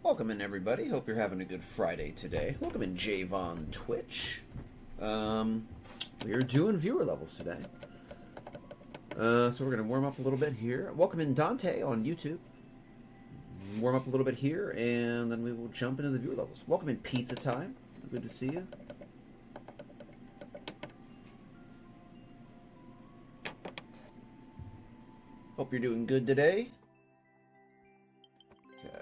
Welcome in, everybody. Hope you're having a good Friday today. Welcome in, Javon Twitch. We're doing viewer levels today. So we're going to warm up a little bit here. Welcome in, Dante, on YouTube. Warm up a little bit here, and then we will jump into the viewer levels. Welcome in, Pizza Time. Good to see you. Hope you're doing good today. Okay.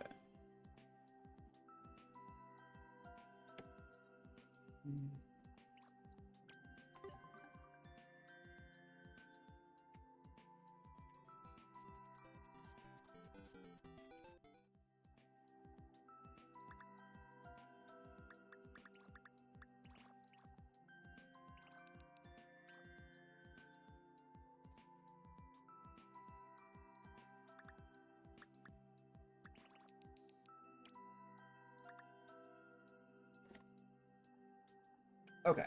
Okay.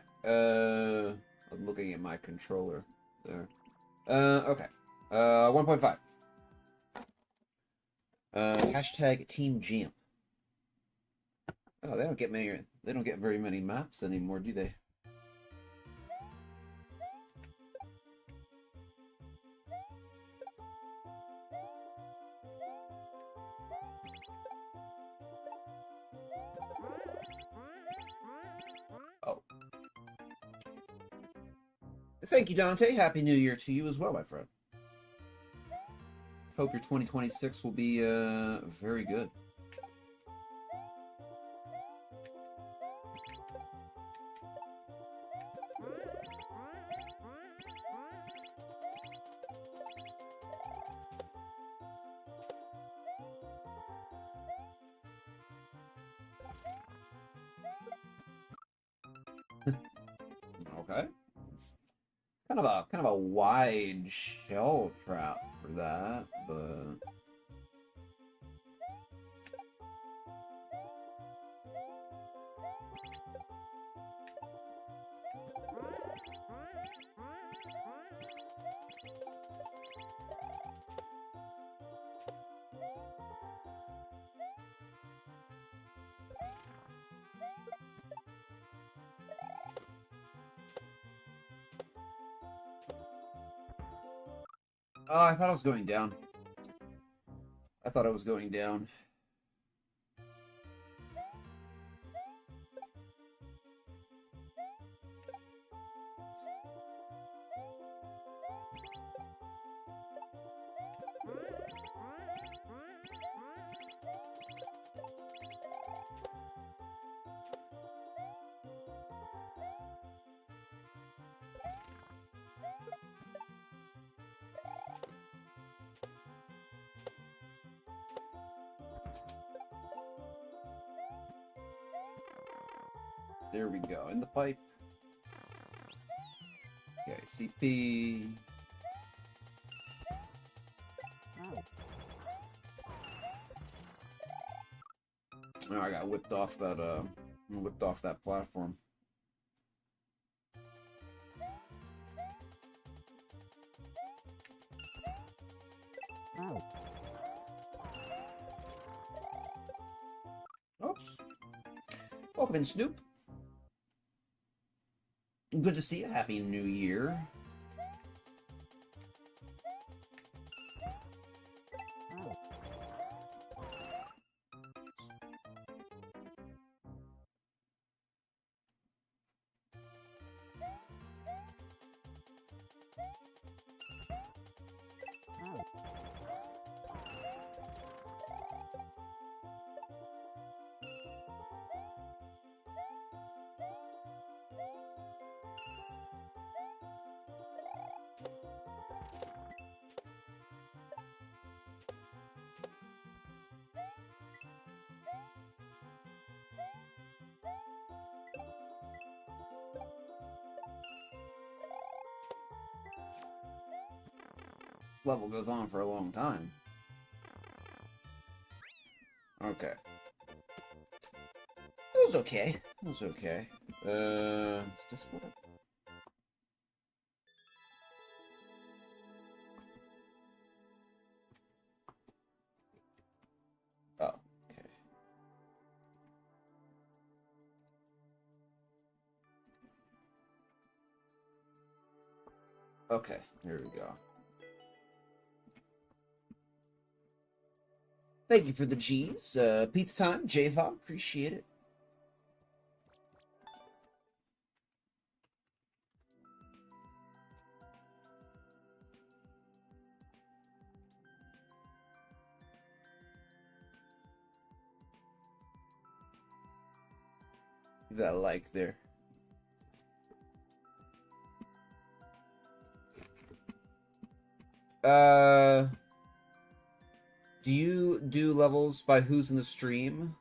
I'm looking at my controller there. Okay. 1.5. Hashtag Team Jam. Oh, they don't get many. They don't get very many maps anymore, do they? Oh. Thank you, Dante. Happy New Year to you as well, my friend. Hope your 2026 will be very good. Okay. It's kind of a wide shell trap for that, but oh, I thought I was going down. I thought I was going down. There we go. In the pipe. Okay, CP. Oh, I got whipped off that platform. Oops. Welcome in, Snoop. Good to see you. Happy New Year. Level goes on for a long time. Okay. It was okay. It was okay. Just what? Oh, okay. Okay, here we go. Thank you for the G's. Pizza time, J-Vog. Appreciate it. Give that a like there. Do you do levels by who's in the stream?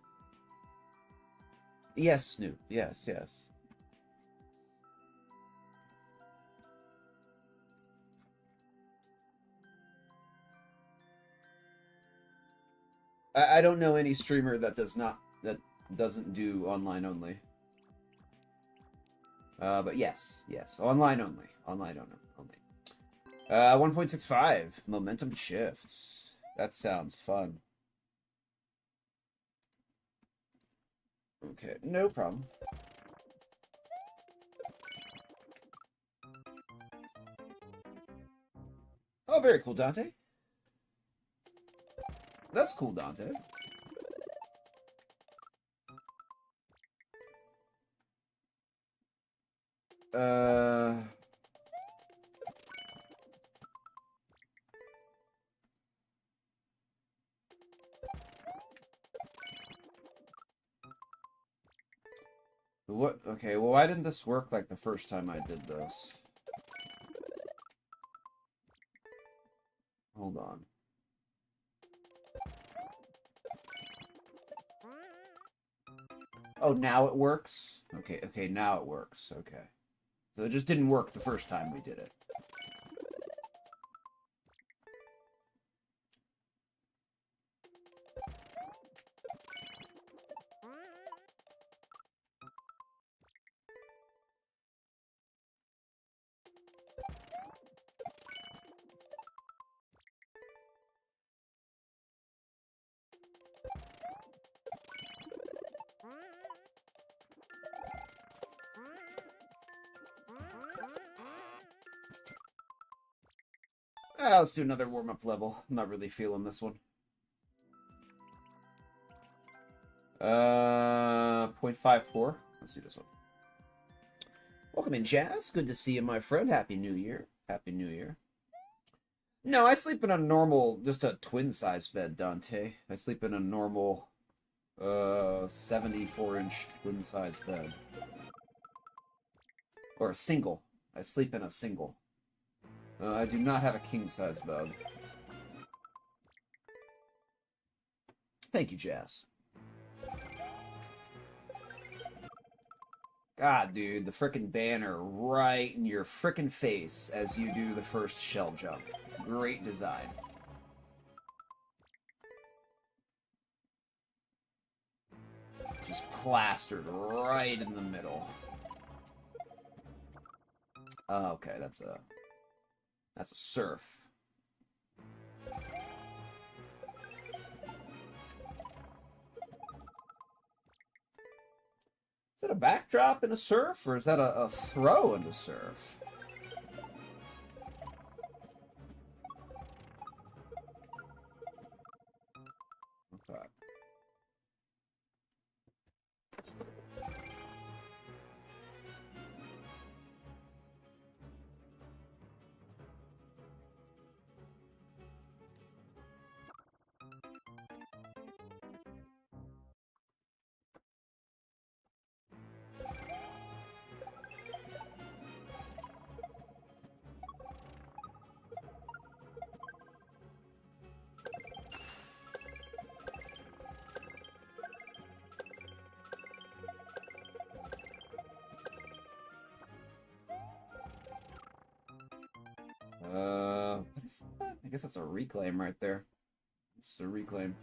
Yes, Snoop. Yes, yes. I don't know any streamer that doesn't do online only. But yes, online only. Online only. 1.65 momentum shifts. That sounds fun. Okay, no problem. Oh, very cool, Dante. That's cool, Dante. What? Okay, well, why didn't this work like the first time I did this? Hold on. Oh, now it works? Okay, now it works. Okay. So it just didn't work the first time we did it. Let's do another warm-up level. I'm not really feeling this one. 0.54. Let's do this one. Welcome in, Jazz. Good to see you, my friend. Happy New Year. Happy New Year. No, I sleep in a normal, just a twin-size bed, Dante. I sleep in a normal, 74-inch twin-size bed. Or a single. I sleep in a single. I do not have a king-size bed. Thank you, Jazz. God, dude, the frickin' banner right in your frickin' face as you do the first shell jump. Great design. Just plastered right in the middle. Oh, okay, that's a surf. Is that a backdrop in a surf, or is that a throw in the surf? Okay. What is that? I guess that's a reclaim right there. It's a reclaim.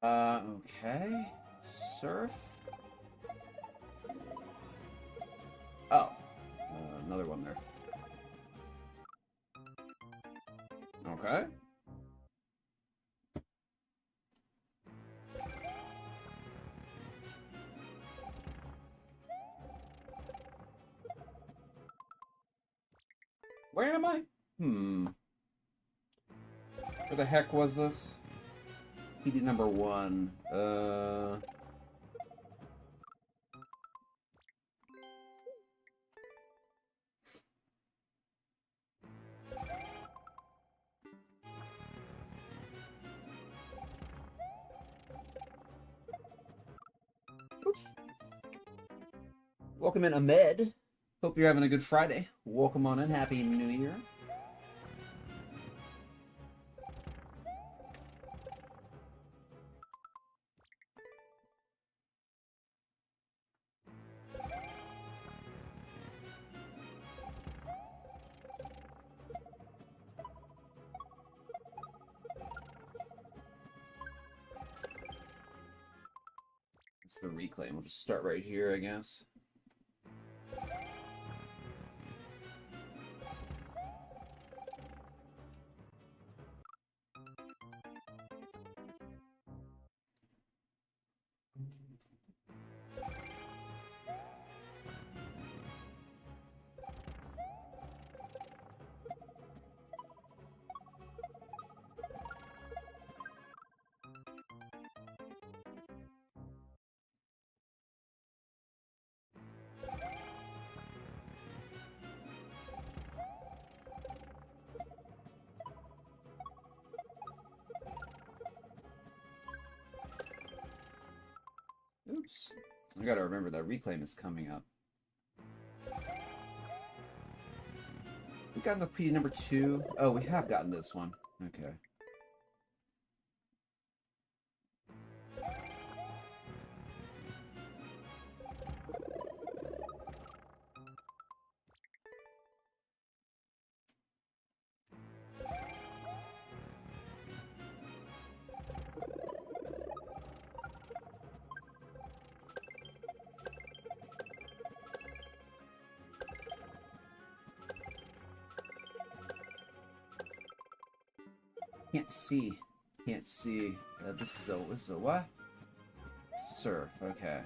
Okay. Surf. Oh. Another one there. Okay. Where am I? Where the heck was this? PD number 1. Oops. Welcome in, Ahmed. Hope you're having a good Friday. Welcome on in. Happy New Year. It's the reclaim. We'll just start right here, I guess. Oops. I gotta remember that reclaim is coming up. We got the PD number 2. Oh, we have gotten this one. Okay. Can't see. Can't see. This is a what? Surf. Okay.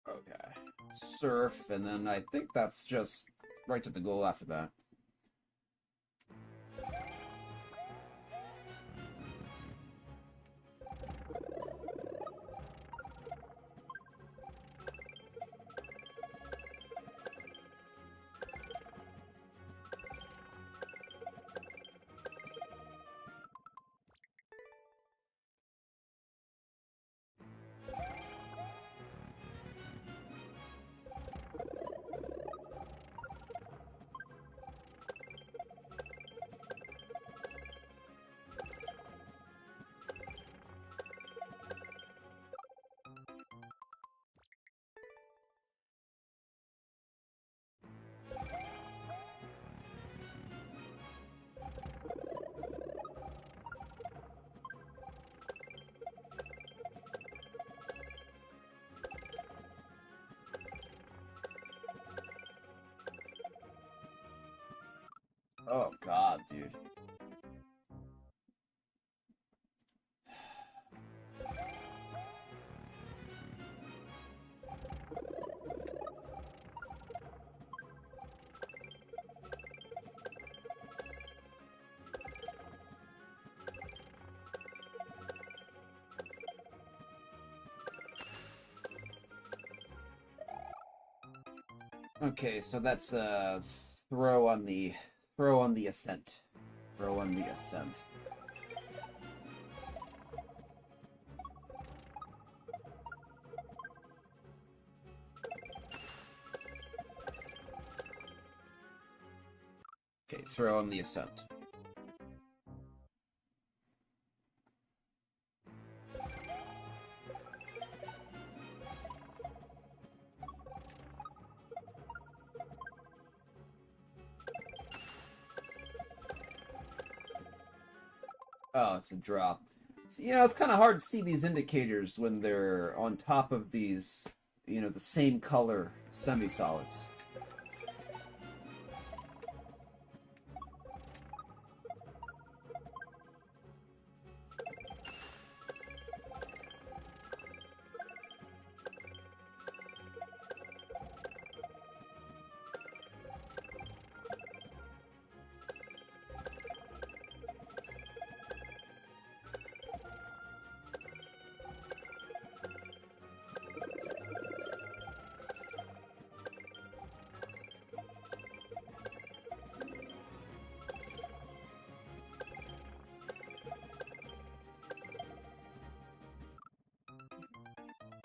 Okay. Surf, and then I think that's just right to the goal after that. Oh God, dude. Okay, so that's throw on the ascent. Throw on the ascent. Okay, throw on the ascent. Oh, it's a drop. So, it's kind of hard to see these indicators when they're on top of these, the same color semi-solids.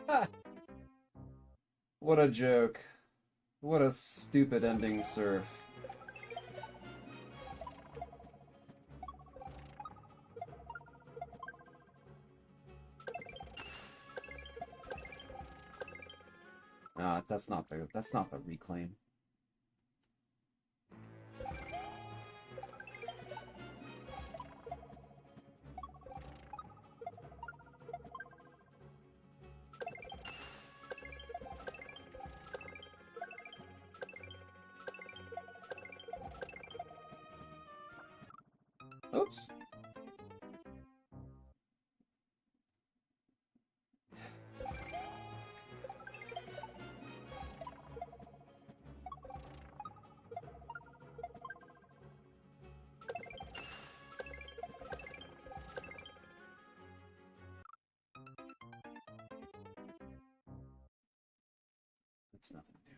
Ah, what a joke. What a stupid ending, Surf. Ah, that's not the reclaim. Oops. That's nothing new.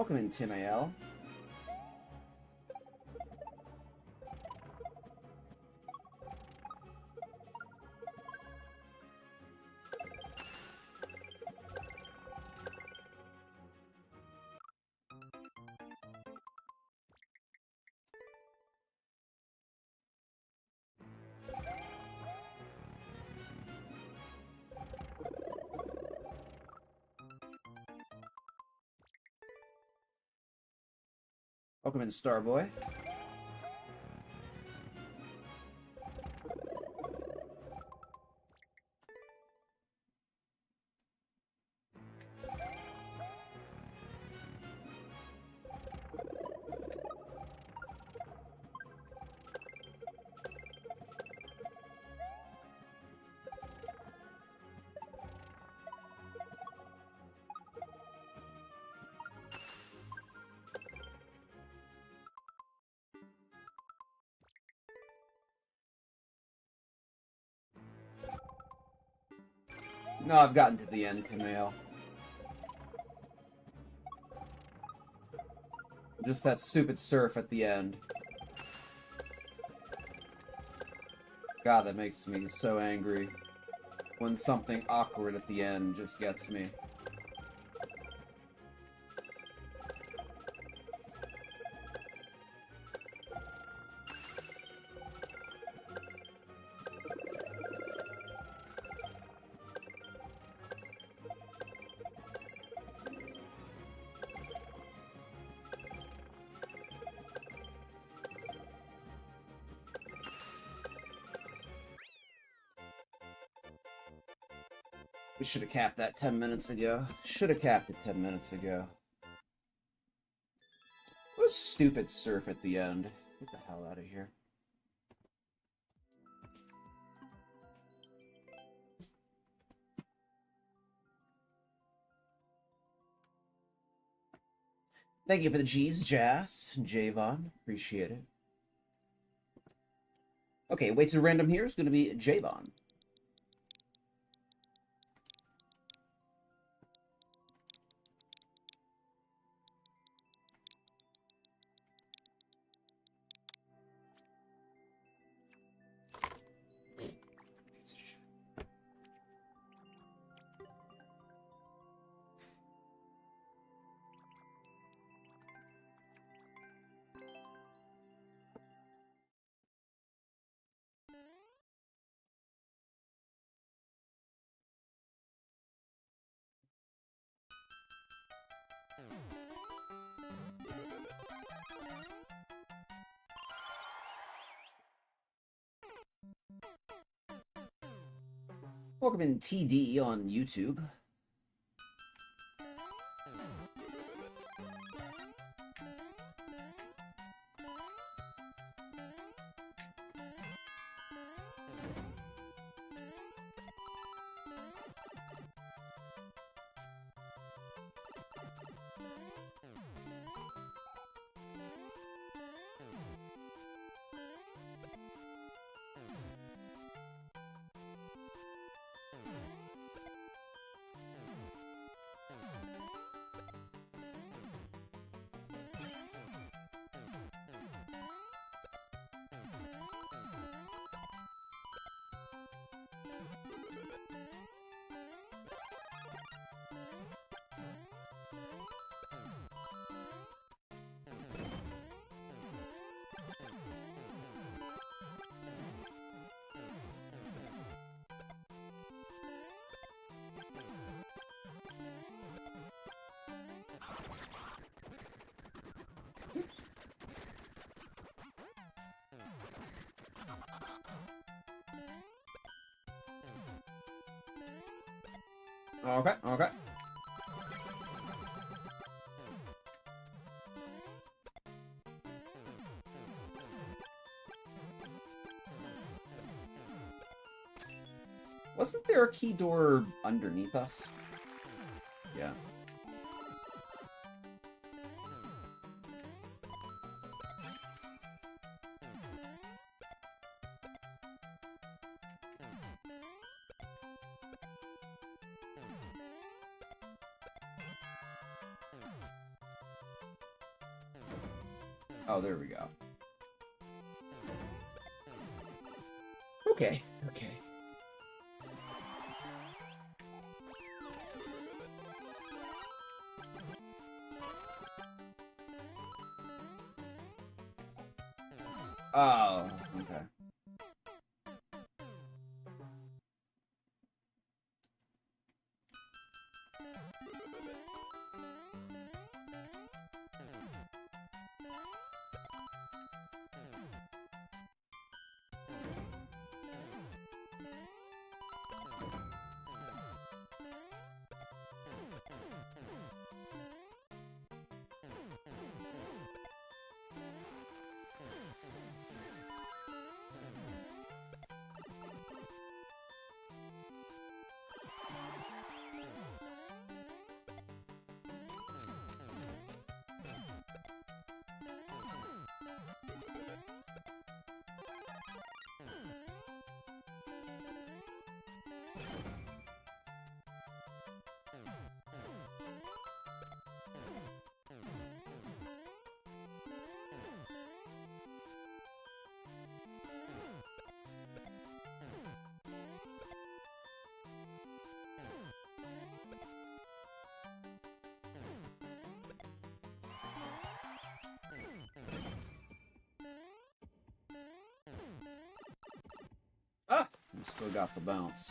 Welcome in, Tim AL. Welcome in, Starboy. No, I've gotten to the end, Tim AL. Just that stupid surf at the end. God, that makes me so angry. When something awkward at the end just gets me. We should have capped that 10 minutes ago. Should have capped it 10 minutes ago. What a stupid surf at the end. Get the hell out of here. Thank you for the G's, Jazz, Javon. Appreciate it. Okay, weights at random here is going to be Javon. Welcome in, TD, on YouTube. Okay, okay. Wasn't there a key door underneath us? Yeah. Oh, there we go. Okay, okay. Oh, okay. Ah! Still got the bounce.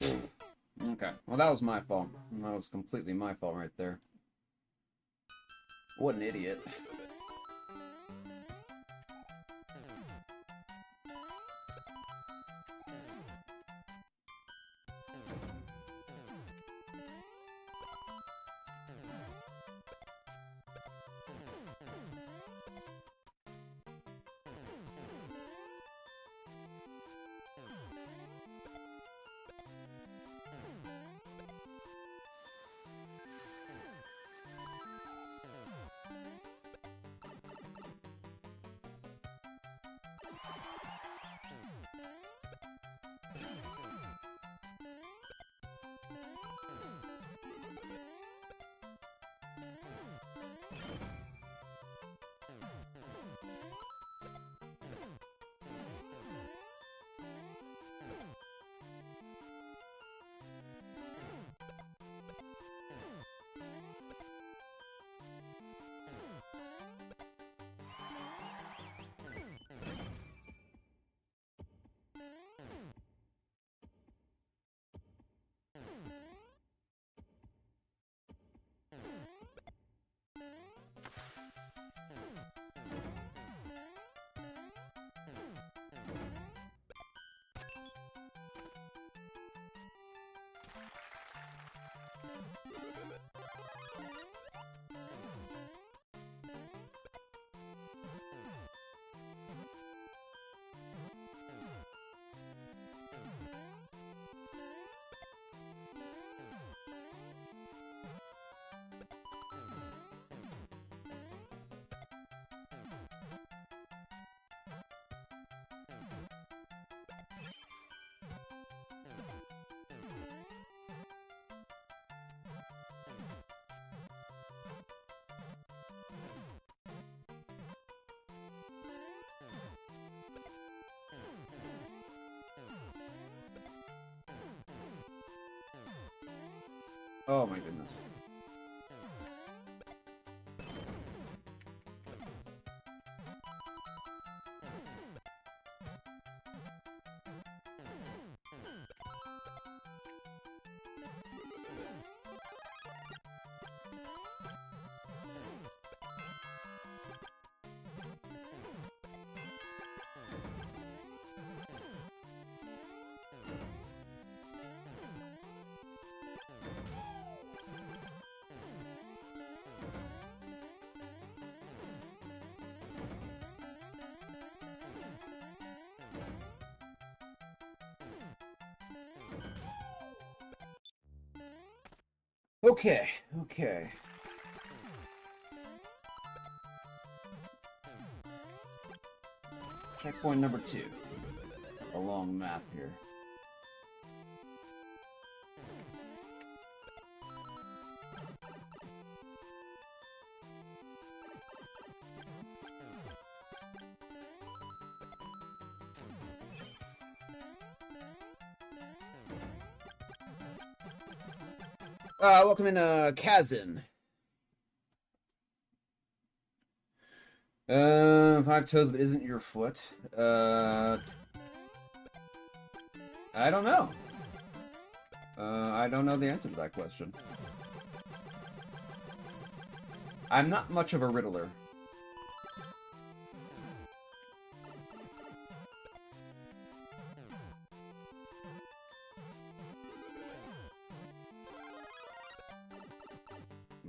Okay. Well, that was my fault. That was completely my fault right there. What an idiot. Oh my goodness. Okay, okay. Checkpoint number 2. A long map here. Welcome in, Kazin. Five toes, but isn't your foot? I don't know. I don't know the answer to that question. I'm not much of a riddler.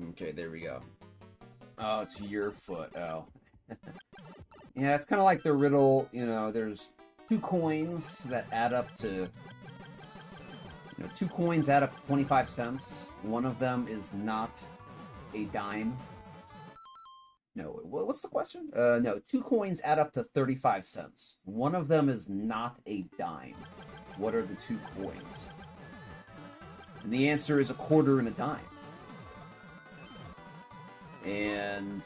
Okay, there we go. Oh, it's your foot. Oh. Yeah, it's kind of like the riddle, you know, there's two coins that add up to... You know, two coins add up to 25 cents. One of them is not a dime. No, what's the question? No, two coins add up to 35 cents. One of them is not a dime. What are the two coins? And the answer is a quarter and a dime. And,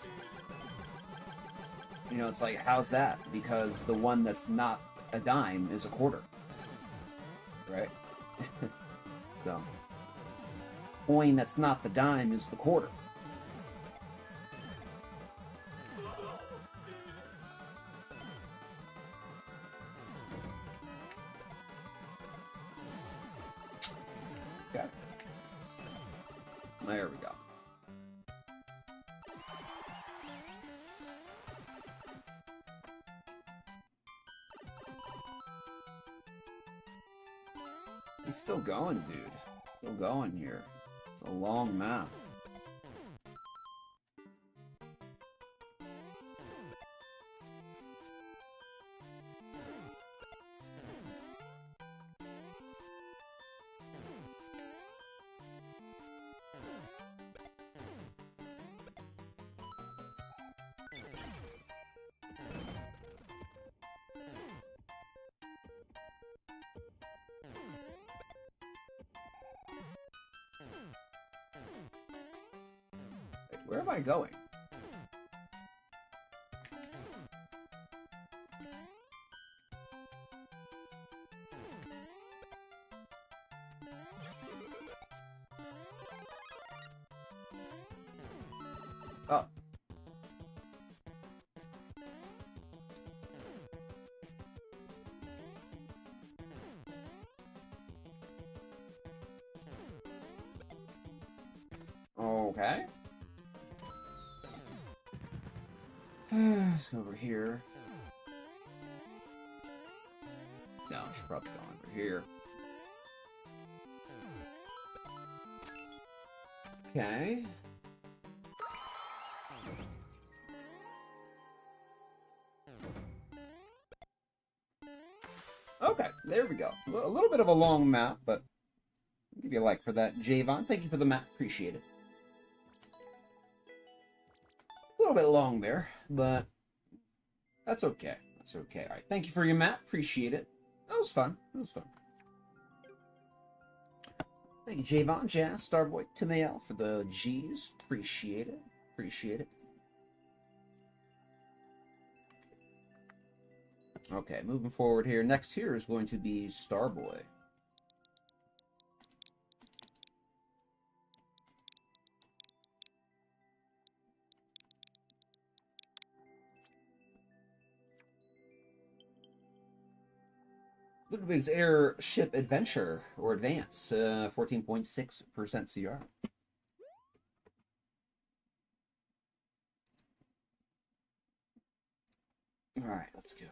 you know, it's like, how's that? Because the one that's not a dime is a quarter. Right? So, coin that's not the dime is the quarter. Okay. There we go. He's still going, dude. Still going here. It's a long map. Where am I going? Oh. Okay. Let's go over here. No, I should probably go over here. Okay. Okay, there we go. A little bit of a long map, but I'll give you a like for that, Javon. Thank you for the map. Appreciate it. A little bit long there, but that's okay. That's okay. All right, thank you for your map. Appreciate it. That was fun. That was fun. Thank you, Javon, Jazz, Starboy, Tamael for the G's. Appreciate it. Appreciate it. Okay, moving forward here. Next here is going to be Starboy. Ludwig's Airship Adventure, or Advance, 14.6% CR. Alright, let's go.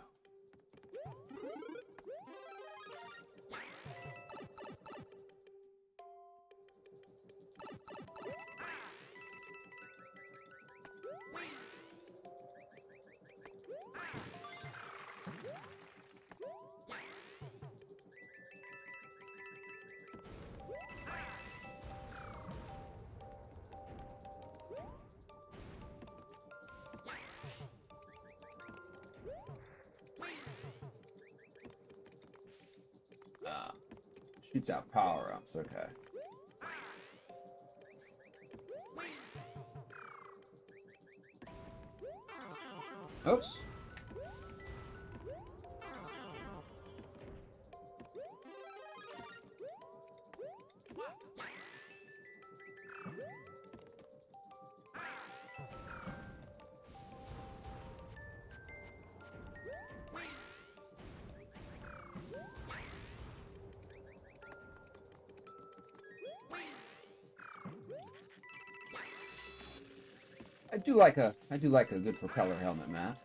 Shoots out power-ups, okay. Oops. do like a good propeller helmet, Matt.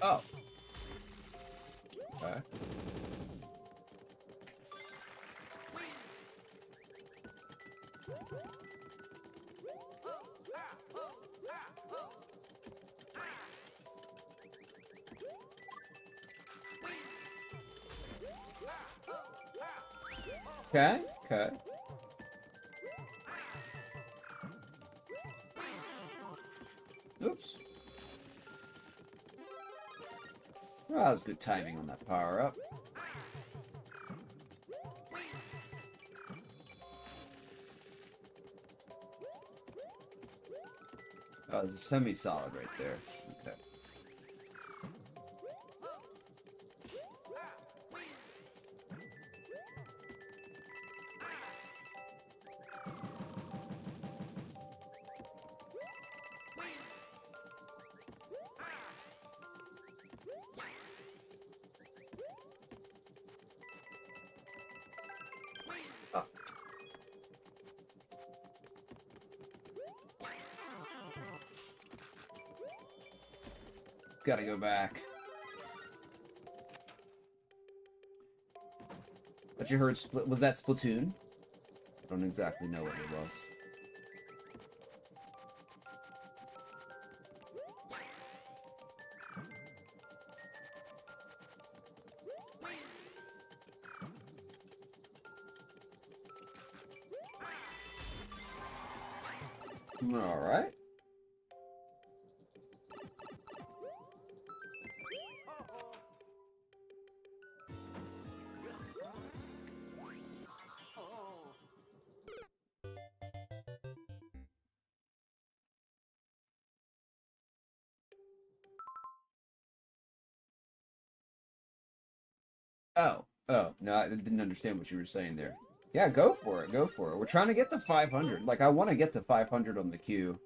Oh. Okay. Okay, okay. Oops. Oh, that was good timing on that power up. Oh, there's a semi-solid right there. Okay. Oh. Gotta go back. But you heard split. Was that Splatoon? I don't exactly know what it was. All right. Oh, no, I didn't understand what you were saying there. Yeah, go for it, go for it. We're trying to get to 500. Like, I want to get to 500 on the queue.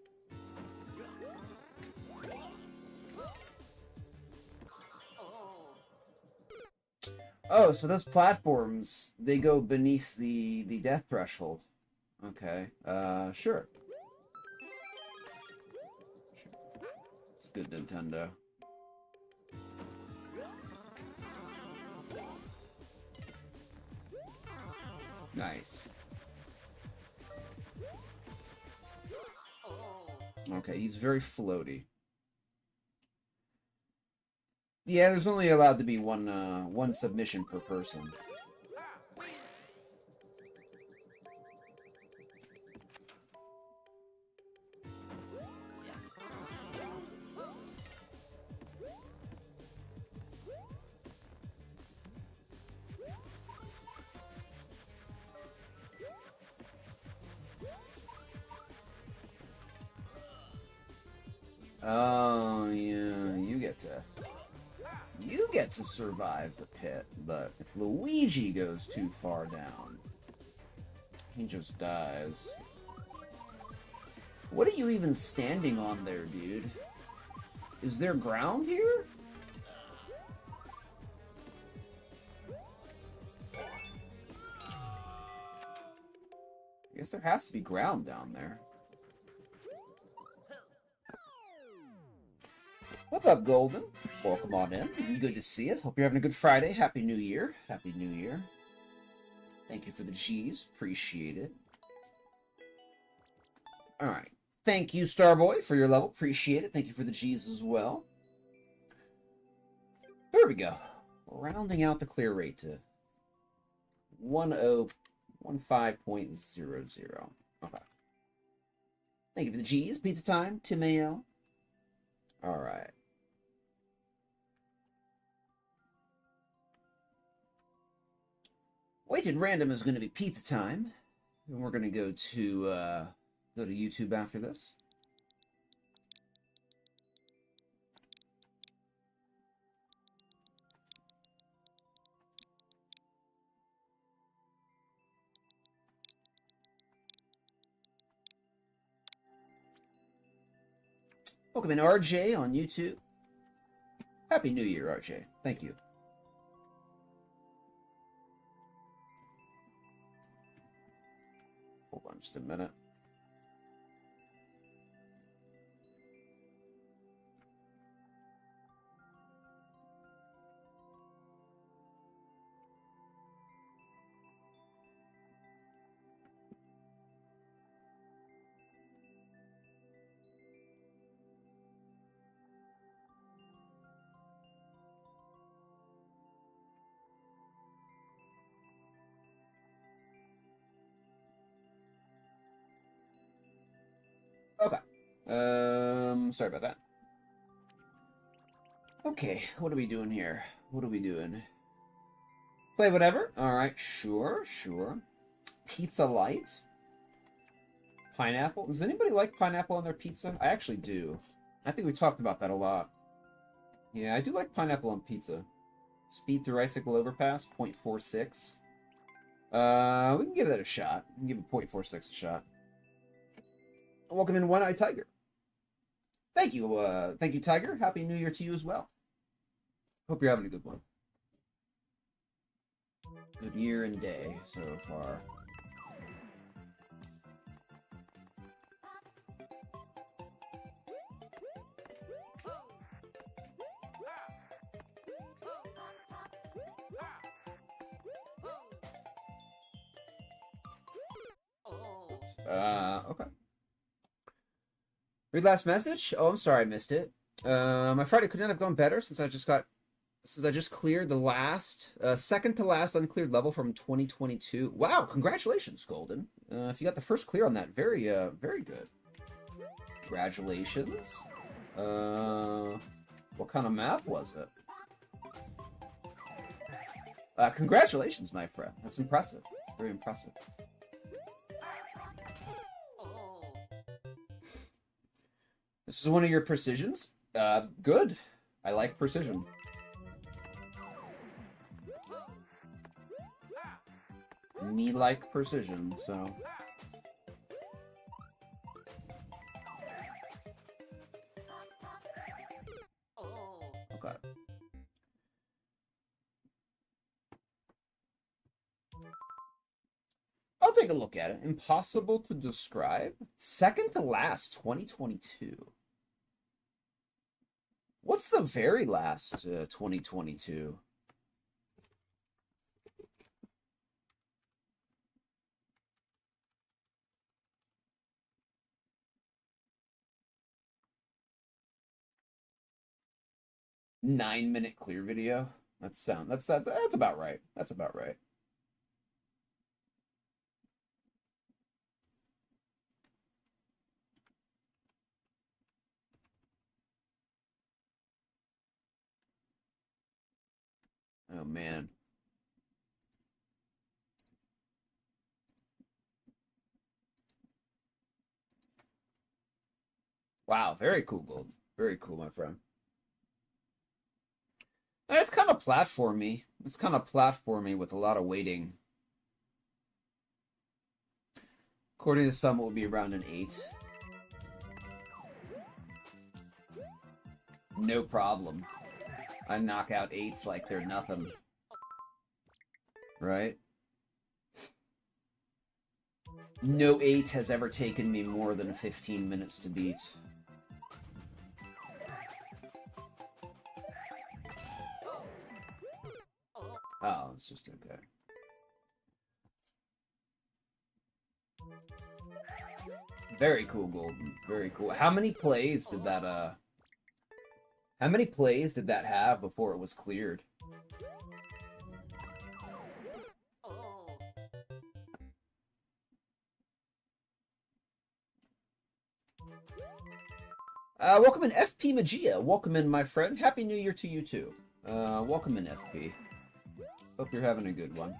Oh, so those platforms, they go beneath the death threshold. Okay, sure. It's good, Nintendo. Nice. Okay, he's very floaty. Yeah, there's only allowed to be one submission per person. Oh, yeah, you get to survive the pit, but if Luigi goes too far down, he just dies. What are you even standing on there, dude? Is there ground here? I guess there has to be ground down there. What's up, Golden? Welcome on in. Good to see you. Hope you're having a good Friday. Happy New Year. Happy New Year. Thank you for the G's. Appreciate it. Alright. Thank you, Starboy, for your level. Appreciate it. Thank you for the G's as well. There we go. Rounding out the clear rate to 1015.00. Okay. Thank you for the G's. Pizza time. Timeo. Alright. Weighted random is going to be pizza time, and we're going to go to YouTube after this. Welcome in, RJ, on YouTube. Happy New Year, RJ. Thank you. Hold on just a minute. Okay. Sorry about that. Okay, what are we doing here? What are we doing? Play whatever? Alright, sure. Pizza light? Pineapple? Does anybody like pineapple on their pizza? I actually do. I think we talked about that a lot. Yeah, I do like pineapple on pizza. Speed through icicle overpass, 0.46. We can give that a shot. We can give a 0.46 a shot. Welcome in, One-Eyed Tiger. Thank you, Tiger. Happy New Year to you as well. Hope you're having a good one. Good year and day so far. Okay. Read last message? Oh, I'm sorry I missed it. My Friday could not have gone better since I just cleared the last, second to last uncleared level from 2022. Wow, congratulations, Golden. If you got the first clear on that, very good. Congratulations. What kind of map was it? Congratulations, my friend. That's impressive. It's very impressive. This is one of your precisions? Good. I like precision. Me like precision, so... Okay. I'll take a look at it. Impossible to describe. Second to last, 2022. What's the very last 2022? Nine-minute clear video. That's about right. That's about right. Oh man. Wow, very cool, Gold. Very cool, my friend. It's kind of platformy. It's kind of platformy with a lot of waiting. According to some, it will be around an 8. No problem. I knock out 8s like they're nothing. Right? No 8 has ever taken me more than 15 minutes to beat. Oh, it's just okay. Very cool, Golden. Very cool. How many plays did that have before it was cleared? Welcome in, FP Magia. Welcome in, my friend. Happy New Year to you, too. Welcome in, FP. Hope you're having a good one.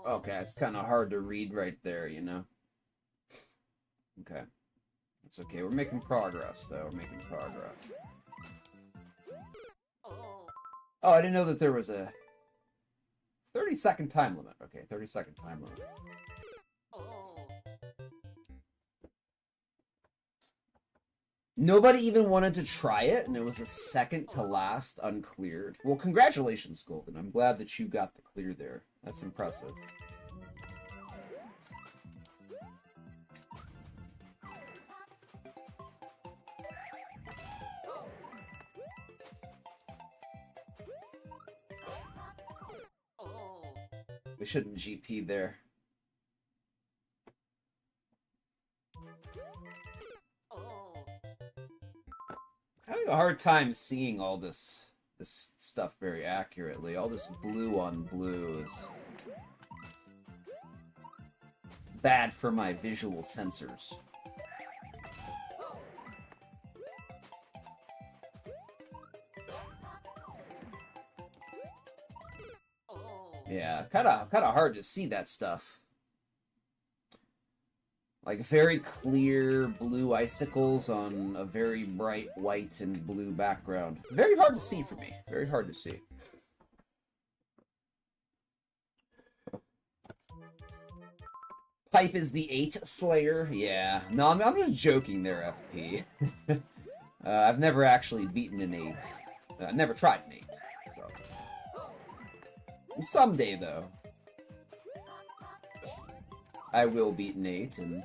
Okay, it's kind of hard to read right there, you know? Okay. It's okay. We're making progress, though. We're making progress. Oh, I didn't know that there was a 30-second time limit. Okay, 30-second time limit. Nobody even wanted to try it, and it was the second to last uncleared. Well, congratulations, Golden. I'm glad that you got the clear there. That's impressive. We shouldn't GP there. Having a hard time seeing all this stuff very accurately. All this blue on blue is bad for my visual sensors. Yeah, kind of hard to see that stuff. Like very clear blue icicles on a very bright white and blue background. Very hard to see for me. Very hard to see. Pipe is the 8 Slayer? Yeah. No, I'm just joking there, FP. I've never actually beaten an 8. I've never tried an 8. So. Someday, though. I will beat an 8, and...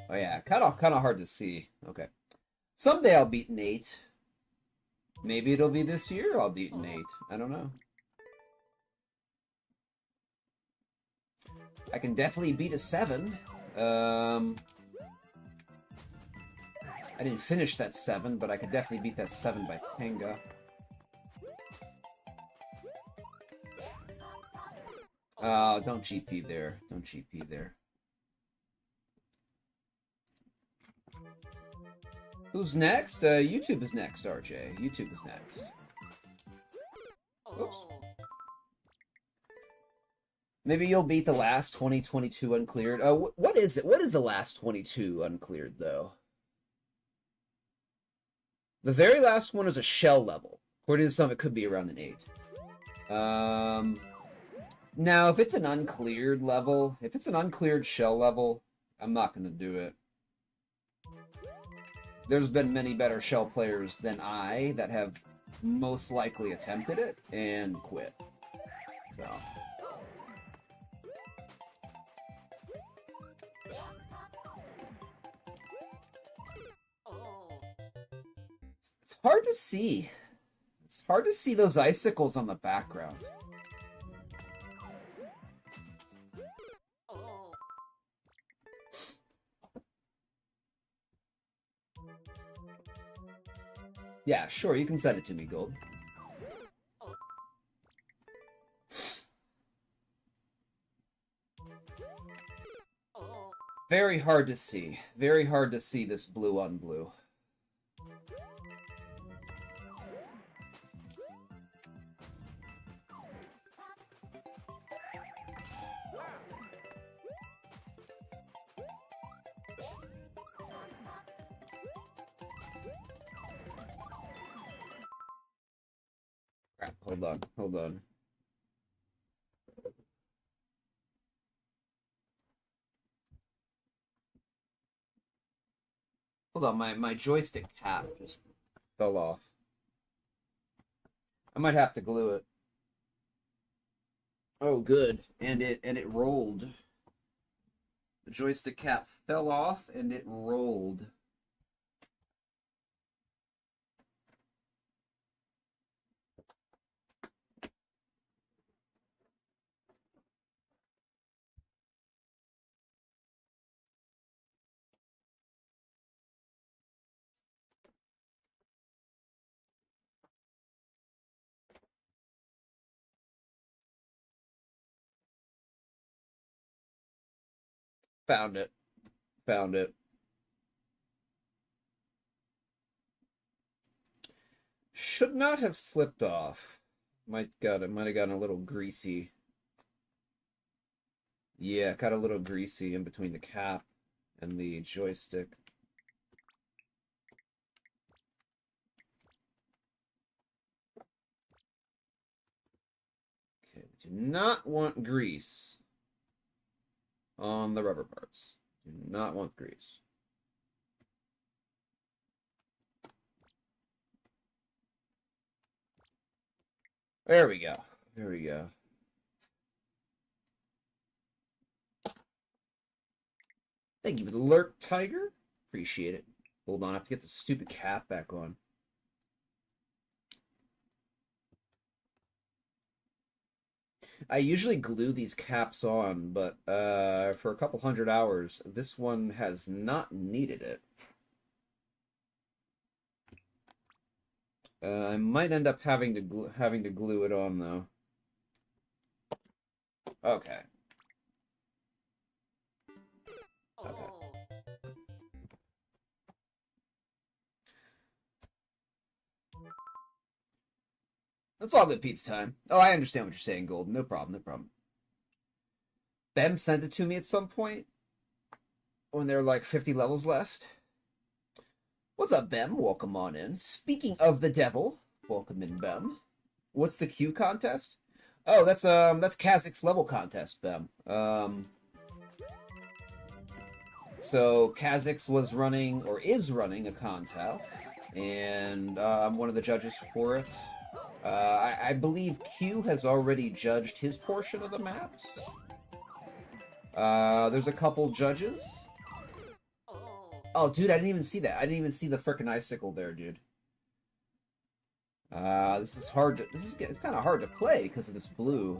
Oh yeah, kind of hard to see. Okay. Someday I'll beat an 8. Maybe it'll be this year I'll beat an 8. I don't know. I can definitely beat a 7. I didn't finish that 7, but I could definitely beat that 7 by Tenga. Oh, don't GP there. Don't GP there. Who's next? YouTube is next, RJ. YouTube is next. Oops. Maybe you'll beat the last 2022 uncleared. What is it? What is the last 22 uncleared, though? The very last one is a shell level. According to some, it could be around an 8. Now, if it's an uncleared level, if it's an uncleared shell level, I'm not going to do it. There's been many better shell players than I that have most likely attempted it and quit. So. It's hard to see. It's hard to see those icicles on the background. Yeah, sure, you can send it to me, Gold. Very hard to see. Very hard to see this blue on blue. Crap, hold on, hold on. Hold on, my joystick cap just fell off. I might have to glue it. Oh, good. And it rolled. The joystick cap fell off and it rolled. Found it. Found it. Should not have slipped off. Might have gotten a little greasy. Yeah, got a little greasy in between the cap and the joystick. Okay, we do not want grease on the rubber parts. Do not want grease. There we go. There we go. Thank you for the lurk, Tiger. Appreciate it. Hold on, I have to get the stupid cap back on. I usually glue these caps on, but for a couple hundred hours, this one has not needed it. I might end up having to glue it on though. Okay. Okay. That's all good pizza time. Oh, I understand what you're saying, Golden. No problem, no problem. Bem sent it to me at some point when there were like 50 levels left. What's up, Bem? Welcome on in. Speaking of the devil, welcome in, Bem. What's the Q contest? Oh, that's Kazac's level contest, Bem. So Kazac's was running or is running a contest, and I'm one of the judges for it. I believe Q has already judged his portion of the maps. There's a couple judges. Oh, dude, I didn't even see that. I didn't even see the frickin' icicle there, dude. This is hard to... It's kind of hard to play because of this blue.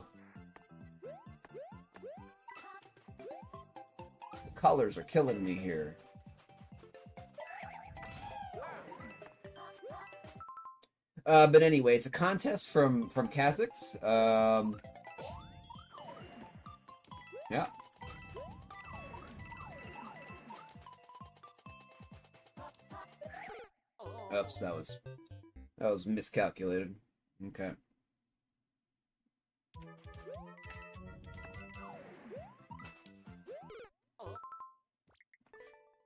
The colors are killing me here. But anyway, it's a contest from Kazac's. Yeah. Oops, that was miscalculated. Okay.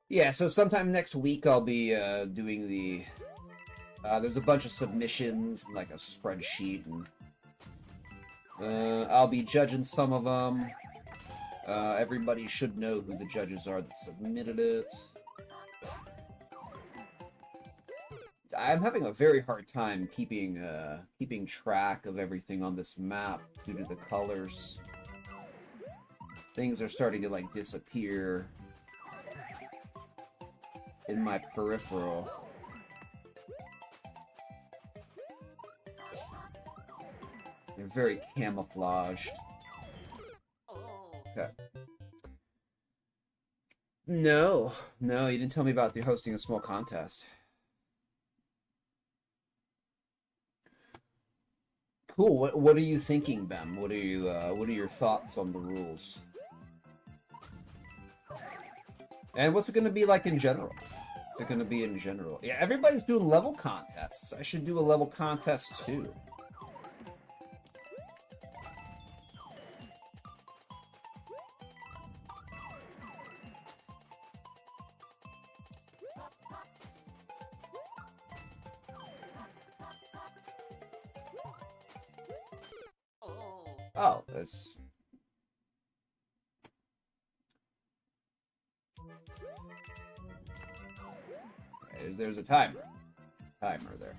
Yeah, so sometime next week I'll be doing the... there's a bunch of submissions, like a spreadsheet, and I'll be judging some of them. Everybody should know who the judges are that submitted it. I'm having a very hard time keeping track of everything on this map due to the colors. Things are starting to like disappear in my peripheral. They're very camouflaged. Okay. No, you didn't tell me about the hosting a small contest. Cool. What are you thinking, Bem? What are your thoughts on the rules? And what's it going to be like in general? What's it going to be in general? Yeah, everybody's doing level contests. I should do a level contest too. Oh, that's... There's a timer. Timer there.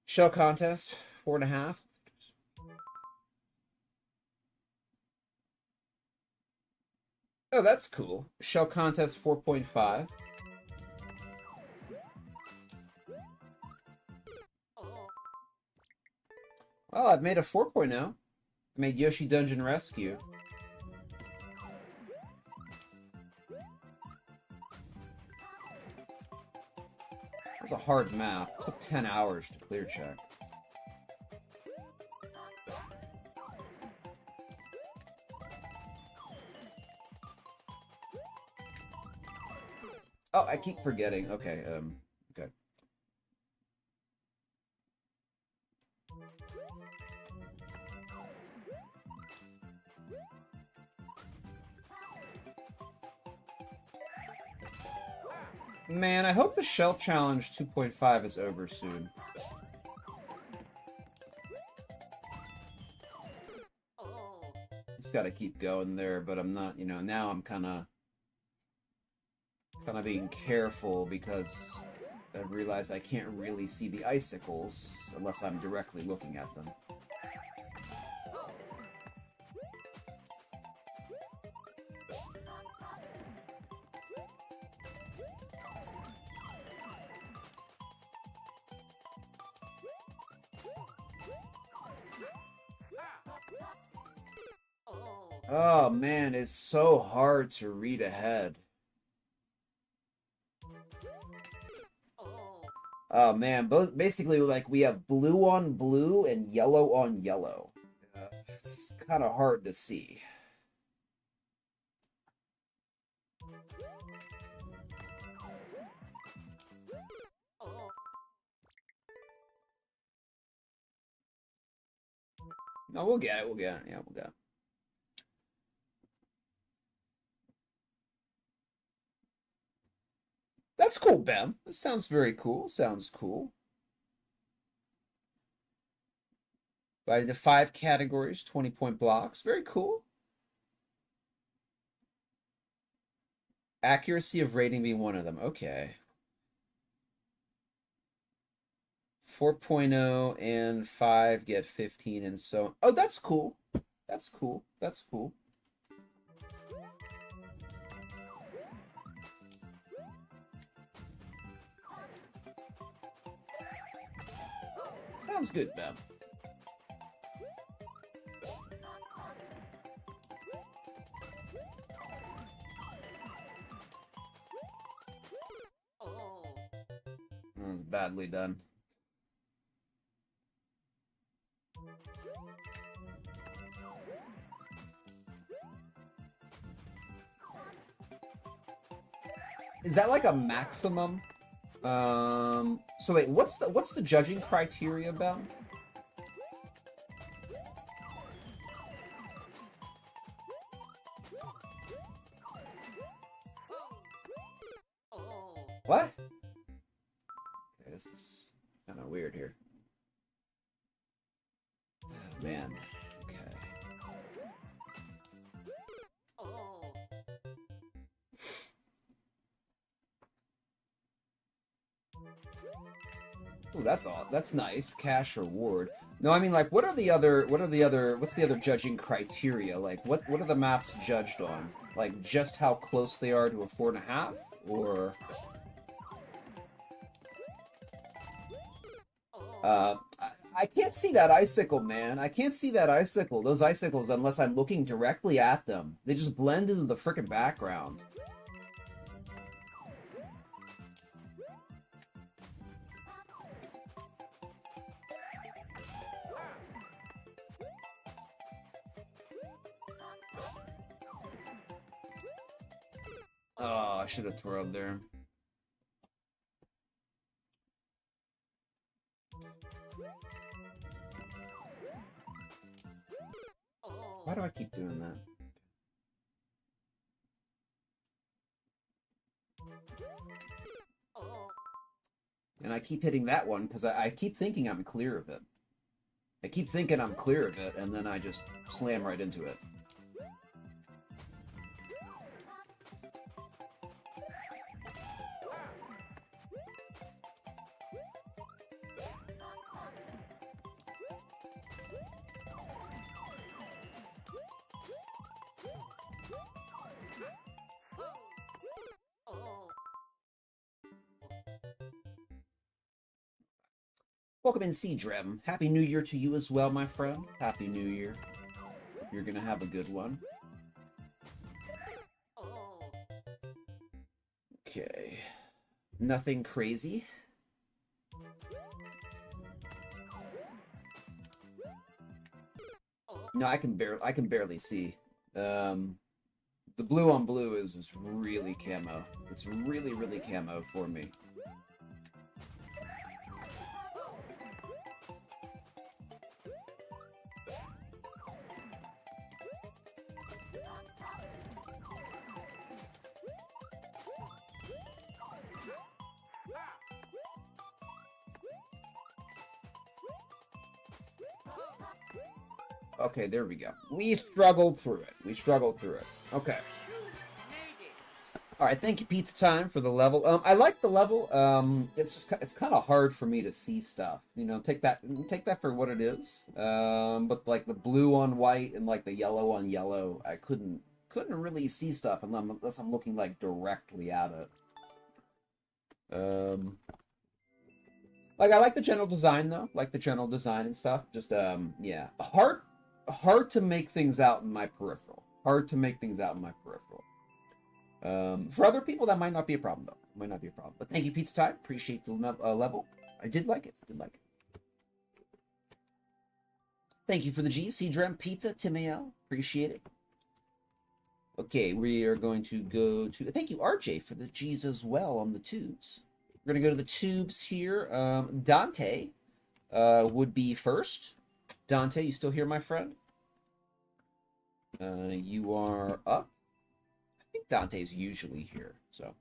Shell contest, 4.5. Oh, that's cool. Shell contest 4.5. Well, I've made a 4.0. I made Yoshi Dungeon Rescue. It's a hard map. It took 10 hours to clear check. Oh, I keep forgetting. Okay, okay. Man, I hope the Shell Challenge 2.5 is over soon. Just gotta keep going there, but I'm not, now I'm kind of being careful because I realize I can't really see the icicles unless I'm directly looking at them. Oh man, it's so hard to read ahead. Oh man, both basically like we have blue on blue and yellow on yellow. It's kind of hard to see. No, we'll get it. We'll get it. Yeah, we'll get it. That's cool, Bem. That sounds very cool. Sounds cool. Divided into 5 categories, 20-point blocks. Very cool. Accuracy of rating being one of them. Okay. 4.0 and 5 get 15 and so on. Oh, that's cool. That's cool. That's cool. Sounds good, Bem. Badly done. Is that like a maximum? So wait, what's the judging criteria about? What? Okay, this is kind of weird here. Oh, man. Okay. Ooh, that's all. That's nice. Cash reward. No, I mean like what's the other judging criteria? Like what are the maps judged on? Like just how close they are to a 4.5? Or I can't see that icicle, man. I can't see that icicle. Those icicles unless I'm looking directly at them. They just blend into the frickin' background. Oh, I should have twirled there. Why do I keep doing that? And I keep hitting that one because I keep thinking I'm clear of it. I keep thinking I'm clear of it, and then I just slam right into it. Welcome in, Seadrem. Happy New Year to you as well, my friend. Happy New Year. Hope you're gonna have a good one. Okay. Nothing crazy. No, I can barely see. The The blue on blue is just really camo. It's really, really camo for me. Okay, there we go. We struggled through it. We struggled through it. Okay. All right, thank you, Pizza Time, for the level. I like the level. It's kind of hard for me to see stuff. You know, take that for what it is. But like the blue on white and like the yellow on yellow, I couldn't really see stuff unless I'm looking like directly at it. Like I like the general design though, like the general design and stuff. Just yeah, hard to make things out in my peripheral. Hard to make things out in my peripheral. For other people, that might not be a problem, though. Might not be a problem. But thank you, Pizza Time. Appreciate the level. I did like it. Thank you for the G. C-Drem Pizza, Timeo. Appreciate it. Okay, we are going to go to... Thank you, RJ, for the G's as well on the tubes. We're going to go to the tubes here. Dante would be first. Dante, you still here, my friend? You are up. I think Dante's usually here, so.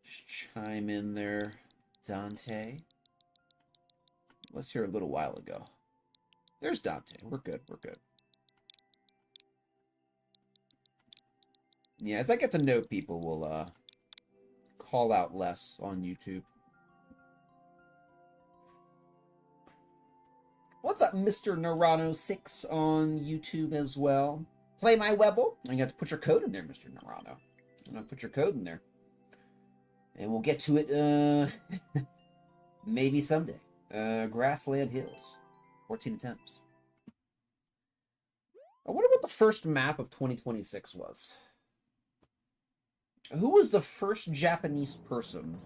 Just chime in there, Dante. Was here a little while ago. There's Dante. We're good, we're good. Yeah, as I get to know people, we'll call out less on YouTube. What's up, Mr. Nerano6 on YouTube as well? Play my Webble. You have to put your code in there, Mr. Nerano. I'm gonna put your code in there. And we'll get to it, maybe someday. Grassland Hills. 14 attempts. I wonder what the first map of 2026 was. Who was the first Japanese person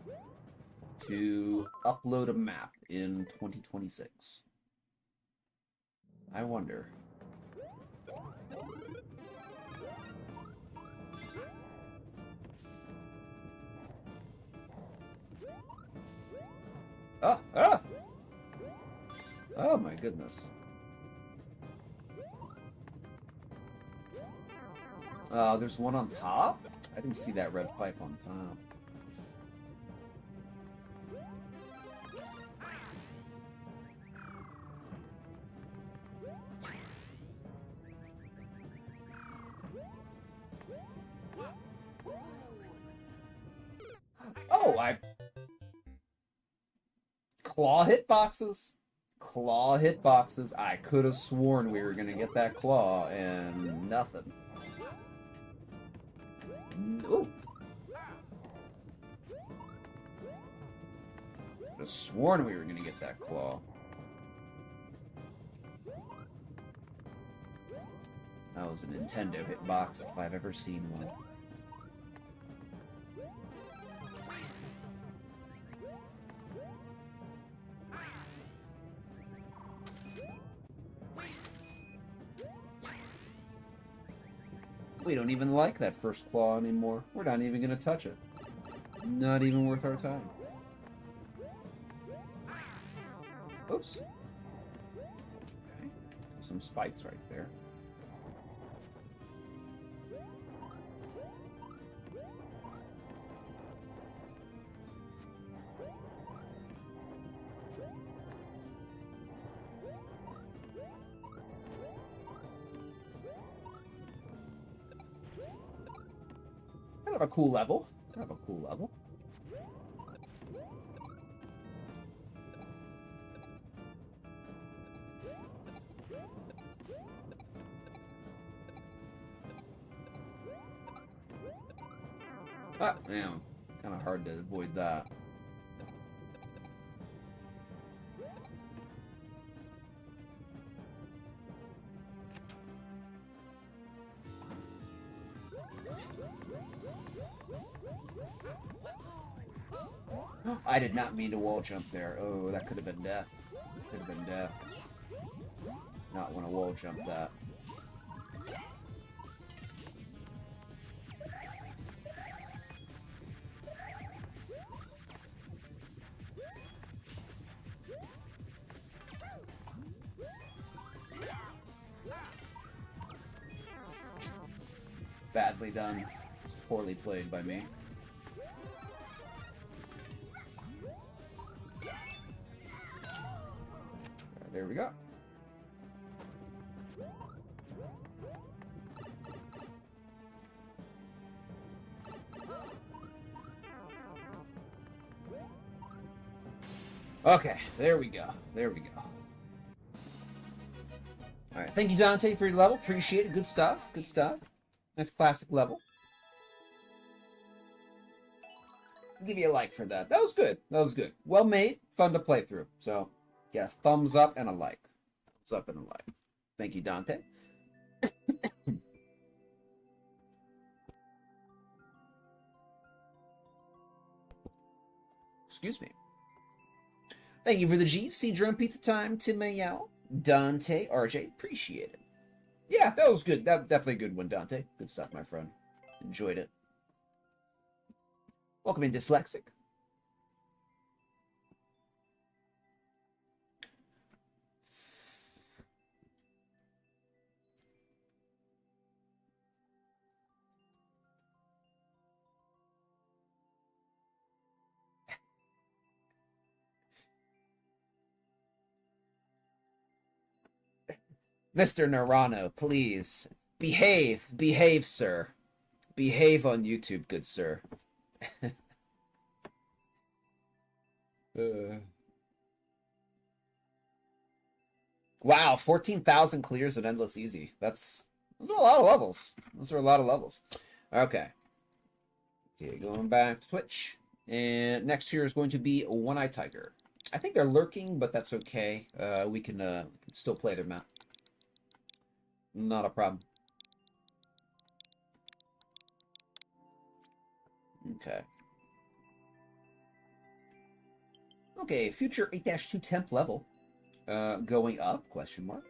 to upload a map in 2026? I wonder. Oh my goodness. There's one on top? I didn't see that red pipe on top. Oh, claw hitboxes. Claw hitboxes. I could have sworn we were going to get that claw, and nothing. Ooh. Could have sworn we were going to get that claw. That was a Nintendo hitbox if I've ever seen one. We don't even like that first claw anymore. We're not even going to touch it. Not even worth our time. Oops. Okay. Some spikes right there. Kind of a cool level. Kind of a cool level. Ah, damn. Kind of hard to avoid that. I did not mean to wall jump there. Oh, that could have been death. Could have been death. Not want to wall jump that. Badly done. Poorly played by me. There we go. Okay, there we go. There we go. Alright, thank you, Dante, for your level. Appreciate it. Good stuff. Good stuff. Nice classic level. I'll give you a like for that. That was good. That was good. Well made. Fun to play through. So, yeah, thumbs up and a like. Thumbs up and a like. Thank you, Dante. Excuse me. Thank you for the G. C Drone Pizza Time, Tim Mayel, Dante, RJ. Appreciate it. Yeah, that was good. That definitely a good one, Dante. Good stuff, my friend. Enjoyed it. Welcome in, Dyslexic. Mr. Narano, please. Behave. Behave, sir. Behave on YouTube, good sir. Wow, 14,000 clears at Endless Easy. Those are a lot of levels. Those are a lot of levels. Okay. Okay, going back to Twitch. And next here is going to be One-Eye Tiger. I think they're lurking, but that's okay. We can still play their map. Not a problem. Okay. Okay, future 8-2 temp level. Going up, question mark.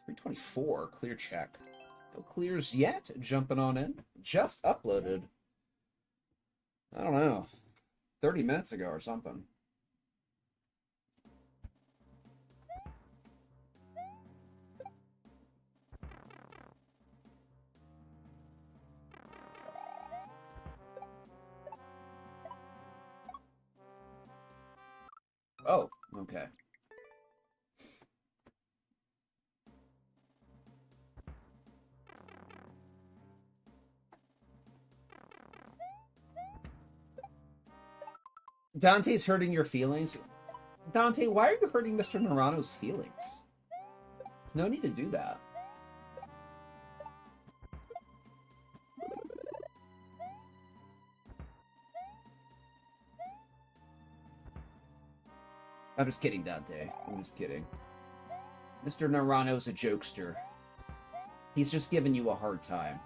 324, clear check. No clears yet, jumping on in. Just uploaded. I don't know. 30 minutes ago or something. Oh, okay. Dante's hurting your feelings. Dante, why are you hurting Mr. Narano's feelings? There's no need to do that. I'm just kidding, Dante. I'm just kidding. Mr. Narano's a jokester. He's just giving you a hard time.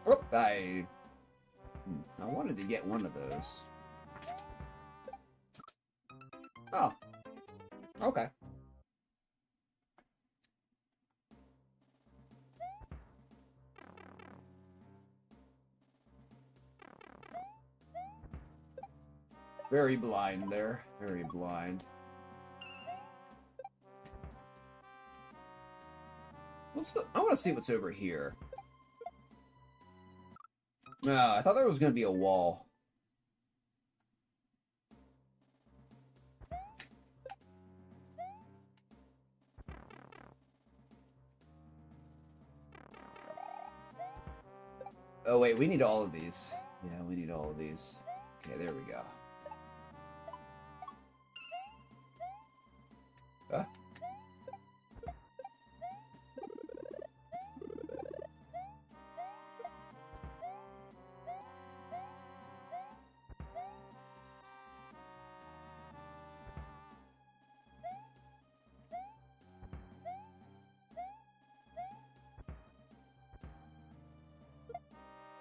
Oh, I wanted to get one of those. Oh. Okay. Very blind there. Very blind. I want to see what's over here. I thought there was going to be a wall. Oh, wait, we need all of these. Yeah, we need all of these. Okay, there we go. Huh?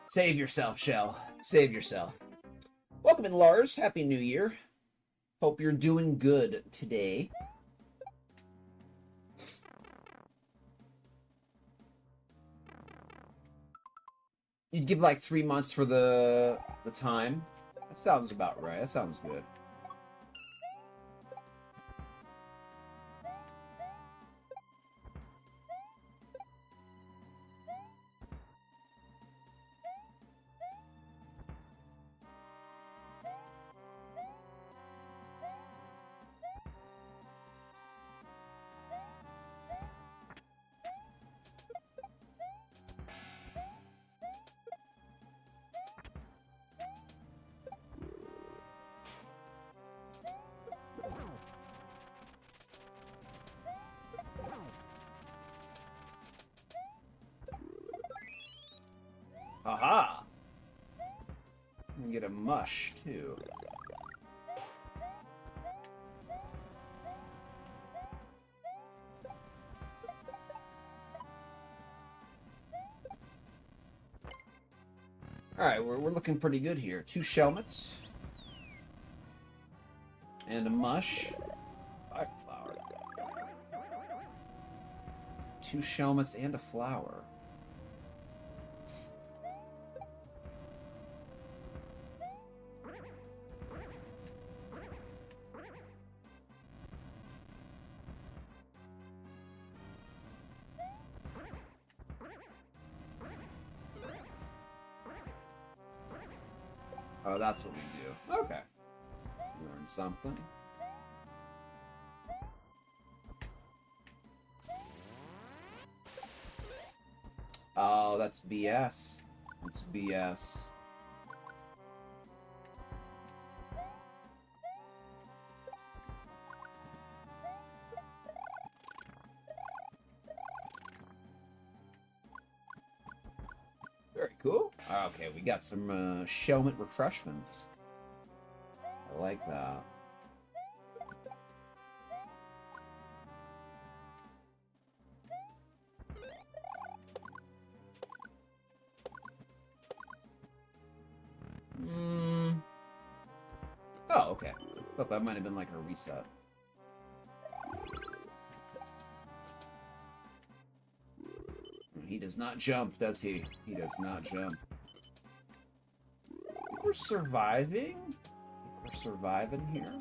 Save yourself, Shell. Save yourself. Welcome in, Lars. Happy New Year. Hope you're doing good today. You'd give like 3 months for the time. That sounds about right. That sounds good. Aha! And get a mush, too. Alright, we're looking pretty good here. 2 shelmets. And a mush. Fire flower. 2 shelmets and a flower. Oh, that's what we do. Okay. Learn something. Oh, that's BS. It's BS. Very cool. Okay, we got some Shelmet refreshments. I like that. Oh, okay. Thought that might have been like a reset. He does not jump, does he? He does not jump. I think we're surviving. I think we're surviving here.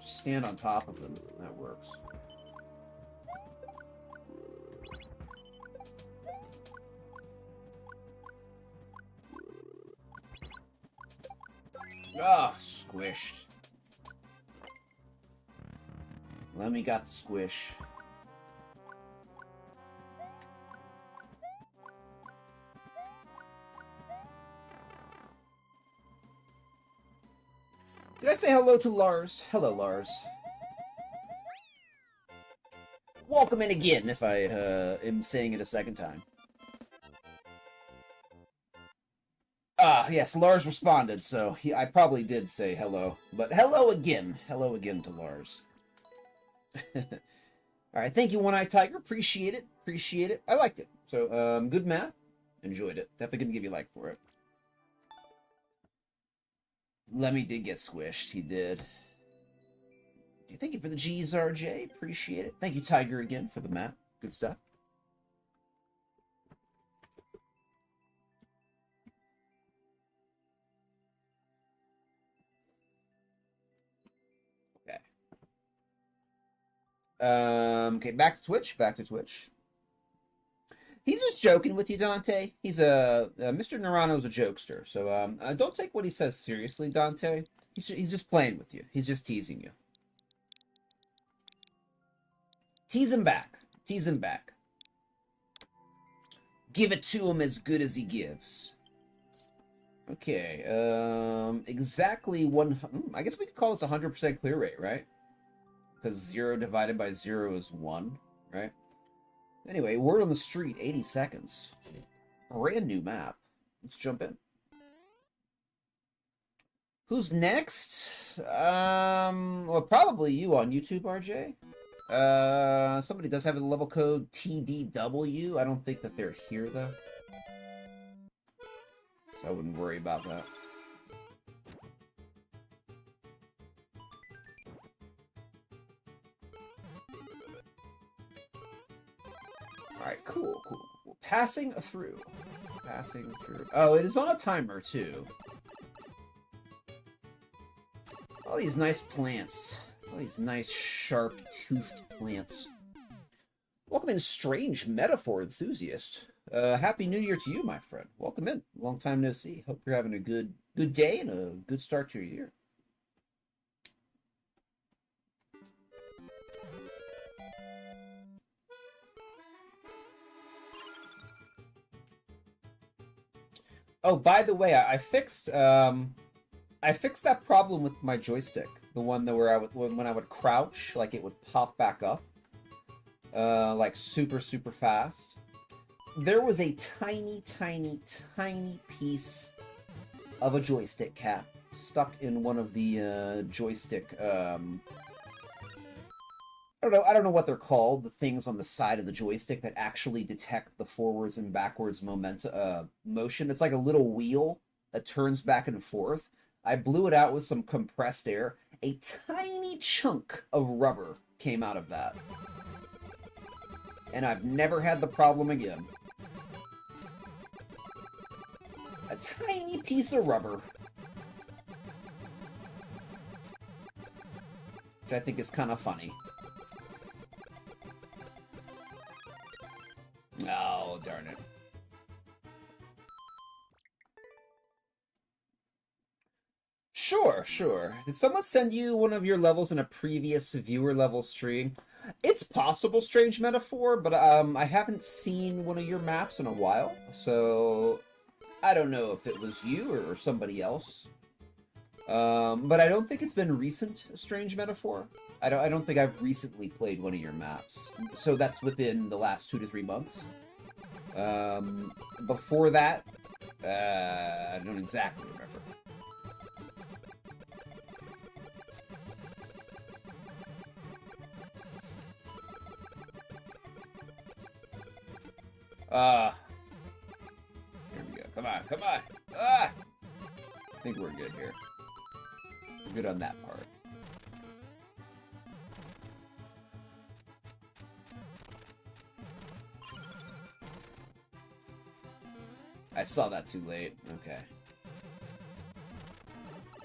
Just stand on top of him. That works. Ah, squished. Lemmy got the squish. Did I say hello to Lars? Hello, Lars. Welcome in again, if I am saying it a second time. Ah, yes, Lars responded, so I probably did say hello. But hello again. Hello again to Lars. Alright, thank you, One-Eye Tiger. Appreciate it. Appreciate it. I liked it. So, good map. Enjoyed it. Definitely gonna give you a like for it. Lemmy did get squished. He did. Okay, thank you for the G's, RJ. Appreciate it. Thank you, Tiger, again, for the map. Good stuff. Okay, back to Twitch. Back to Twitch. He's just joking with you, Dante. He's Mr. Nerano's a jokester, so don't take what he says seriously, Dante. He's just playing with you. He's just teasing you. Tease him back. Tease him back. Give it to him as good as he gives. Okay, exactly one. I guess we could call this 100% clear rate, right? Because 0 divided by 0 is 1, right? Anyway, word on the street, 80 seconds. Brand new map. Let's jump in. Who's next? Well, probably you on YouTube, RJ. Somebody does have a level code TDW. I don't think that they're here, though. So I wouldn't worry about that. Alright, cool. Passing through. Oh, it is on a timer, too. All these nice plants. All these nice, sharp-toothed plants. Welcome in, Strange Metaphor Enthusiast. Happy New Year to you, my friend. Welcome in. Long time no see. Hope you're having a good day and a good start to your year. Oh, by the way, I fixed that problem with my joystick. The one that where when I would crouch, like it would pop back up, like super fast. There was a tiny piece of a joystick cap stuck in one of the joystick. I don't know what they're called. The things on the side of the joystick that actually detect the forwards and backwards motion. It's like a little wheel that turns back and forth. I blew it out with some compressed air. A tiny chunk of rubber came out of that. And I've never had the problem again. A tiny piece of rubber. Which I think is kind of funny. Oh, darn it. Sure. Did someone send you one of your levels in a previous viewer level stream? It's possible, Strange Metaphor, but I haven't seen one of your maps in a while, so I don't know if it was you or somebody else. But I don't think it's been recent, Strange Metaphor. I don't think I've recently played one of your maps. So that's within the last 2 to 3 months. Before that, I don't exactly remember. Here we go. Come on. I think we're good here. We're good on that part. I saw that too late. Okay.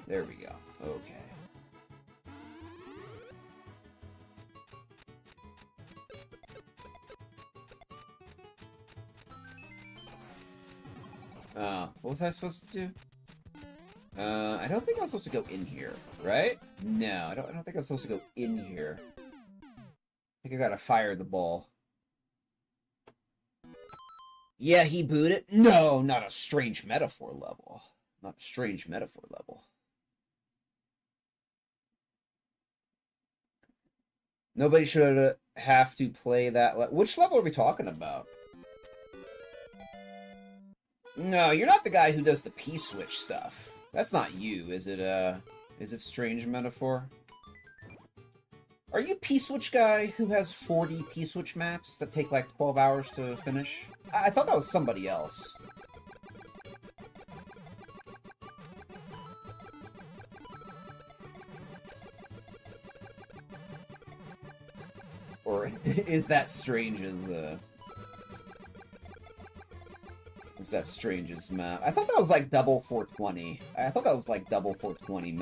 There we go. Okay. What was I supposed to do? I don't think I was supposed to go in here, right? No, I don't think I was supposed to go in here. I think I gotta fire the ball. Yeah, he booted. No, not a Strange Metaphor level. Not a Strange Metaphor level. Nobody should have to play that. Which level are we talking about? No, you're not the guy who does the P-switch stuff. That's not you, is it? Is it Strange Metaphor? Are you P-switch guy who has 40 P-switch maps that take like 12 hours to finish? I thought that was somebody else. Or is that Strange as Is that Strange's map? I thought that was like double 420. I thought that was like double 420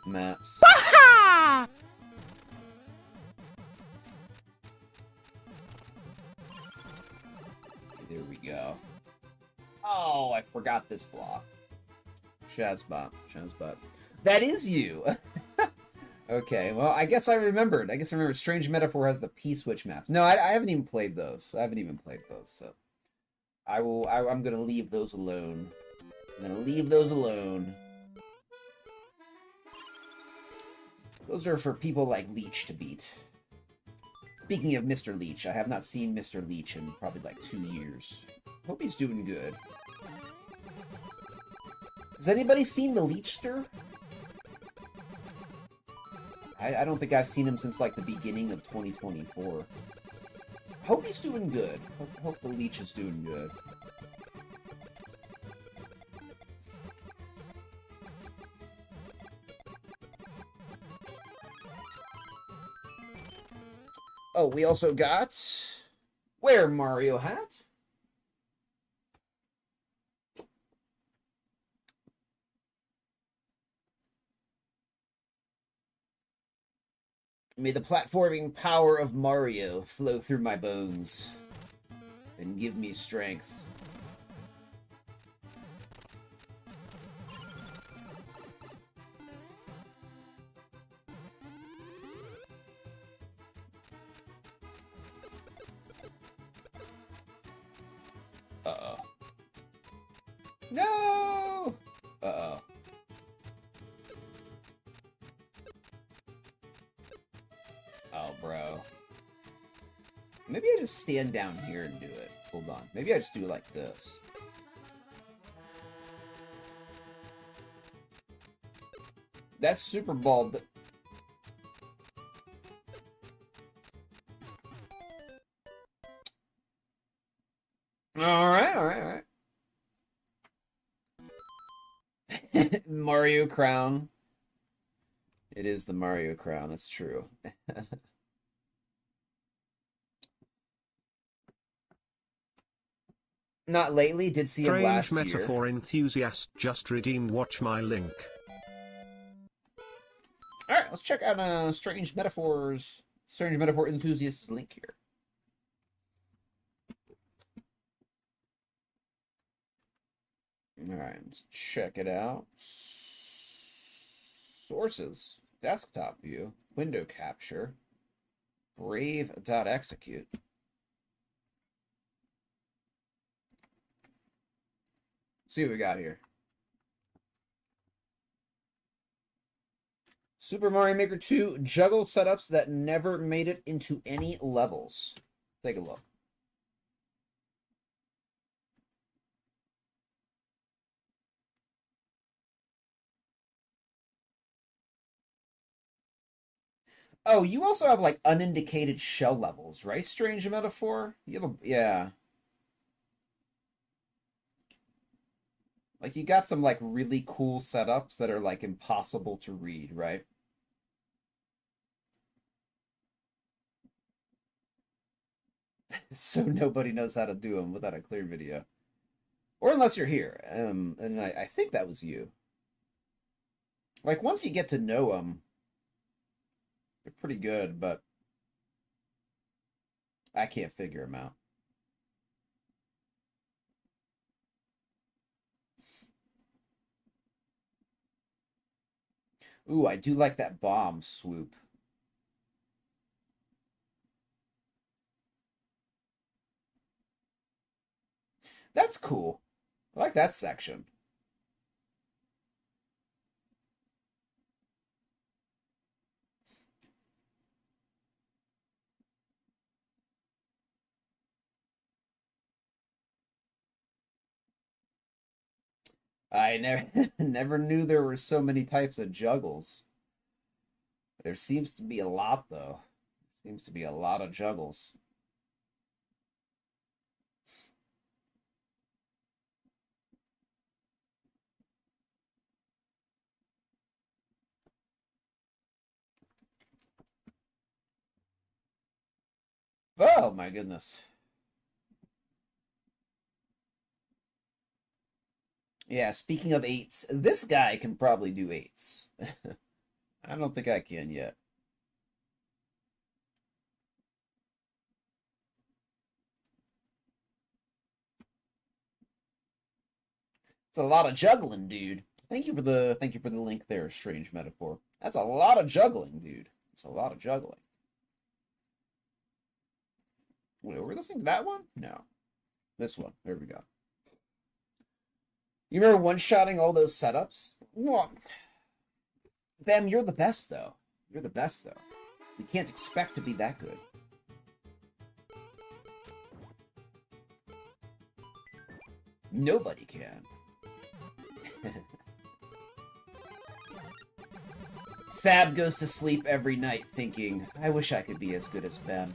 maps. There we go. Oh, I forgot this block. Shazbot. That is you! Okay, well, I guess I remembered. Strange Metaphor has the P-switch map. No, I haven't even played those. So I'm gonna leave those alone. Those are for people like Leech to beat. Speaking of Mr. Leech, I have not seen Mr. Leech in probably like 2 years. Hope he's doing good. Has anybody seen the Leechster? I don't think I've seen him since, like, the beginning of 2024. Hope he's doing good. Hope the leech is doing good. Oh, we also got... Where Mario hat? May the platforming power of Mario flow through my bones and give me strength. Uh-oh. No! Uh-oh. Oh, bro. Maybe I just stand down here and do it. Hold on. Maybe I just do it like this. That's super bald. Alright. Mario crown. It is the Mario crown, that's true. Not lately, did see him last year. Strange metaphor enthusiast just redeemed, watch my link. Alright, let's check out Strange Metaphor enthusiast's link here. Alright, let's check it out. Sources. Desktop view. Window capture. Brave.execute. See what we got here. Super Mario Maker 2 juggle setups that never made it into any levels. Take a look. Oh, you also have, like, unindicated shell levels, right? Strange Metaphor? You have a... Yeah. Like, you got some, like, really cool setups that are, like, impossible to read, right? So nobody knows how to do them without a clear video. Or unless you're here. And I think that was you. Like, once you get to know them, they're pretty good, but I can't figure them out. Ooh, I do like that bomb swoop. That's cool. I like that section. I never never knew there were so many types of juggles. There seems to be a lot, though. There seems to be a lot of juggles. Oh my goodness. Yeah, speaking of eights, this guy can probably do eights. I don't think I can yet. It's a lot of juggling, dude. Thank you for the link there, Strange Metaphor. That's a lot of juggling, dude. It's a lot of juggling. Wait, were we listening to that one? No. This one. There we go. You remember one-shotting all those setups? Bam, you're the best, though. You're the best, though. We can't expect to be that good. Nobody can. Fab goes to sleep every night thinking, I wish I could be as good as Ben.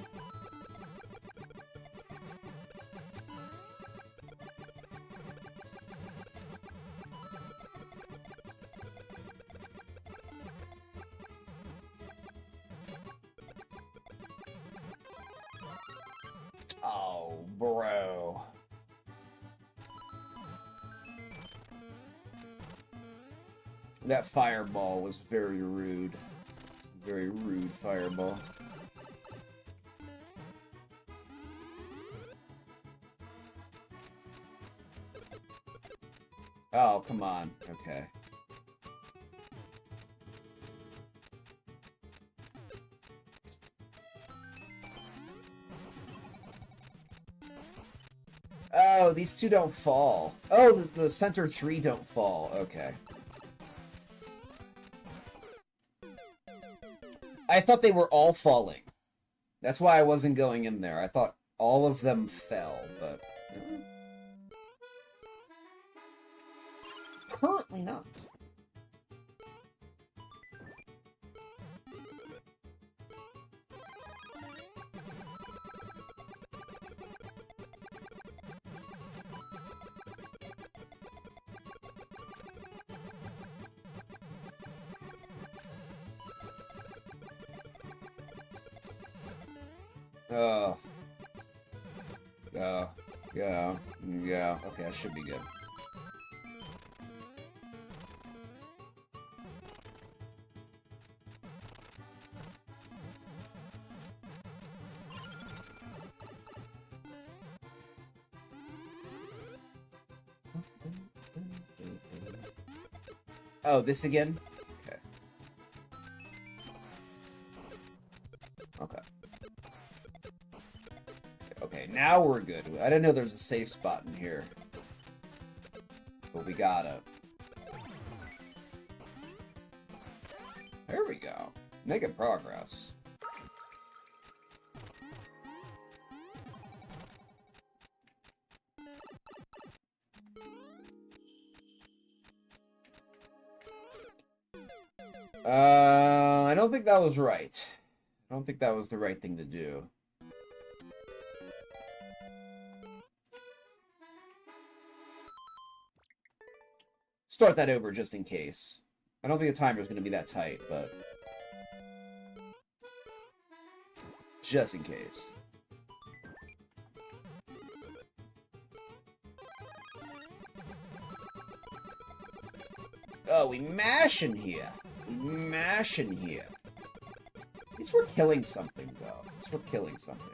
Oh, bro. That fireball was very rude. Very rude fireball. Oh, come on. Okay. Oh, these two don't fall. Oh, the center three don't fall. Okay. I thought they were all falling. That's why I wasn't going in there. I thought all of them fell, but... Currently not. Oh. Yeah. Okay, that should be good. Oh, this again? Okay. Okay. Okay, now we're good. I didn't know there was a safe spot in here. But we got it. There we go. Making progress. I don't think that was right. I don't think that was the right thing to do. Start that over just in case. I don't think the timer's going to be that tight, but... just in case. Oh, we mash in here. We mash in here. At least we're killing something, though. At least we're killing something.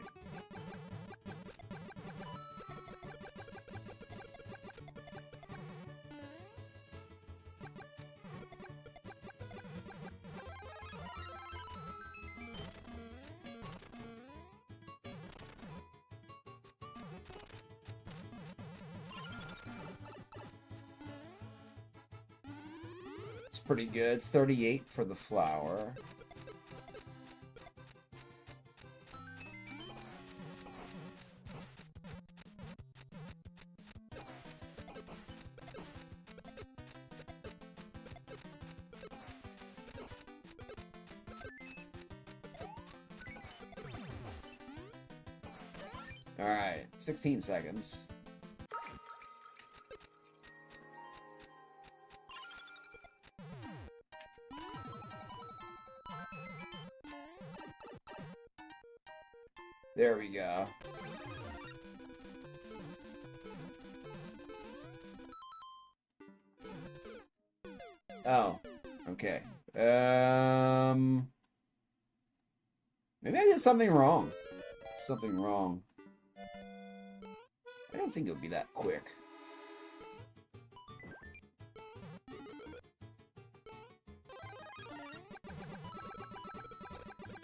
Pretty good. 38 for the flower. All right, 16 seconds. There we go. Oh, okay. Maybe I did something wrong. Something wrong. I don't think it would be that quick.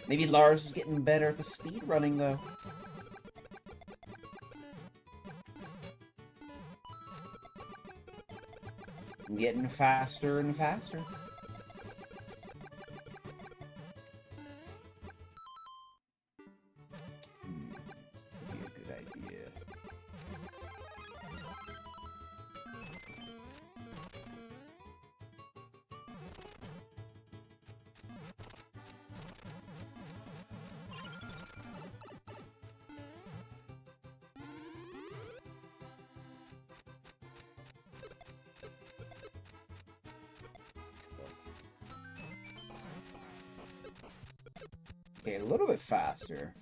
Maybe Lars was getting better at the speed running, though. I'm getting faster and faster. Be a good idea. Okay, a little bit faster.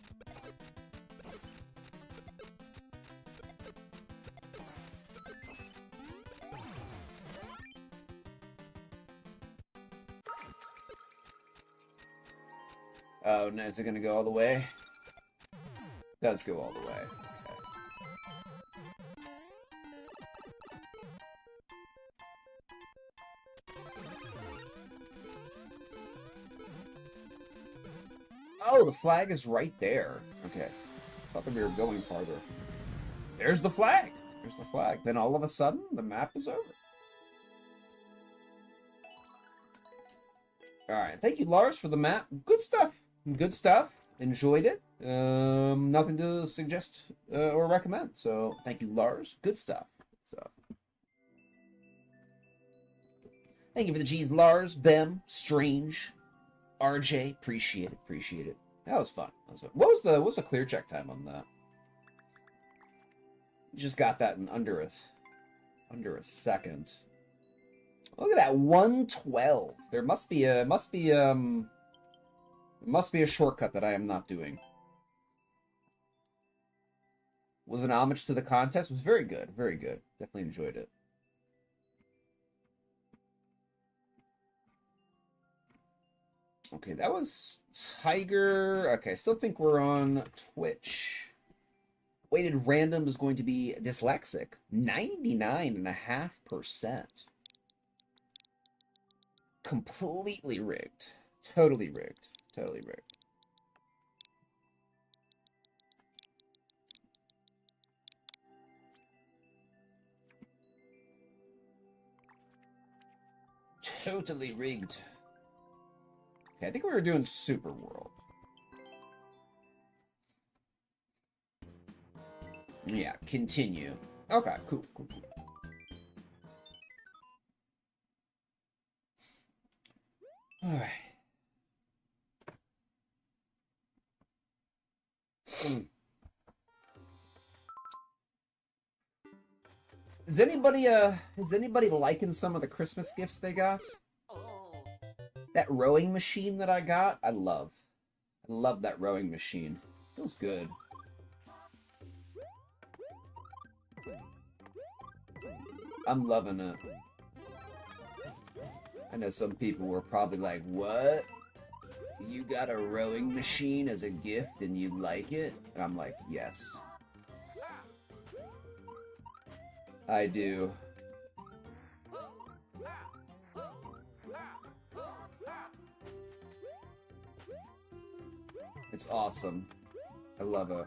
Oh, now is it gonna go all the way? Does go all the way. Okay. Oh, the flag is right there. Okay. Thought that we were going farther. There's the flag. There's the flag. Then all of a sudden, the map is over. Alright, thank you, Lars, for the map. Good stuff. Good stuff. Enjoyed it. Nothing to suggest or recommend. So, thank you, Lars. Good stuff. So, thank you for the G's, Lars, Bem, Strange, RJ. Appreciate it. Appreciate it. That was fun. That was fun. What was the clear check time on that? Just got that in under a second. Look at that, 112. There must be a shortcut that I am not doing. Was an homage to the contest. Was very good, very good. Definitely enjoyed it. Okay, that was Tiger. Okay, I still think we're on Twitch. Weighted random is going to be dyslexic. 99.5%. Completely rigged. Totally rigged. Totally rigged. Totally rigged. Okay, I think we were doing Super World. Yeah, continue. Okay, cool, cool, cool. Alright. Is anybody liking some of the Christmas gifts they got? That rowing machine that I got, I love that rowing machine. Feels good. I'm loving it. I know some people were probably like, what? You got a rowing machine as a gift and you like it? And I'm like, yes. I do. It's awesome. I love it.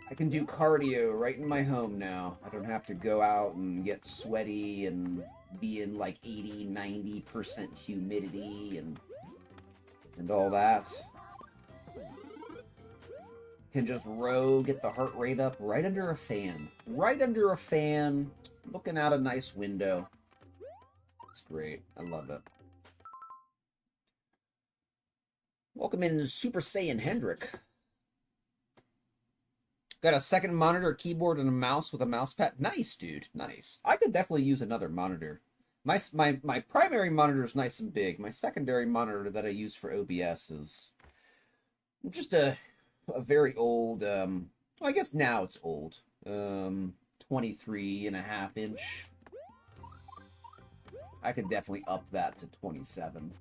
I can do cardio right in my home now. I don't have to go out and get sweaty and be in like 80-90% humidity and all that. Can just row, get the heart rate up right under a fan. Right under a fan, looking out a nice window. It's great. I love it. Welcome in Super Saiyan Hendrick. Got a second monitor, a keyboard, and a mouse with a mouse pad. Nice, dude. Nice. I could definitely use another monitor. My primary monitor is nice and big. My secondary monitor that I use for OBS is just a very old, well, I guess now it's old. 23.5 inch. I could definitely up that to 27.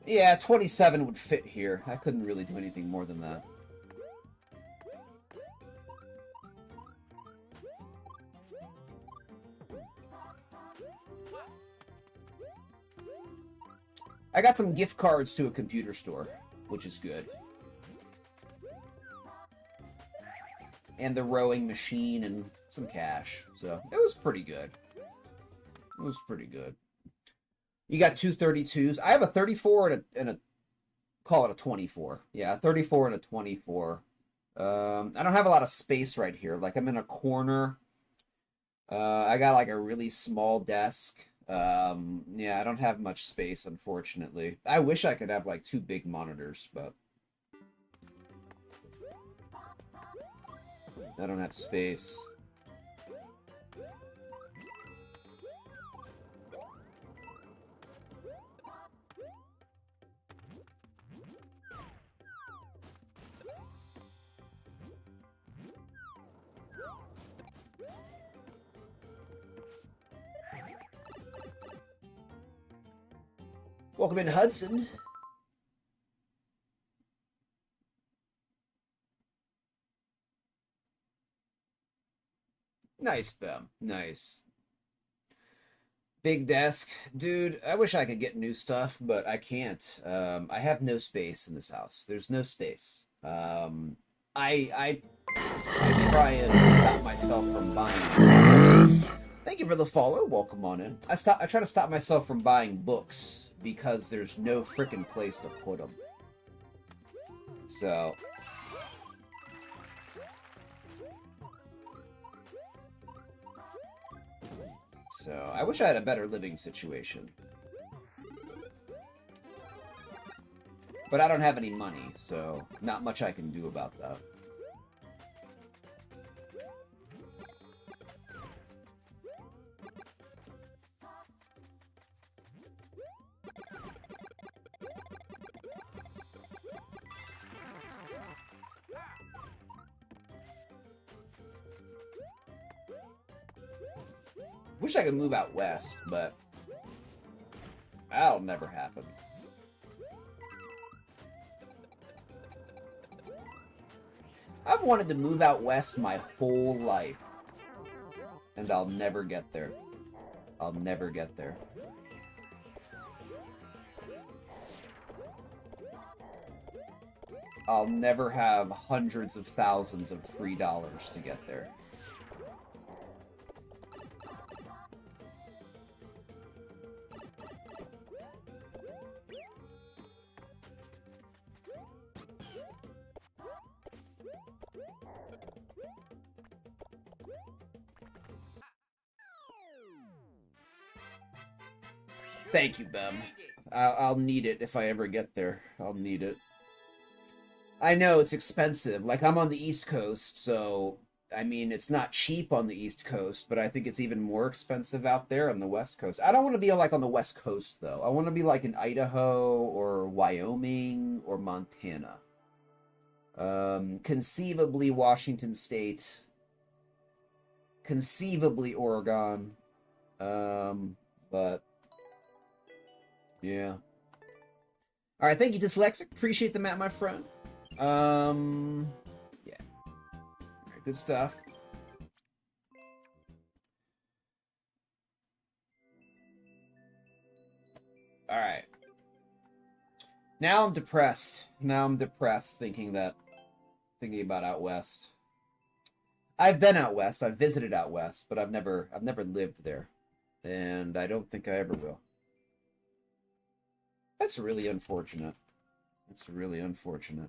Yeah, 27 would fit here. I couldn't really do anything more than that. I got some gift cards to a computer store, which is good. And the rowing machine and some cash. So, it was pretty good. It was pretty good. You got two 32s. I have a 34 and a call it a 24. Yeah, a 34 and a 24. I don't have a lot of space right here. Like, I'm in a corner. I got like a really small desk. Yeah, I don't have much space, unfortunately. I wish I could have like two big monitors, but I don't have space. Welcome in, Hudson. Nice, Bem. Nice. Big desk. Dude, I wish I could get new stuff, but I can't. I have no space in this house. There's no space. I try and stop myself from buying. Thank you for the follow. Welcome on in. I try to stop myself from buying books because there's no frickin' place to put them. So I wish I had a better living situation. But I don't have any money, so not much I can do about that. Wish I could move out west, but that'll never happen. I've wanted to move out west my whole life, and I'll never get there. I'll never get there. I'll never have hundreds of thousands of free dollars to get there. Thank you, Bem. I'll need it if I ever get there. I'll need it. I know it's expensive. Like, I'm on the East Coast, so, I mean, it's not cheap on the East Coast, but I think it's even more expensive out there on the West Coast. I don't want to be, like, on the West Coast, though. I want to be, like, in Idaho or Wyoming or Montana. Conceivably Washington State. Conceivably Oregon. But... yeah. Alright, thank you, Dyslexic. Appreciate the map, my friend. Yeah. Alright, good stuff. Alright. Now I'm depressed. Now I'm depressed thinking about out west. I've been out west. I've visited out west, but I've never lived there. And I don't think I ever will. That's really unfortunate. That's really unfortunate.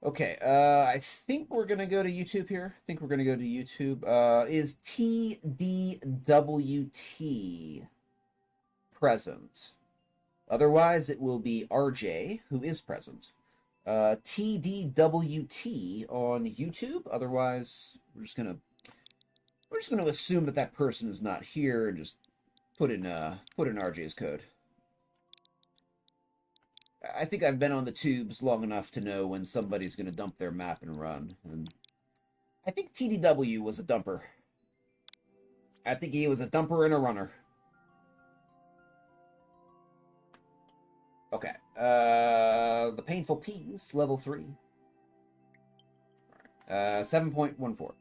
Okay, I think we're gonna go to YouTube here. I think we're gonna go to YouTube. Is TDWT present? Otherwise, it will be RJ, who is present. TDWT on YouTube. Otherwise, we're just gonna assume that person is not here and just put in RJ's code. I think I've been on the tubes long enough to know when somebody's going to dump their map and run. And I think TDW was a dumper. I think he was a dumper and a runner. Okay. The Painful Peas, level 3. 7.14.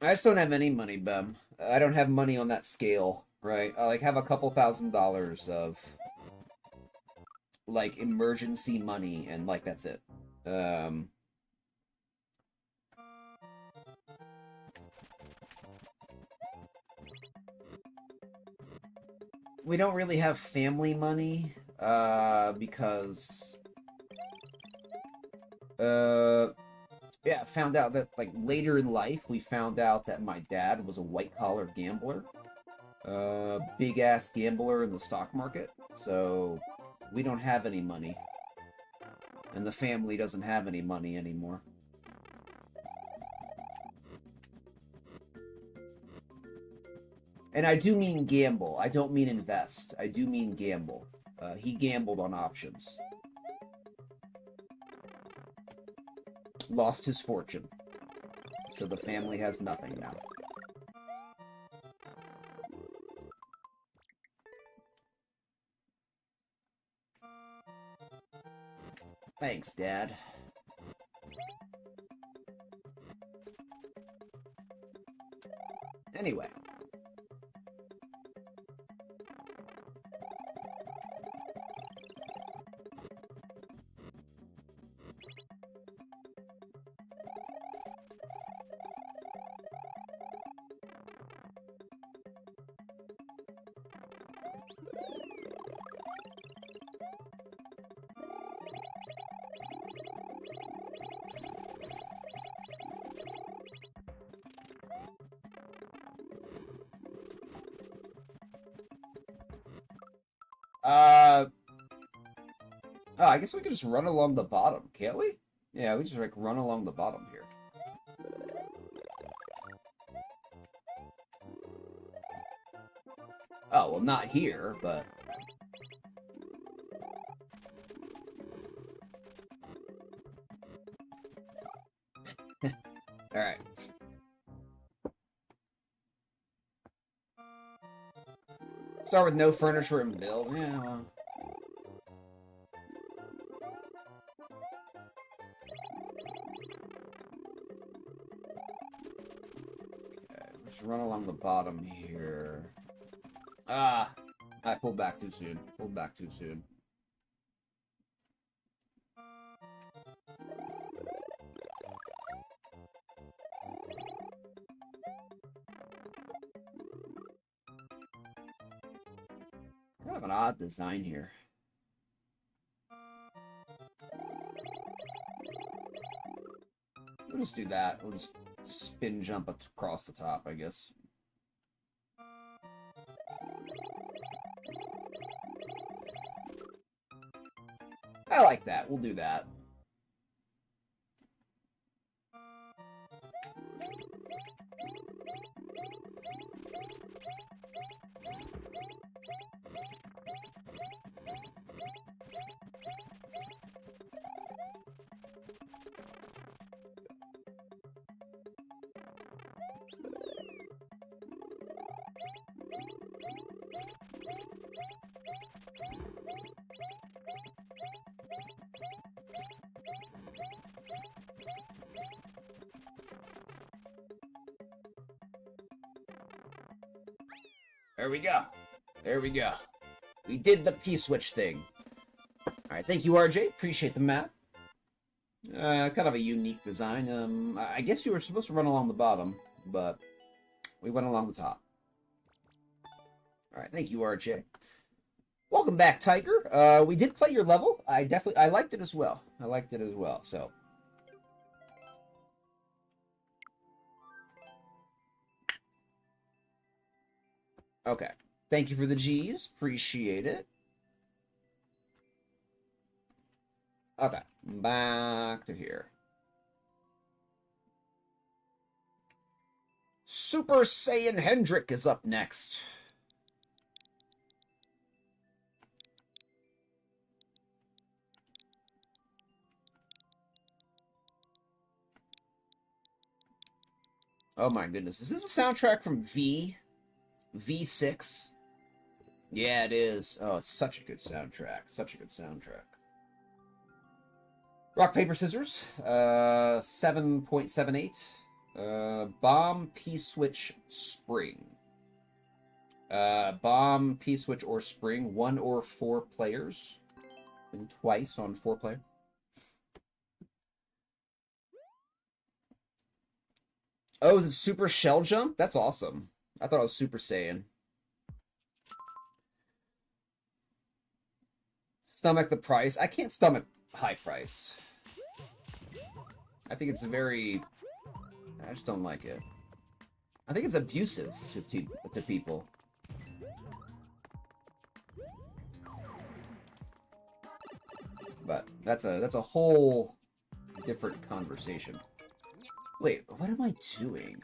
I just don't have any money, Bem. I don't have money on that scale, right? I have a couple $1,000s of emergency money, and that's it. We don't really have family money, because yeah, found out that, later in life, we found out that my dad was a white-collar gambler. Big-ass gambler in the stock market. So, we don't have any money. And the family doesn't have any money anymore. And I do mean gamble. I don't mean invest. I do mean gamble. He gambled on options. Lost his fortune. So the family has nothing now. Thanks, Dad. Anyway. Oh, I guess we could just run along the bottom, can't we? Yeah, we just, like, run along the bottom here. Oh, well, not here, but... Alright. Start with no furniture and build. Yeah, well... Run along the bottom here. Ah! I pulled back too soon. Pulled back too soon. Kind of an odd design here. We'll just do that. We'll just spin jump across the top, I guess. I like that. We'll do that. There we go. There we go. We did the P-switch thing. Alright, thank you, RJ. Appreciate the map. Kind of a unique design. I guess you were supposed to run along the bottom, but we went along the top. Alright, thank you, RJ. Welcome back, Tiger. We did play your level. I liked it as well. I liked it as well, so... Okay. Thank you for the G's. Appreciate it. Okay. Back to here. Super Saiyan Hendrik is up next. Oh my goodness. Is this a soundtrack from V6? Yeah, it is. Oh, it's such a good soundtrack. Such a good soundtrack. Rock, paper, scissors. 7.78. Bomb, P-switch, spring. Bomb, P-switch, or spring. 1 or 4 players. And twice on 4 player. Oh, is it Super Shell Jump? That's awesome. I thought it was Super Saiyan. Stomach the price. I can't stomach high price. I think it's very... I just don't like it. I think it's abusive to people. But that's a whole different conversation. Wait, what am I doing?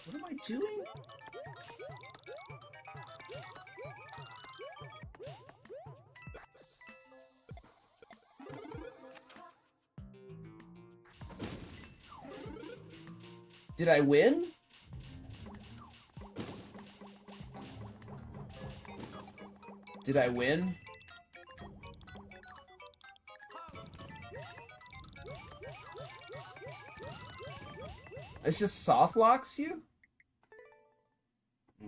What am I doing? Did I win? Did I win? It's just soft locks you?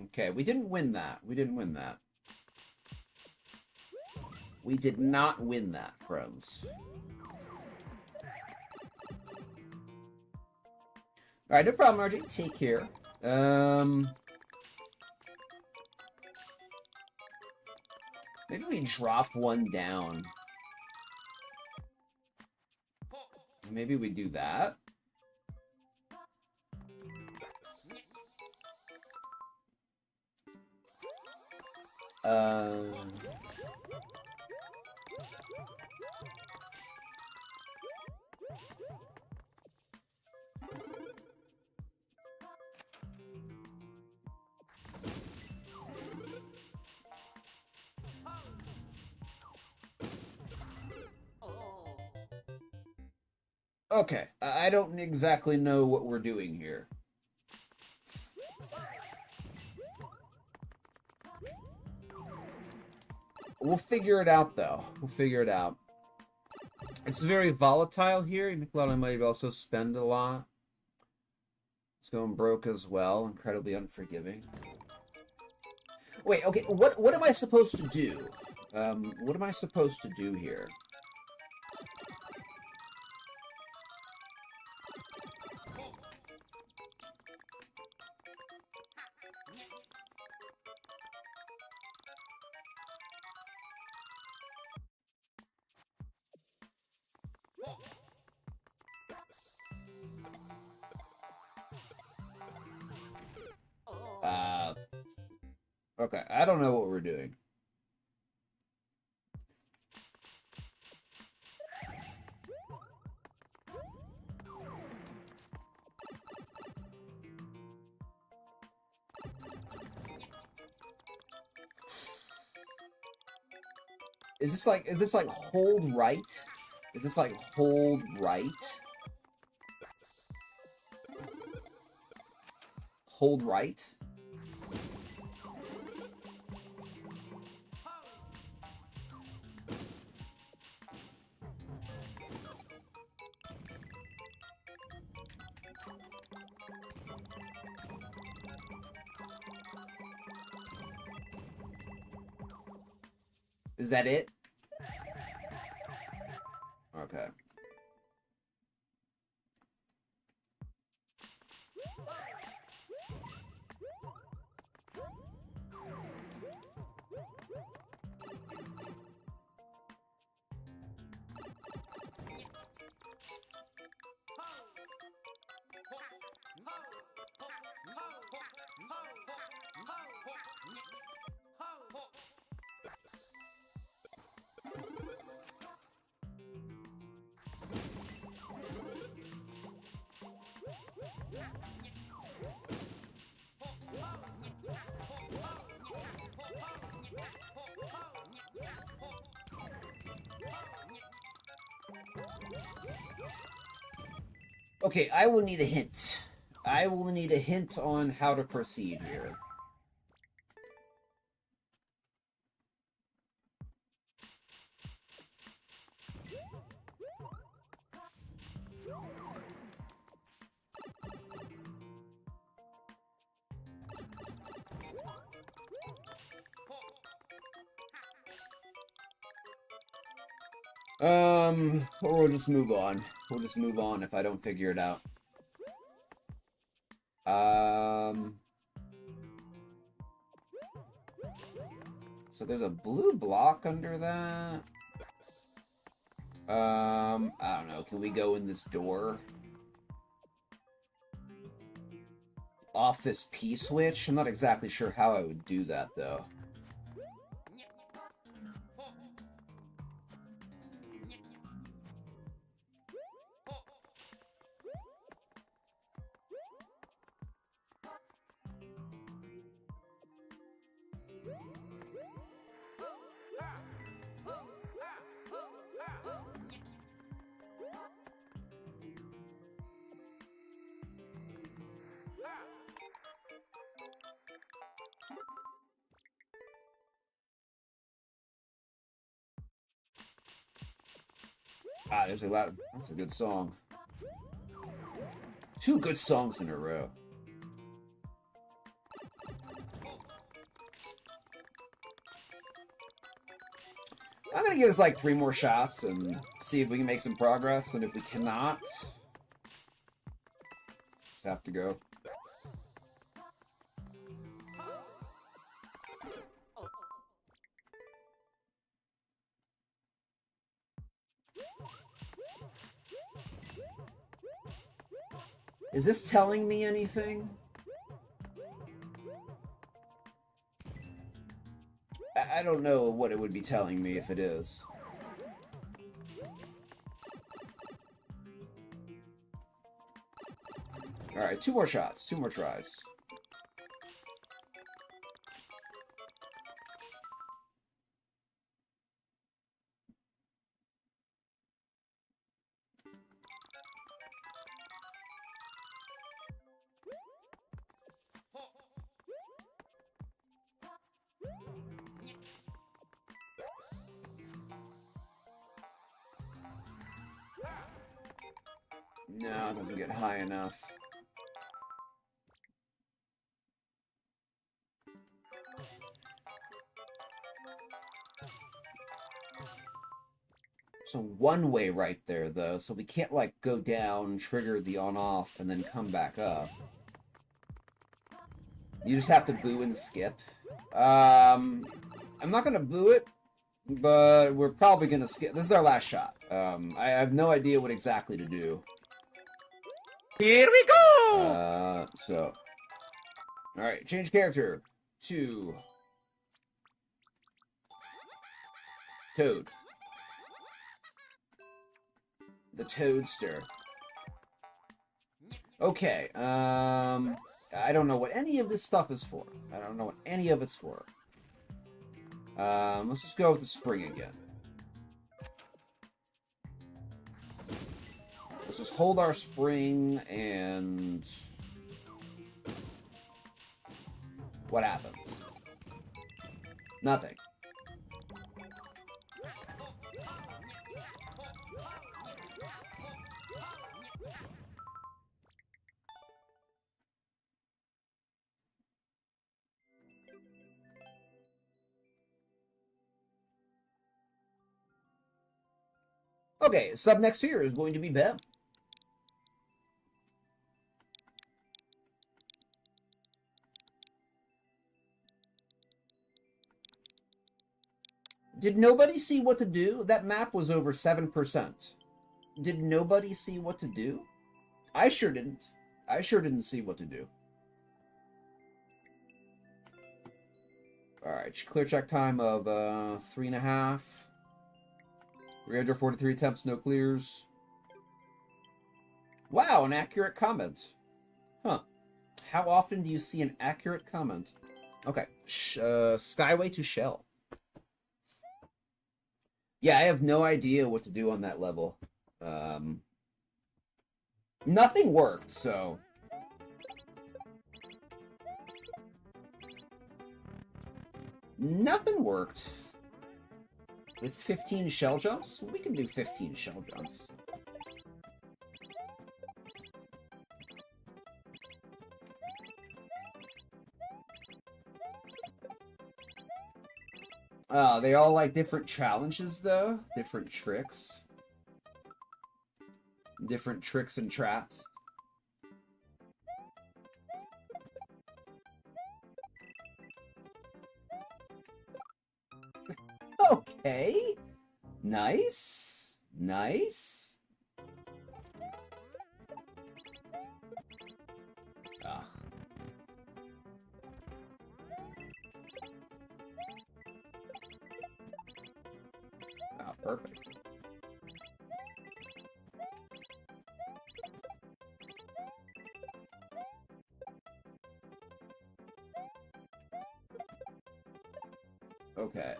Okay, we didn't win that. We didn't win that. We did not win that, friends. Alright, no problem, RJ. Take care. Maybe we drop one down. Maybe we do that. Okay, I don't exactly know what we're doing here. We'll figure it out, though. We'll figure it out. It's very volatile here. You make a lot of money, but also spend a lot. It's going broke as well. Incredibly unforgiving. Wait, okay, what am I supposed to do? What am I supposed to do here? Okay, I don't know what we're doing. Is this like hold right? Is this like hold right? Hold right? Is that it? Okay. Okay, I will need a hint. I will need a hint on how to proceed here. Or we'll just move on. We'll just move on if I don't figure it out. So there's a blue block under that. I don't know. Can we go in this door? Off this P-switch? I'm not exactly sure how I would do that, though. Ah, there's a lot. That's a good song. 2 good songs in a row. I'm gonna give us like 3 more shots and see if we can make some progress. And if we cannot, just have to go. Is this telling me anything? I don't know what it would be telling me if it is. Alright, 2 more shots, 2 more tries. No, it doesn't get high enough. So one way right there, though, so we can't, like, go down, trigger the on-off, and then come back up. You just have to boo and skip. I'm not gonna boo it, but we're probably gonna skip. This is our last shot. I have no idea what exactly to do. Here we go! So... Alright, change character to... Toad. The Toadster. Okay, I don't know what any of this stuff is for. I don't know what any of it's for. Let's just go with the spring again. Let's just hold our spring and... What happens? Nothing. Okay, sub next here is going to be Bev. Did nobody see what to do? That map was over 7%. Did nobody see what to do? I sure didn't. I sure didn't see what to do. Alright, clear check time of 3.5. 343 attempts, no clears. Wow, an accurate comment. Huh. How often do you see an accurate comment? Okay, Skyway to Shell. Yeah, I have no idea what to do on that level. Nothing worked, so... Nothing worked. It's 15 shell jumps? We can do 15 shell jumps. They all like different challenges, though. Different tricks. Different tricks and traps. Okay. Nice. Nice. Ah. Ah, perfect. Okay,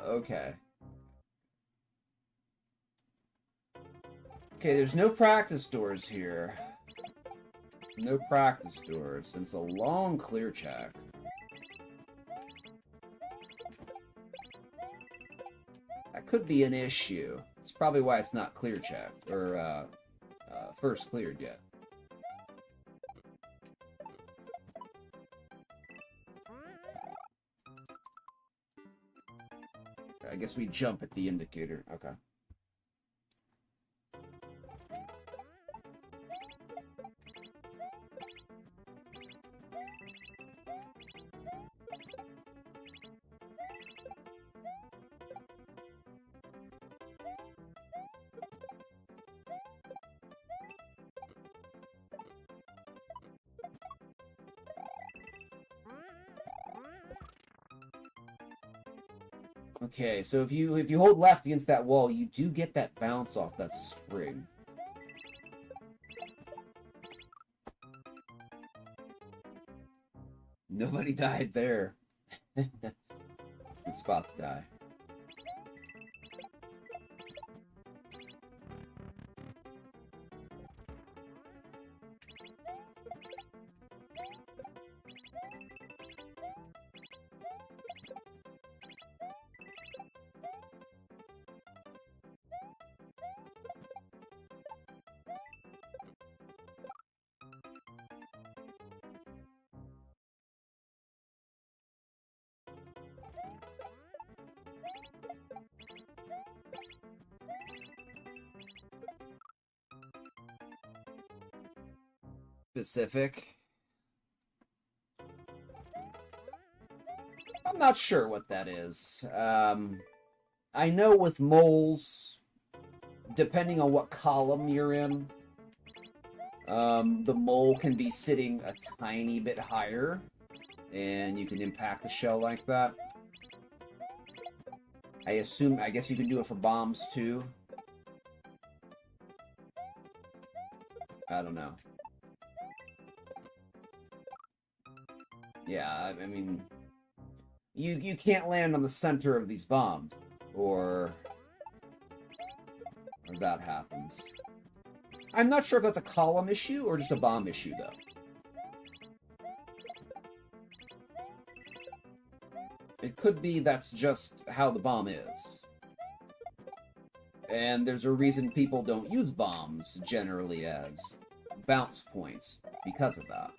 okay. Okay, there's no practice doors here. No practice doors, and it's a long clear check. That could be an issue. It's probably why it's not clear checked, or first cleared yet. I guess we jump at the indicator. Okay. Okay, so if you hold left against that wall, you do get that bounce off that spring. Nobody died there. It's a good spot to die. Specific. I'm not sure what that is. I know with moles, depending on what column you're in, the mole can be sitting a tiny bit higher, and you can impact the shell like that. I guess you can do it for bombs too. I don't know. Yeah, I mean, you can't land on the center of these bombs, or that happens. I'm not sure if that's a column issue or just a bomb issue, though. It could be that's just how the bomb is. And there's a reason people don't use bombs generally as bounce points because of that.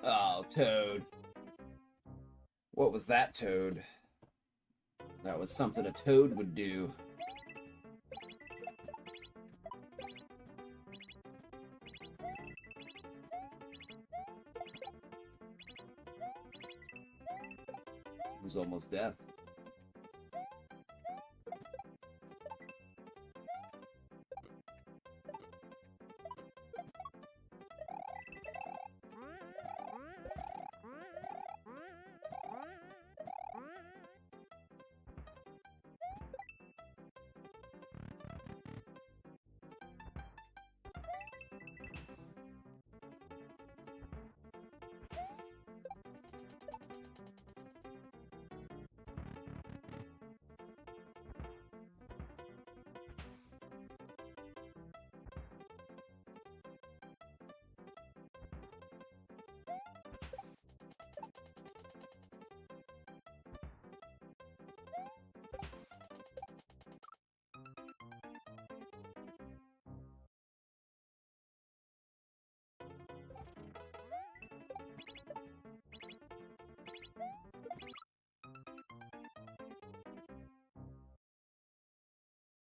Oh, Toad. What was that, Toad? That was something a Toad would do. It was almost death.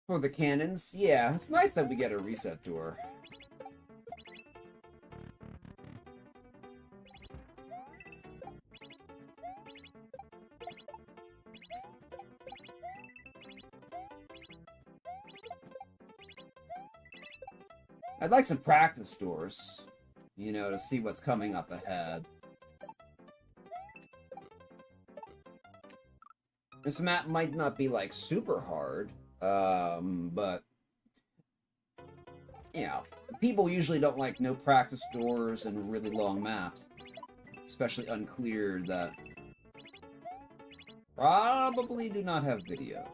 For the cannons? Yeah, it's nice that we get a reset door. I'd like some practice doors, you know, to see what's coming up ahead. This map might not be like super hard, but you know, people usually don't like no practice doors and really long maps, especially uncleared that probably do not have video.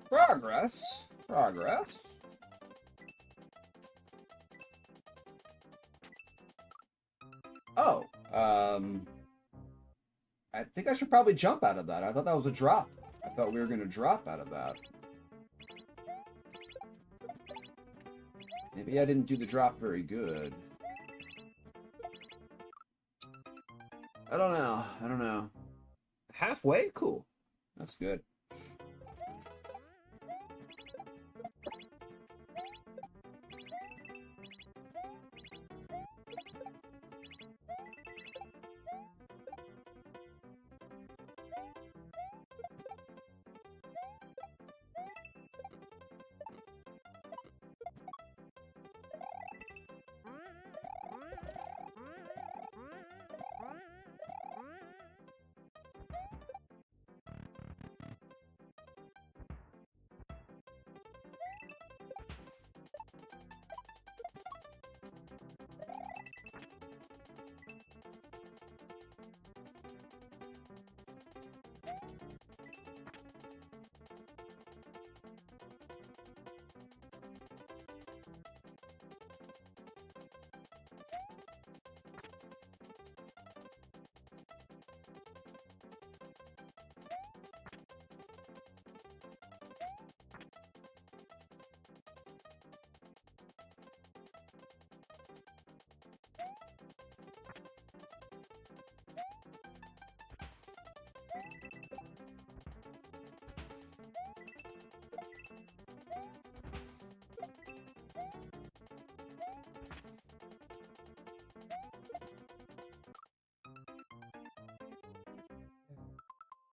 Progress. Progress. Oh, I think I should probably jump out of that. I thought that was a drop. I thought we were going to drop out of that. Maybe I didn't do the drop very good. I don't know. I don't know. Halfway? Cool. That's good.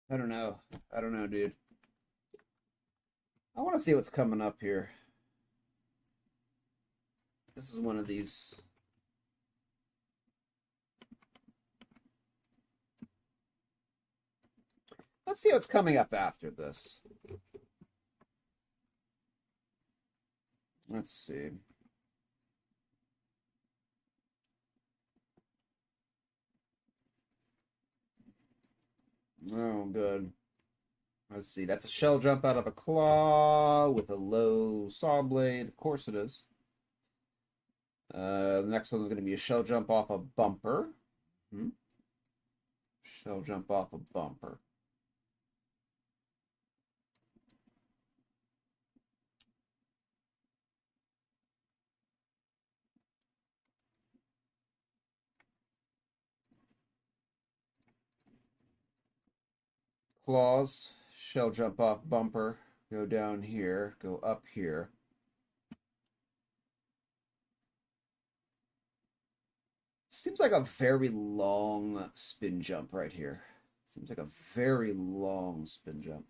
I don't know. I don't know, dude. I want to see what's coming up here. This is one of these. Let's see what's coming up after this. Let's see. Oh, good. Let's see. That's a shell jump out of a claw with a low saw blade. Of course it is. The next one's going to be a shell jump off a bumper. Shell jump off a bumper. Claws. Shell jump off bumper. Go down here. Go up here. Seems like a very long spin jump right here. Seems like a very long spin jump.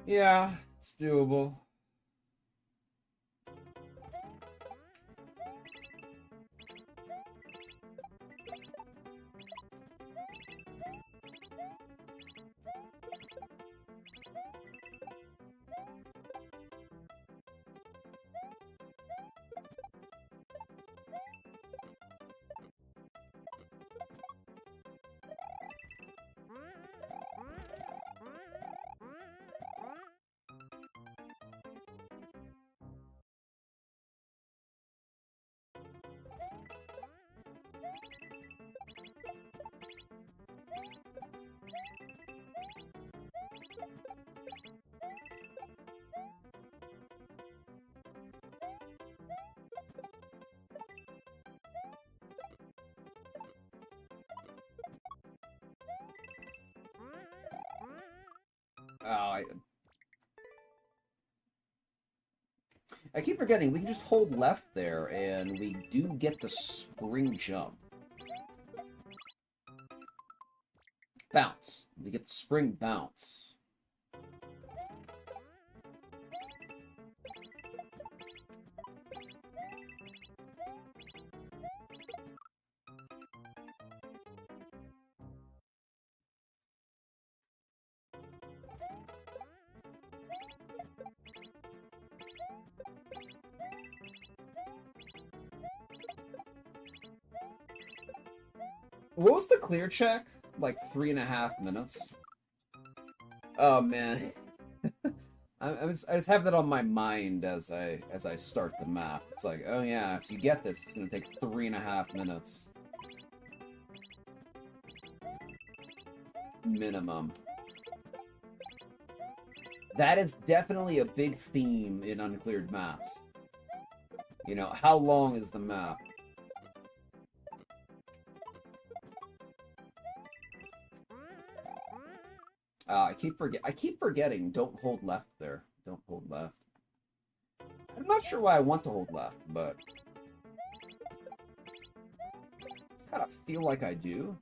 Yeah, it's doable. Oh, I keep forgetting we can just hold left there, and we do get the spring jump. Bounce. We get the spring bounce. What was the clear check? Like 3.5 minutes? Oh man. I just have that on my mind as I start the map. It's like, oh yeah, if you get this, it's gonna take 3.5 minutes. Minimum. That is definitely a big theme in uncleared maps. You know, how long is the map? I keep forgetting. Don't hold left there. Don't hold left. I'm not sure why I want to hold left, but I just kind of feel like I do.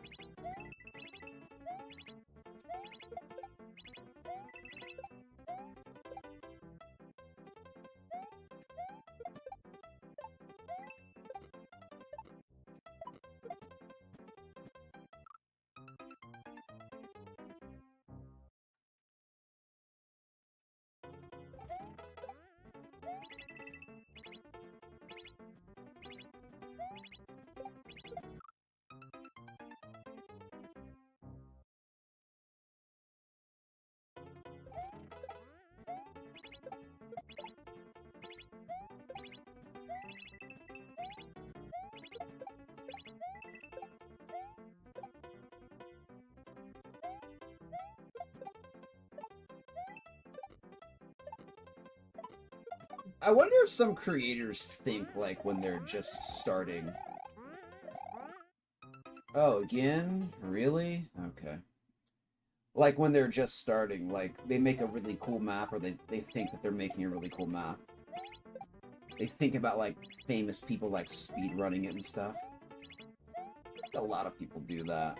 I wonder if some creators think, like, when they're just starting. Oh, again? Really? Okay. Like, when they're just starting, like, they make a really cool map, or they think that they're making a really cool map. They think about, like, famous people, like, speedrunning it and stuff. A lot of people do that.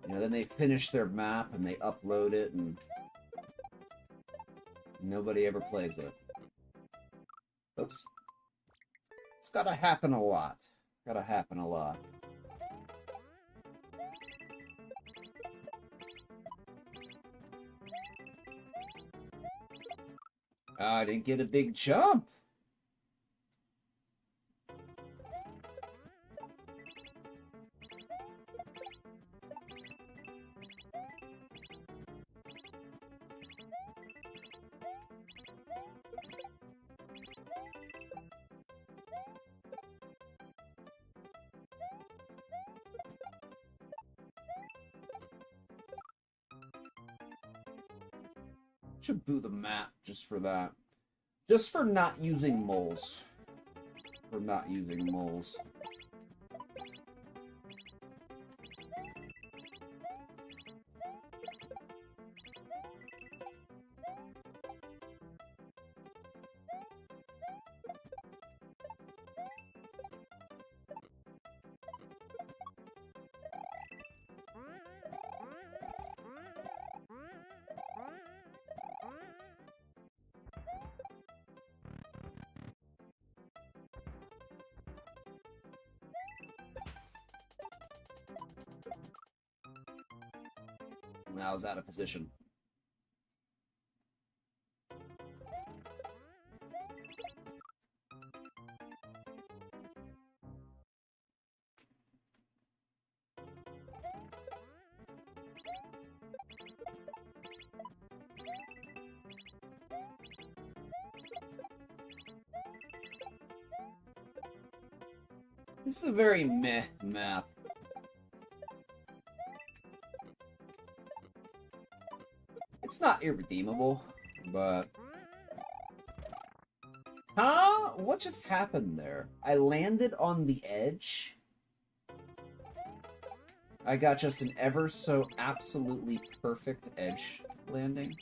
You know, then they finish their map, and they upload it, and nobody ever plays it. Oops. It's gotta happen a lot. It's gotta happen a lot. I didn't get a big jump. Should boo the map just for that. Just for not using moles. For not using moles. I was out of position. This is a very meh map. It's not irredeemable, but... Huh? What just happened there? I landed on the edge? I got just an ever so absolutely perfect edge landing.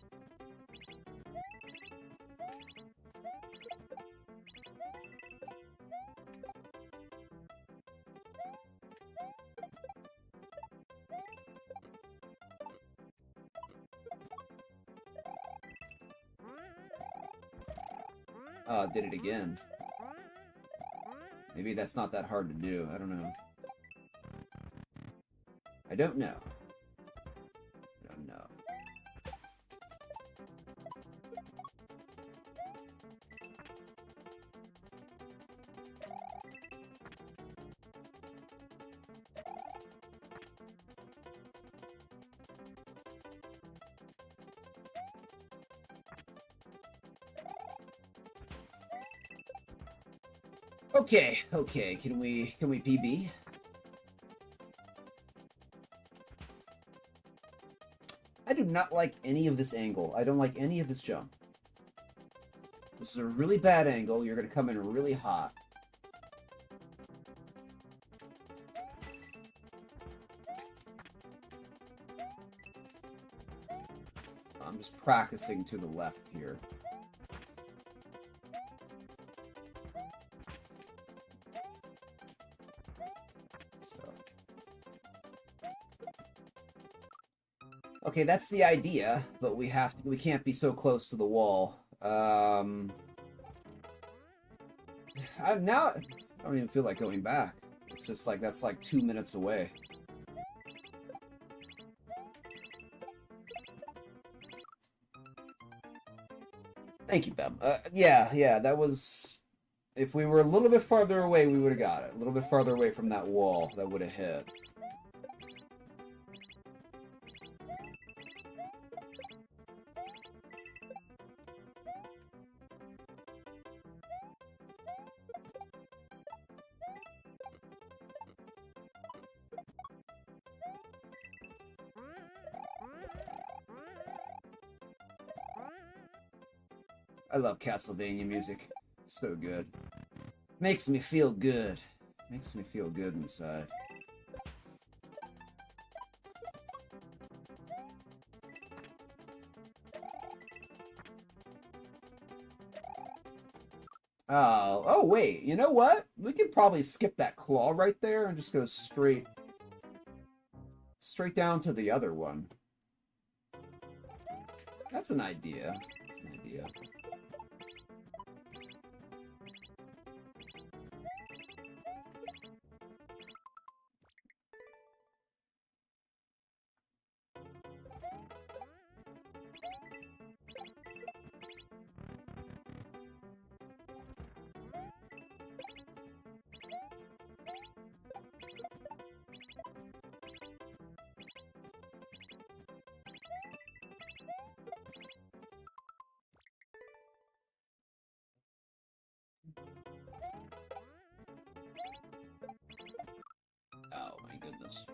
Did it again. Maybe that's not that hard to do. I don't know. I don't know. I don't know. Okay, can we PB? I do not like any of this angle. I don't like any of this jump. This is a really bad angle. You're gonna come in really hot. I'm just practicing to the left here. Okay, that's the idea, but we can't be so close to the wall. Now I don't even feel like going back. It's just like, that's like 2 minutes away. Thank you, Bem. Yeah, that was... If we were a little bit farther away, we would have got it. A little bit farther away from that wall, that would have hit. I love Castlevania music. It's so good. Makes me feel good. Makes me feel good inside. Oh wait, you know what? We could probably skip that claw right there and just go straight down to the other one. That's an idea. That's an idea. Oh my goodness.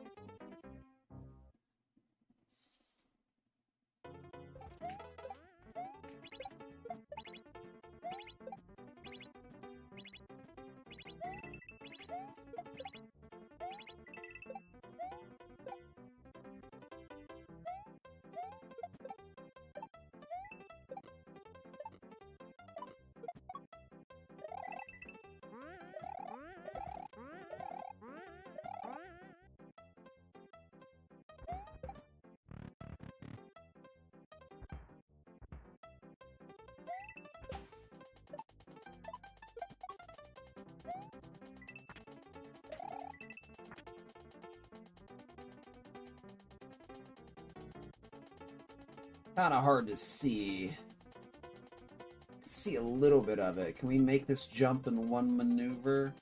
Kind of hard to see. See a little bit of it. Can we make this jump in one maneuver?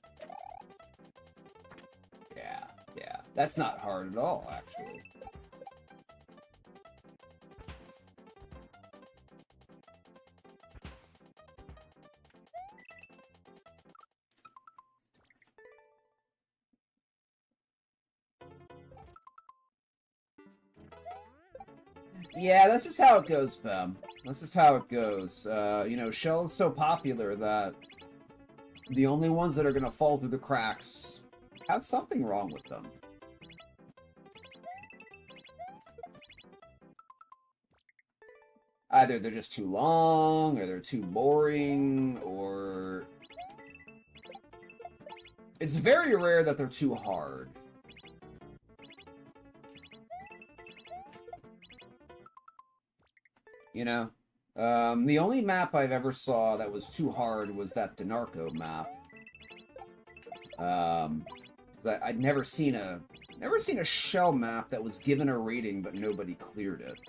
Yeah. That's not hard at all, actually. Yeah, that's just how it goes, Bem. That's just how it goes. You know, Shell is so popular that the only ones that are going to fall through the cracks have something wrong with them. Either they're just too long, or they're too boring, or... It's very rare that they're too hard. You know? The only map I've ever saw that was too hard was that Dinarco map. I'd never seen a shell map that was given a rating but nobody cleared it.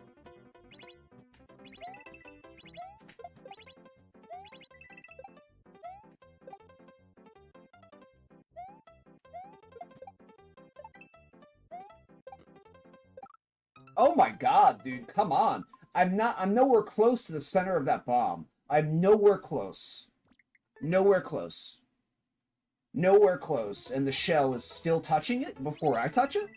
Oh my god, dude, come on. I'm nowhere close to the center of that bomb. I'm nowhere close. Nowhere close. Nowhere close, and the shell is still touching it before I touch it?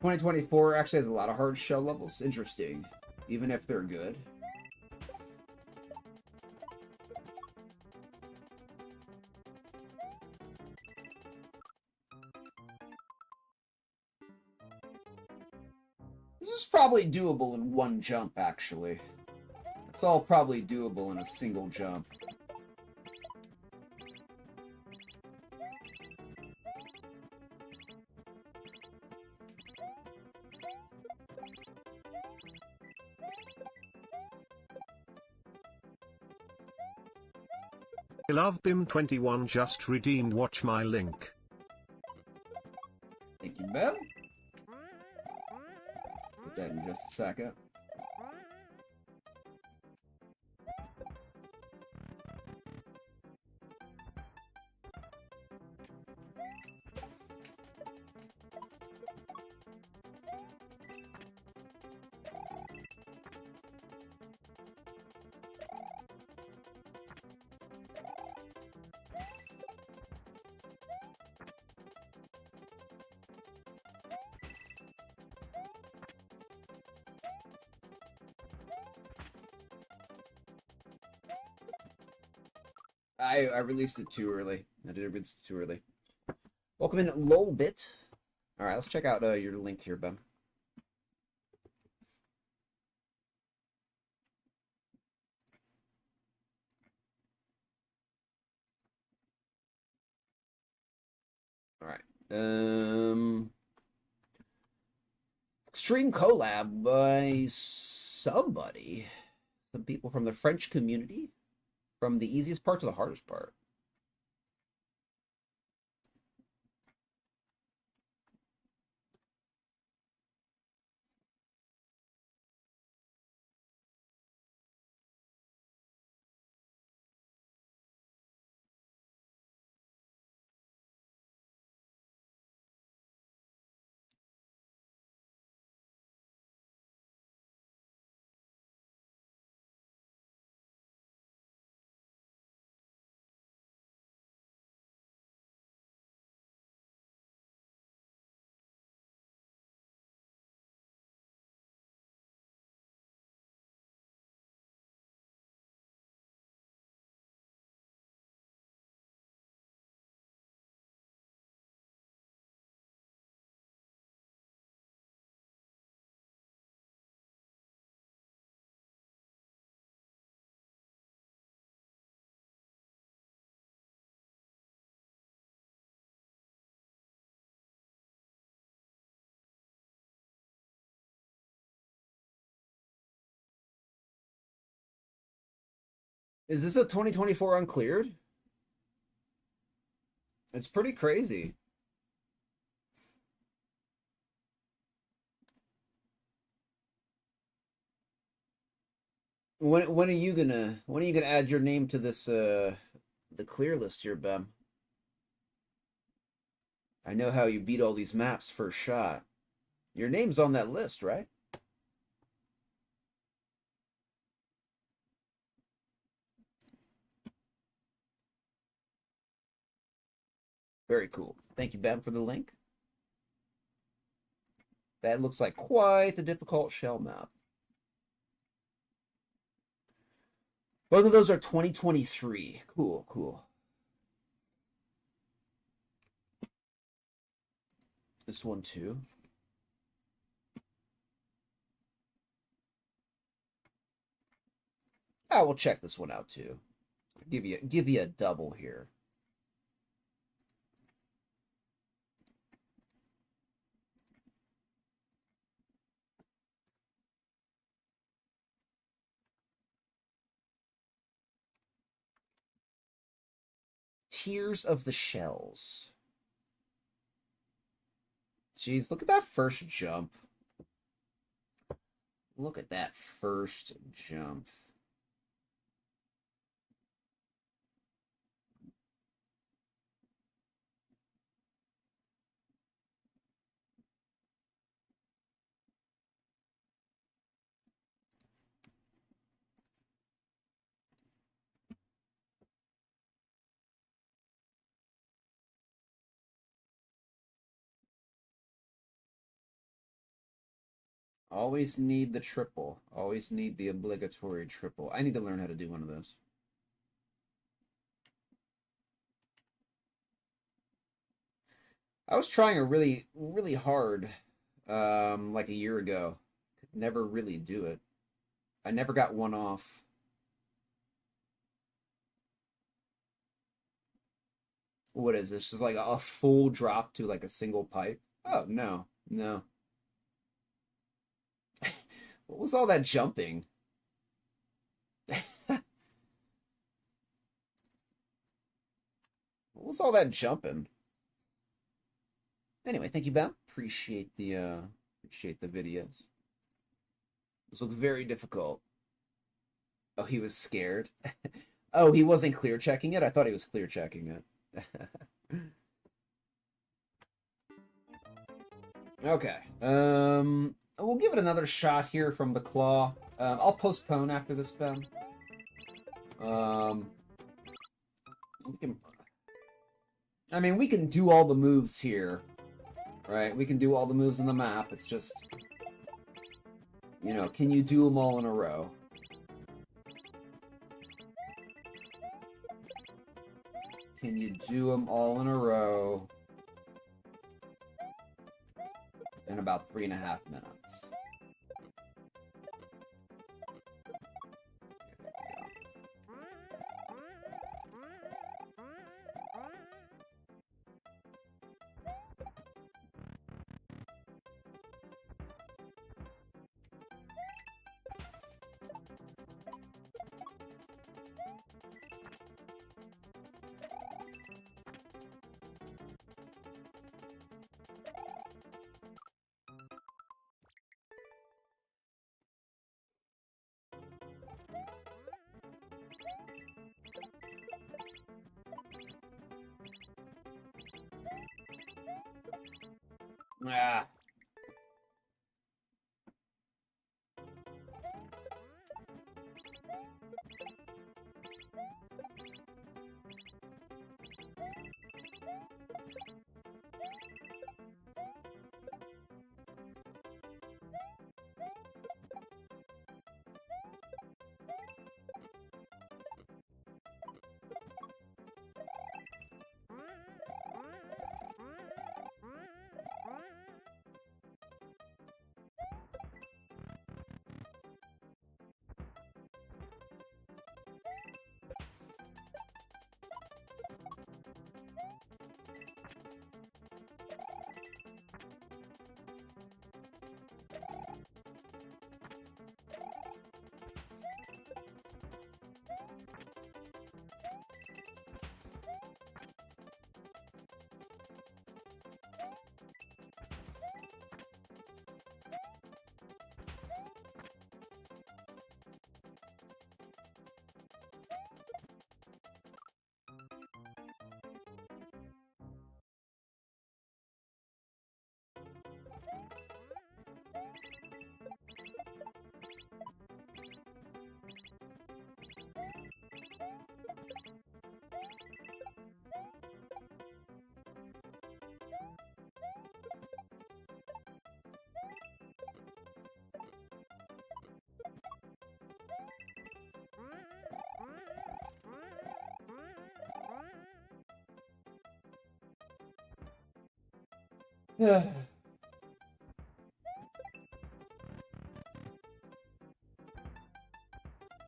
"2024 actually has a lot of hard shell levels. Interesting. Even if they're good." This is probably doable in one jump, actually. It's all probably doable in a single jump. Love Bim21 just redeemed. Watch my link. Thank you, Ben. Put that in just a second. I released it too early. I did release it too early. Welcome in, Lolbit. All right, let's check out your link here, Ben. All right. Extreme collab by somebody. Some people from the French community. From the easiest part to the hardest part. Is this a 2024 uncleared? It's pretty crazy. When are you gonna add your name to this the clear list here, Bem? I know how you beat all these maps first shot. Your name's on that list, right? Very cool. Thank you, Bem, for the link. That looks like quite the difficult shell map. Both of those are 2023. Cool, cool. This one too. I will check this one out too. Give you a double here. Tears of the Shells. Jeez, look at that first jump. Look at that first jump. Always need the triple. Always need the obligatory triple. I need to learn how to do one of those. I was trying a really, really hard, like a year ago. Could never really do it. I never got one off. What is this? Just like a full drop to like a single pipe? Oh, no, no. What was all that jumping? What was all that jumping? Anyway, thank you, Bam. Appreciate the videos. This looks very difficult. Oh, he was scared. Oh, he wasn't clear checking it? I thought he was clear checking it. Okay. We'll give it another shot here from the claw. I'll postpone after this, Ben. We can. I mean, we can do all the moves here, right? We can do all the moves in the map. It's just, you know, can you do them all in a row? Can you do them all in a row in about 3.5 minutes? Ah.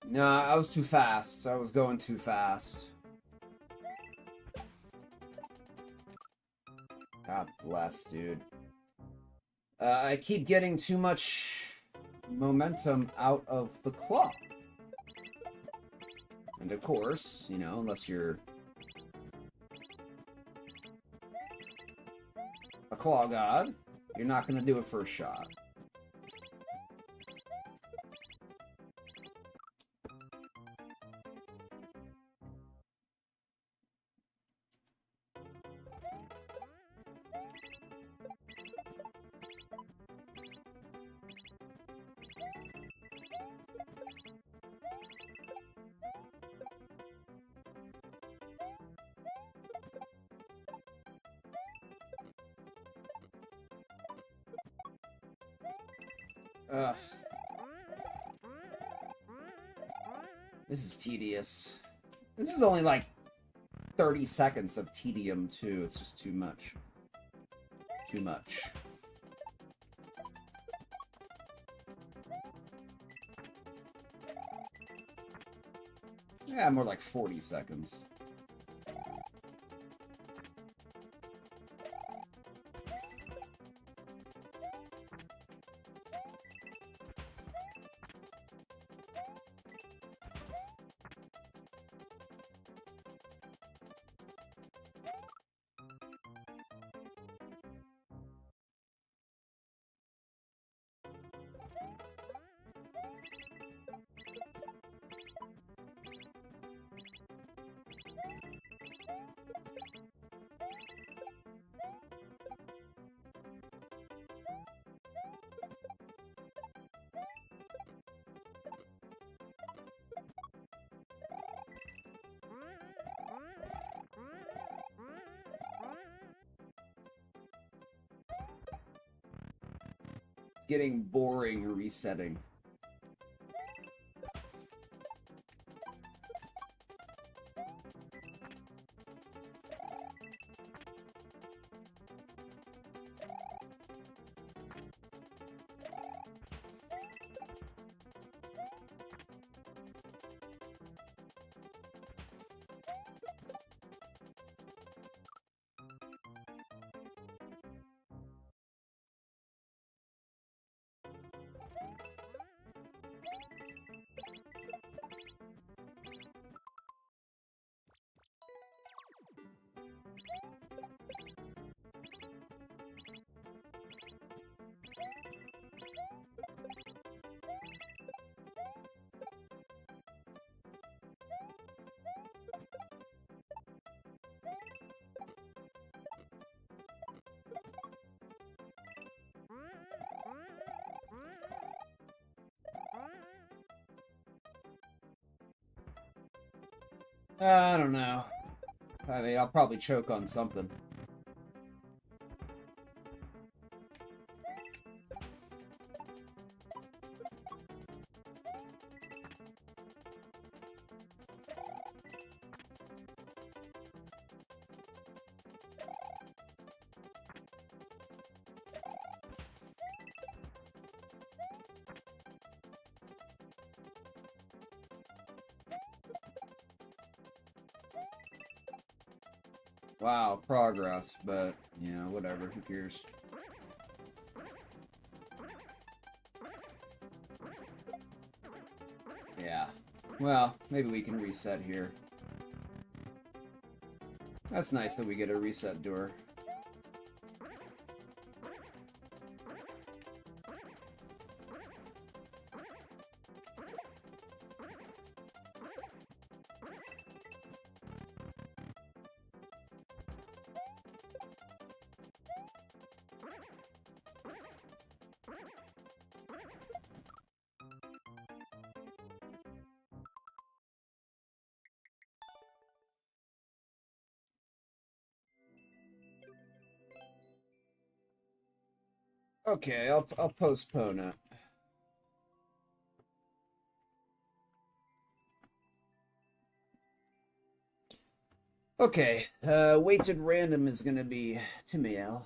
No, I was too fast. I was going too fast. God bless, dude. I keep getting too much momentum out of the claw. And of course, you know, unless you're a claw god, you're not going to do a first shot. Ugh. This is tedious. This is only like 30 seconds of tedium, too. It's just too much. Too much. Yeah, more like 40 seconds. It's getting boring resetting. I don't know. I mean, I'll probably choke on something. Wow, progress, but, you know, whatever, who cares? Yeah. Well, maybe we can reset here. That's nice that we get a reset door. Okay, I'll postpone it. Okay, weighted random is gonna be Timiel.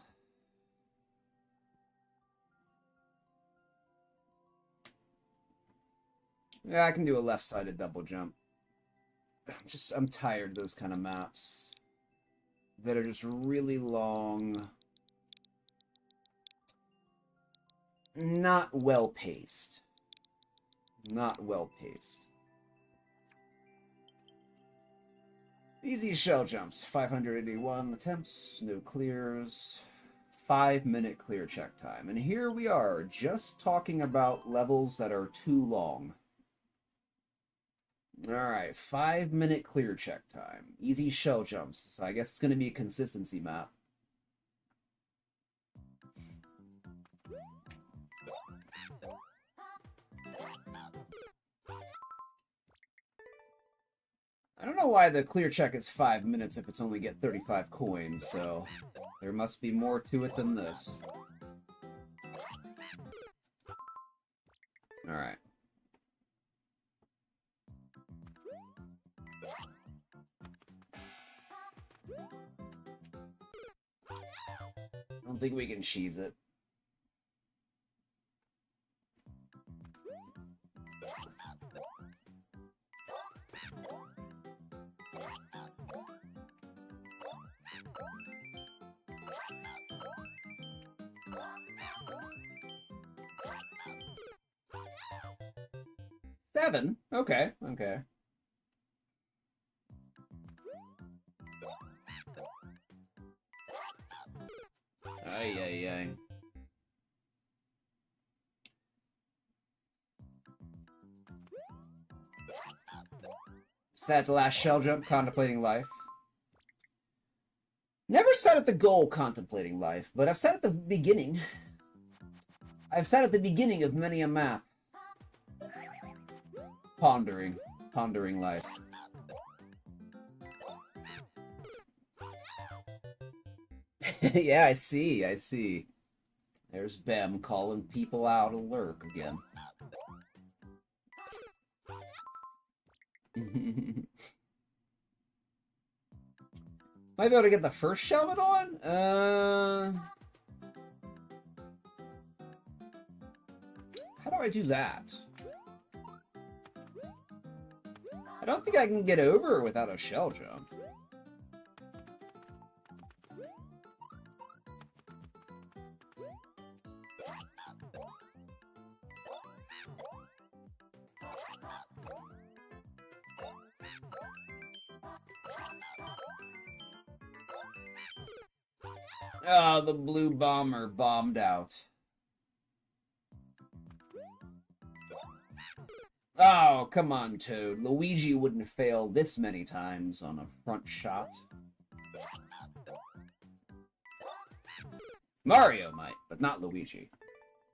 Yeah, I can do a left-sided double jump. I'm tired of those kind of maps that are just really long, not well paced. Not well paced. Easy shell jumps, 581 attempts, no clears, 5-minute clear check time. And here we are, just talking about levels that are too long. Alright, 5-minute clear check time. Easy shell jumps, so I guess it's going to be a consistency map. I don't know why the clear check is 5 minutes if it's only get 35 coins, so there must be more to it than this. Alright. I don't think we can cheese it. Seven? Okay, okay. Ay, ay, ay. Set the last shell jump, contemplating life. Never sat at the goal, contemplating life, but I've sat at the beginning. I've sat at the beginning of many a map. Pondering life. Yeah, I see. There's Bem calling people out of lurk again. Might be able to get the first shell on? How do I do that? I don't think I can get over without a shell jump. Oh, the blue bomber bombed out. Oh, come on, Toad. Luigi wouldn't fail this many times on a front shot. Mario might, but not Luigi.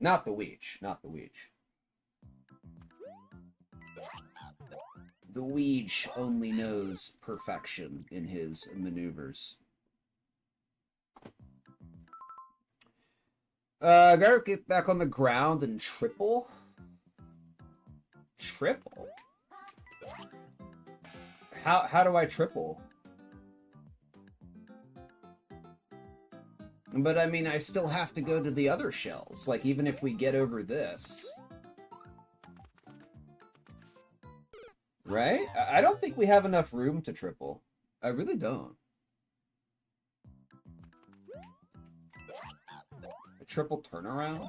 Not the Weech. Not the Weech. The Weech only knows perfection in his maneuvers. Gotta get back on the ground and triple? Triple? How do I triple? But I mean, I still have to go to the other shells, like even if we get over this. Right? I don't think we have enough room to triple. I really don't. A triple turnaround?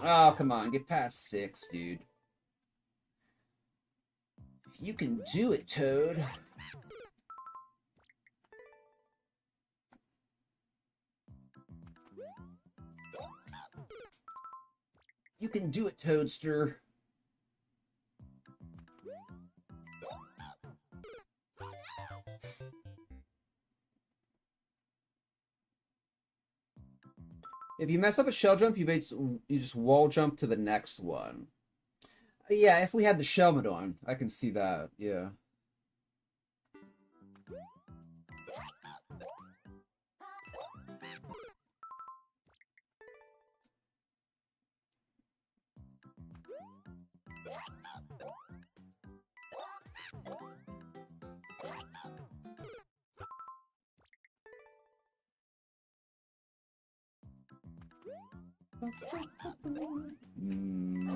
Oh, come on. Get past 6, dude. You can do it, Toad. You can do it, Toadster. If you mess up a shell jump, you just wall jump to the next one. Yeah, if we had the Shelmadon, I can see that, yeah.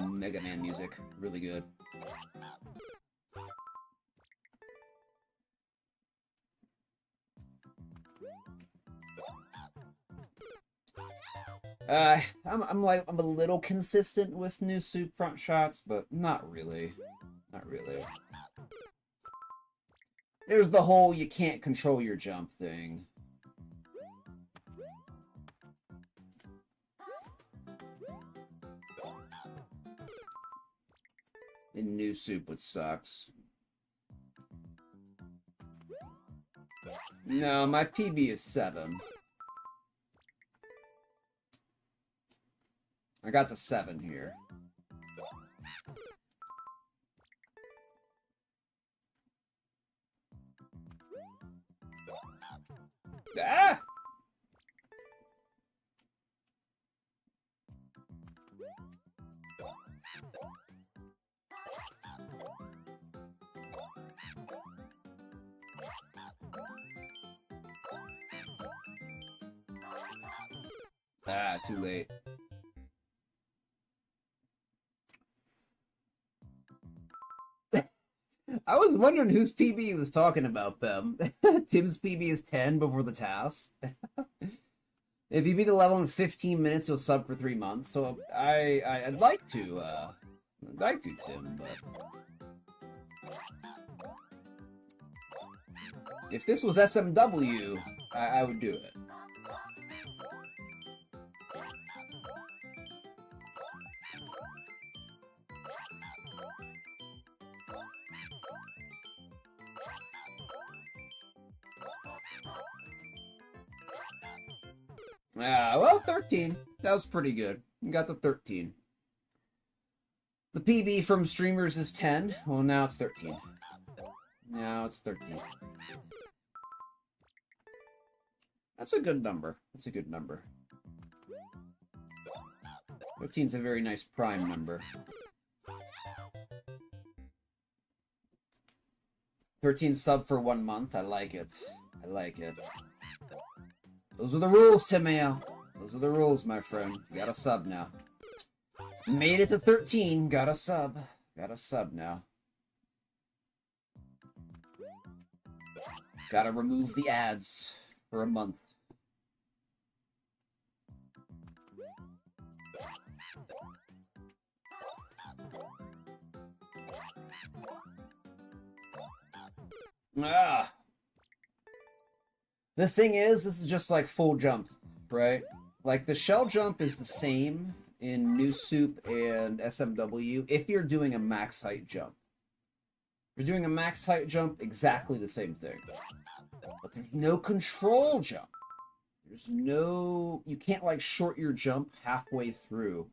Mega Man music, really good. I'm a little consistent with new soup front shots, but not really. Not really. There's the whole you can't control your jump thing. In new soup, which sucks. No, my PB is 7. I got to 7 here. Ah! Ah, too late. I was wondering whose PB was talking about them. Tim's PB is 10 before the task. If you beat the level in 15 minutes, you'll sub for 3 months. So I'd like to, Tim, but if this was SMW, I would do it. Well, 13. That was pretty good. You got the 13. The PB from streamers is 10. Well, now it's 13. Now it's 13. That's a good number. That's a good number. 15's a very nice prime number. 13 sub for 1 month. I like it. I like it. Those are the rules, Timeo. Those are the rules, my friend. You got a sub now. Made it to 13. Got a sub. Got a sub now. Gotta remove the ads for a month. Ah. The thing is, this is just like full jumps, right? Like, the shell jump is the same in New Soup and SMW if you're doing a max height jump. If you're doing a max height jump, exactly the same thing. But there's no control jump. There's no... You can't, like, short your jump halfway through.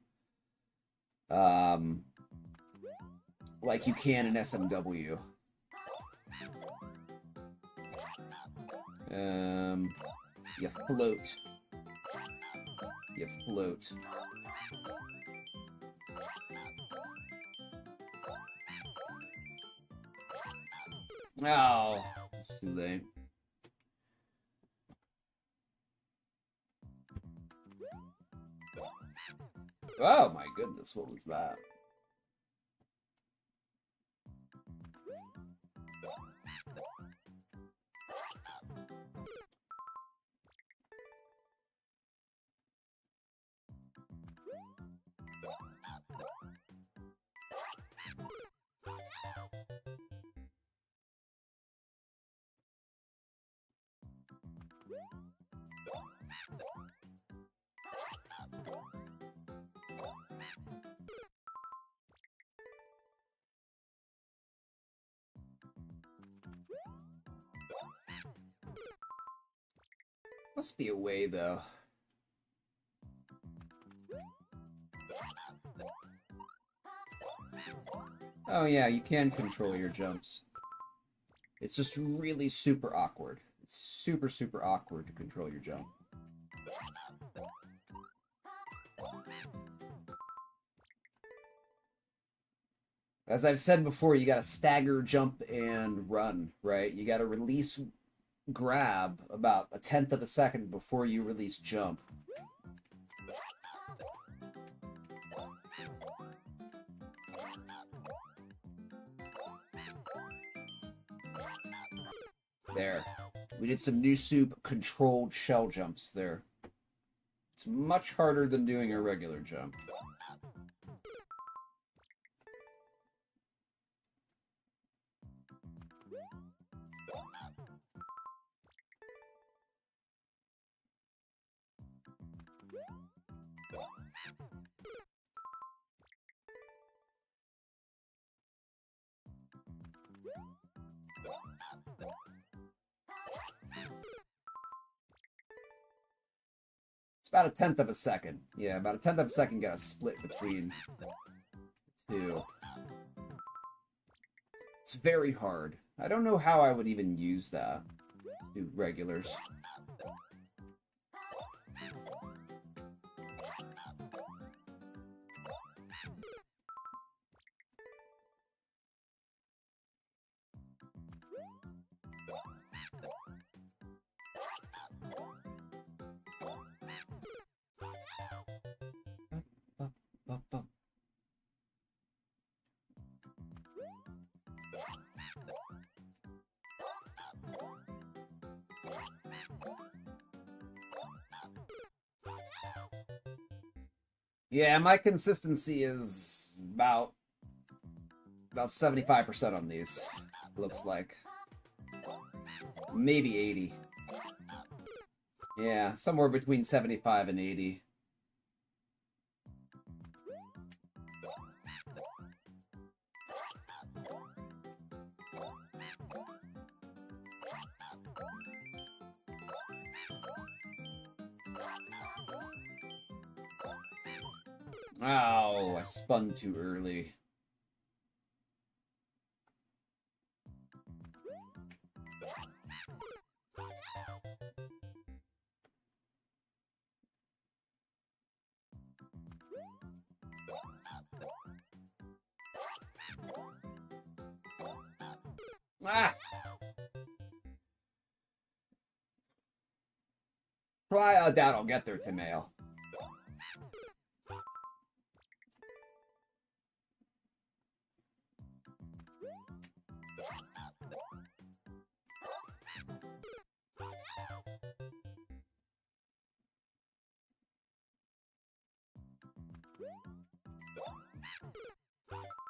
Like you can in SMW. You float. You float. Oh, it's too late. Oh my goodness, what was that? Must be a way, though. Oh yeah, you can control your jumps. It's just really super awkward. It's super, super awkward to control your jump. As I've said before, you gotta stagger, jump, and run, right? You gotta release grab about 1/10 of a second before you release jump. There. We did some new soup controlled shell jumps there. It's much harder than doing a regular jump. It's about 1/10 of a second. Yeah, about 1/10 of a second got a split between the two. It's very hard. I don't know how I would even use that. Do regulars. Yeah, my consistency is about 75% on these. Looks like. Maybe 80. Yeah, somewhere between 75 and 80. Oh, I spun too early. Ah! Well, I doubt I'll get there to nail.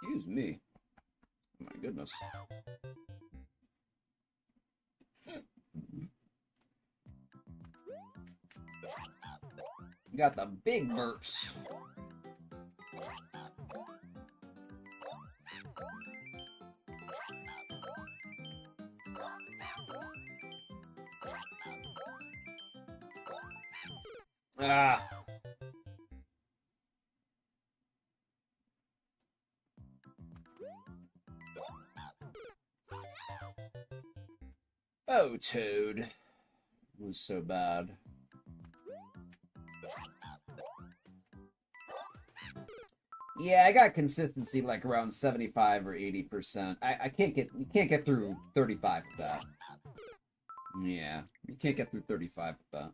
Excuse me. My goodness. You got the big burps. Ah. Oh, Toad. It was so bad. Yeah, I got consistency like around 75 or 80%. You can't get through 35 with that. Yeah, you can't get through 35 with that.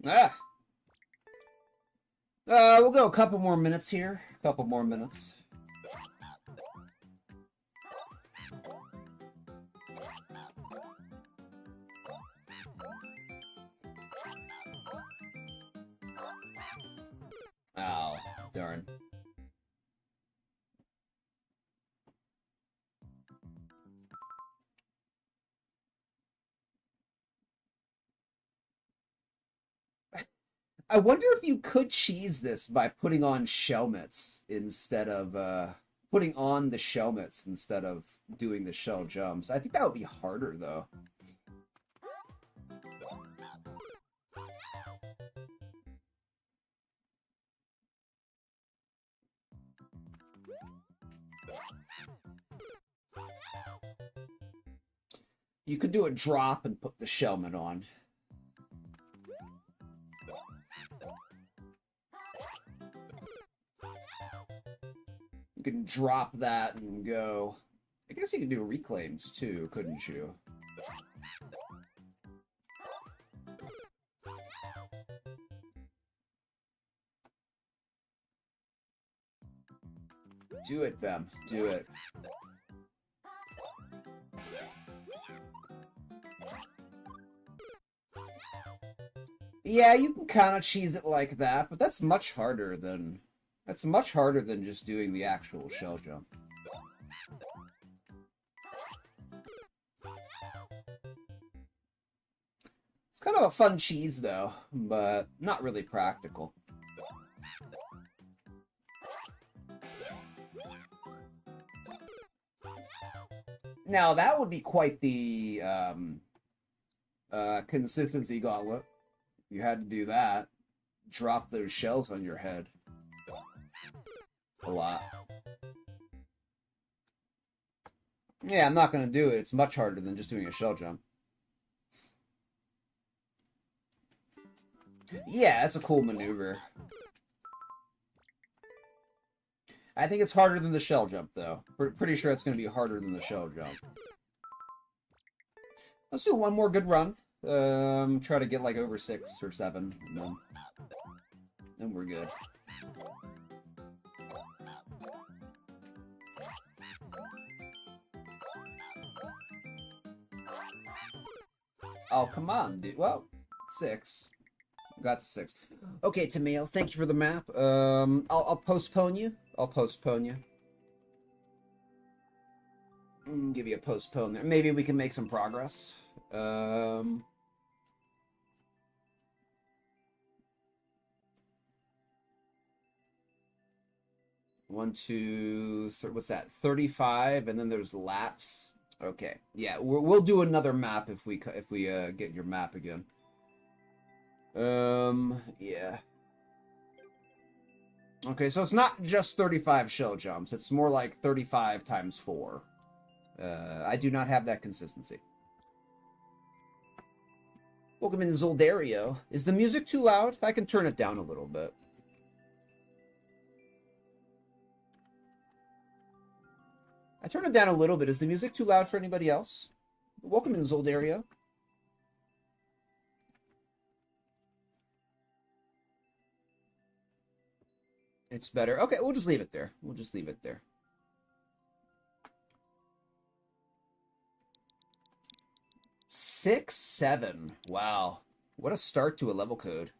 Ah! We'll go a couple more minutes here. A couple more minutes. Oh, darn. I wonder if you could cheese this by putting on shell mitts instead of putting on the shell mitts instead of doing the shell jumps. I think that would be harder, though. You could do a drop and put the shellman on. You can drop that and go. I guess you could do reclaims too, couldn't you? Do it, Bem. Do it. Yeah, you can kind of cheese it like that, but that's much harder than just doing the actual shell jump. It's kind of a fun cheese though, but not really practical. Now that would be quite the consistency gauntlet. You had to do that. Drop those shells on your head. A lot. Yeah, I'm not going to do it. It's much harder than just doing a shell jump. Yeah, that's a cool maneuver. I think it's harder than the shell jump, though. Pretty sure it's going to be harder than the shell jump. Let's do one more good run. Try to get like over 6 or 7, and then we're good. Oh, come on, dude. Well, 6. Got to 6. Okay, Tamil, thank you for the map. I'll postpone you. I'll postpone you. Give you a postpone there. Maybe we can make some progress. 1, 2, what's that? 35, and then there's laps. Okay, yeah, we'll do another map if we get your map again. Yeah. Okay, so it's not just 35 shell jumps. It's more like 35 times 4. I do not have that consistency. Welcome in, Zoldario. Is the music too loud? I can turn it down a little bit. I turned it down a little bit. Is the music too loud for anybody else? Welcome in, Zoldario. It's better. Okay, we'll just leave it there. We'll just leave it there. Six, 7. Wow. What a start to a level code.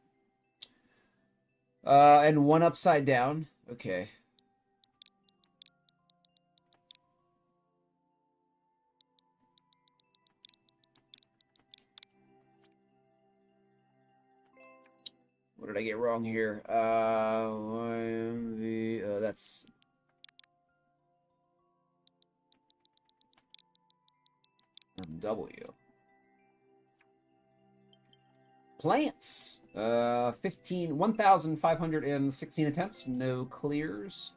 And 1 upside down. Okay. What did I get wrong here? That's... W. Plants. 1,516 attempts. No clears.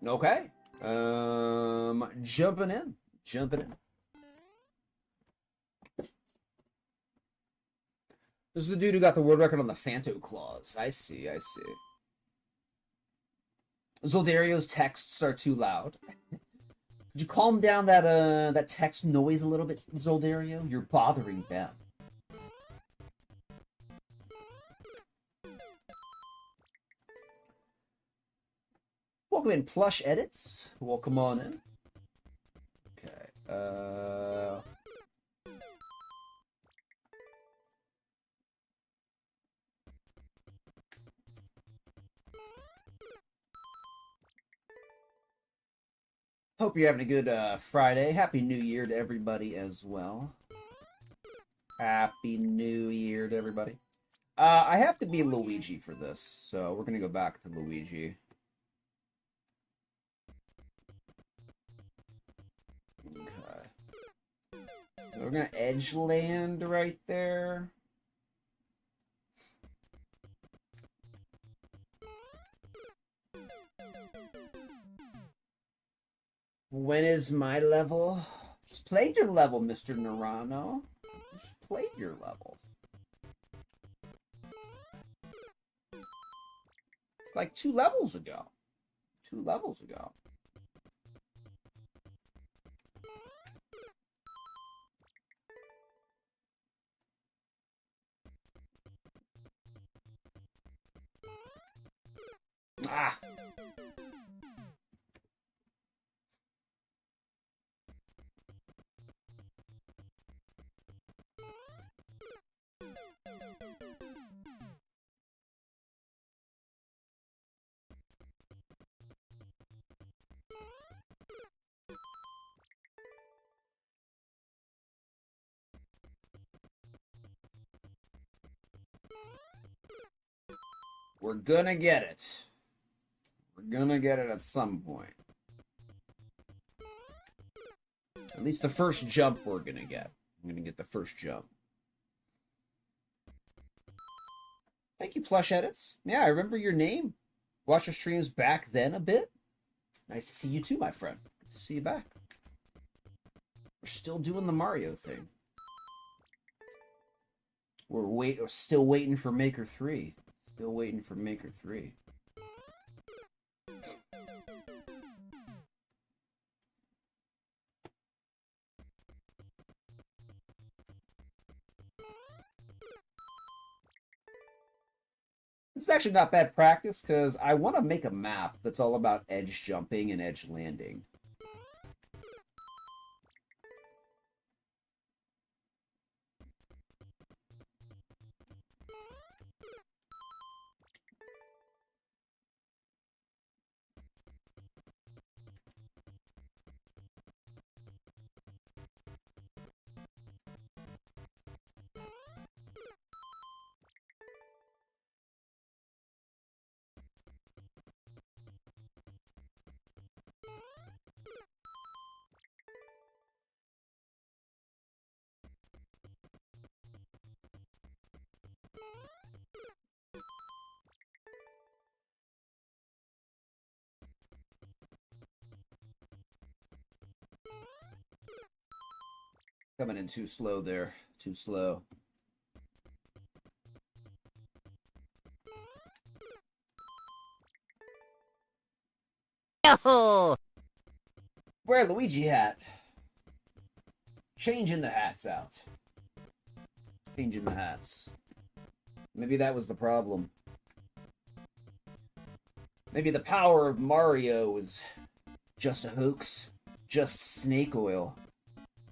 Okay. Jumping in. This is the dude who got the world record on the Phanto Claws. I see. Zoldario's texts are too loud. Could you calm down that text noise a little bit, Zoldario? You're bothering them. Welcome in, Plush Edits. Welcome on in. Okay. Hope you're having a good Friday. Happy New Year to everybody as well. Happy New Year to everybody. I have to be Luigi for this, so we're gonna go back to Luigi. Okay. So we're gonna edge land right there. When is my level? Just played your level, Mr. Narano. Just played your level. Like 2 levels ago. 2 levels ago. Ah! We're gonna get it. We're gonna get it at some point. At least the first jump we're gonna get. I'm gonna get the first jump. Thank you, Plush Edits. Yeah, I remember your name. Watched your streams back then a bit. Nice to see you too, my friend. Good to see you back. We're still doing the Mario thing. We're still waiting for Maker 3. Still waiting for Maker 3. This is actually not bad practice because I want to make a map that's all about edge jumping and edge landing. Coming in too slow there. Too slow. Yo! Wear a Luigi hat. Changing the hats out. Changing the hats. Maybe that was the problem. Maybe the power of Mario was just a hoax. Just snake oil.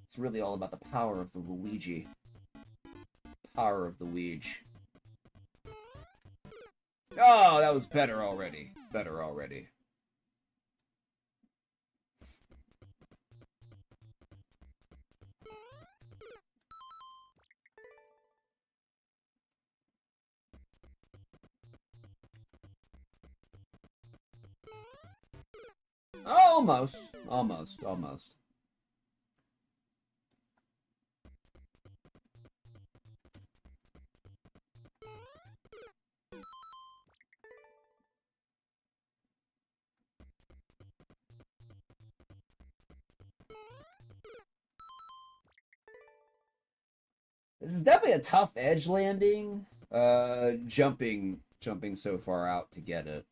It's really all about the power of the Luigi. Power of the Luigi. Oh, that was better already. Better already. Almost. Almost. Almost. This is definitely a tough edge landing. Jumping so far out to get it.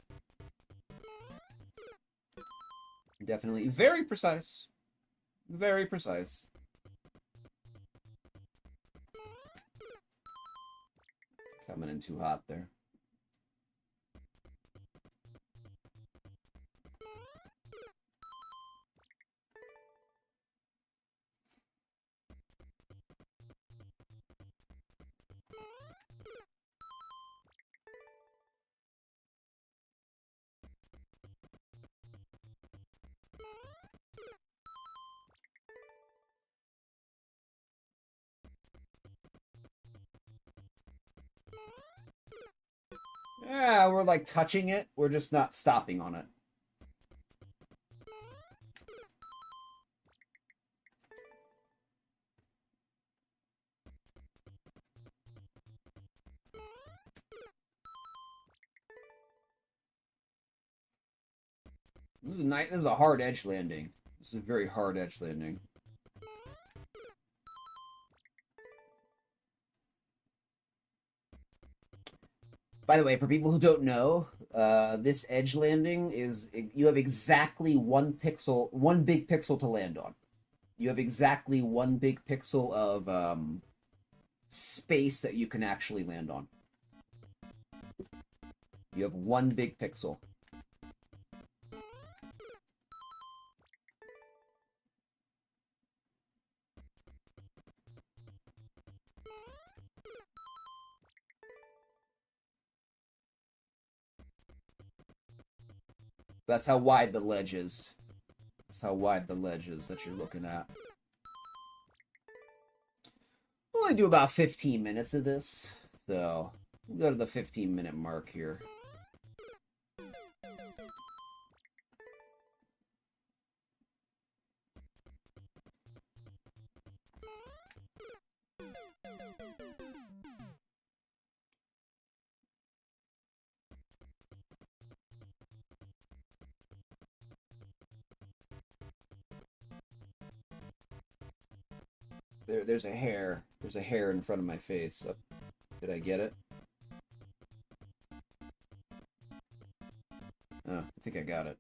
Definitely very precise. Very precise. Coming in too hot there. Yeah, we're like touching it. We're just not stopping on it. This is nice. This is a hard edge landing. This is a very hard edge landing. By the way, for people who don't know, this edge landing is, you have exactly one big pixel to land on. You have exactly one big pixel of space that you can actually land on. You have one big pixel. That's how wide the ledge is. That's how wide the ledge is that you're looking at. We'll only do about 15 minutes of this, so we'll go to the 15-minute mark here. There's a hair. There's a hair in front of my face. Oh, did I get it? Oh, I think I got it.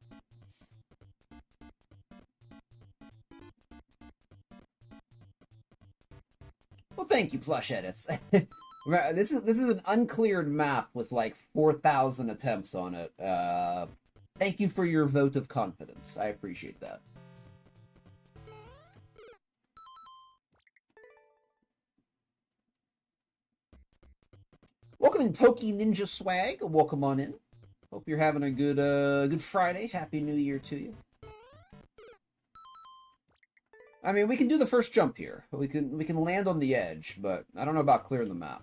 Well, thank you, Plush Edits. This is an uncleared map with like 4,000 attempts on it. Thank you for your vote of confidence. I appreciate that. Welcome in, Pokey Ninja Swag. Welcome on in. Hope you're having a good Friday. Happy New Year to you. I mean, we can do the first jump here. We can land on the edge, but I don't know about clearing the map.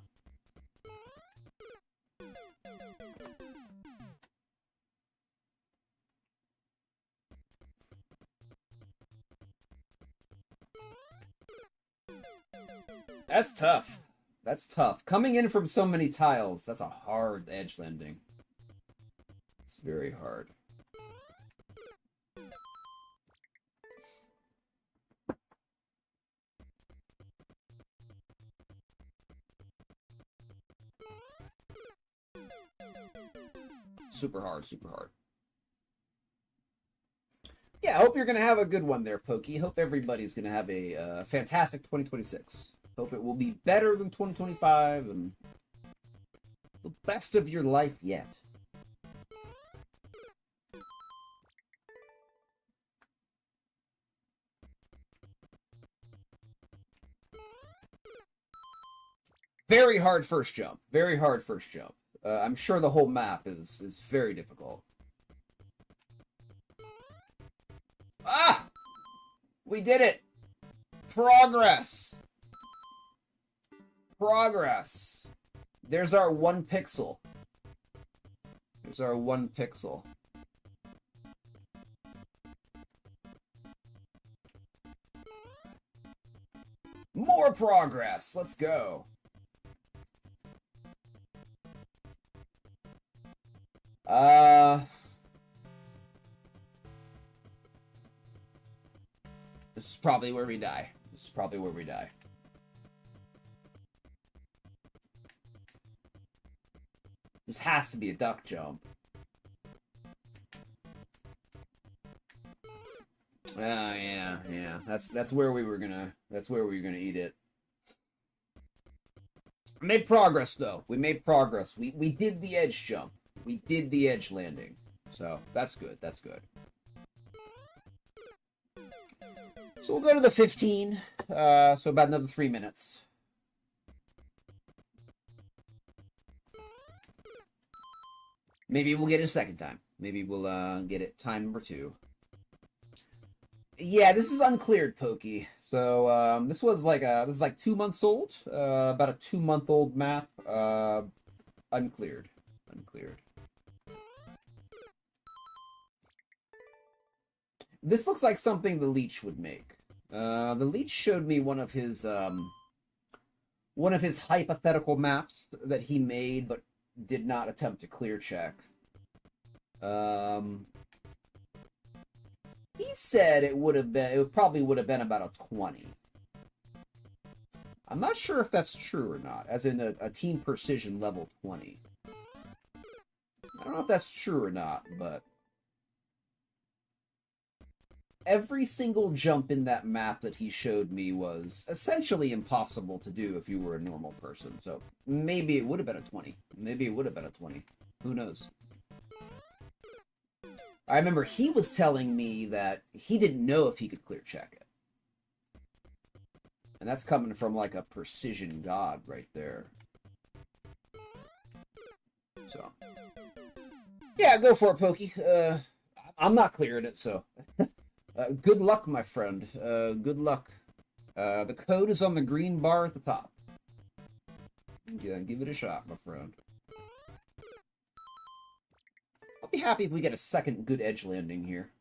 That's tough. That's tough. Coming in from so many tiles, that's a hard edge landing. It's very hard. Super hard, super hard. Yeah, I hope you're going to have a good one there, Pokey. Hope everybody's going to have a fantastic 2026. Hope it will be better than 2025 and the best of your life yet. Very hard first jump. Very hard first jump. I'm sure the whole map is very difficult. Ah! We did it! Progress! Progress. There's our 1 pixel. There's our 1 pixel. More progress. Let's go. This is probably where we die. This is probably where we die. This has to be a duck jump. Yeah. That's where we were gonna eat it. We made progress though. We made progress. We did the edge jump. We did the edge landing. So that's good. That's good. So we'll go to the 15. So about another 3 minutes. Maybe we'll get it a second time. Maybe we'll get it time number 2. Yeah, this is uncleared, Pokey. So this was like 2 months old. About a 2-month-old map. Uncleared. Uncleared. This looks like something the Leech would make. The Leech showed me one of his hypothetical maps that he made but did not attempt to clear check. He said it probably would have been about a 20. I'm not sure if that's true or not, as in a team precision level 20. I don't know if that's true or not, but every single jump in that map that he showed me was essentially impossible to do if you were a normal person. So maybe it would have been a 20. Maybe it would have been a 20. Who knows? I remember he was telling me that he didn't know if he could clear check it. And that's coming from like a precision god right there. So, yeah, go for it, Pokey. I'm not clearing it, so good luck, my friend. Good luck. The code is on the green bar at the top. Yeah, give it a shot, my friend. I'll be happy if we get a second good edge landing here.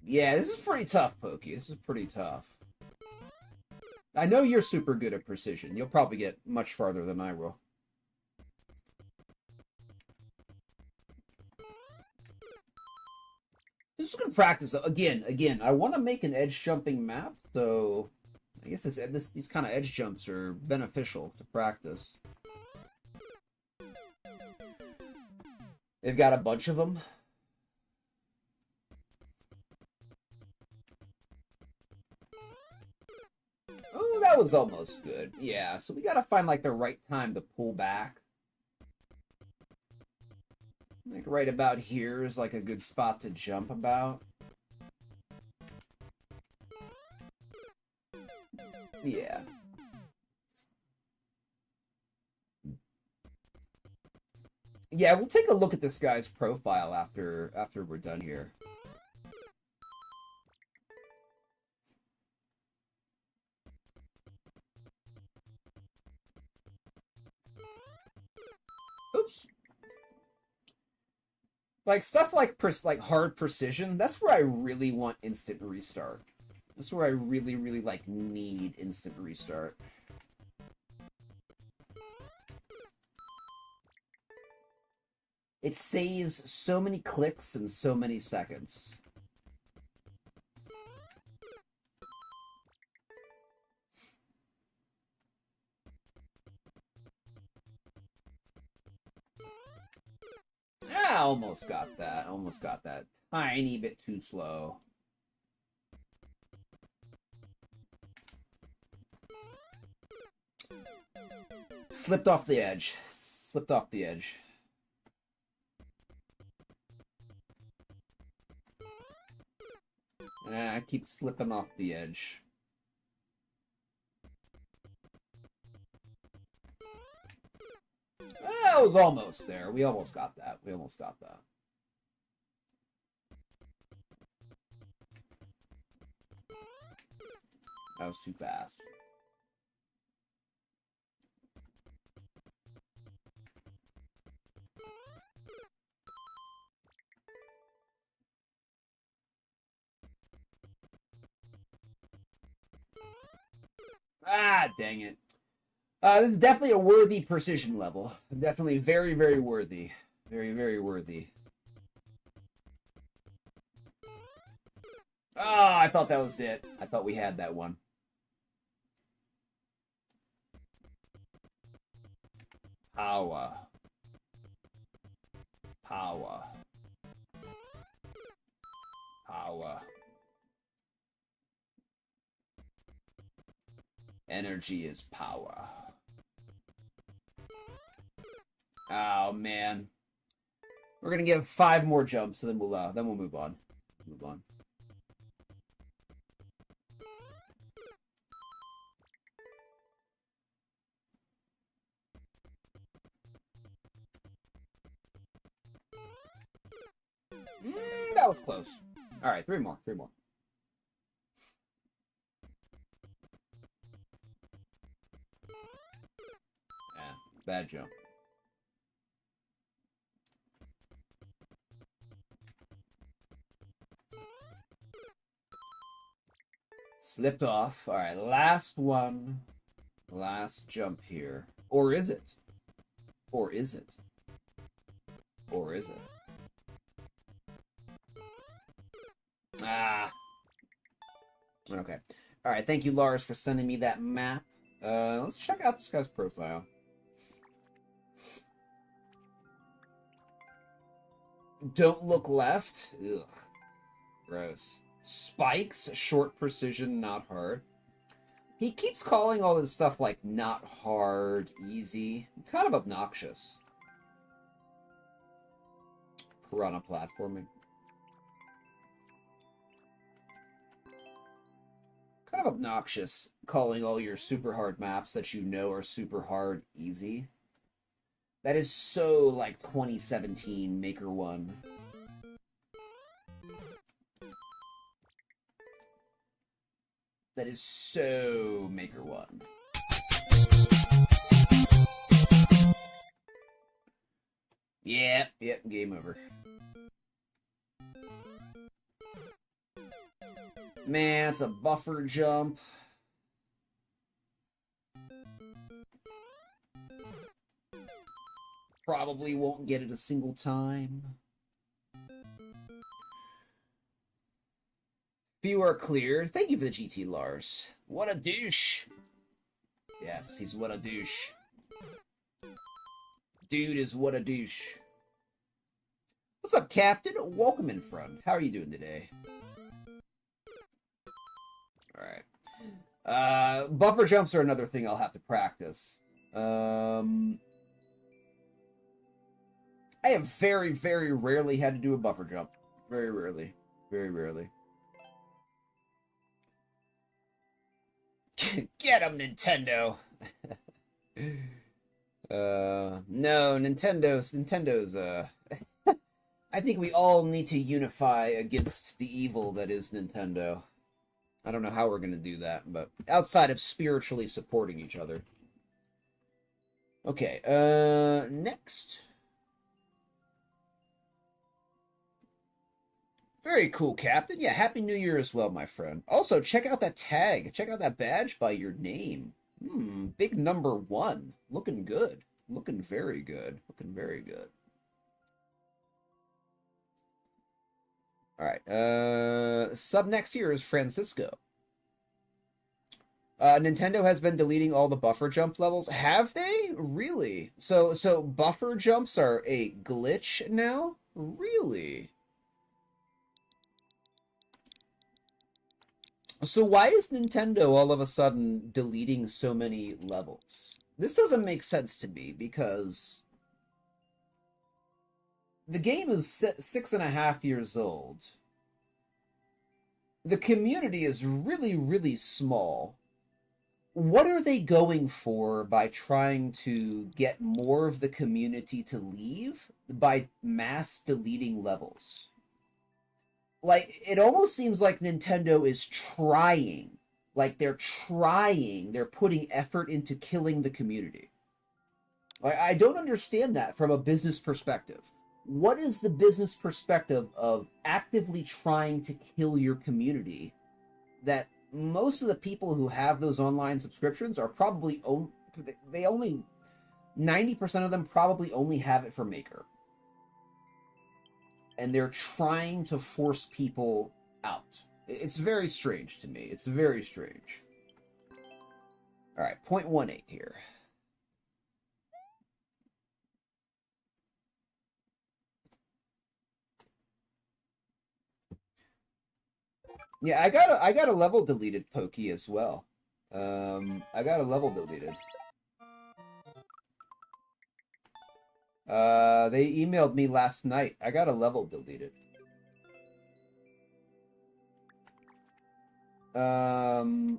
Yeah, this is pretty tough, Pokey. This is pretty tough. I know you're super good at precision. You'll probably get much farther than I will. This is good practice, though. Again, I want to make an edge jumping map, so I guess these kind of edge jumps are beneficial to practice. They've got a bunch of them. Oh, that was almost good. Yeah, so we gotta find like the right time to pull back. Like right about here is like a good spot to jump about. Yeah. Yeah, we'll take a look at this guy's profile after we're done here. Oops. Like stuff like hard precision, that's where I really want instant restart. That's where I really like need instant restart. It saves so many clicks and so many seconds. Ah, almost got that. Almost got that. Tiny bit too slow. Slipped off the edge. Slipped off the edge. I keep slipping off the edge. That was almost there. We almost got that. We almost got that. That was too fast. Ah, dang it. This is definitely a worthy precision level. Definitely very worthy. Very worthy. Ah, I thought that was it. I thought we had that one. Power. Power. Power. Energy is power. Oh man, we're gonna give 5 more jumps, and then we'll move on. Move on. that was close. All right, three more. Yeah, bad jump. Slipped off. All right, last one. Last jump here. Or is it? Or is it? Or is it? Ah. Okay. All right, thank you, Lars, for sending me that map. Let's check out this guy's profile. Don't look left. Ugh. Gross. Spikes, short precision, not hard. He keeps calling all his stuff like not hard, easy. Kind of obnoxious. Piranha platforming. Kind of obnoxious calling all your super hard maps that you know are super hard easy. That is so like 2017 Maker 1. That is so Maker 1. Yep, game over. Man, it's a buffer jump. Probably won't get it a single time. Few are cleared. Thank you for the GT, Lars. What a douche. Yes, he's what a douche. Dude is what a douche. What's up, Captain? Welcome in, friend. How are you doing today? Alright. Buffer jumps are another thing I'll have to practice. I have very, very rarely had to do a buffer jump. Very rarely. Very rarely. Get him, Nintendo! No, Nintendo's, I think we all need to unify against the evil that is Nintendo. I don't know how we're gonna do that, but outside of spiritually supporting each other. Okay, next. Very cool, Captain. Yeah, Happy New Year as well, my friend. Also, check out that tag. Check out that badge by your name. Big number 1. Looking good. Looking very good. Looking very good. Alright, sub next here is Francisco. Nintendo has been deleting all the buffer jump levels. Have they? Really? So buffer jumps are a glitch now? Really? So why is Nintendo all of a sudden deleting so many levels? This doesn't make sense to me because the game is 6.5 years old. The community is really, really small. What are they going for by trying to get more of the community to leave by mass deleting levels? Like, it almost seems like Nintendo is trying. Like, they're trying. They're putting effort into killing the community. Like, I don't understand that from a business perspective. What is the business perspective of actively trying to kill your community that most of the people who have those online subscriptions are probably they only 90% of them probably only have it for Maker. And they're trying to force people out. It's very strange to me. It's very strange. All right, 0.18 here. Yeah, I got a level deleted, Pokey, as well. I got a level deleted. They emailed me last night. I got a level deleted. Oh,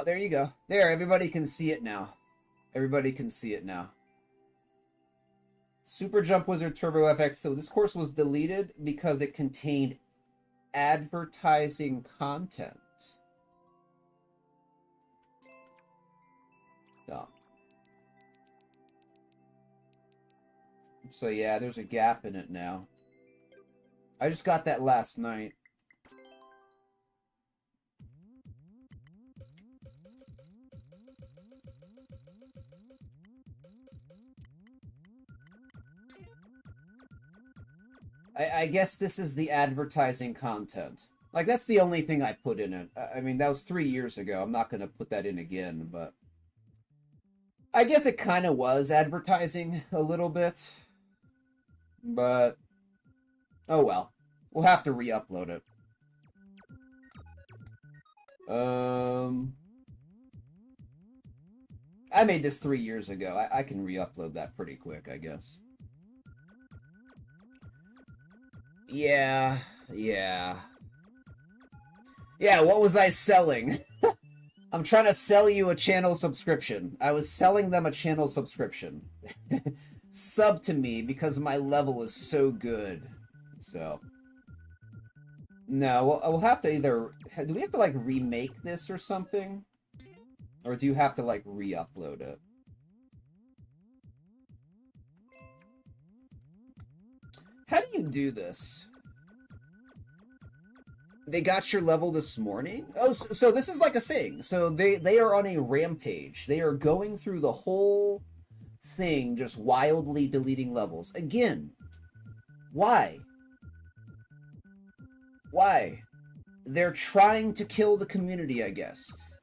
there you go. There, everybody can see it now. Everybody can see it now. Super Jump Wizard Turbo FX. So this course was deleted because it contained advertising content. Oh. So yeah, there's a gap in it now. I just got that last night. I guess this is the advertising content. Like, that's the only thing I put in it. I mean, that was 3 years ago. I'm not going to put that in again, but... I guess it kind of was advertising a little bit. But... oh well. We'll have to re-upload it. I made this 3 years ago. I can re-upload that pretty quick, I guess. Yeah, what was I selling? I'm trying to sell you a channel subscription. I was selling them a channel subscription. Sub to me because my level is so good. So. No, we'll have to either... do we have to, like, remake this or something? Or do you have to, like, re-upload it? How do you do this? They got your level this morning? Oh, so this is like a thing. So they are on a rampage. They are going through the whole thing, just wildly deleting levels. Again, why? Why? They're trying to kill the community, I guess.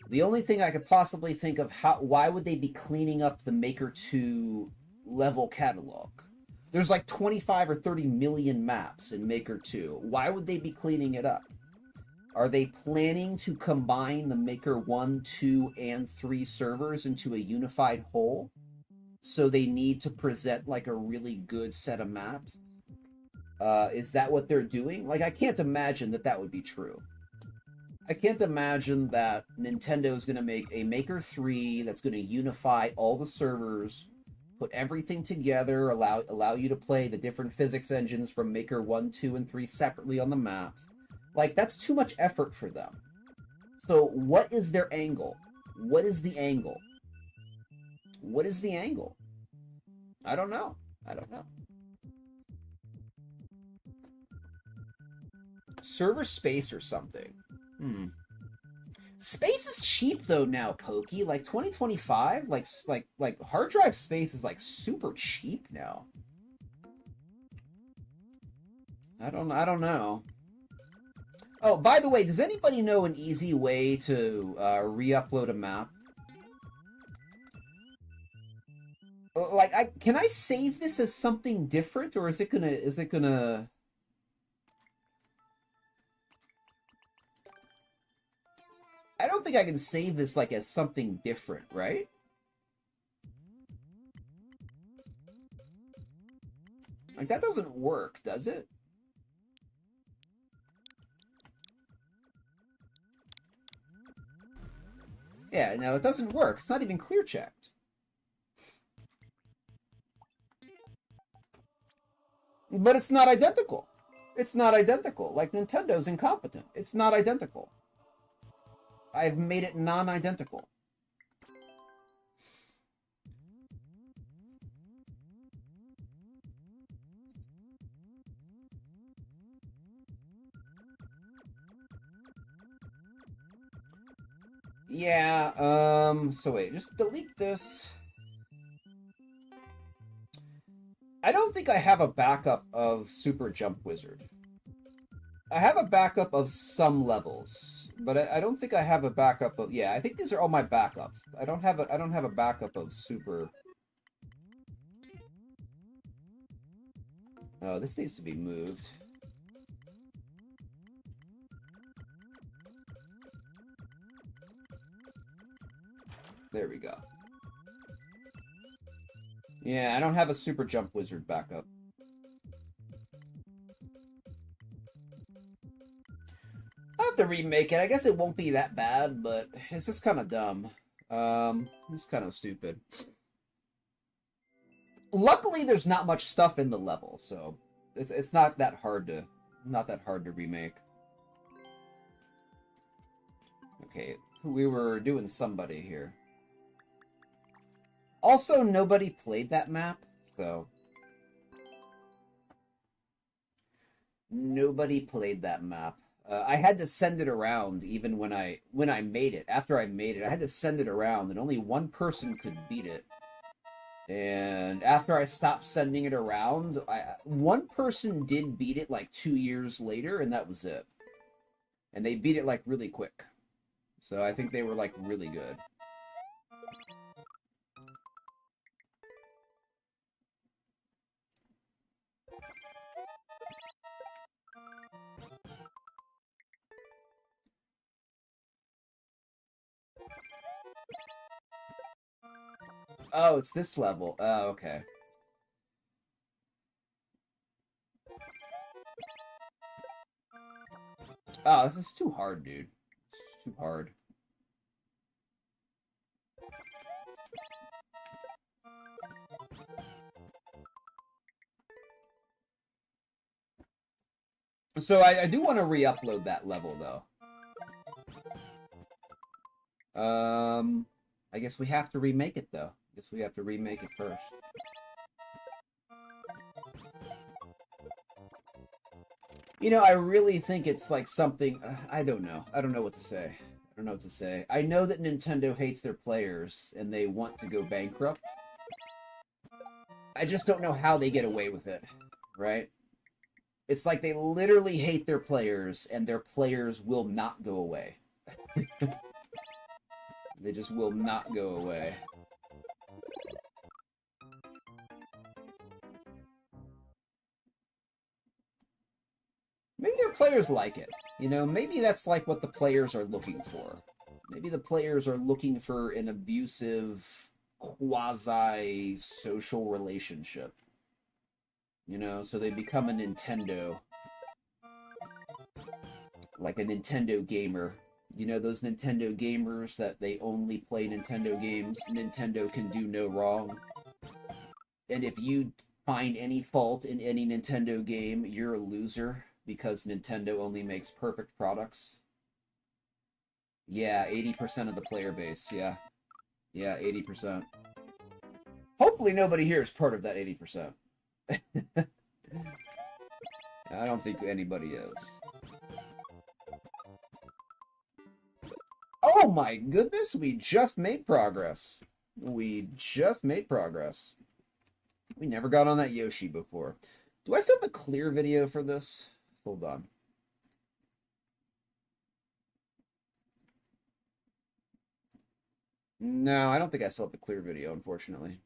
The only thing I could possibly think of, why would they be cleaning up the Maker 2 level catalog? There's like 25 or 30 million maps in Maker 2. Why would they be cleaning it up? Are they planning to combine the Maker 1, 2, and 3 servers into a unified whole? So they need to present like a really good set of maps? Is that what they're doing? Like, I can't imagine that that would be true. I can't imagine that Nintendo is going to make a Maker 3 that's going to unify all the servers, put everything together, allow you to play the different physics engines from Maker 1, 2, and 3 separately on the maps. Like, that's too much effort for them. So, what is their angle? What is the angle? What is the angle? I don't know. I don't know. Server space or something. Space is cheap though now, Pokey. Like 2025, like hard drive space is like super cheap now. I don't know. Oh, by the way, does anybody know an easy way to re-upload a map? Like, can I save this as something different, or is it gonna? I don't think I can save this like as something different, right? Like, that doesn't work, does it? Yeah, no, it doesn't work. It's not even clear checked. But it's not identical. It's not identical. Like, Nintendo's incompetent. It's not identical. I've made it non-identical. Yeah, so wait, just delete this. I don't think I have a backup of Super Jump Wizard. I have a backup of some levels, but I don't think I have a backup of... yeah, I think these are all my backups. I don't have a backup of Super... oh, this needs to be moved. There we go. Yeah, I don't have a Super Jump Wizard backup. I'll have to remake it. I guess it won't be that bad, but it's just kind of dumb. It's kind of stupid. Luckily, there's not much stuff in the level, so it's not that hard to remake. Okay, we were doing somebody here. Also, nobody played that map, so nobody played that map. I had to send it around even when I made it. After I made it, I had to send it around, and only one person could beat it. And after I stopped sending it around, one person did beat it like 2 years later, and that was it. And they beat it like really quick. So I think they were like really good. Oh, it's this level. Oh, okay. Oh, this is too hard, dude. It's too hard. So I do want to re-upload that level, though. I guess we have to remake it, though. I guess we have to remake it first. You know, I really think it's like something... I don't know. I don't know what to say. I don't know what to say. I know that Nintendo hates their players, and they want to go bankrupt. I just don't know how they get away with it, right? It's like they literally hate their players, and their players will not go away. They just will not go away. Maybe their players like it. You know, maybe that's like what the players are looking for. Maybe the players are looking for an abusive, quasi-social relationship. You know, so they become a Nintendo. Like a Nintendo gamer. You know, those Nintendo gamers that they only play Nintendo games. Nintendo can do no wrong. And if you find any fault in any Nintendo game, you're a loser because Nintendo only makes perfect products. Yeah, 80% of the player base, yeah. Yeah, 80%. Hopefully nobody here is part of that 80%. I don't think anybody is. Oh my goodness, we just made progress. We just made progress. We never got on that Yoshi before. Do I still have the clear video for this? Hold on. No, I don't think I still have the clear video, unfortunately.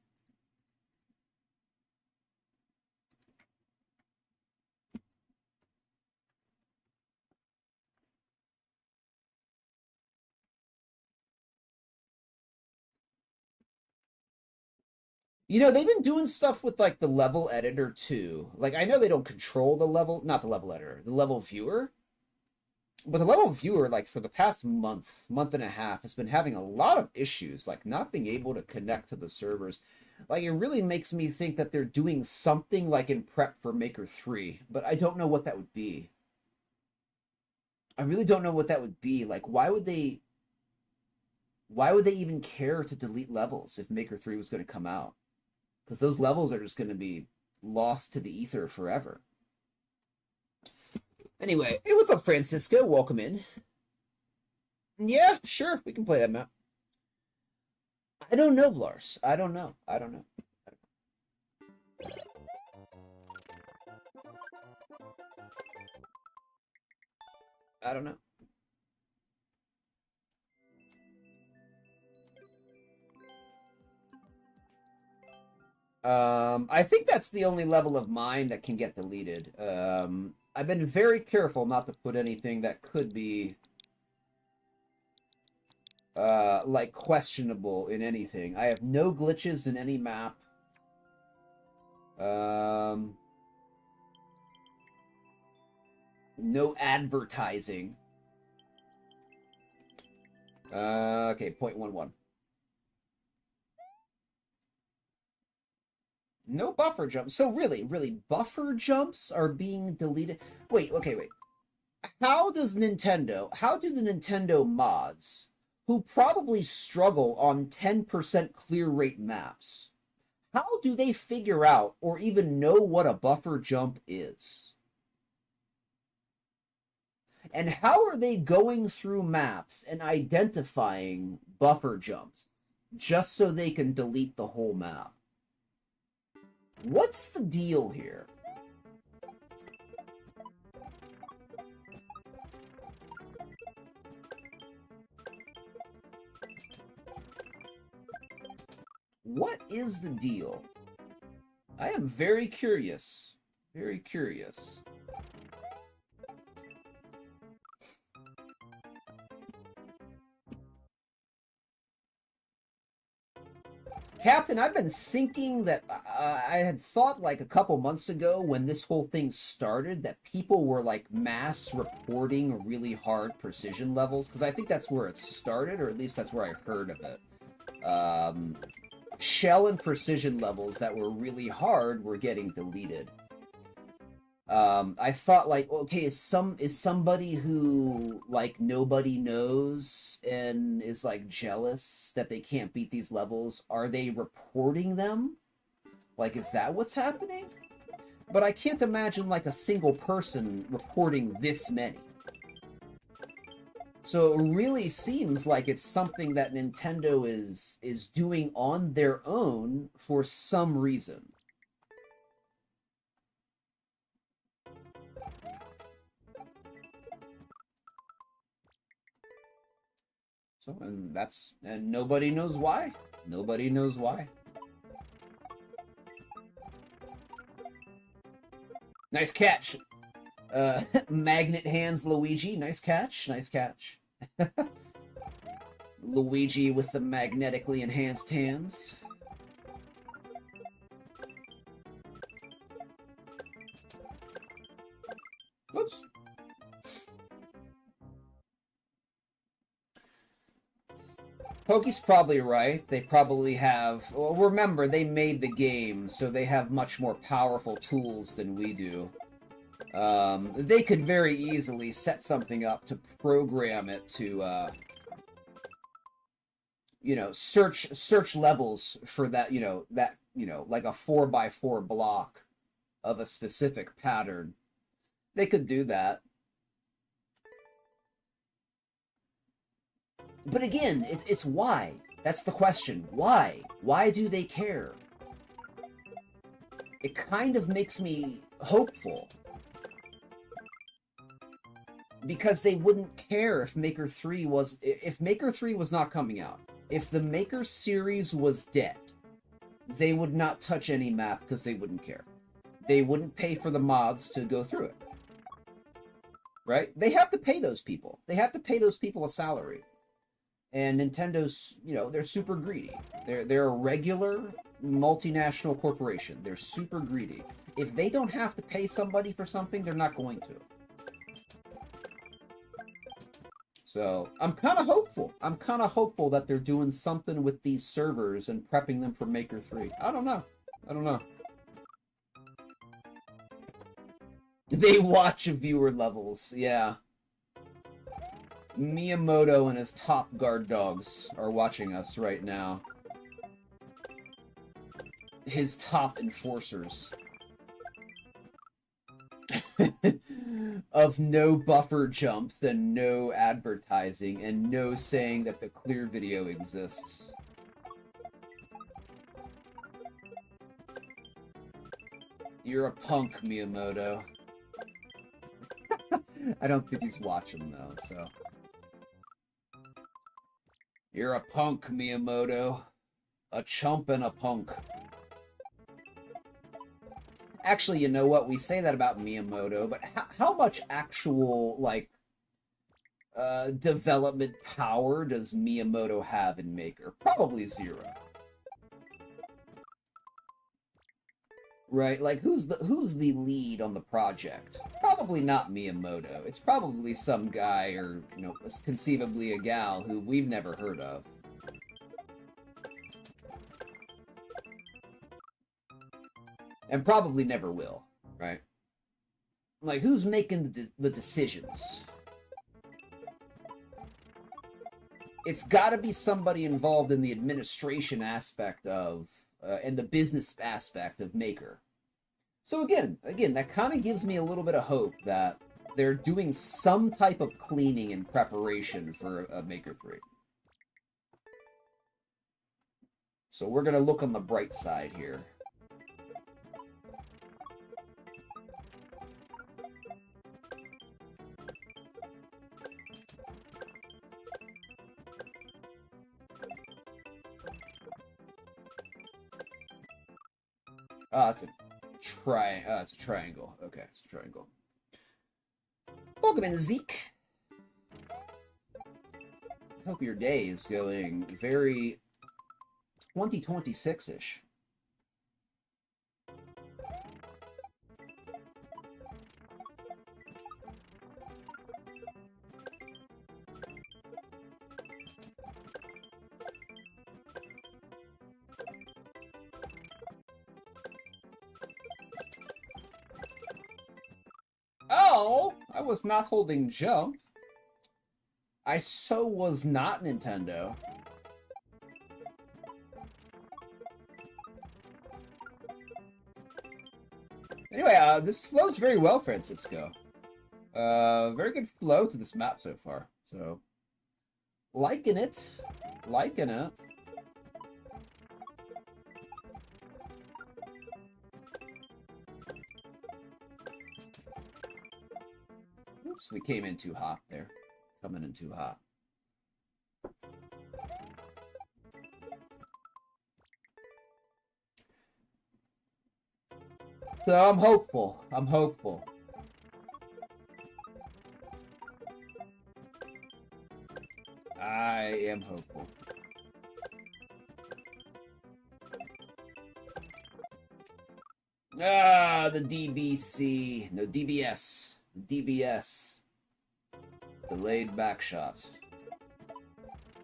You know, they've been doing stuff with, like, the level editor, too. Like, I know they don't control the level... Not the level editor. The level viewer. But the level viewer, like, for the past month and a half, has been having a lot of issues. Like, not being able to connect to the servers. Like, it really makes me think that they're doing something, like, in prep for Maker 3. But I don't know what that would be. I really don't know what that would be. Like, why would they even care to delete levels if Maker 3 was going to come out? Because those levels are just going to be lost to the ether forever. Anyway, hey, what's up, Francisco? Welcome in. Yeah, sure, we can play that map. I don't know, Lars. I don't know. I don't know. I don't know. I think that's the only level of mine that can get deleted. I've been very careful not to put anything that could be, like, questionable in anything. I have no glitches in any map. No advertising. Okay, 0.11. No buffer jumps. So really, buffer jumps are being deleted. Wait, okay, wait. How do the Nintendo mods, who probably struggle on 10% clear rate maps, how do they figure out or even know what a buffer jump is? And how are they going through maps and identifying buffer jumps just so they can delete the whole map? What's the deal here? What is the deal? I am very curious. Very curious. Captain, I've been thinking that I had thought like a couple months ago when this whole thing started that people were like mass reporting really hard precision levels, because I think that's where it started, or at least that's where I heard of it. Shell and precision levels that were really hard were getting deleted. I thought like, okay, is somebody who like nobody knows and is like jealous that they can't beat these levels, are they reporting them? Like, is that what's happening? But I can't imagine like a single person reporting this many. So it really seems like it's something that Nintendo is doing on their own for some reason. So, and nobody knows why. Nobody knows why. Nice catch. Magnet hands Luigi. Nice catch. Nice catch. Luigi with the magnetically enhanced hands. Whoops. Pokey's probably right. They probably have... Well, remember, they made the game, so they have much more powerful tools than we do. They could very easily set something up to program it to, you know, search levels for that, like a 4x4 block of a specific pattern. They could do that. But again, it's why. That's the question. Why? Why do they care? It kind of makes me hopeful. Because they wouldn't care if Maker 3 was... If Maker 3 was not coming out, if the Maker series was dead, they would not touch any map because they wouldn't care. They wouldn't pay for the mods to go through it. Right? They have to pay those people. They have to pay those people a salary. And Nintendo's, they're super greedy. They're a regular multinational corporation. They're super greedy. If they don't have to pay somebody for something, they're not going to. So, I'm kind of hopeful. I'm kind of hopeful that they're doing something with these servers and prepping them for Maker 3. I don't know. They watch viewer levels, yeah. Miyamoto and his top guard dogs are watching us right now. His top enforcers. Of no buffer jumps and no advertising and no saying that the clear video exists. You're a punk, Miyamoto. I don't think he's watching though, so... You're a punk, Miyamoto. A chump and a punk. Actually, you know what? We say that about Miyamoto, but how much actual, development power does Miyamoto have in Maker? Probably zero. Right? Like, who's the lead on the project? Probably not Miyamoto. It's probably some guy or, conceivably a gal who we've never heard of. And probably never will, right? Like, who's making the decisions? It's got to be somebody involved in the administration aspect of, and the business aspect of Maker. So again, that kind of gives me a little bit of hope that they're doing some type of cleaning in preparation for Maker 3. So we're going to look on the bright side here. It's a it's a triangle. Okay, it's a triangle. Welcome in, Zeke. Hope your day is going very 2026-ish. Oh, I was not holding jump. I so was not Nintendo. Anyway, this flows very well, Francisco. Very good flow to this map so far. So, liking it. Liking it. Oops, we came in too hot there. Coming in too hot. So I'm hopeful. I'm hopeful. I am hopeful. Ah, the DBC. No, DBS. The DBS. Delayed backshot.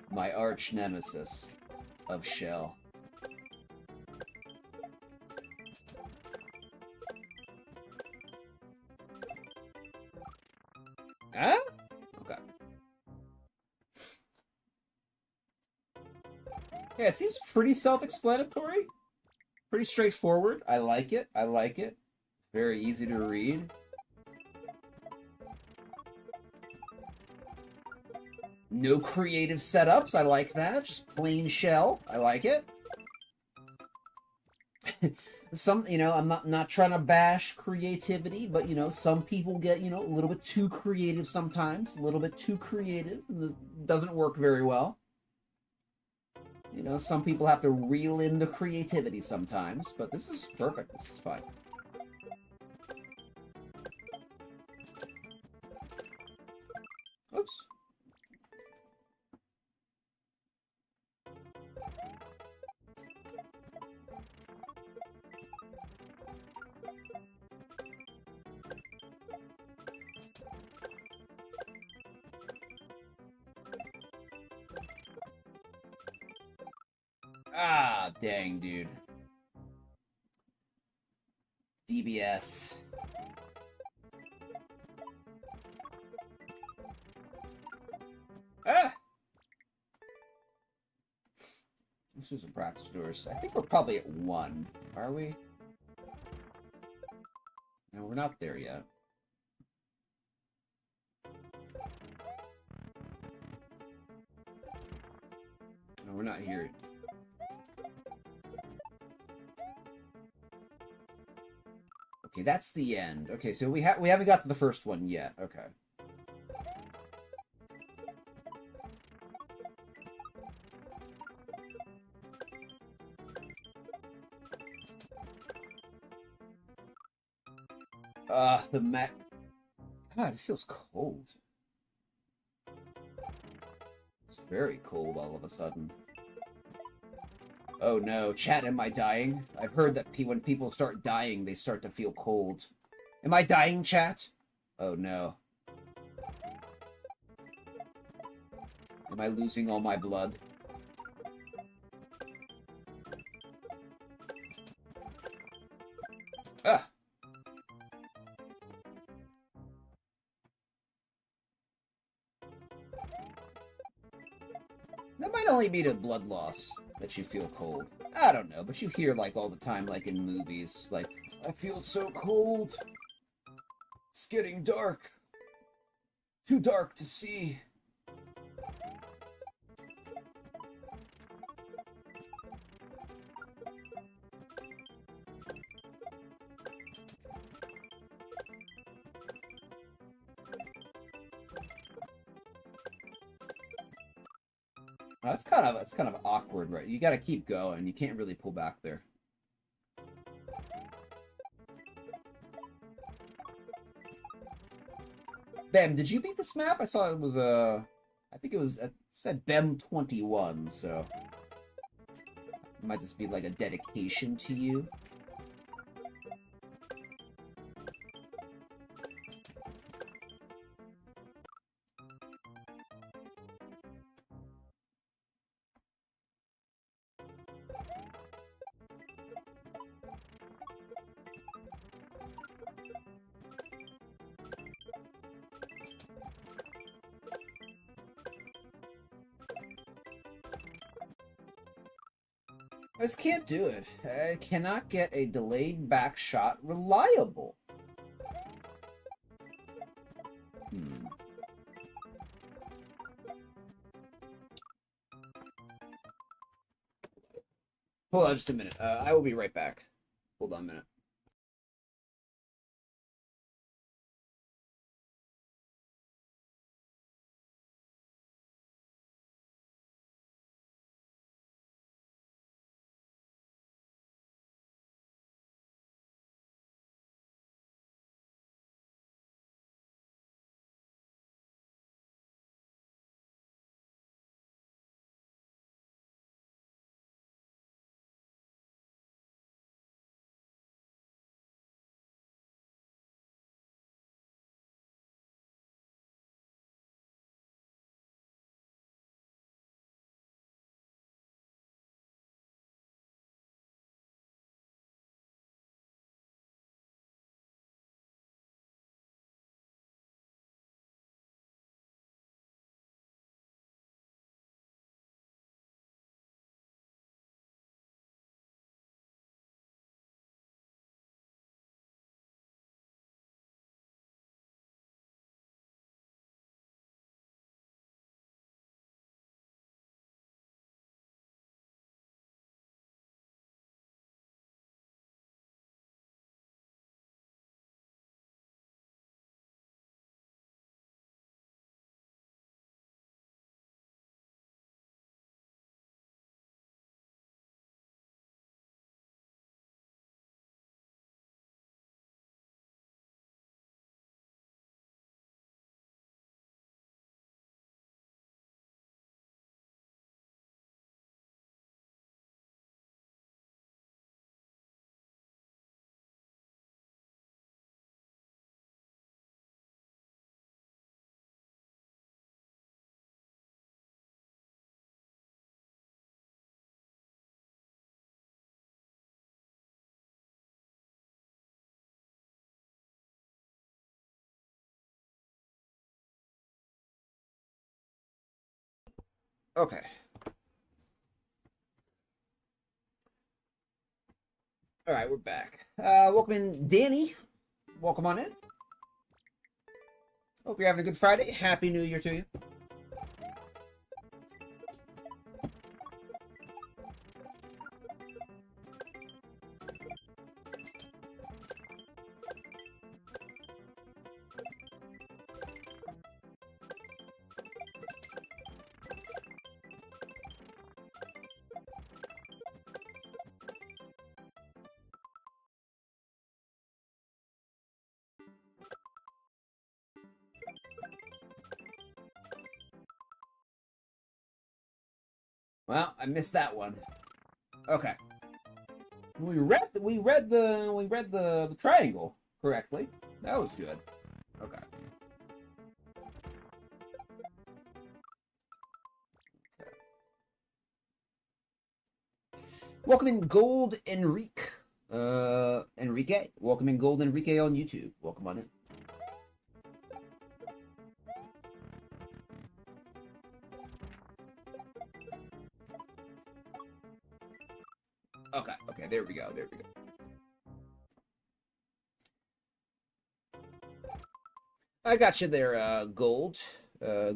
My arch nemesis of Shell. Huh? Okay. Yeah, it seems pretty self-explanatory. Pretty straightforward. I like it. I like it. Very easy to read. No creative setups. I like that. Just plain shell. I like it. I'm not trying to bash creativity, but, some people get, a little bit too creative sometimes. A little bit too creative. And it doesn't work very well. Some people have to reel in the creativity sometimes, but this is perfect. This is fine. Oops. Ah, dang, dude. DBS. Ah! Let's do some practice doors. I think we're probably at 1. Are we? No, we're not there yet. No, we're not here. Okay, that's the end. Okay, so we haven't got to the first one yet. Okay. The map. God, it feels cold. It's very cold all of a sudden. Oh no, chat, am I dying? I've heard that when people start dying, they start to feel cold. Am I dying, chat? Oh no. Am I losing all my blood? might only be the blood loss that you feel cold. I don't know, but you hear, like, all the time, like, in movies, like, I feel so cold. It's getting dark. Too dark to see. That's kind of awkward, right? You got to keep going. You can't really pull back there. Bem, did you beat this map? I saw it was I think it was it said Bem 21, so it might just be like a dedication to you. I just can't do it. I cannot get a delayed back shot reliable. Hold on just a minute. I will be right back. Hold on a minute. Okay. All right, we're back. Welcome in, Danny. Welcome on in. Hope you're having a good Friday. Happy New Year to you. Well, I missed that one. Okay. We read the triangle correctly. That was good. Okay. Welcome in Gold Enrique. Enrique. Welcome in Gold Enrique on YouTube. Welcome on in. Okay, okay, there we go, there we go. I got you there, Gold.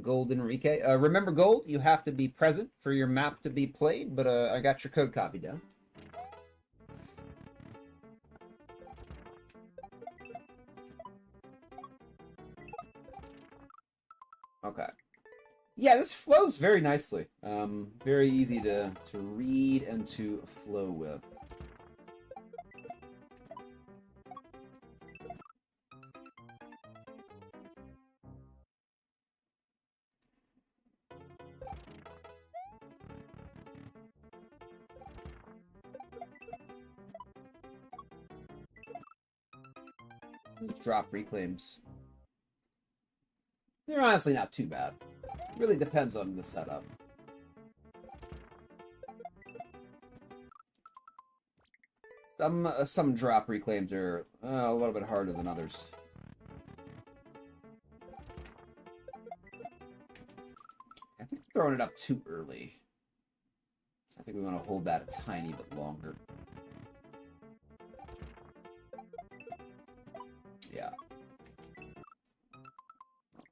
Gold Enrique. Remember, Gold, you have to be present for your map to be played, but I got your code copy down. Okay. Yeah, this flows very nicely. Very easy to read and to flow with. Those drop reclaims. They're honestly not too bad. Really depends on the setup. Some drop reclaims are a little bit harder than others. I think throwing it up too early. I think we want to hold that a tiny bit longer. Yeah.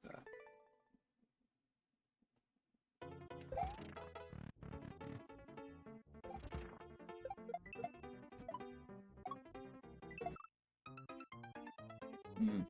Okay. Hmm.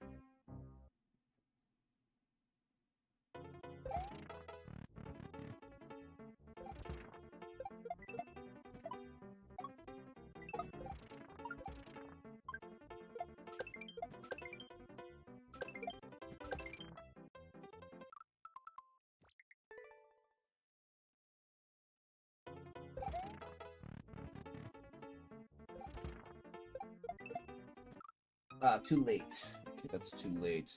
Too late. Okay, that's too late.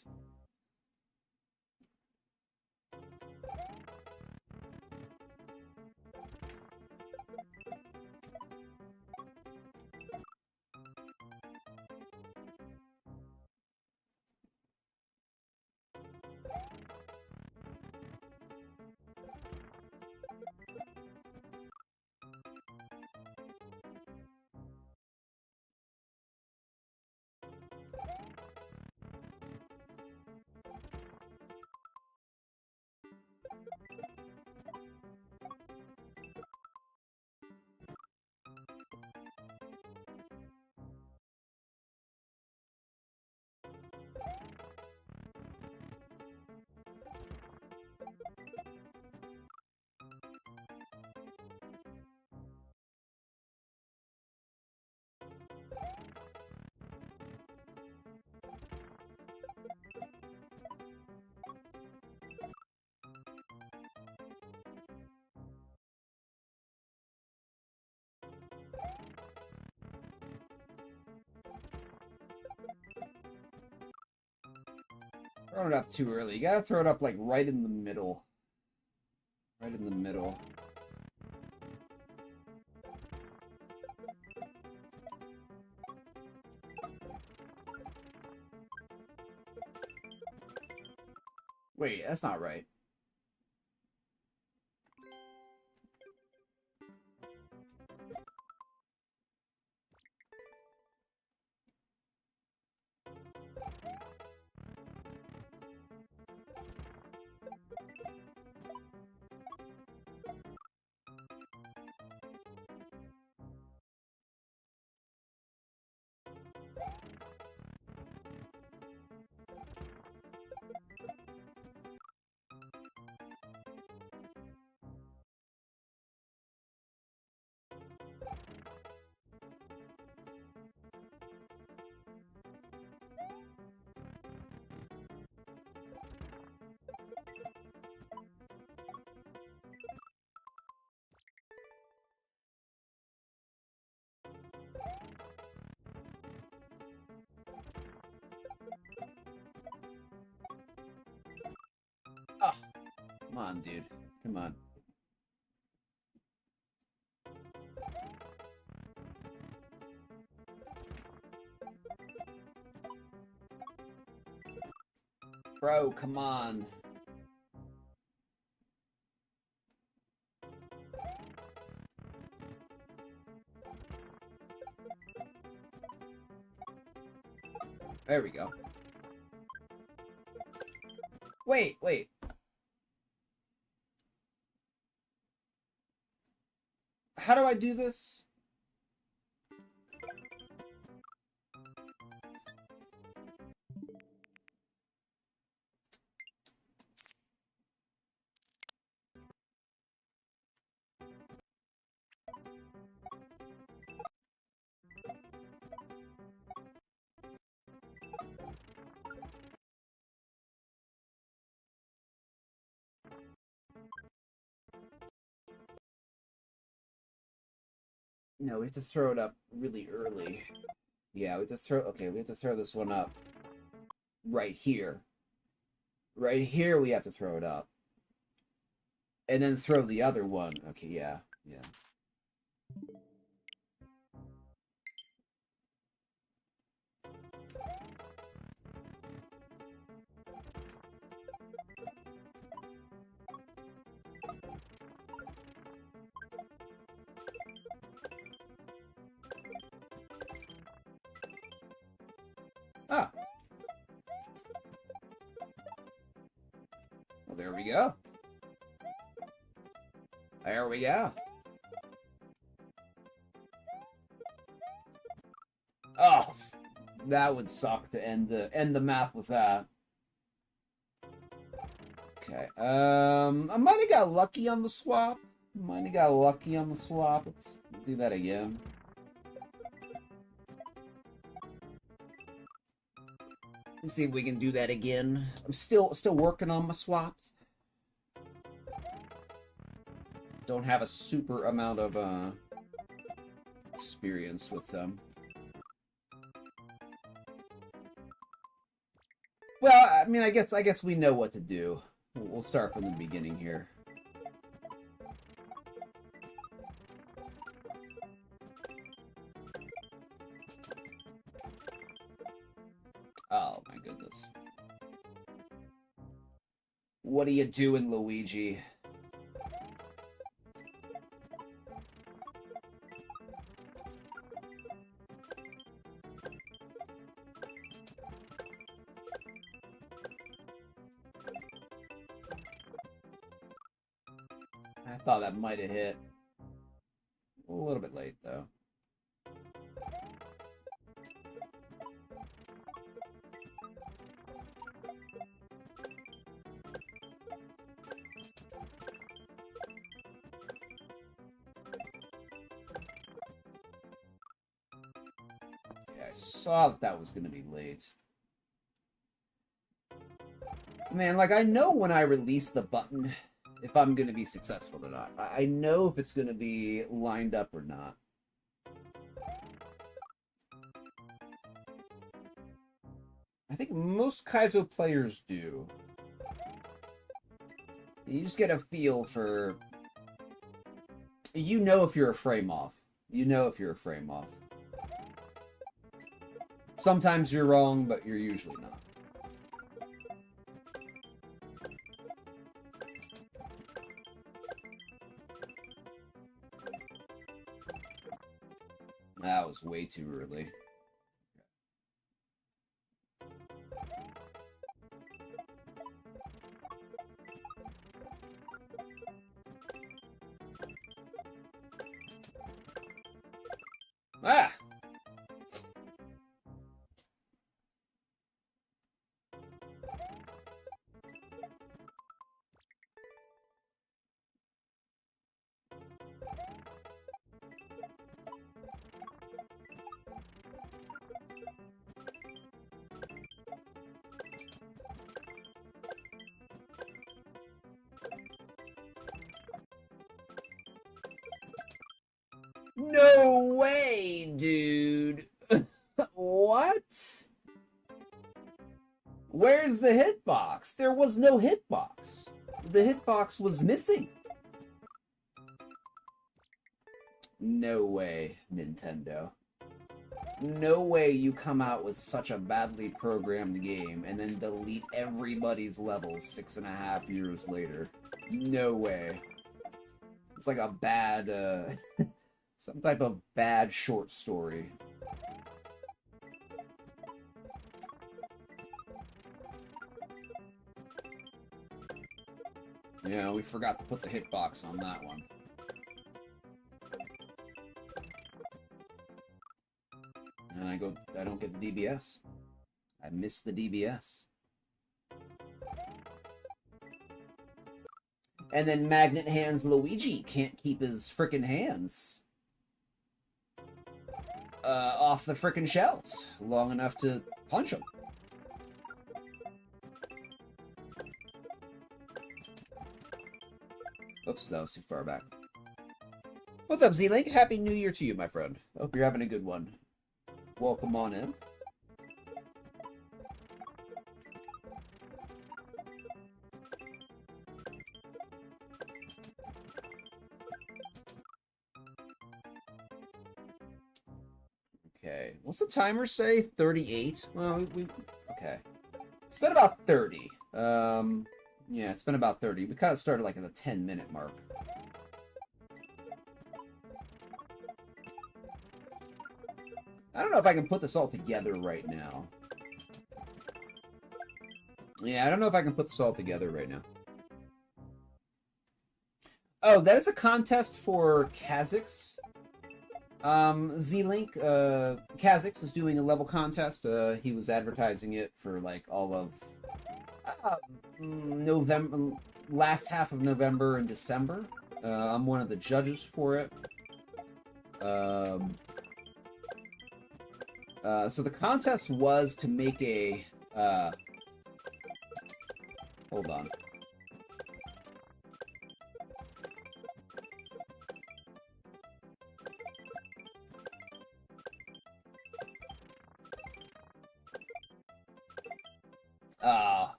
Throwing it up too early. You gotta throw it up like right in the middle. Right in the middle. Wait, that's not right. Oh, come on, dude. Come on. Bro, come on. There we go. Wait, wait. How do I do this? No, we have to throw it up really early. Yeah, we have to throw... Okay, we have to throw this one up right here. Right here we have to throw it up. And then throw the other one. Okay, yeah, yeah. Ah. Well, there we go. There we go. Oh, that would suck to end the map with that. Okay. I might have got lucky on the swap. Let's do that again. Let's see if we can do that again. I'm still working on my swaps. Don't have a super amount of experience with them. Well, I mean, I guess we know what to do. We'll start from the beginning here. Oh my goodness. What are you doing, Luigi? I thought that might have hit. A little bit late, though. Yeah, I saw that was going to be late. Man, like, I know when I release the button if I'm going to be successful or not. I know if it's going to be lined up or not. I think most Kaizo players do. You just get a feel for... You know if you're a frame off. You know if you're a frame off. Sometimes you're wrong, but you're usually not. That was way too early. Ah! No way, dude. What? Where's the hitbox? There was no hitbox. The hitbox was missing. No way, Nintendo. No way you come out with such a badly programmed game and then delete everybody's levels 6.5 years later. No way. It's like a bad, some type of bad short story. Yeah, we forgot to put the hitbox on that one. And I don't get the DBS. I miss the DBS. And then Magnet Hands Luigi can't keep his frickin' hands off the frickin' shells long enough to punch him. Oops, that was too far back. What's up, Z-Link? Happy New Year to you, my friend. Hope you're having a good one. Welcome on in. Okay, what's the timer say? 38? Well, okay. It's been about 30. Yeah, it's been about 30. We kind of started like at the 10-minute mark. I don't know if I can put this all together right now. Yeah, I don't know if I can put this all together right now. Oh, that is a contest for Kha'Zix. Z-Link, Kha'Zix is doing a level contest. He was advertising it for like all of November, last half of November and December. I'm one of the judges for it. So the contest was to make a, hold on.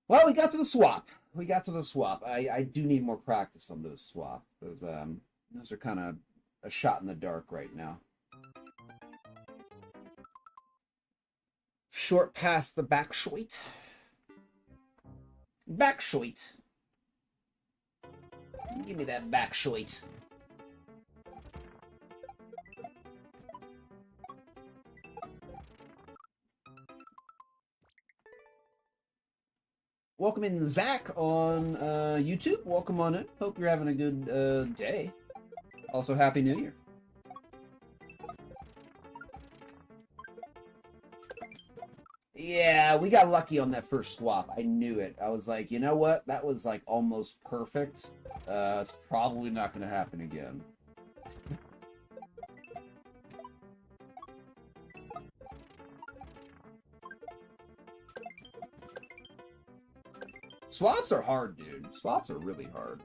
Well, we got to the swap. We got to the swap. I do need more practice on those swaps. Those are kind of a shot in the dark right now. Short past the back shoit. Back shoit. Give me that back shoit. Welcome in, Zach, on YouTube. Welcome on in. Hope you're having a good day. Also, Happy New Year. Yeah, we got lucky on that first swap. I knew it. I was like, you know what? That was like almost perfect. It's probably not going to happen again. Swaps are hard, dude. Swaps are really hard.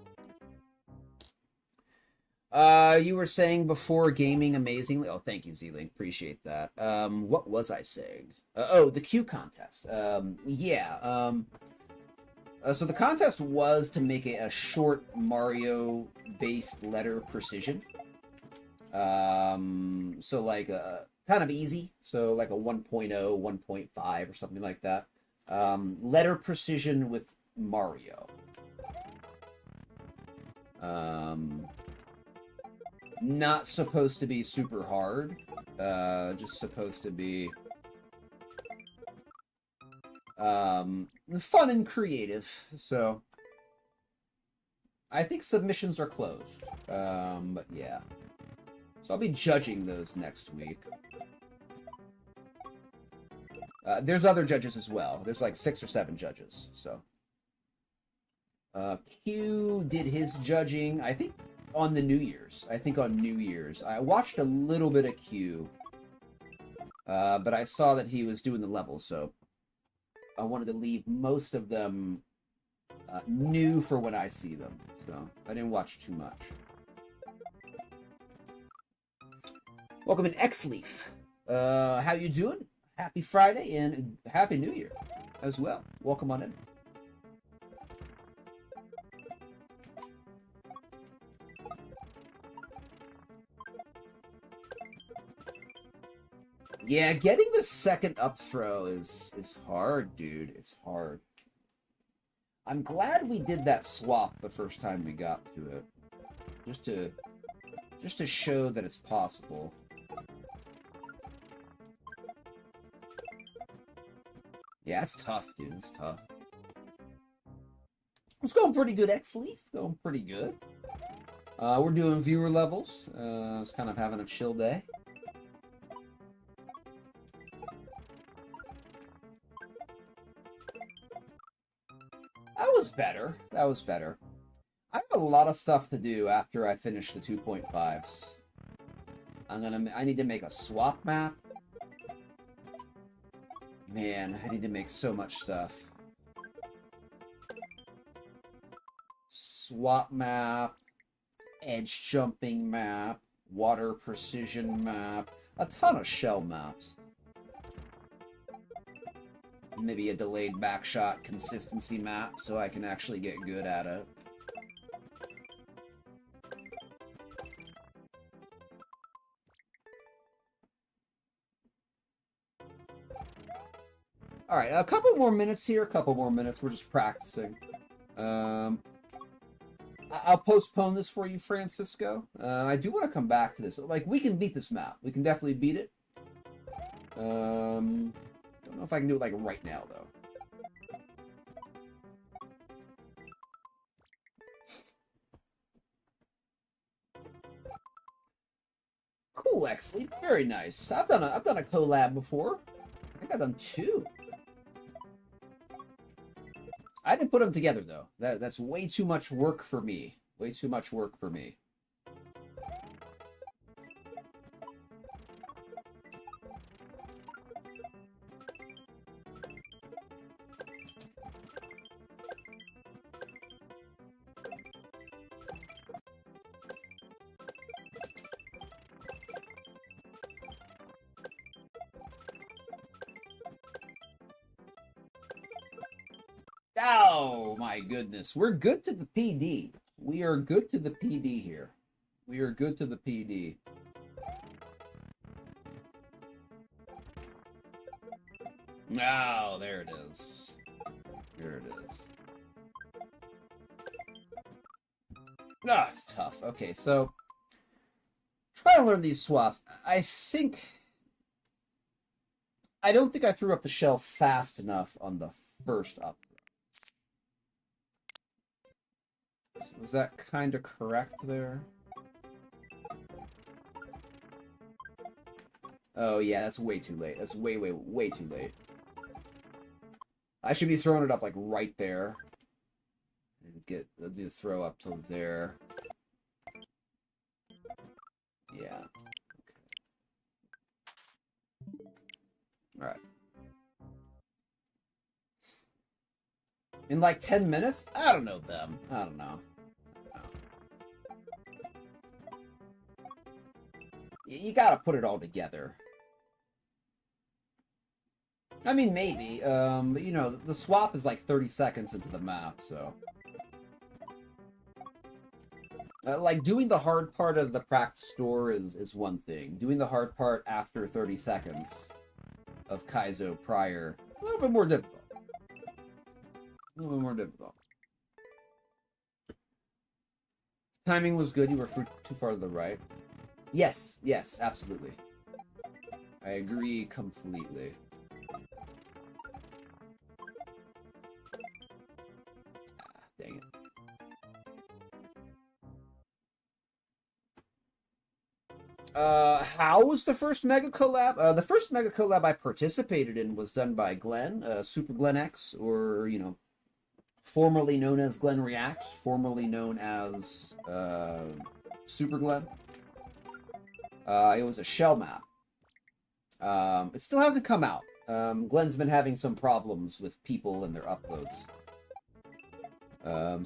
You were saying before gaming amazingly. Oh, thank you, Z-Link. Appreciate that. What was I saying? Oh, the Q contest. Yeah. So the contest was to make a short Mario-based letter precision. So like kind of easy. So like a 1.0, 1.5 or something like that. Letter precision with Mario. Not supposed to be super hard. Just supposed to be fun and creative. So I think submissions are closed. But yeah. So I'll be judging those next week. There's other judges as well. There's like 6 or 7 judges. So Q did his judging, I think, on the New Year's. I watched a little bit of Q, but I saw that he was doing the levels, so I wanted to leave most of them new for when I see them. So I didn't watch too much. Welcome in X-Leaf. How you doing? Happy Friday and Happy New Year as well. Welcome on in. Yeah, getting the second up throw is hard, dude. It's hard. I'm glad we did that swap the first time we got to it. Just to show that it's possible. Yeah, it's tough, dude. It's tough. It's going pretty good, X-Leaf. Going pretty good. We're doing viewer levels. It's kind of having a chill day. That was better. That was better. I have a lot of stuff to do after I finish the 2.5s. I need to make a swap map. Man, I need to make so much stuff. Swap map, edge jumping map, water precision map, a ton of shell maps. Maybe a delayed backshot consistency map so I can actually get good at it. Alright, a couple more minutes here, a couple more minutes. We're just practicing. I'll postpone this for you, Francisco. I do want to come back to this. Like, we can beat this map. We can definitely beat it. Don't know if I can do it, like, right now, though. Cool, X-Leap. Very nice. I've done a collab before. I think I've done 2. I didn't put them together, though. That's way too much work for me. Way too much work for me. Oh, my goodness. We're good to the PD. We are good to the PD here. We are good to the PD. Oh, there it is. There it is. Ah, it's tough. Okay, so try to learn these swaps. I don't think I threw up the shell fast enough on the first up. Was that kind of correct there? Oh yeah, that's way too late. That's way too late. I should be throwing it up like right there. And get the throw up till there. Yeah. Okay. Alright. In like 10 minutes? I don't know them. I don't know. You gotta put it all together. I mean, maybe. But, you know, the swap is like 30 seconds into the map, so... like, doing the hard part of the practice store is one thing. Doing the hard part after 30 seconds of Kaizo prior, a little bit more difficult. A little bit more difficult. Timing was good. You were too far to the right. Yes, yes, absolutely. I agree completely. Ah, dang it. How was the first Mega Collab? The first Mega Collab I participated in was done by Glenn, Super Glenn X, or, you know, formerly known as Glenn Reacts, formerly known as Super Glenn. It was a shell map. It still hasn't come out. Glenn's been having some problems with people and their uploads.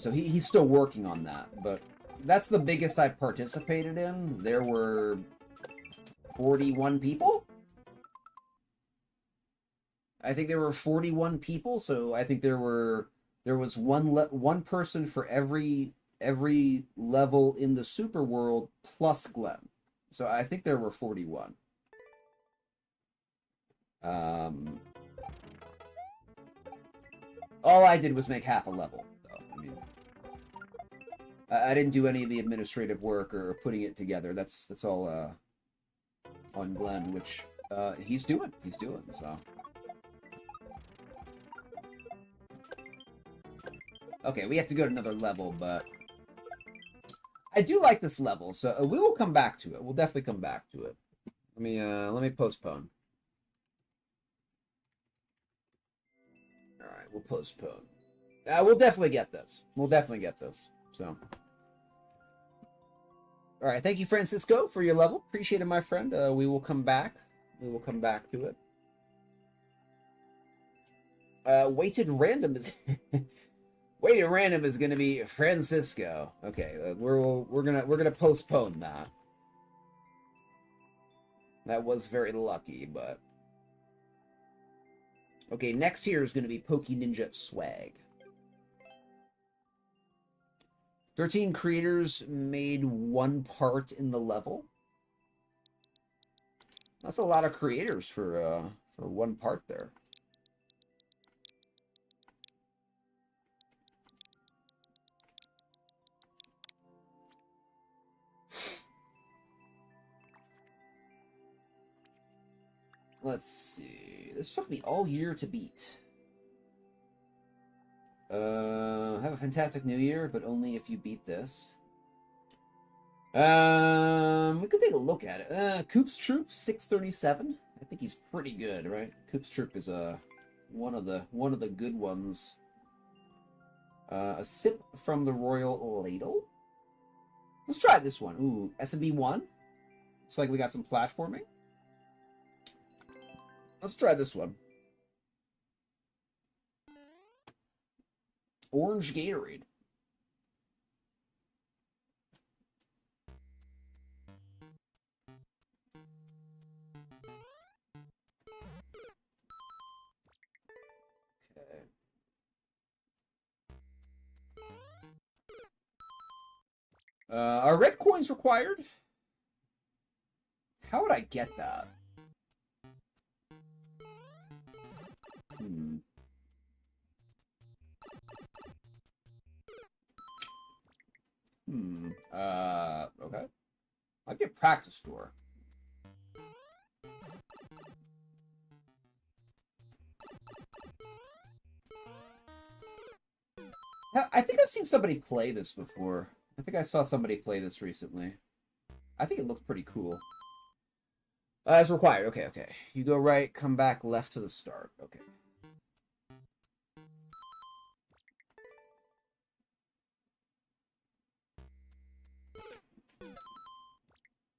So he's still working on that, but that's the biggest I've participated in. There were 41 people? I think there were 41 people, so I think there was one person for every level in the Super World plus Glenn. So I think there were 41. All I did was make half a level, though. I mean, I didn't do any of the administrative work or putting it together. That's all on Glenn, which he's doing. He's doing so. Okay, we have to go to another level, but I do like this level, so we will come back to it. We'll definitely come back to it. Let me postpone. All right, we'll postpone. We'll definitely get this. We'll definitely get this. So, all right. Thank you, Francisco, for your level. Appreciate it, my friend. We will come back. We will come back to it. Weighted random is weighted random is gonna be Francisco. Okay, we're gonna postpone that. That was very lucky, but okay. Next here is gonna be Poke Ninja Swag. 13 creators made one part in the level. That's a lot of creators for one part there. Let's see. This took me all year to beat. Have a fantastic new year, but only if you beat this. We could take a look at it. Coop's Troop 637. I think he's pretty good, right? Coop's Troop is one of the good ones. A sip from the Royal Ladle. Let's try this one. Ooh, SMB 1. Looks like we got some platforming. Let's try this one. Orange Gatorade. Okay. Are red coins required? How would I get that? Okay. I'd get practice store. I think I've seen somebody play this before. I think I saw somebody play this recently. I think it looked pretty cool. It's required. Okay, okay. You go right, come back left to the start. Okay.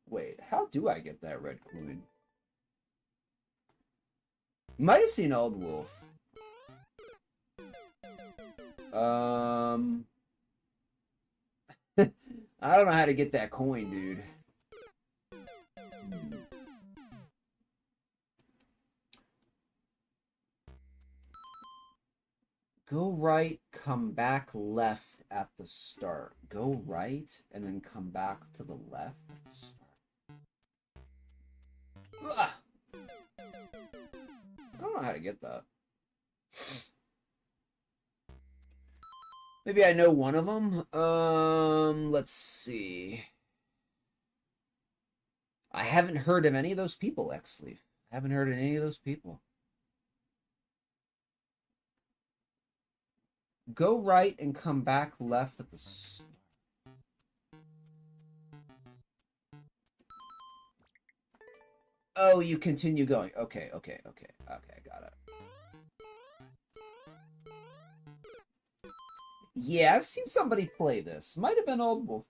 Wait, how do I get that red coin? Might have seen Old Wolf. I don't know how to get that coin, dude. Go right, come back left at the start. Go right, and then come back to the left at the start. Ugh. I don't know how to get that. Maybe I know one of them. Let's see. I haven't heard of any of those people, X-Leaf. I haven't heard of any of those people. Go right and come back left at the start. Oh, you continue going. Okay, okay, okay. Okay, got it. Yeah, I've seen somebody play this. Might have been Old Wolf.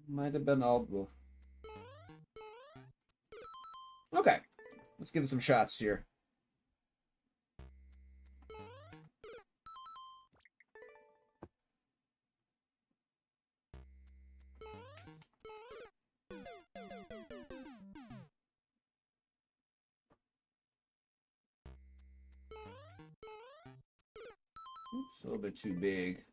Might have been Old Wolf. Okay. Let's give it some shots here. Oops, a little bit too big.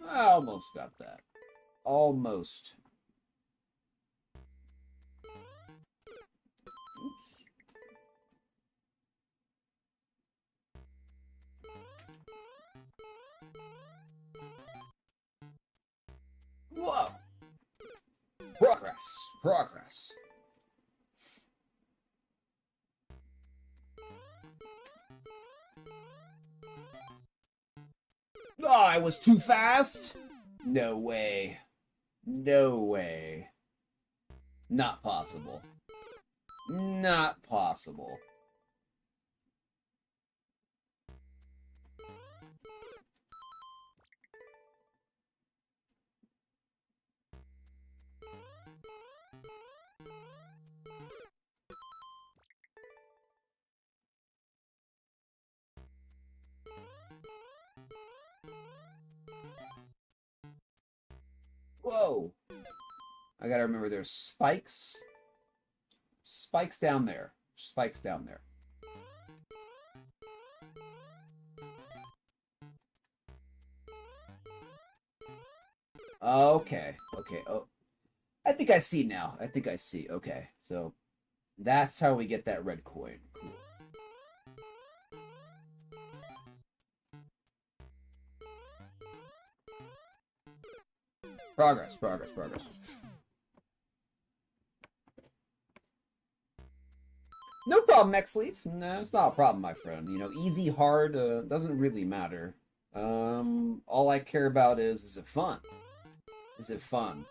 I almost got that. Almost. Oops. Progress. Progress. Oh, I was too fast? No way. No way. Not possible. Not possible. Whoa. I gotta remember there's spikes. Spikes down there. Spikes down there. Okay. Okay. Oh, I think I see now. I think I see. Okay. So that's how we get that red coin. Cool. Progress, progress, progress. No problem, Xleaf. No, it's not a problem, my friend. You know, easy, hard, doesn't really matter. All I care about is it fun? Is it fun?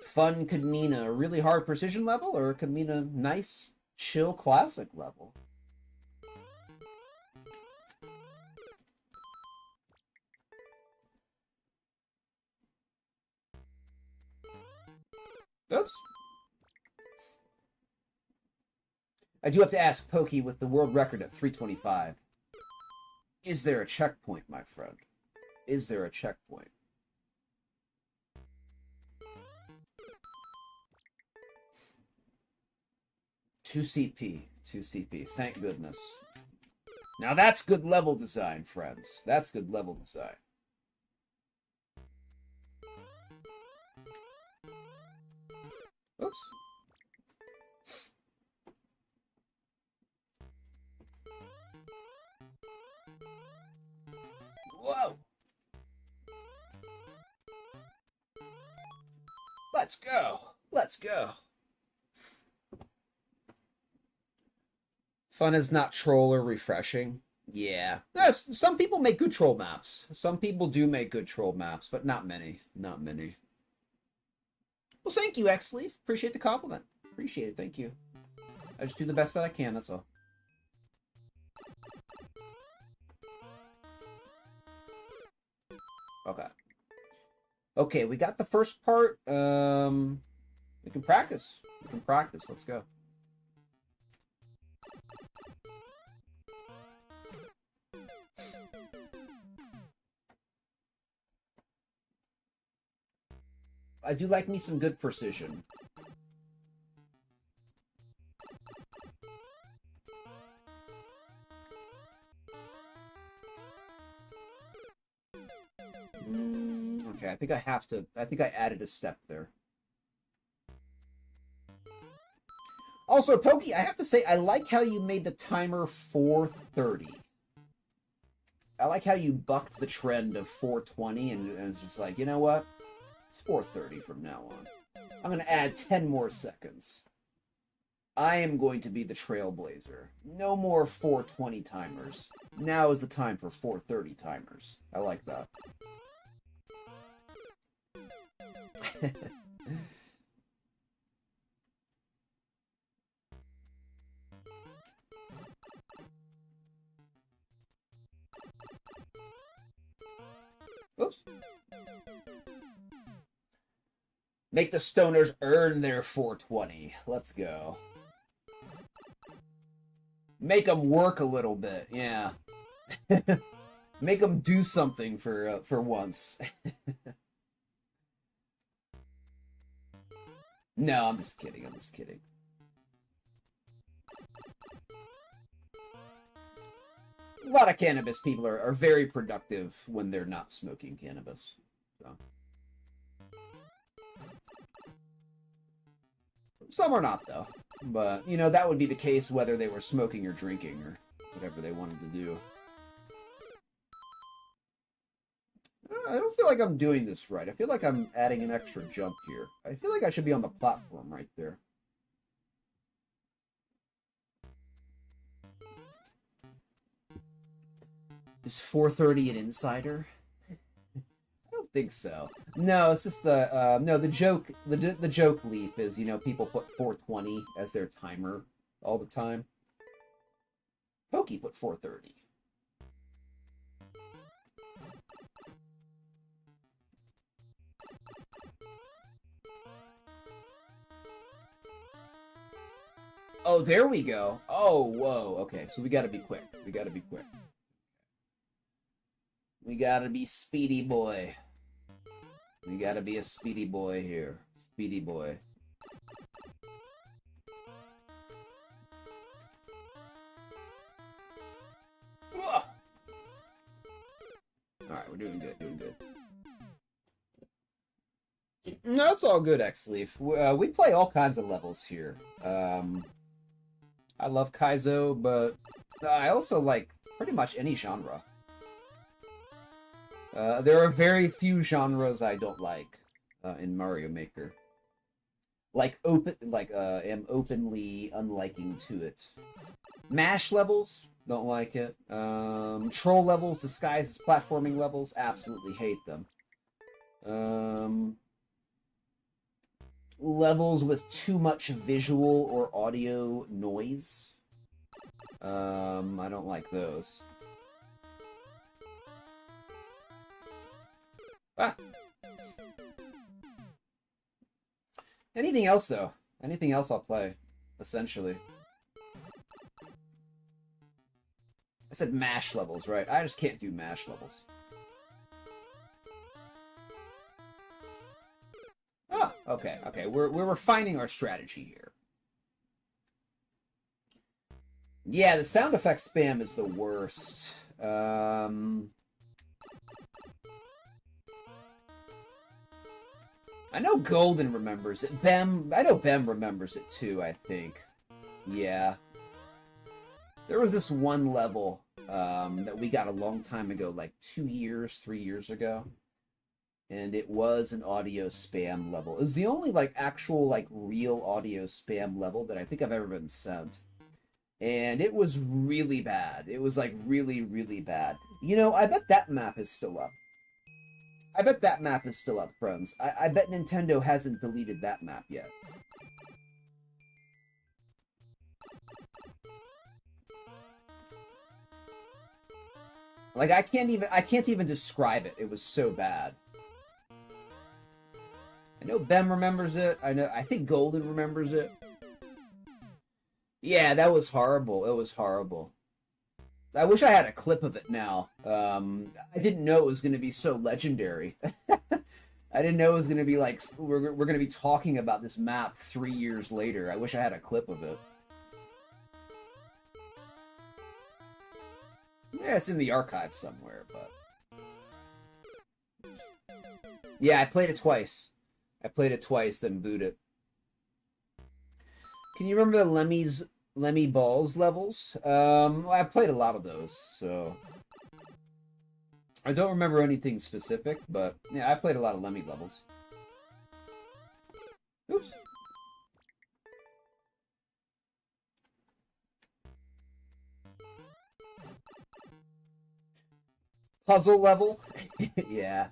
Fun could mean a really hard precision level, or it could mean a nice, chill, classic level. Oops. I do have to ask Pokey, with the world record at 325, is there a checkpoint, my friend? Is there a checkpoint? Two CP. 2 CP. Thank goodness. Now that's good level design, friends. That's good level design. Oops. Whoa! Let's go! Let's go! Fun is not troll or refreshing. Yeah. Yes, some people make good troll maps. Some people do make good troll maps, but not many. Not many. Well, thank you, Xleaf. Appreciate the compliment. Appreciate it. Thank you. I just do the best that I can, that's all. Okay. Okay, we got the first part. We can practice. We can practice. Let's go. I do like me some good precision. Okay, I think I have to. I think I added a step there. Also, Pokey, I have to say, I like how you made the timer 4:30. I like how you bucked the trend of 4:20 and it's just like, you know what? It's 4:30 from now on. I'm going to add 10 more seconds. I am going to be the trailblazer. No more 4:20 timers. Now is the time for 4:30 timers. I like that. Oops. Make the stoners earn their 4:20. Let's go. Make them work a little bit, yeah. Make them do something for once. No, I'm just kidding. I'm just kidding. A lot of cannabis people are very productive when they're not smoking cannabis. So. Some are not, though. But, you know, that would be the case whether they were smoking or drinking or whatever they wanted to do. I don't feel like I'm doing this right. I feel like I'm adding an extra jump here. I feel like I should be on the platform right there. Is 4:30 an insider? I don't think so. No, it's just the no. The joke, the joke leap is, you know, people put 4:20 as their timer all the time. Pokey put 4:30. Oh, there we go. Oh, whoa. Okay, so we gotta be quick. We gotta be quick. We gotta be speedy boy. We gotta be a speedy boy here. Speedy boy. Alright, we're doing good, doing good. No, it's all good, X-Leaf. We play all kinds of levels here. I love Kaizo, but I also like pretty much any genre. There are very few genres I don't like in Mario Maker. Am openly unliking to it. Mash levels, don't like it. Troll levels disguised as platforming levels, absolutely hate them. Levels with too much visual or audio noise. I don't like those. Ah. Anything else, though? Anything else I'll play, essentially. I said mash levels, right? I just can't do mash levels. Oh, okay, okay. We're refining our strategy here. Yeah, the sound effect spam is the worst. I know Golden remembers it. I know Bem remembers it too, I think. Yeah. There was this one level that we got a long time ago, like 3 years ago. And it was an audio spam level. It was the only, like, actual, like, real audio spam level that I think I've ever been sent. And it was really bad. It was, like, really, really bad. You know, I bet that map is still up. I bet that map is still up, friends. I bet Nintendo hasn't deleted that map yet. Like, I can't even describe it. It was so bad. I know Bem remembers it. I think Golden remembers it. Yeah, that was horrible. It was horrible. I wish I had a clip of it now. I didn't know it was going to be so legendary. I didn't know it was going to be like, we're going to be talking about this map 3 years later. I wish I had a clip of it. Yeah, it's in the archive somewhere, but... Yeah, I played it twice. Then boot it. Can you remember the Lemmy Balls levels? I played a lot of those, so... I don't remember anything specific, but yeah, I played a lot of Lemmy levels. Oops. Puzzle level? Yeah.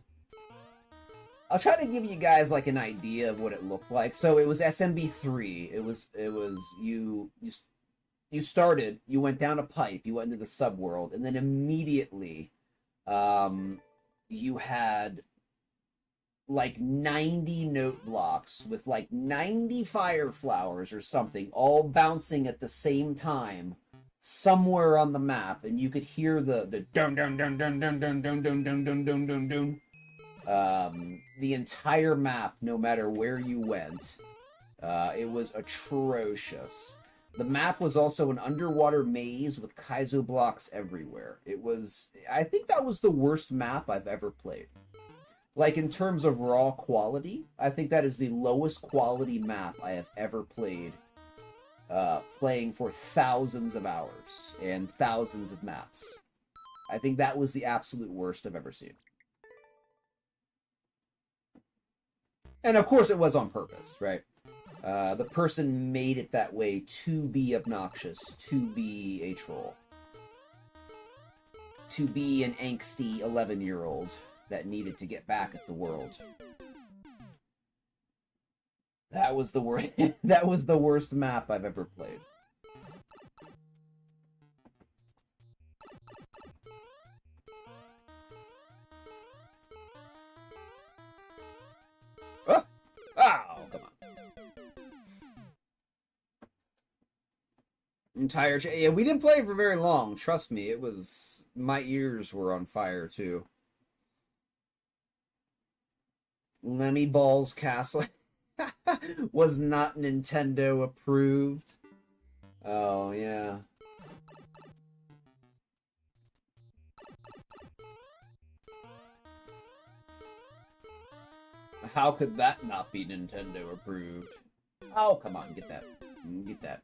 I'll try to give you guys like an idea of what it looked like. So it was SMB3. It was you started, you went down a pipe, you went into the subworld, and then immediately you had like 90 note blocks with like 90 fire flowers or something all bouncing at the same time somewhere on the map, and you could hear the dun dun dun dun dun dun dun dun dun dun dun dun dun. The entire map, no matter where you went, it was atrocious. The map was also an underwater maze with Kaizo blocks everywhere. I think that was the worst map I've ever played. Like, in terms of raw quality, I think that is the lowest quality map I have ever played, playing for thousands of hours and thousands of maps. I think that was the absolute worst I've ever seen. And of course it was on purpose, right? The person made it that way to be obnoxious, to be a troll. To be an angsty 11-year-old that needed to get back at the world. That was the worst. That was the worst map I've ever played. Oh, come on! Yeah, we didn't play for very long. Trust me, it was my ears were on fire too. Lemmy Ball's Castle. Was not Nintendo approved. Oh, yeah. How could that not be Nintendo approved? Oh, come on, get that. Get that.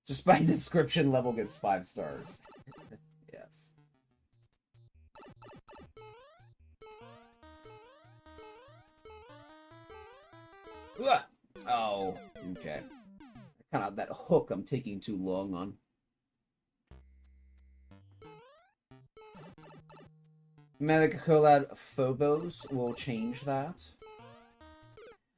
Just by description, level gets 5 stars. Yes. Ugh. Oh, okay. Kind of that hook I'm taking too long on. Medicacolad Phobos will change that.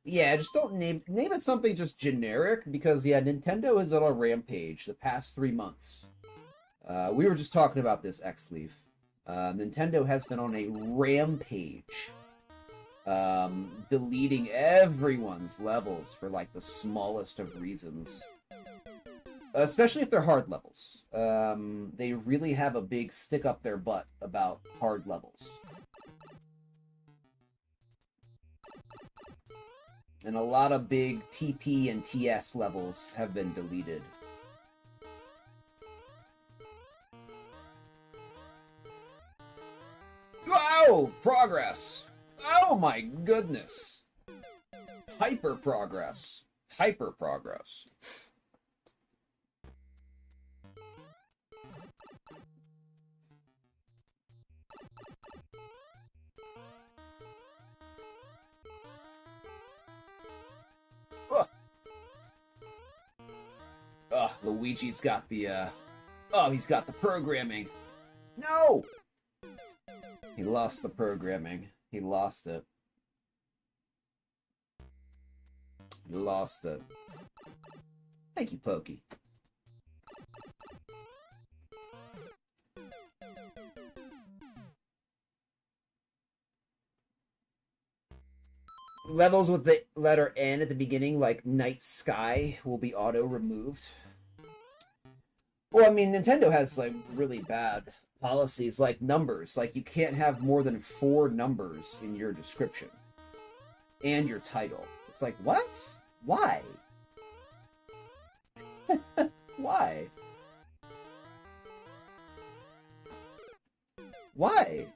Yeah, just don't name it something just generic, because yeah, Nintendo is on a rampage the past 3 months. We were just talking about this, X-Leaf. Nintendo has been on a rampage. Deleting everyone's levels for like the smallest of reasons. Especially if they're hard levels. They really have a big stick up their butt about hard levels. And a lot of big TP and TS levels have been deleted. Wow! Progress! Oh my goodness! Hyper progress. Hyper progress. Luigi's got the, oh, he's got the programming. No! He lost the programming. He lost it. He lost it. Thank you, Pokey. Levels with the letter N at the beginning, like Night Sky, will be auto-removed. Well, I mean, Nintendo has, like, really bad policies, like numbers. Like, you can't have more than 4 numbers in your description. And your title. It's like, what? Why? Why? Why?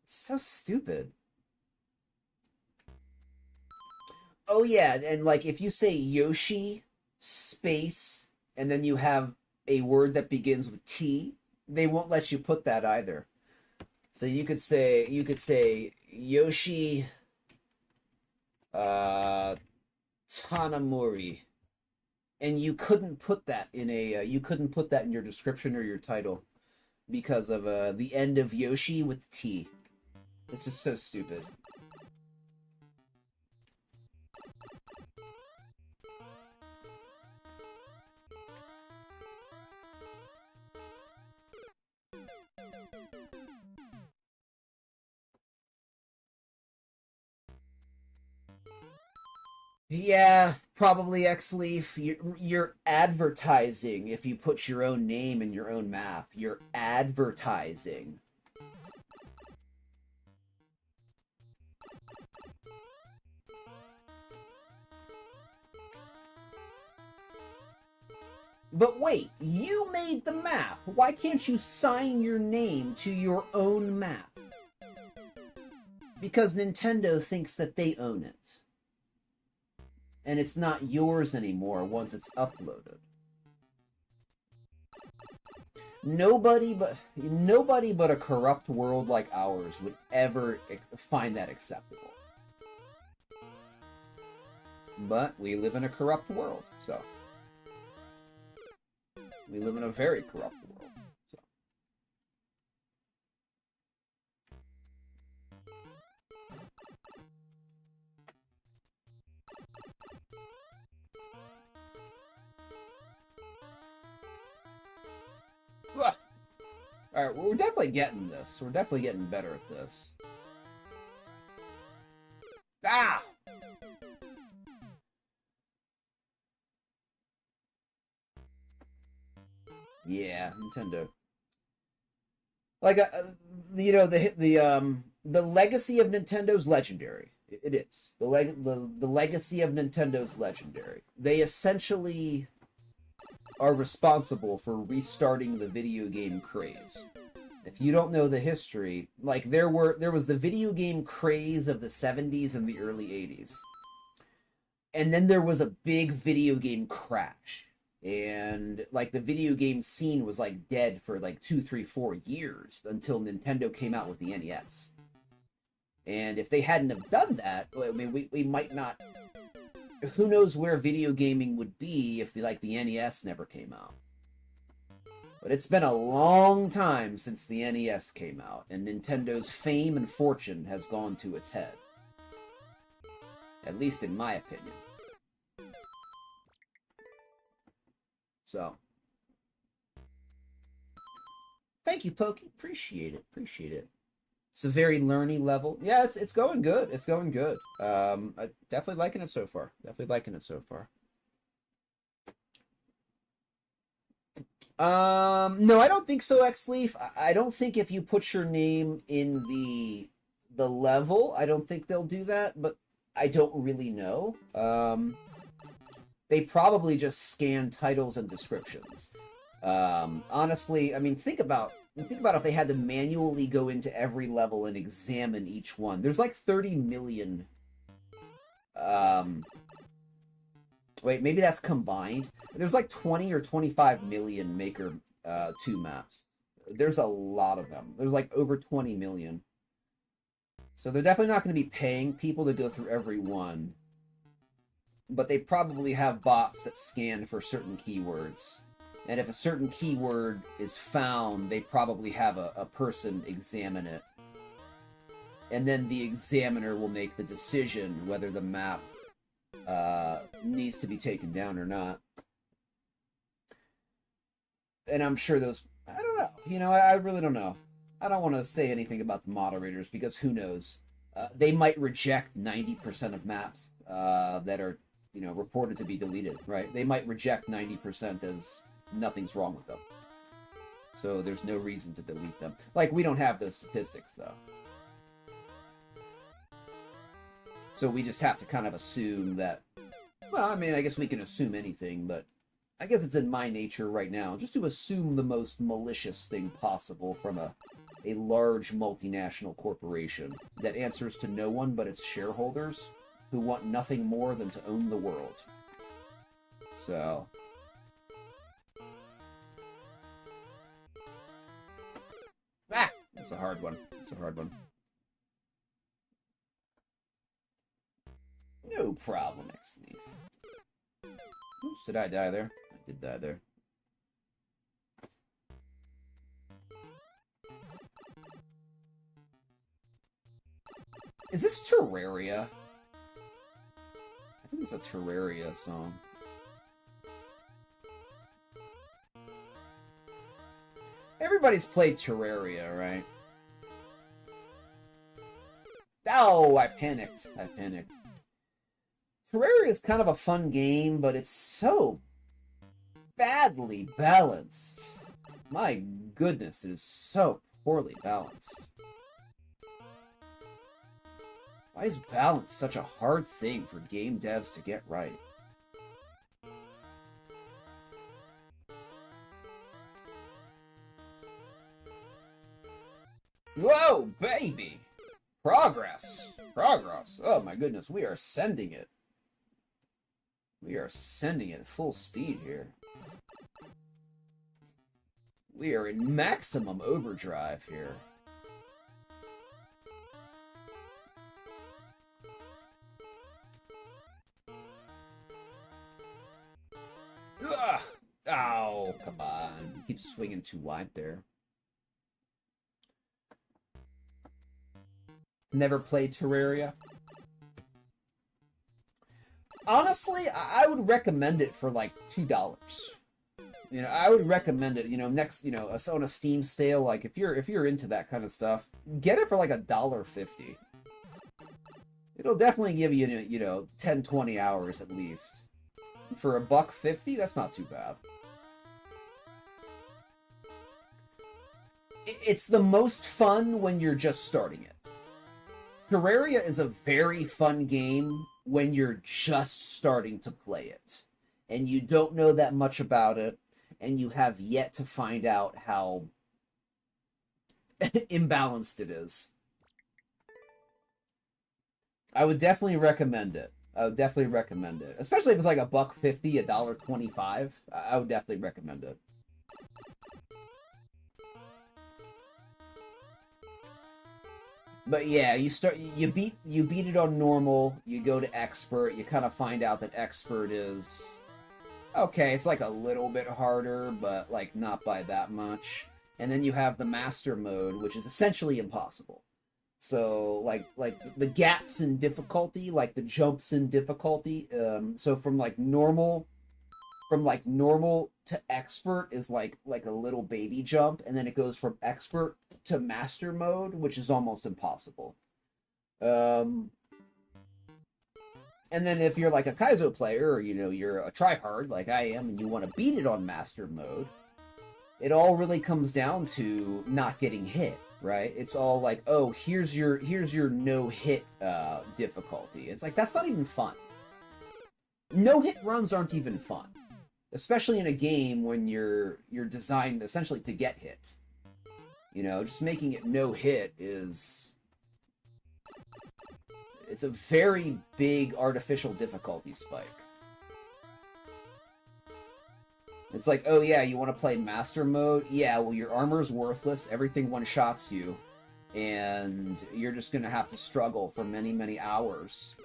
It's so stupid. Oh yeah, and like if you say Yoshi space and then you have a word that begins with T, they won't let you put that either. So you could say Yoshi Tanamori, and you couldn't put that in your description or your title because of the end of Yoshi with T. It's just so stupid. Yeah, probably X-Leaf. You're advertising if you put your own name in your own map. You're advertising. But wait, you made the map. Why can't you sign your name to your own map? Because Nintendo thinks that they own it. And it's not yours anymore once it's uploaded. Nobody but a corrupt world like ours would ever find that acceptable. But we live in a corrupt world, so we live in a very corrupt world. So all right, well, we're definitely getting this. We're definitely getting better at this. Ah! Yeah, Nintendo. Like, you know, the legacy of Nintendo's legendary. It is the legacy of Nintendo's legendary. They essentially are responsible for restarting the video game craze. If you don't know the history, like there was the video game craze of the 70s and the early 80s. And then there was a big video game crash. And like the video game scene was like dead for like 2, 3, 4 years until Nintendo came out with the NES. And if they hadn't have done that, I mean, we might not. Who knows where video gaming would be if the NES never came out. But it's been a long time since the NES came out, and Nintendo's fame and fortune has gone to its head. At least in my opinion. So, thank you, Pokey. Appreciate it. Appreciate it. It's a very learning level. Yeah, it's going good. It's going good. I'm definitely liking it so far. Definitely liking it so far. No, I don't think so, Xleaf. I don't think if you put your name in the level, I don't think they'll do that, but I don't really know. They probably just scan titles and descriptions. Honestly, I mean, think about if they had to manually go into every level and examine each one. There's like 30 million. Wait, maybe that's combined. There's like 20 or 25 million Maker 2 maps. There's a lot of them. There's like over 20 million. So they're definitely not going to be paying people to go through every one. But they probably have bots that scan for certain keywords. And if a certain keyword is found, they probably have a person examine it. And then the examiner will make the decision whether the map needs to be taken down or not. And I'm sure those... I don't know. You know, I really don't know. I don't want to say anything about the moderators because who knows. They might reject 90% of maps that are, you know, reported to be deleted, right? They might reject 90% as nothing's wrong with them. So there's no reason to delete them. Like, we don't have those statistics, though. So we just have to kind of assume that... Well, I mean, I guess we can assume anything, but I guess it's in my nature right now just to assume the most malicious thing possible from a large multinational corporation that answers to no one but its shareholders who want nothing more than to own the world. So... It's a hard one. It's a hard one. No problem, X-Leaf. Oops, did I die there? I did die there. Is this Terraria? I think it's a Terraria song. Everybody's played Terraria, right? Oh, I panicked. I panicked. Terraria is kind of a fun game, but it's so badly balanced. My goodness, it is so poorly balanced. Why is balance such a hard thing for game devs to get right? Whoa, baby! Progress! Progress! Oh my goodness, we are sending it. We are sending it at full speed here. We are in maximum overdrive here. Ugh! Oh, come on. You keep swinging too wide there. Never played Terraria? Honestly, I would recommend it for like $2. You know, I would recommend it, you know, next, you know, on a Steam sale, like if you're into that kind of stuff, get it for like $1.50. It'll definitely give you, you know, 10, 20 hours at least. For $1.50, that's not too bad. It's the most fun when you're just starting it. Terraria is a very fun game when you're just starting to play it. And you don't know that much about it, and you have yet to find out how imbalanced it is. I would definitely recommend it. I would definitely recommend it. Especially if it's like $1.50, $1.25. I would definitely recommend it. But yeah, you beat it on normal, you go to expert, you kind of find out that expert is okay, it's like a little bit harder, but like not by that much. And then you have the master mode, which is essentially impossible. So like the gaps in difficulty, like the jumps in difficulty, so from normal to expert is like a little baby jump, and then it goes from expert to master mode, which is almost impossible. And then if you're like a Kaizo player, or you know, you're a tryhard like I am, and you want to beat it on master mode, it all really comes down to not getting hit, right? It's all like, oh, here's your no hit difficulty. It's like, that's not even fun. No hit runs aren't even fun, especially in a game when you're designed essentially to get hit. You know, just making it no hit it's a very big artificial difficulty spike. It's like, oh yeah, you want to play master mode? Yeah, well, your armor's worthless, everything one-shots you, and you're just gonna have to struggle for many, many hours.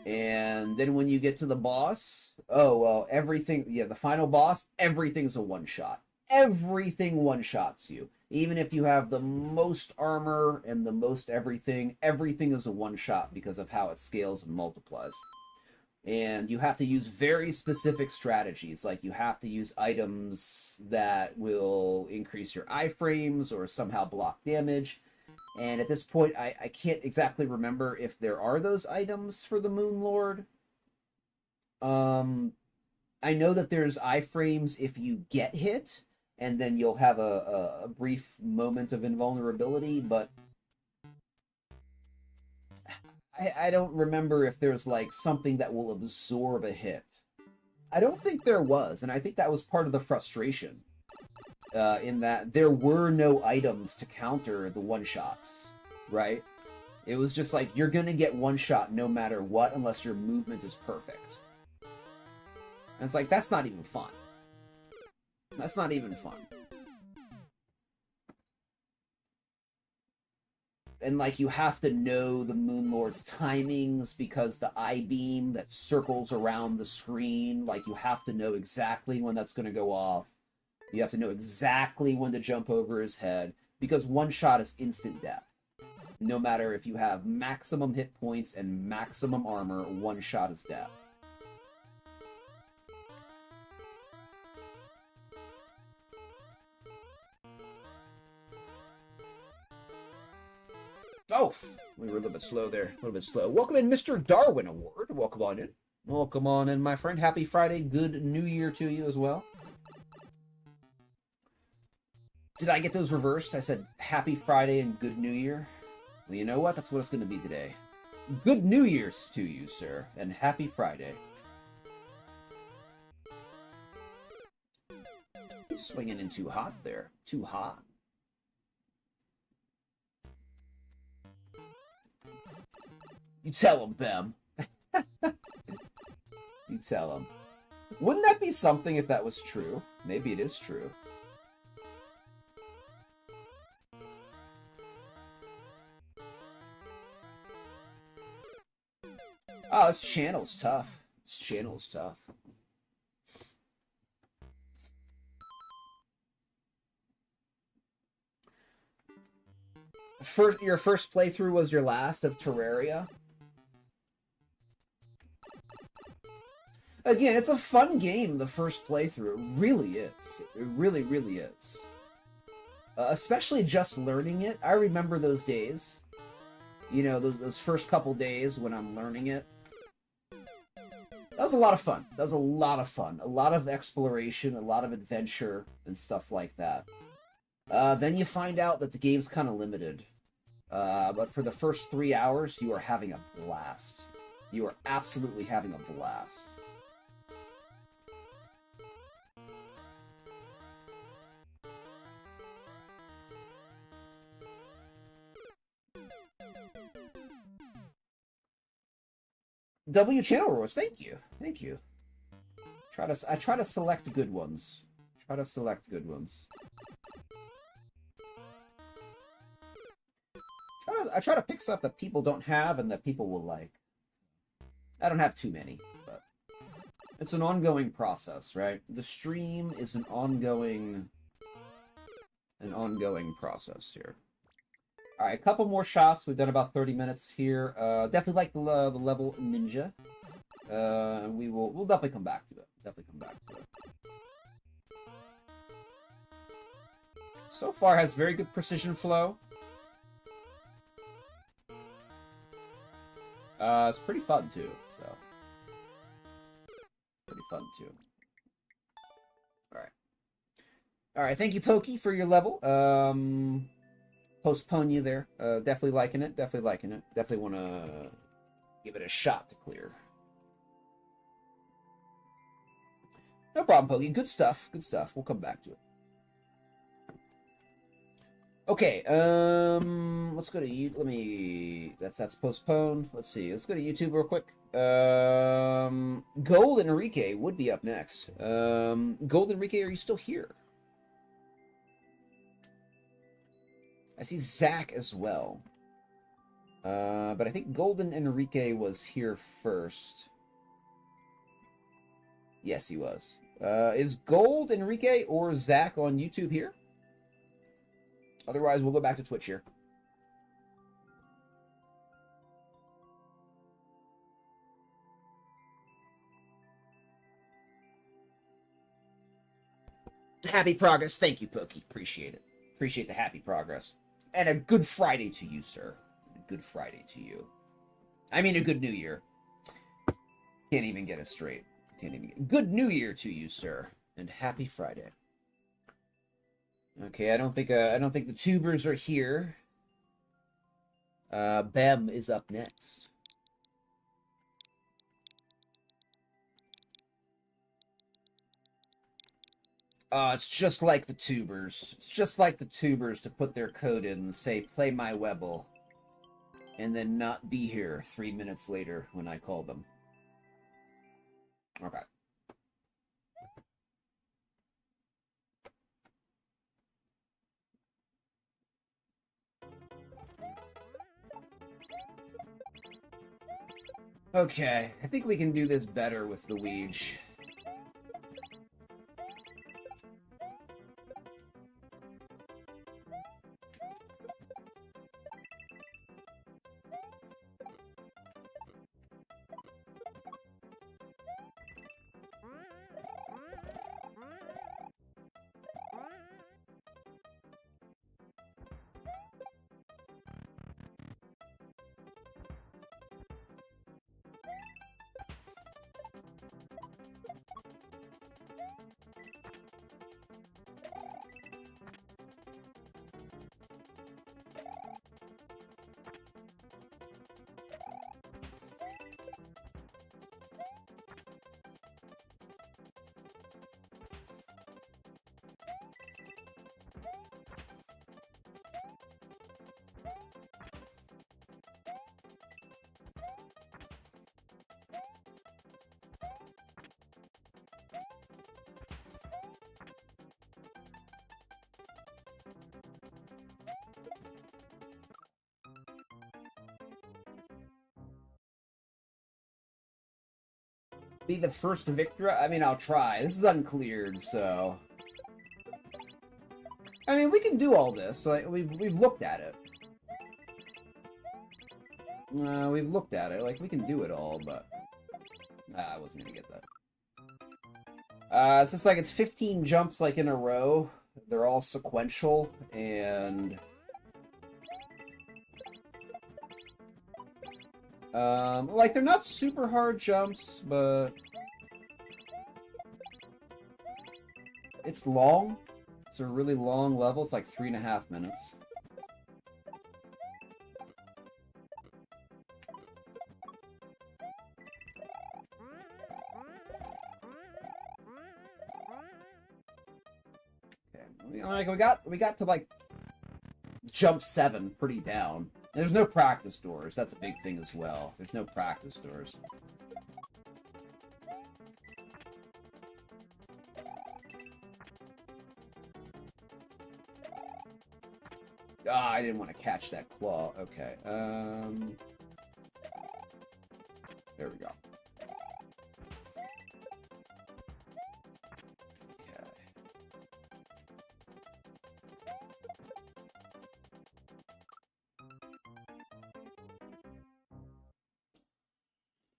And then when you get to the boss, oh, well, everything, yeah, the final boss, everything's a one-shot. Everything one-shots you. Even if you have the most armor and the most everything is a one-shot because of how it scales and multiplies. And you have to use very specific strategies, like you have to use items that will increase your iframes or somehow block damage. And at this point, I can't exactly remember if there are those items for the Moon Lord. I know that there's iframes if you get hit, and then you'll have a brief moment of invulnerability, but I don't remember if there's like something that will absorb a hit. I don't think there was, and I think that was part of the frustration. In that there were no items to counter the one-shots, right? It was just like, you're gonna get one-shot no matter what, unless your movement is perfect. And it's like, that's not even fun. That's not even fun. And like, you have to know the Moon Lord's timings, because the I-beam that circles around the screen, like, you have to know exactly when that's gonna go off. You have to know exactly when to jump over his head, because one shot is instant death. No matter if you have maximum hit points and maximum armor, one shot is death. Oh, we were a little bit slow there. A little bit slow. Welcome in, Mr. Darwin Award. Welcome on in. Welcome on in, my friend. Happy Friday. Good New Year to you as well. Did I get those reversed? I said Happy Friday and Good New Year. Well, you know what? That's what it's going to be today. Good New Year's to you, sir, and Happy Friday. You're swinging in too hot there. Too hot. You tell him, Bem. You tell him. Wouldn't that be something if that was true? Maybe it is true. Oh, this channel's tough. This channel's tough. Your first playthrough was your last of Terraria? Again, it's a fun game, the first playthrough. It really is. It really, really is. Especially just learning it. I remember those days. You know, those first couple days when I'm learning it. That was a lot of fun. That was a lot of fun. A lot of exploration, a lot of adventure, and stuff like that. Then you find out that the game's kind of limited. But for the first 3 hours, you are having a blast. You are absolutely having a blast. W channel rules. Thank you. Thank you. I try to select good ones. Try to select good ones. I try to pick stuff that people don't have and that people will like. I don't have too many, but it's an ongoing process, right? The stream is an ongoing process here. All right, a couple more shots. We've done about 30 minutes here. Definitely like the level ninja. We'll definitely come back to it. Definitely come back to it. So far has very good precision flow. It's pretty fun too, so pretty fun too. All right. Thank you, Pokey, for your level. Postpone you there. Definitely liking it. Definitely liking it. Definitely want to give it a shot to clear. No problem, Pokey. Good stuff. Good stuff. We'll come back to it. Okay, let's go to you. Let me. That's postponed. Let's see. Let's go to YouTube real quick. Gold Enrique would be up next. Gold Enrique, are you still here? I see Zach as well. But I think Golden Enrique was here first. Yes, he was. Is Gold Enrique or Zach on YouTube here? Otherwise, we'll go back to Twitch here. Happy progress. Thank you, Pokey. Appreciate it. Appreciate the happy progress. And a good Friday to you, sir. A good Friday to you. I mean, a good New Year. Can't even get it straight. Good New Year to you, sir. And happy Friday. Okay, I don't think the tubers are here. Bem is up next. It's just like the tubers. It's just like the tubers to put their code in and say, play my Webble, and then not be here 3 minutes later when I call them. Okay. Okay, I think we can do this better with the Ouija. Be the first victory? I mean, I'll try. This is uncleared, so... I mean, we can do all this. Like, we've looked at it. We've looked at it. Like, we can do it all, but... I wasn't gonna get that. It's just like it's 15 jumps, like, in a row. They're all sequential, and... like, they're not super hard jumps, but... It's long. It's a really long level. It's like 3.5 minutes. Okay, like we got to like jump 7 pretty down. There's no practice doors. That's a big thing as well. There's no practice doors. Ah, I didn't want to catch that claw. Okay. There we go. Okay.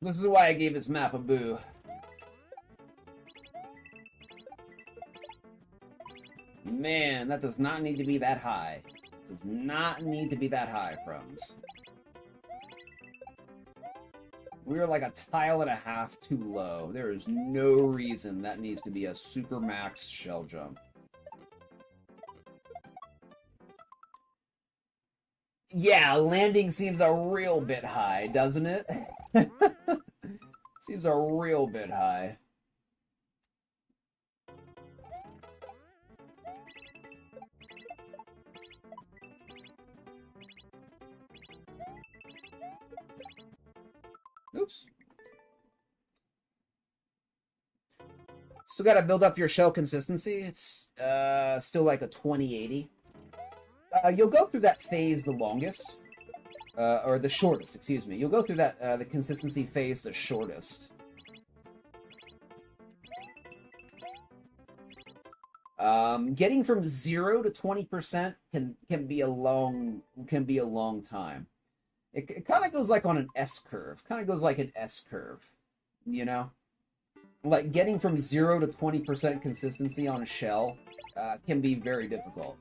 This is why I gave this map a boo. Man, that does not need to be that high. It does not need to be that high, friends. We are like a tile and a half too low. There is no reason that needs to be a super max shell jump. Yeah, landing seems a real bit high, doesn't it? Seems a real bit high. Oops. Still gotta build up your shell consistency. It's still like a 2080. You'll go through that phase the longest. Or the shortest, excuse me. You'll go through that, the consistency phase the shortest. Getting from 0 to 20% can be a long time. It kind of goes like on an S curve. Kind of goes like an S curve, you know? Like getting from 0 to 20% consistency on a shell can be very difficult.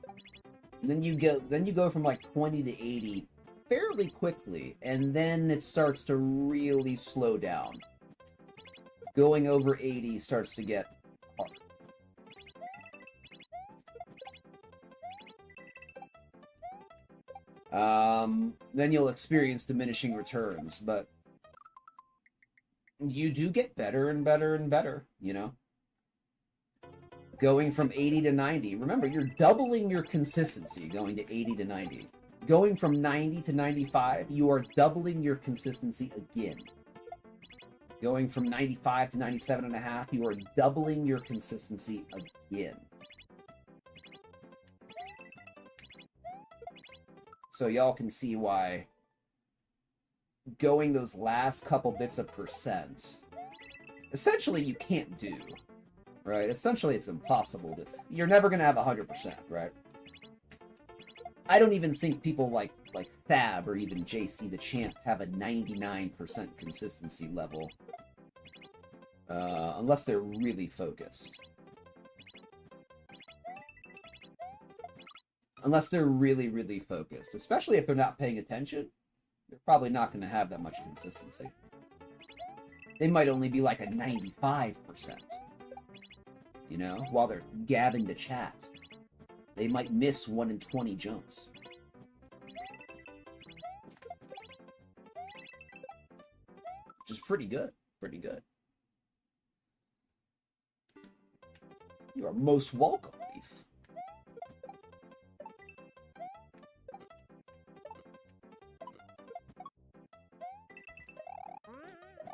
And then you go from like 20 to 80 fairly quickly, and then it starts to really slow down. Going over 80 starts to get hard. Then you'll experience diminishing returns, but you do get better and better and better, you know? Going from 80 to 90. Remember, you're doubling your consistency going to 80 to 90. Going from 90 to 95, you are doubling your consistency again. Going from 95 to 97.5, you are doubling your consistency again. So y'all can see why going those last couple bits of percent, essentially you can't do, right? Essentially it's impossible to, you're never going to have 100%, right? I don't even think people like Thab or even JC the Champ have a 99% consistency level. Unless they're really focused. Unless they're really, really focused. Especially if they're not paying attention, they're probably not going to have that much consistency. They might only be like a 95%. You know? While they're gabbing the chat. They might miss 1 in 20 jumps. Which is pretty good. Pretty good. You are most welcome, Leaf.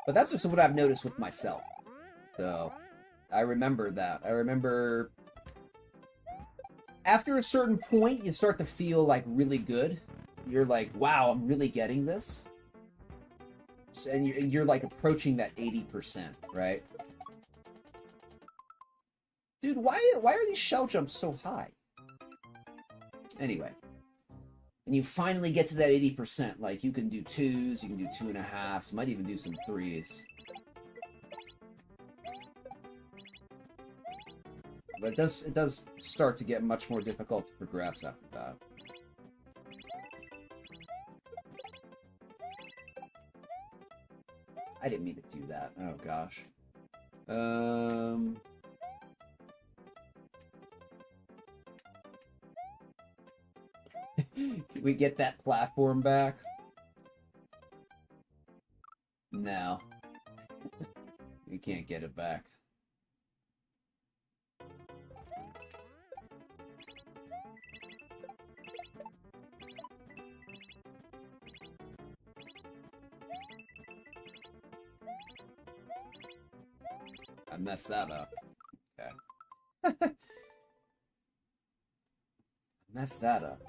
But that's just what I've noticed with myself. So, I remember that. I remember after a certain point, you start to feel like really good. You're like, wow, I'm really getting this. and you're like approaching that 80%, right? Dude, why are these shell jumps so high? Anyway, and you finally get to that 80%, like you can do 2s, you can do 2.5s, might even do some 3s. But it does start to get much more difficult to progress after that. I didn't mean to do that. Oh gosh. Can we get that platform back? No. We can't get it back. I messed that up. Okay. Messed that up.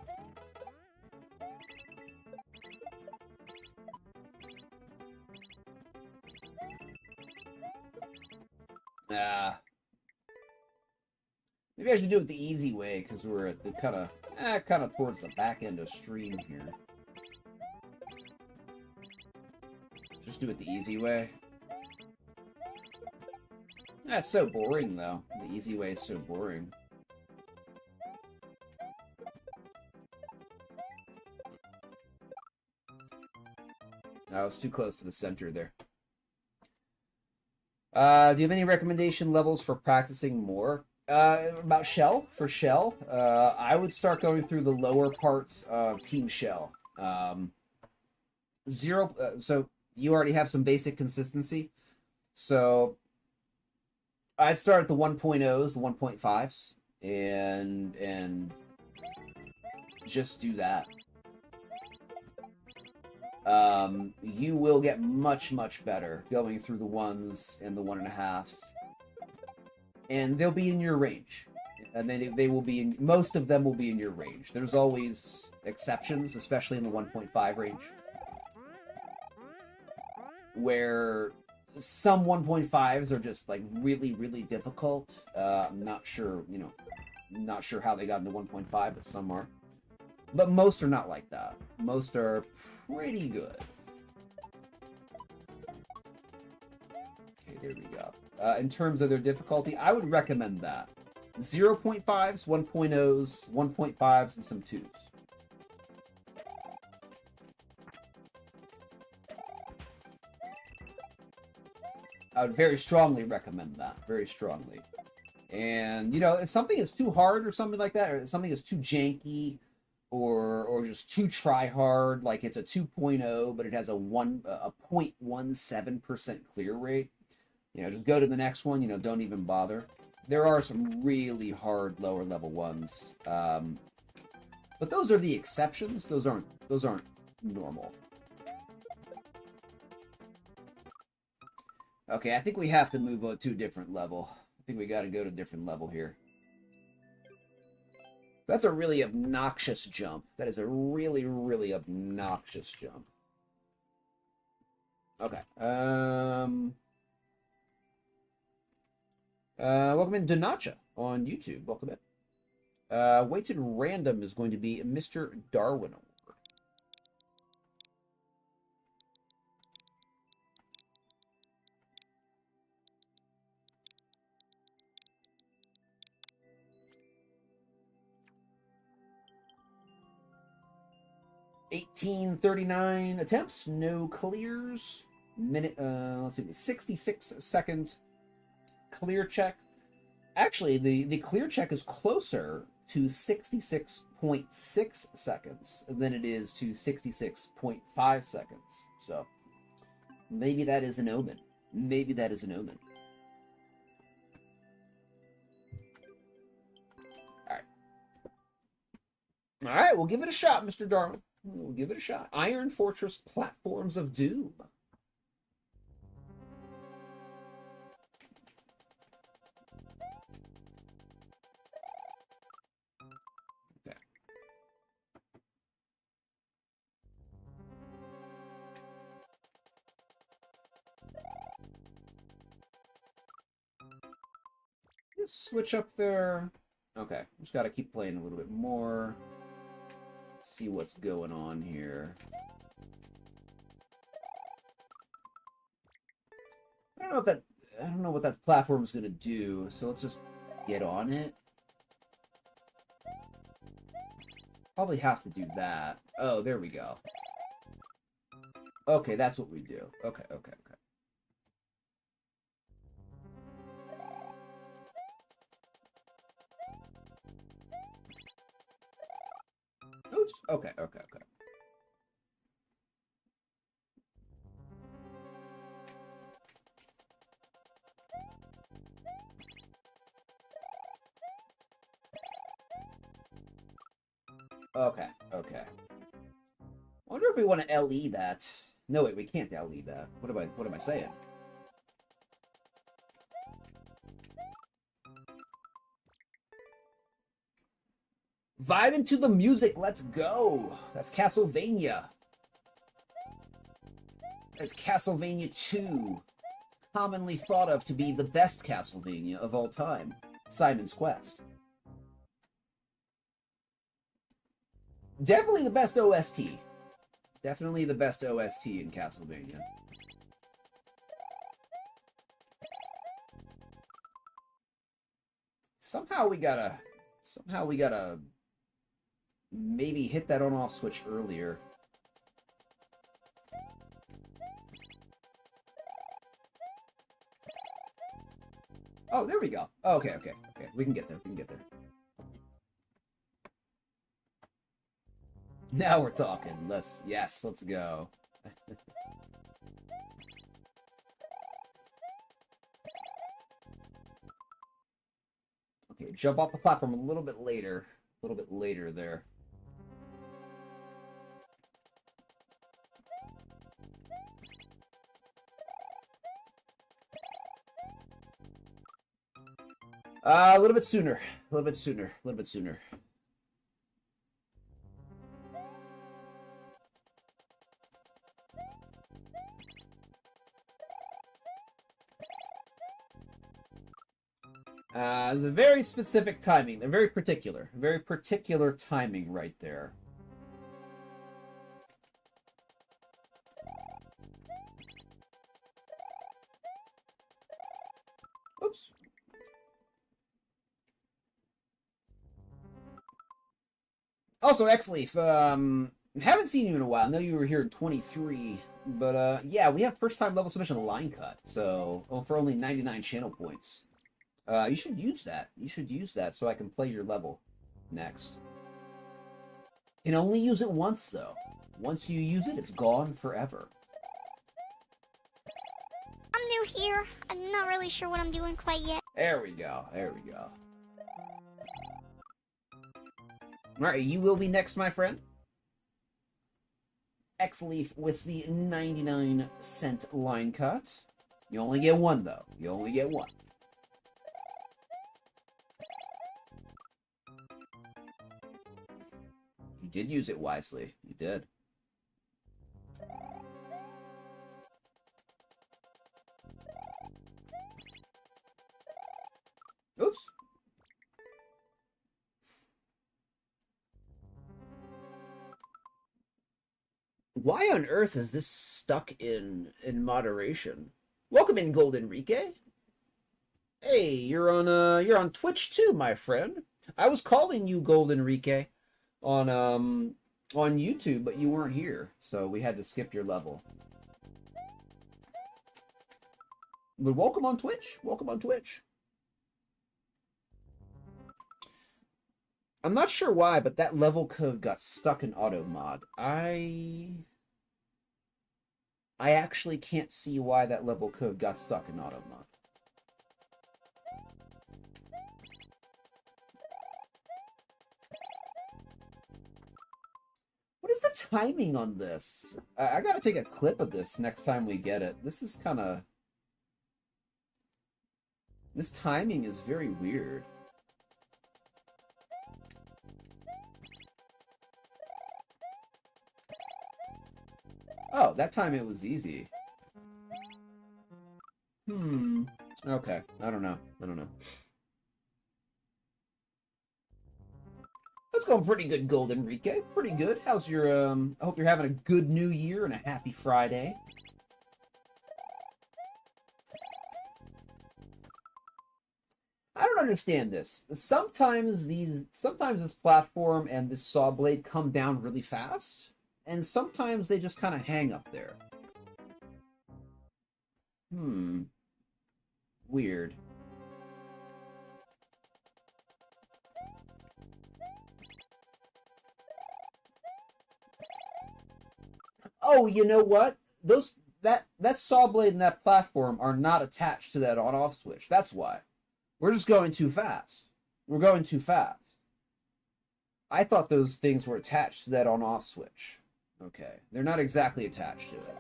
Maybe I should do it the easy way, because we're at the kind of towards the back end of stream here. Just do it the easy way. That's so boring, though. The easy way is so boring. I was too close to the center there. Do you have any recommendation levels for practicing more? About Shell, for Shell, I would start going through the lower parts of Team Shell. So you already have some basic consistency. So I'd start at the 1.0s, the 1.5s, and just do that. You will get much better going through the 1s and the 1.5s. And they'll be in your range. And then they will be in, most of them will be in your range. There's always exceptions, especially in the 1.5 range, where some 1.5s are just like really difficult. I'm not sure, not sure how they got into 1.5, but some are. But most are not like that. Most are pretty good. Okay, there we go. In terms of their difficulty, I would recommend that. 0.5s, 1.0s, 1.5s, and some 2s. I would very strongly recommend that. Very strongly. And, if something is too hard or something like that, or something is too janky, or just too try hard, like it's a 2.0, but it has a 0.17% clear rate, just go to the next one, don't even bother. There are some really hard lower level ones. But those are the exceptions. Those aren't normal. Okay, I think we have to move on to a different level. I think we got to go to a different level here. That's a really obnoxious jump. That is a really obnoxious jump. Okay. Welcome in, Donacha on YouTube. Welcome in. Weighted random is going to be Mr. Darwin Award. $18.39 attempts, no clears. Let's see, 66-second clear check. Actually, the clear check is closer to 66.6 seconds than it is to 66.5 seconds. So maybe that is an omen. Maybe that is an omen. All right, we'll give it a shot, Mr. Darwin. We'll give it a shot. Iron Fortress Platforms of Doom. Okay. Just switch up there. Okay, just gotta keep playing a little bit more. See what's going on here. I don't know what that platform is gonna do, so let's just get on it. Probably have to do that. Oh, there we go. Okay, that's what we do. Okay. Oops. Okay. Okay. I wonder if we want to LE that. No, wait, we can't LE that. What am I saying? Vibe into the music, let's go! That's Castlevania. That's Castlevania 2. Commonly thought of to be the best Castlevania of all time. Simon's Quest. Definitely the best OST. Definitely the best OST in Castlevania. Somehow we gotta maybe hit that on-off switch earlier. Oh, there we go. Okay. We can get there. Now we're talking. Let's go. Okay, jump off the platform a little bit later. There. A little bit sooner. It's a very specific timing. They're very particular timing right there. Oops. Also, Xleaf, haven't seen you in a while. I know you were here in 23, but yeah, we have first time level submission line cut, so for only 99 channel points. You should use that. So I can play your level next. Can only use it once, though. Once you use it, it's gone forever. I'm new here. I'm not really sure what I'm doing quite yet. There we go. Alright, you will be next, my friend. Xleaf with the 99-cent line cut. You only get one, though. You did use it wisely. You did. Oops. Why on earth is this stuck in moderation? Welcome in, Gold Enrique. Hey, you're on Twitch too, my friend. I was calling you Gold Enrique on YouTube, but you weren't here, so we had to skip your level. But welcome on Twitch. I'm not sure why, but that level code got stuck in auto mod. I actually can't see why that level code got stuck in auto mod. What is the timing on this? I gotta take a clip of this next time we get it. This is kind of... This timing is very weird. Oh, that time it was easy. Okay, I don't know. It's going pretty good, Golden Enrique. Pretty good. How's your, I hope you're having a good new year and a happy Friday. I don't understand this. Sometimes this platform and this saw blade come down really fast, and sometimes they just kind of hang up there. Weird. Oh, you know what? That saw blade and that platform are not attached to that on-off switch. That's why. We're just going too fast. We're going too fast. I thought those things were attached to that on-off switch. Okay. They're not exactly attached to it.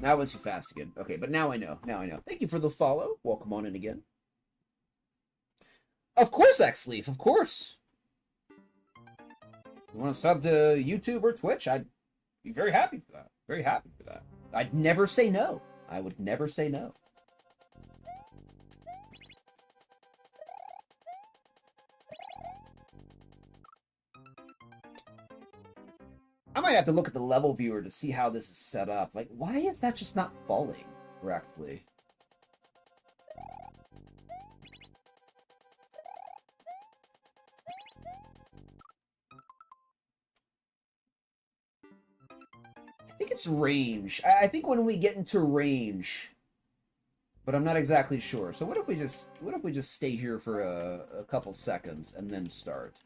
That went too fast again. Okay, but now I know. Now I know. Thank you for the follow. Welcome on in again. Of course, Xleaf. Of course. You want to sub to YouTube or Twitch? I'd be very happy for that. Very happy for that. I'd never say no. I would never say no. I might have to look at the level viewer to see how this is set up. Like, why is that just not falling correctly? I think it's range. I think when we get into range, but I'm not exactly sure. So what if we just stay here for a couple seconds and then start?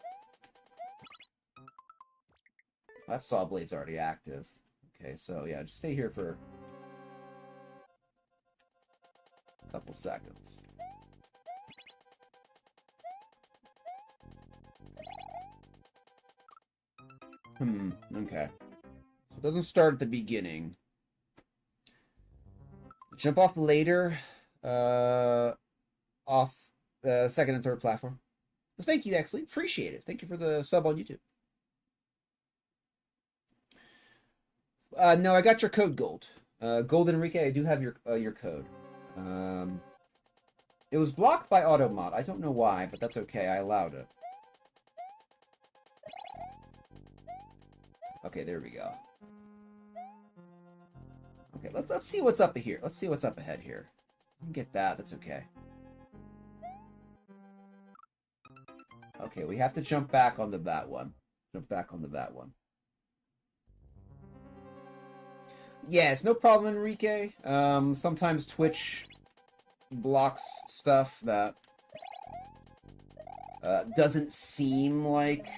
That saw blade's already active. Okay, so yeah, just stay here for a couple seconds. Okay. So it doesn't start at the beginning. Jump off later, off the second and third platform. Well, thank you, Exley. Appreciate it. Thank you for the sub on YouTube. No, I got your code, Gold. Gold Enrique, I do have your code. It was blocked by Automod. I don't know why, but that's okay. I allowed it. Okay, there we go. Okay, let's see what's up here. Let's see what's up ahead here. Get that. That's okay. Okay, we have to jump back onto that one. Jump back onto that one. Yeah, it's no problem, Enrique. Sometimes Twitch blocks stuff that doesn't seem like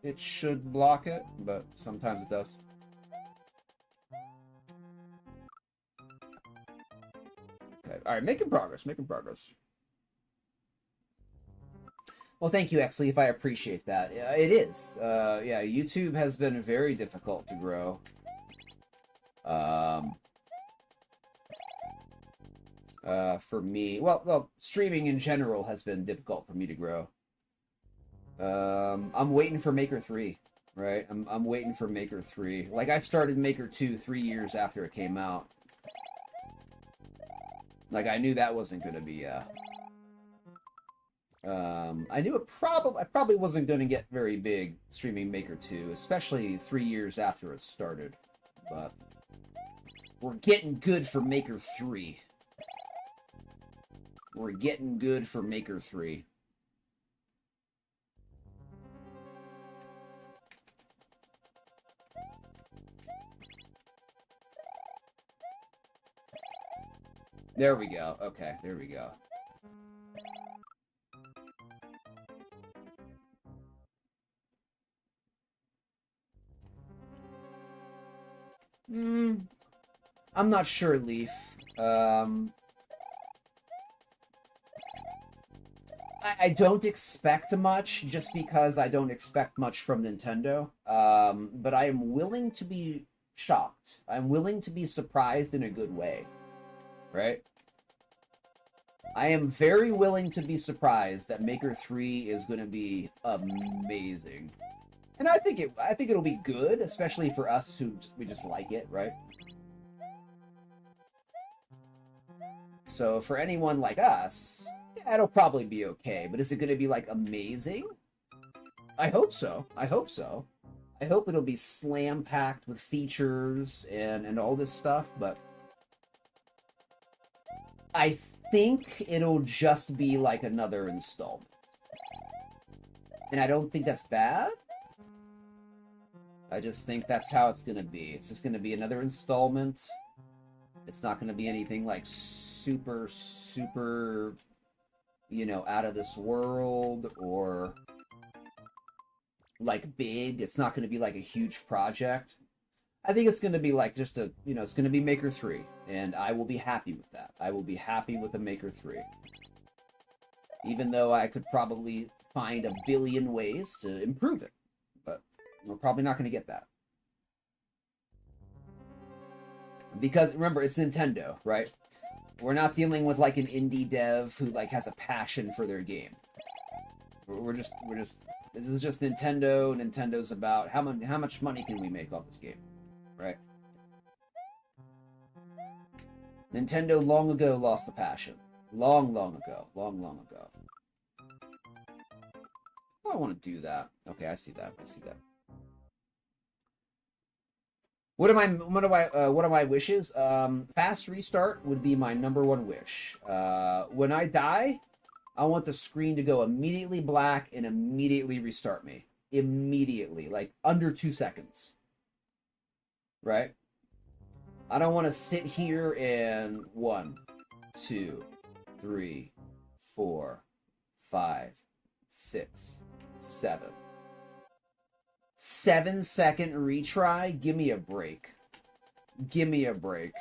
it should block it, but sometimes it does. Okay, all right, making progress, making progress. Well, thank you, Exley, if I appreciate that. It is. Yeah, YouTube has been very difficult to grow. For me, well, streaming in general has been difficult for me to grow. I'm waiting for Maker 3, right? I'm waiting for Maker 3. Like, I started Maker 2 3 years after it came out. Like, I knew that wasn't gonna be, I knew I probably wasn't gonna get very big streaming Maker 2, especially 3 years after it started. But we're getting good for Maker 3. We're getting good for Maker 3. There we go. Okay, there we go. I'm not sure, Leaf. I don't expect much, just because I don't expect much from Nintendo. But I am willing to be shocked. I'm willing to be surprised in a good way. Right? I am very willing to be surprised that Maker 3 is going to be amazing. And I think it'll be good, especially for us who we just like it, right? So for anyone like us, yeah, it'll probably be okay. But is it going to be like amazing? I hope so. I hope so. I hope it'll be slam packed with features and all this stuff, but I think it'll just be like another installment. And I don't think that's bad. I just think that's how it's going to be. It's just going to be another installment. It's not going to be anything like super, you know, out of this world or like big. It's not going to be like a huge project. I think it's going to be like just a, you know, it's going to be Maker 3. And I will be happy with that. I will be happy with a Maker 3. Even though I could probably find a billion ways to improve it. But we're probably not going to get that. Because remember, it's Nintendo, right? We're not dealing with like an indie dev who like has a passion for their game. We're just this is just Nintendo. Nintendo's about how much money can we make off this game, right? Nintendo long ago lost the passion. Long ago. Long ago. Oh, I want to do that. Okay, I see that. What are my wishes? Fast restart would be my #1 wish. When I die, I want the screen to go immediately black and immediately restart me. Immediately, like under 2 seconds. Right? I don't want to sit here and 1, 2, 3, 4, 5, 6, 7. 7-second retry? Give me a break. Give me a break.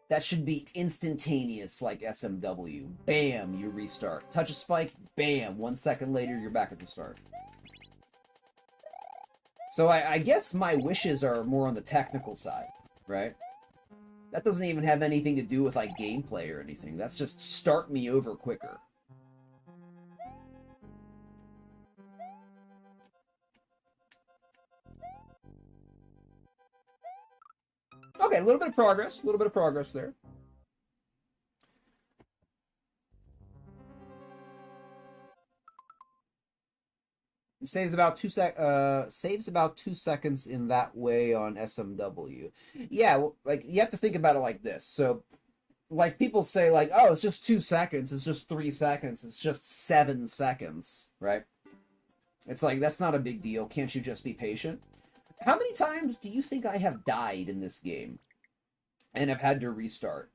That should be instantaneous like SMW. Bam, you restart. Touch a spike, bam. 1 second later, you're back at the start. So I guess my wishes are more on the technical side, right? That doesn't even have anything to do with like gameplay or anything. That's just start me over quicker. Okay, a little bit of progress there. It saves about 2 seconds in that way on SMW. Yeah, well, like you have to think about it like this. So, like people say, like, oh, it's just 2 seconds, it's just 3 seconds, it's just 7 seconds, right? It's like that's not a big deal. Can't you just be patient? How many times do you think I have died in this game and have had to restart?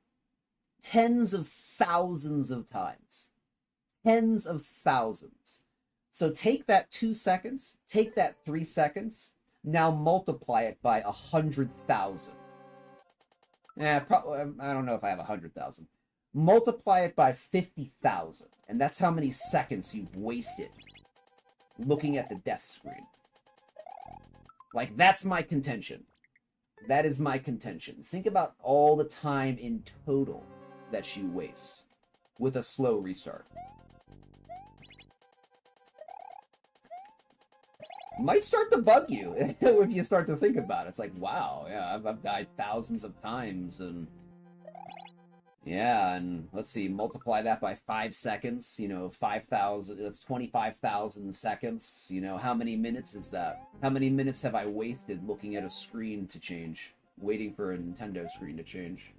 Tens of thousands of times. Tens of thousands. So take that 2 seconds, take that 3 seconds, now multiply it by 100,000. I don't know if I have 100,000. Multiply it by 50,000, and that's how many seconds you've wasted looking at the death screen. Like, that's my contention. That is my contention. Think about all the time in total that you waste with a slow restart. Might start to bug you if you start to think about it. It's like, wow, yeah, I've died thousands of times, and yeah, and let's see, multiply that by 5 seconds, you know, 5,000, that's 25,000 seconds, you know, how many minutes is that? How many minutes have I wasted looking at a screen to change, waiting for a Nintendo screen to change?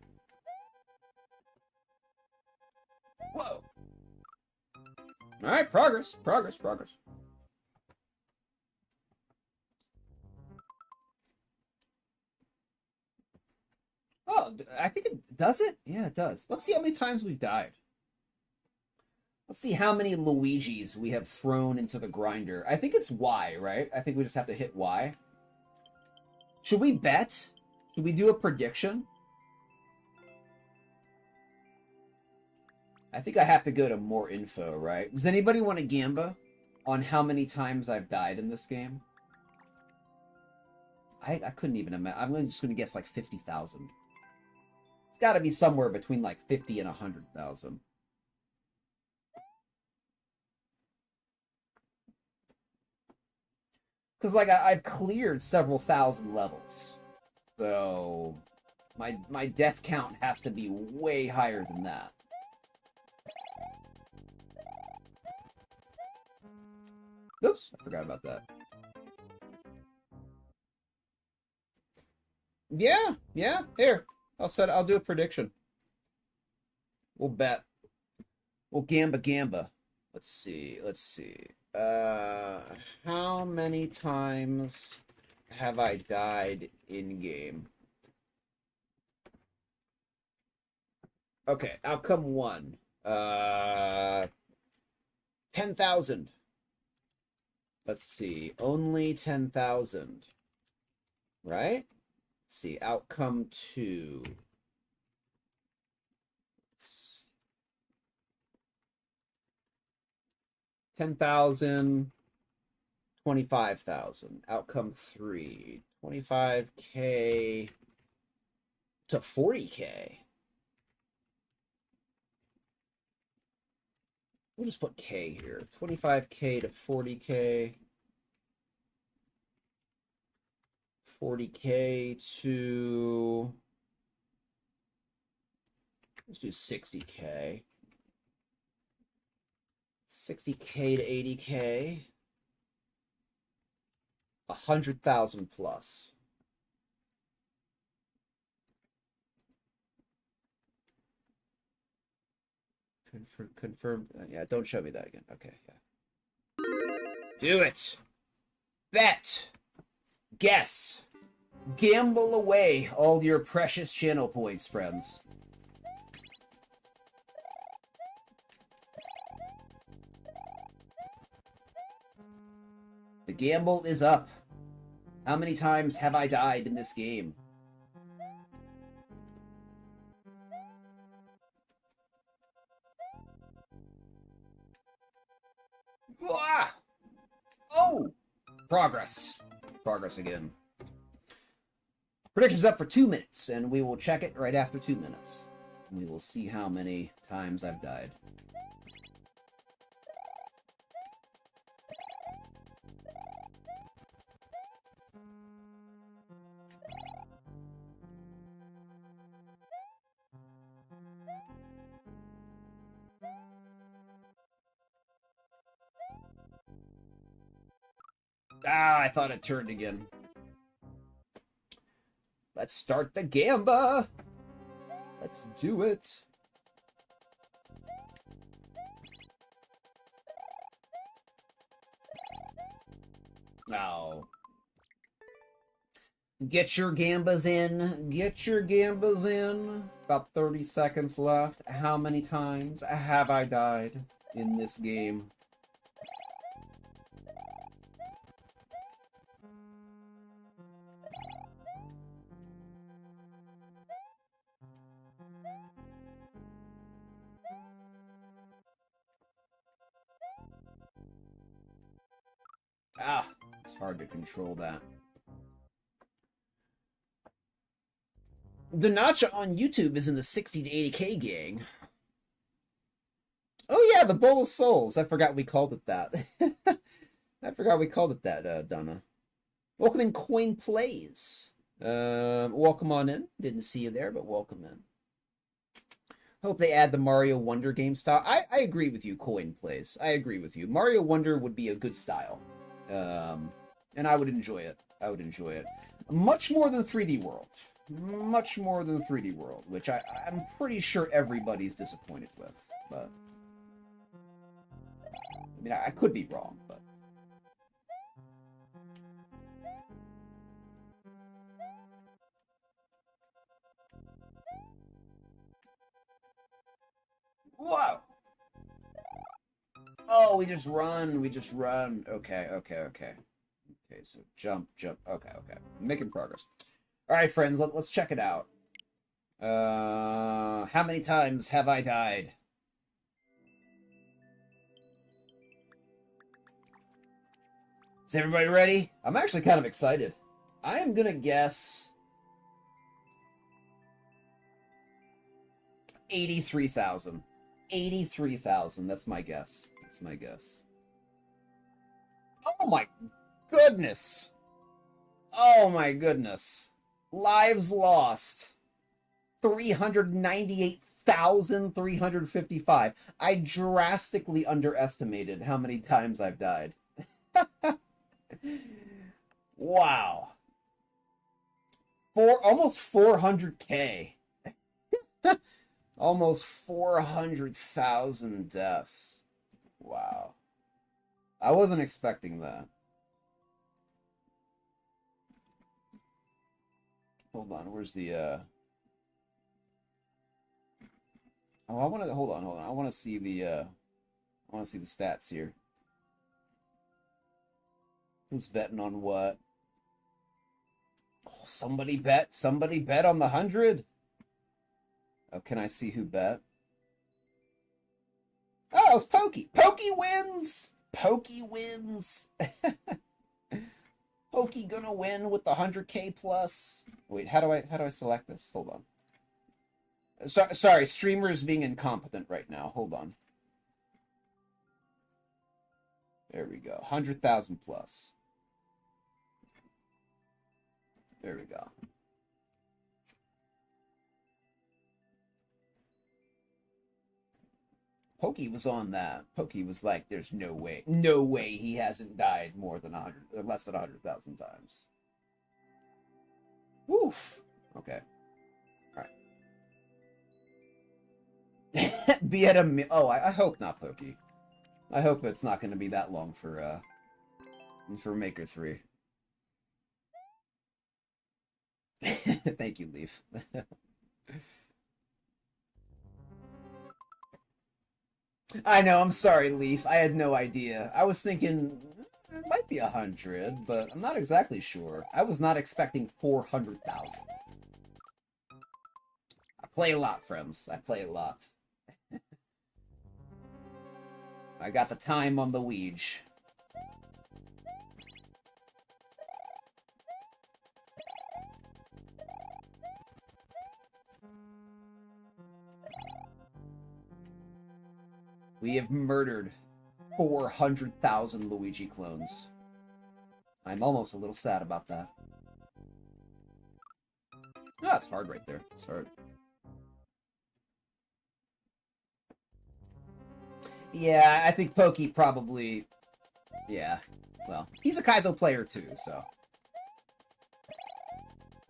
Whoa! Alright, progress. Oh, I think it does it? Yeah, it does. Let's see how many times we've died. Let's see how many Luigis we have thrown into the grinder. I think it's Y, right? I think we just have to hit Y. Should we bet? Should we do a prediction? I think I have to go to more info, right? Does anybody want to gamba on how many times I've died in this game? I couldn't even imagine. I'm just going to guess like 50,000. It's got to be somewhere between like 50 and 100,000. Because like I've cleared several thousand levels. So My death count has to be way higher than that. Oops, I forgot about that. Yeah, here. I'll do a prediction. We'll bet. We'll gamba. Let's see. How many times have I died in game? Okay, outcome 1. 10,000. Let's see. Only 10,000. Right? Let's see. Outcome 2. 10,000. 25,000. Outcome 3. 25K to 40K. We'll just put K here. 25K to 40K. 40K to... Let's do 60K. 60K to 80K. 100,000 plus. Confirm. Yeah, don't show me that again. Okay, yeah. Do it. Bet. Guess. Gamble away all your precious channel points, friends. The gamble is up. How many times have I died in this game? Ah! Oh! Progress. Progress again. Prediction's up for 2 minutes, and we will check it right after 2 minutes. We will see how many times I've died. Ah, I thought it turned again. Let's start the gamba. Let's do it. Now, get your gambas in. Get your gambas in. About 30 seconds left. How many times have I died in this game? Ah, it's hard to control that. The Nacha on YouTube is in the 60 to 80K gang. Oh yeah, the Bowl of Souls. I forgot we called it that. I forgot we called it that, Donna. Welcome in, Coin Plays. Welcome on in. Didn't see you there, but welcome in. Hope they add the Mario Wonder game style. I agree with you, Coin Plays. I agree with you. Mario Wonder would be a good style. And I would enjoy it. I would enjoy it. Much more than 3D World. Much more than 3D World, which I'm pretty sure everybody's disappointed with. But I mean, I could be wrong, but... Whoa! Oh, we just run. Okay. Okay, so jump. Okay. Making progress. All right, friends, let's check it out. How many times have I died? Is everybody ready? I'm actually kind of excited. I am gonna guess 83,000. 83,000. That's my guess. Oh my goodness. Oh my goodness. Lives lost. 398,355. I drastically underestimated how many times I've died. Wow. Almost 400K. Almost 400,000 deaths. Wow. I wasn't expecting that. Hold on, where's the Oh, I want to hold on. I want to see the stats here. Who's betting on what? Oh, somebody bet on the 100. Oh, can I see who bet? Oh, it's Pokey. Pokey wins. Pokey wins. Pokey gonna win with the 100K plus. Wait, how do I select this? Hold on. Sorry, streamer is being incompetent right now. Hold on. There we go. 100,000 plus. There we go. Pokey was on that. Pokey was like, "There's no way he hasn't died more than less than 100,000 times." Woof. Okay. All right. Be at a. Oh, I hope not, Pokey. I hope it's not going to be that long for Maker 3. Thank you, Leaf. I know, I'm sorry, Leaf. I had no idea. I was thinking it might be 100, but I'm not exactly sure. I was not expecting 400,000. I play a lot, friends. I play a lot. I got the time on the Ouija. We have murdered 400,000 Luigi clones. I'm almost a little sad about that. Ah, it's hard right there. It's hard. Yeah, I think Pokey probably... Yeah, well, he's a Kaizo player too, so...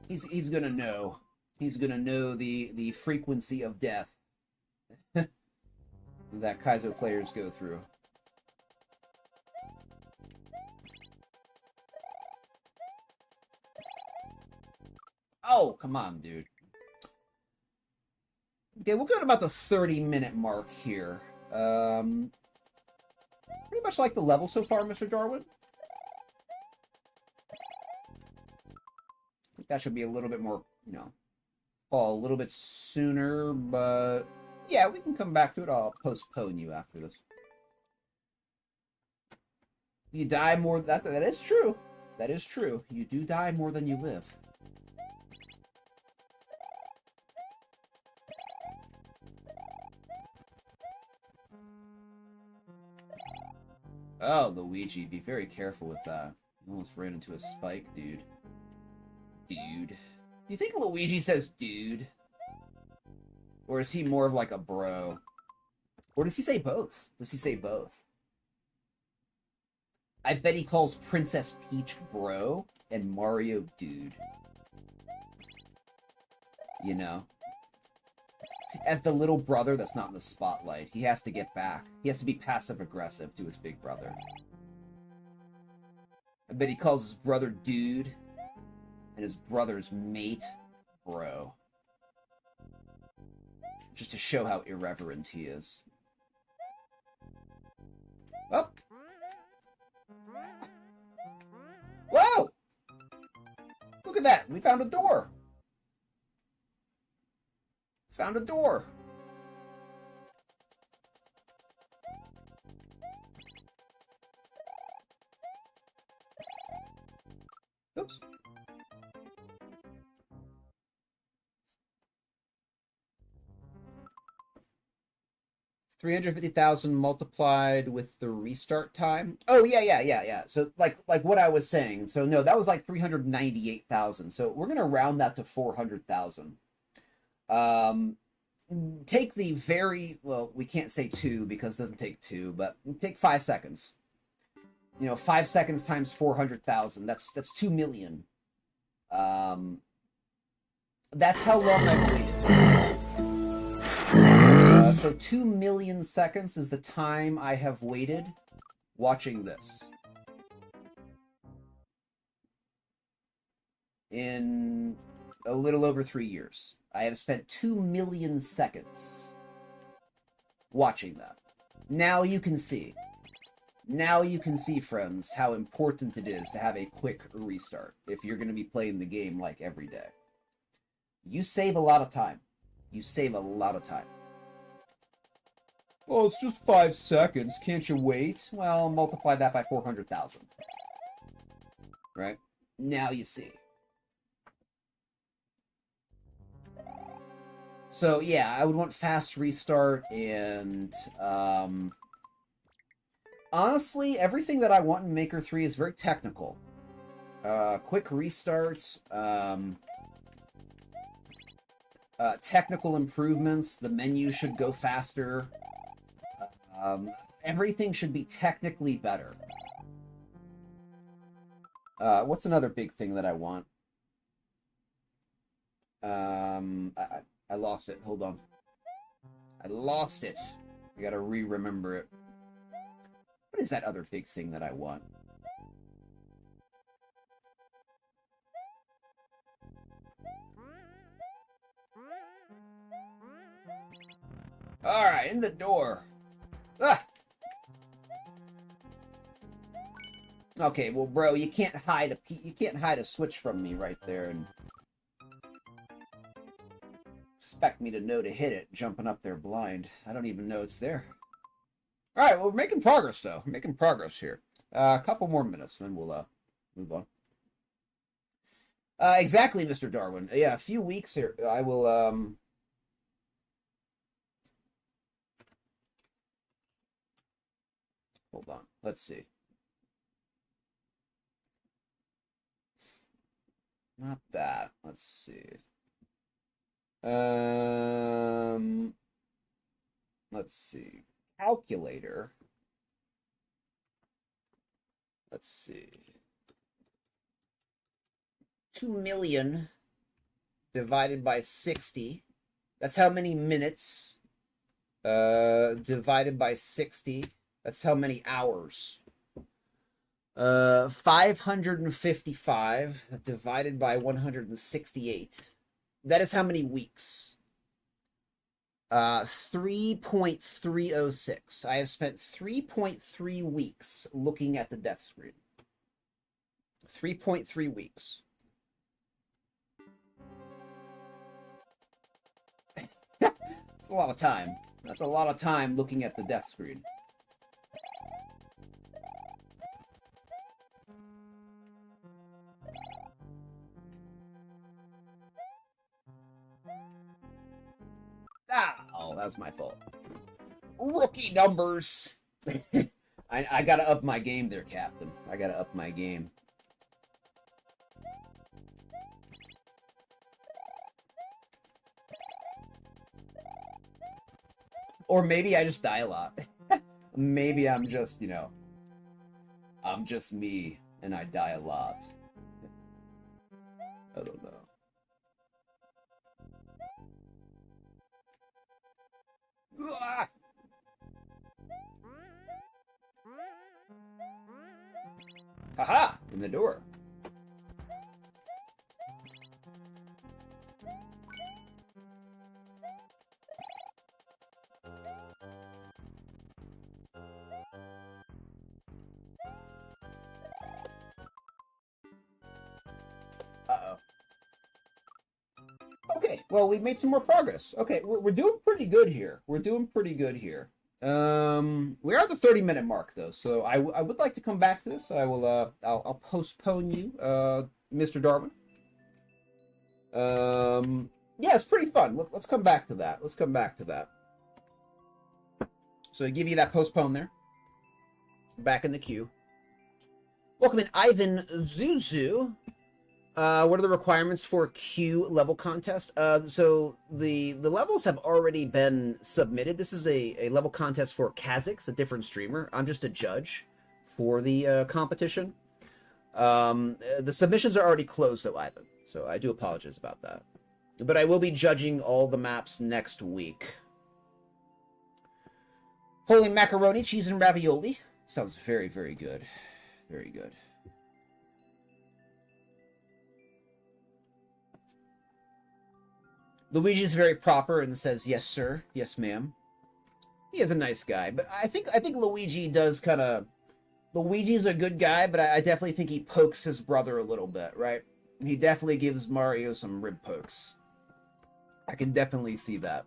He's gonna know. He's gonna know the frequency of death that Kaizo players go through. Oh, come on, dude. Okay, we'll go at about the 30-minute mark here. Pretty much like the level so far, Mr. Darwin. I think that should be a little bit more, fall a little bit sooner, but yeah, we can come back to it. I'll postpone you after this. You die more. That is true. That is true. You do die more than you live. Oh, Luigi, be very careful with that. You almost ran into a spike, dude. Dude. Do you think Luigi says dude? Or is he more of like a bro? Or does he say both? Does he say both? I bet he calls Princess Peach bro and Mario dude. You know? As the little brother that's not in the spotlight, he has to get back. He has to be passive-aggressive to his big brother. I bet he calls his brother dude and his brother's mate bro. Just to show how irreverent he is. Oh! Whoa! Look at that! We found a door! Found a door! Oops. $350,000 multiplied with the restart time. Oh yeah. So like what I was saying. So no, that was like 398,000. So we're gonna round that to 400,000. Take the very, well, we can't say 2 because it doesn't take 2, but take 5 seconds. 5 seconds times 400,000. That's 2 million. That's how long I've waited. So 2 million seconds is the time I have waited watching this. In a little over 3 years. I have spent 2 million seconds watching that. Now you can see. Now you can see, friends, how important it is to have a quick restart if you're going to be playing the game like every day. You save a lot of time. You save a lot of time. Well, it's just 5 seconds. Can't you wait? Well, multiply that by 400,000. Right? Now you see. So, yeah, I would want fast restart and, honestly, everything that I want in Maker 3 is very technical. Quick restart, technical improvements, the menu should go faster. Everything should be technically better. What's another big thing that I want? I lost it. Hold on. I lost it. I gotta remember it. What is that other big thing that I want? Alright, in the door. Ah! Okay, well, bro, you can't hide a switch from me right there and expect me to know to hit it, jumping up there blind. I don't even know it's there. Alright, well, we're making progress, though. We're making progress here. A couple more minutes, then we'll move on. Exactly, Mr. Darwin. Yeah, a few weeks here. I will, hold on. Let's see. Not that. Let's see. Let's see. Calculator. Let's see. 2 million divided by 60. That's how many minutes. Divided by 60. That's how many hours. 555 divided by 168. That is how many weeks. 3.306. I have spent 3.3 weeks looking at the death screen. 3.3 weeks. That's a lot of time. That's a lot of time looking at the death screen. Oh, that was my fault. Rookie numbers. I gotta up my game there, Captain. I gotta up my game. Or maybe I just die a lot. Maybe I'm just, I'm just me and I die a lot. I don't know. Ah! Haha! In the door. Uh-oh. Okay, well, we've made some more progress. Okay, we're doing pretty good here. We're doing pretty good here. We are at the 30-minute mark, though, so I would like to come back to this. I'll postpone you, Mr. Darwin. Yeah, it's pretty fun. Let's come back to that. Let's come back to that. So I give you that postpone there. Back in the queue. Welcome in, Ivan Zuzu. What are the requirements for Q level contest? So the levels have already been submitted. This is a level contest for Kha'Zix, a different streamer. I'm just a judge for the competition. The submissions are already closed, though, Ivan. So I do apologize about that. But I will be judging all the maps next week. Holy macaroni, cheese, and ravioli. Sounds very, very good. Very good. Luigi's very proper and says, yes, sir. Yes, ma'am. He is a nice guy, but I think Luigi does kind of... Luigi's a good guy, but I definitely think he pokes his brother a little bit, right? He definitely gives Mario some rib pokes. I can definitely see that.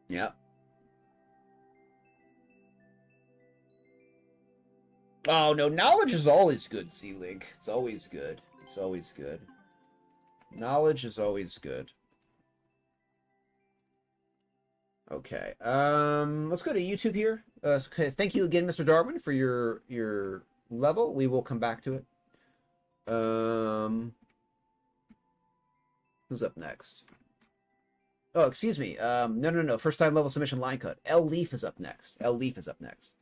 Yep. Oh, no, knowledge is always good, Z-Link. It's always good. It's always good. Knowledge is always good. Okay, let's go to YouTube here. Okay, thank you again, Mr. Darwin, for your level. We will come back to it. Who's up next? Oh, excuse me. No. First time level submission line cut. L Leaf is up next. L Leaf is up next.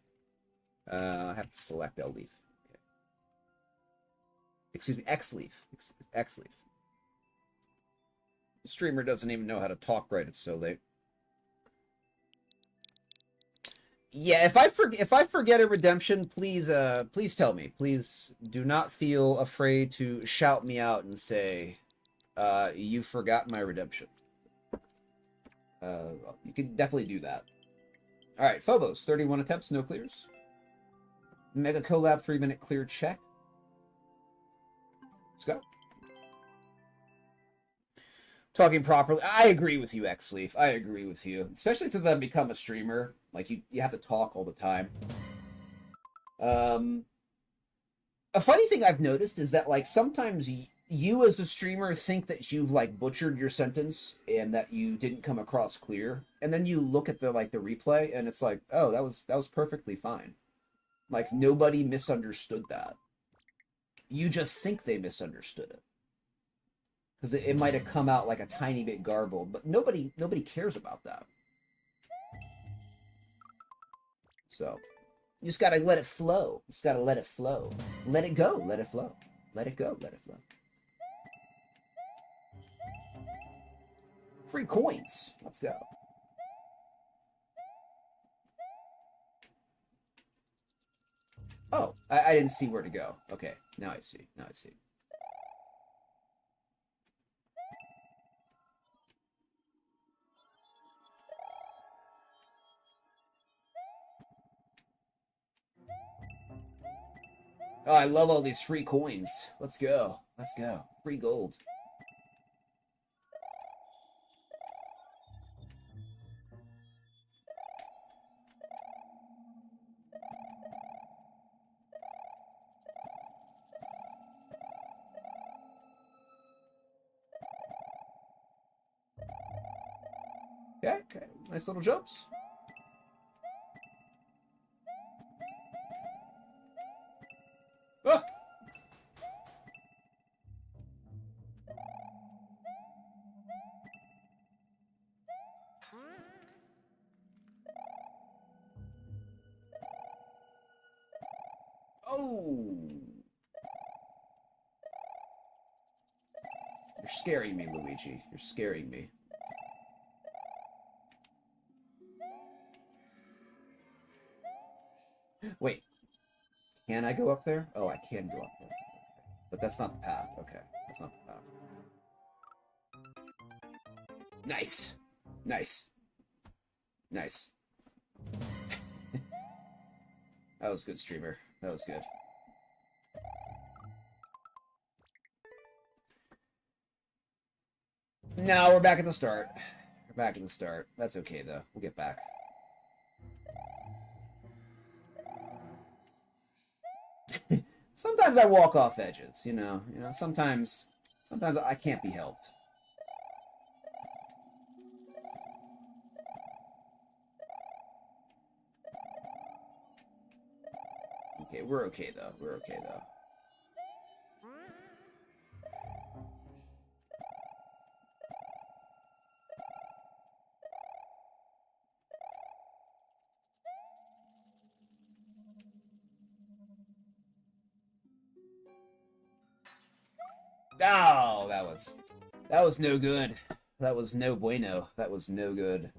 I have to select L Leaf. Okay. Excuse me, X Leaf. X Leaf. The streamer doesn't even know how to talk right. It's so late. Yeah, if I forget a redemption, please tell me. Please do not feel afraid to shout me out and say, you forgot my redemption. You can definitely do that. All right, Phobos, 31 attempts, no clears. Mega Collab, 3-minute clear check. Let's go. Talking properly. I agree with you, X-Leaf. I agree with you. Especially since I've become a streamer. Like, you have to talk all the time. A funny thing I've noticed is that, like, sometimes you as a streamer think that you've, like, butchered your sentence and that you didn't come across clear. And then you look at the replay and it's like, oh, that was perfectly fine. Like, nobody misunderstood that. You just think they misunderstood it. Because it might have come out like a tiny bit garbled, but nobody cares about that. So, you just gotta let it flow. You just gotta let it flow. Let it go, let it flow. Let it go, let it flow. Free coins. Let's go. Oh, I didn't see where to go. Okay, now I see. Now I see. Oh, I love all these free coins. Let's go. Let's go. Free gold. Okay. Nice little jumps. Ah! Oh! You're scaring me, Luigi. You're scaring me. Wait. Can I go up there? Oh, I can go up there. Okay. But that's not the path. Okay. That's not the path. Nice. Nice. Nice. That was good, streamer. That was good. No, we're back at the start. We're back at the start. That's okay, though. We'll get back. Sometimes I walk off edges, you know. Sometimes I can't be helped. okay. We're okay, though. We're okay, though. Oh, that was no good. That was no bueno. That was no good.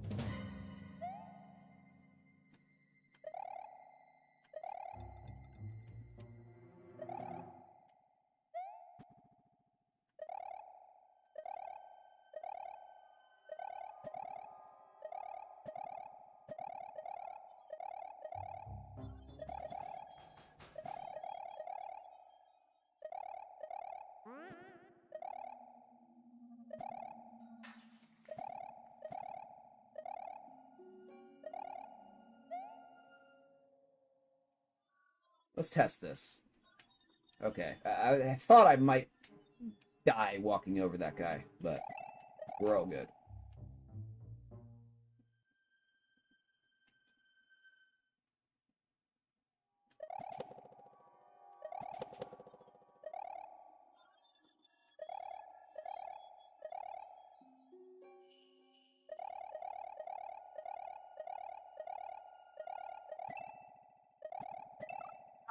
Let's test this. Okay. I thought I might die walking over that guy, but we're all good.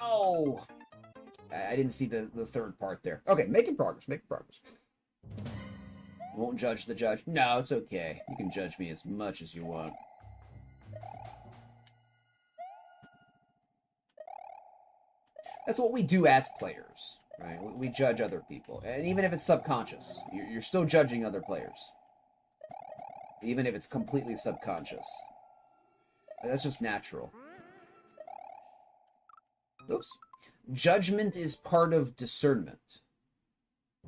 Oh! I didn't see the third part there. Okay, making progress, making progress. Won't judge the judge. No, it's okay. You can judge me as much as you want. That's what we do as players, right? We judge other people. And even if it's subconscious, you're still judging other players. Even if it's completely subconscious. That's just natural. Oops. Judgment is part of discernment,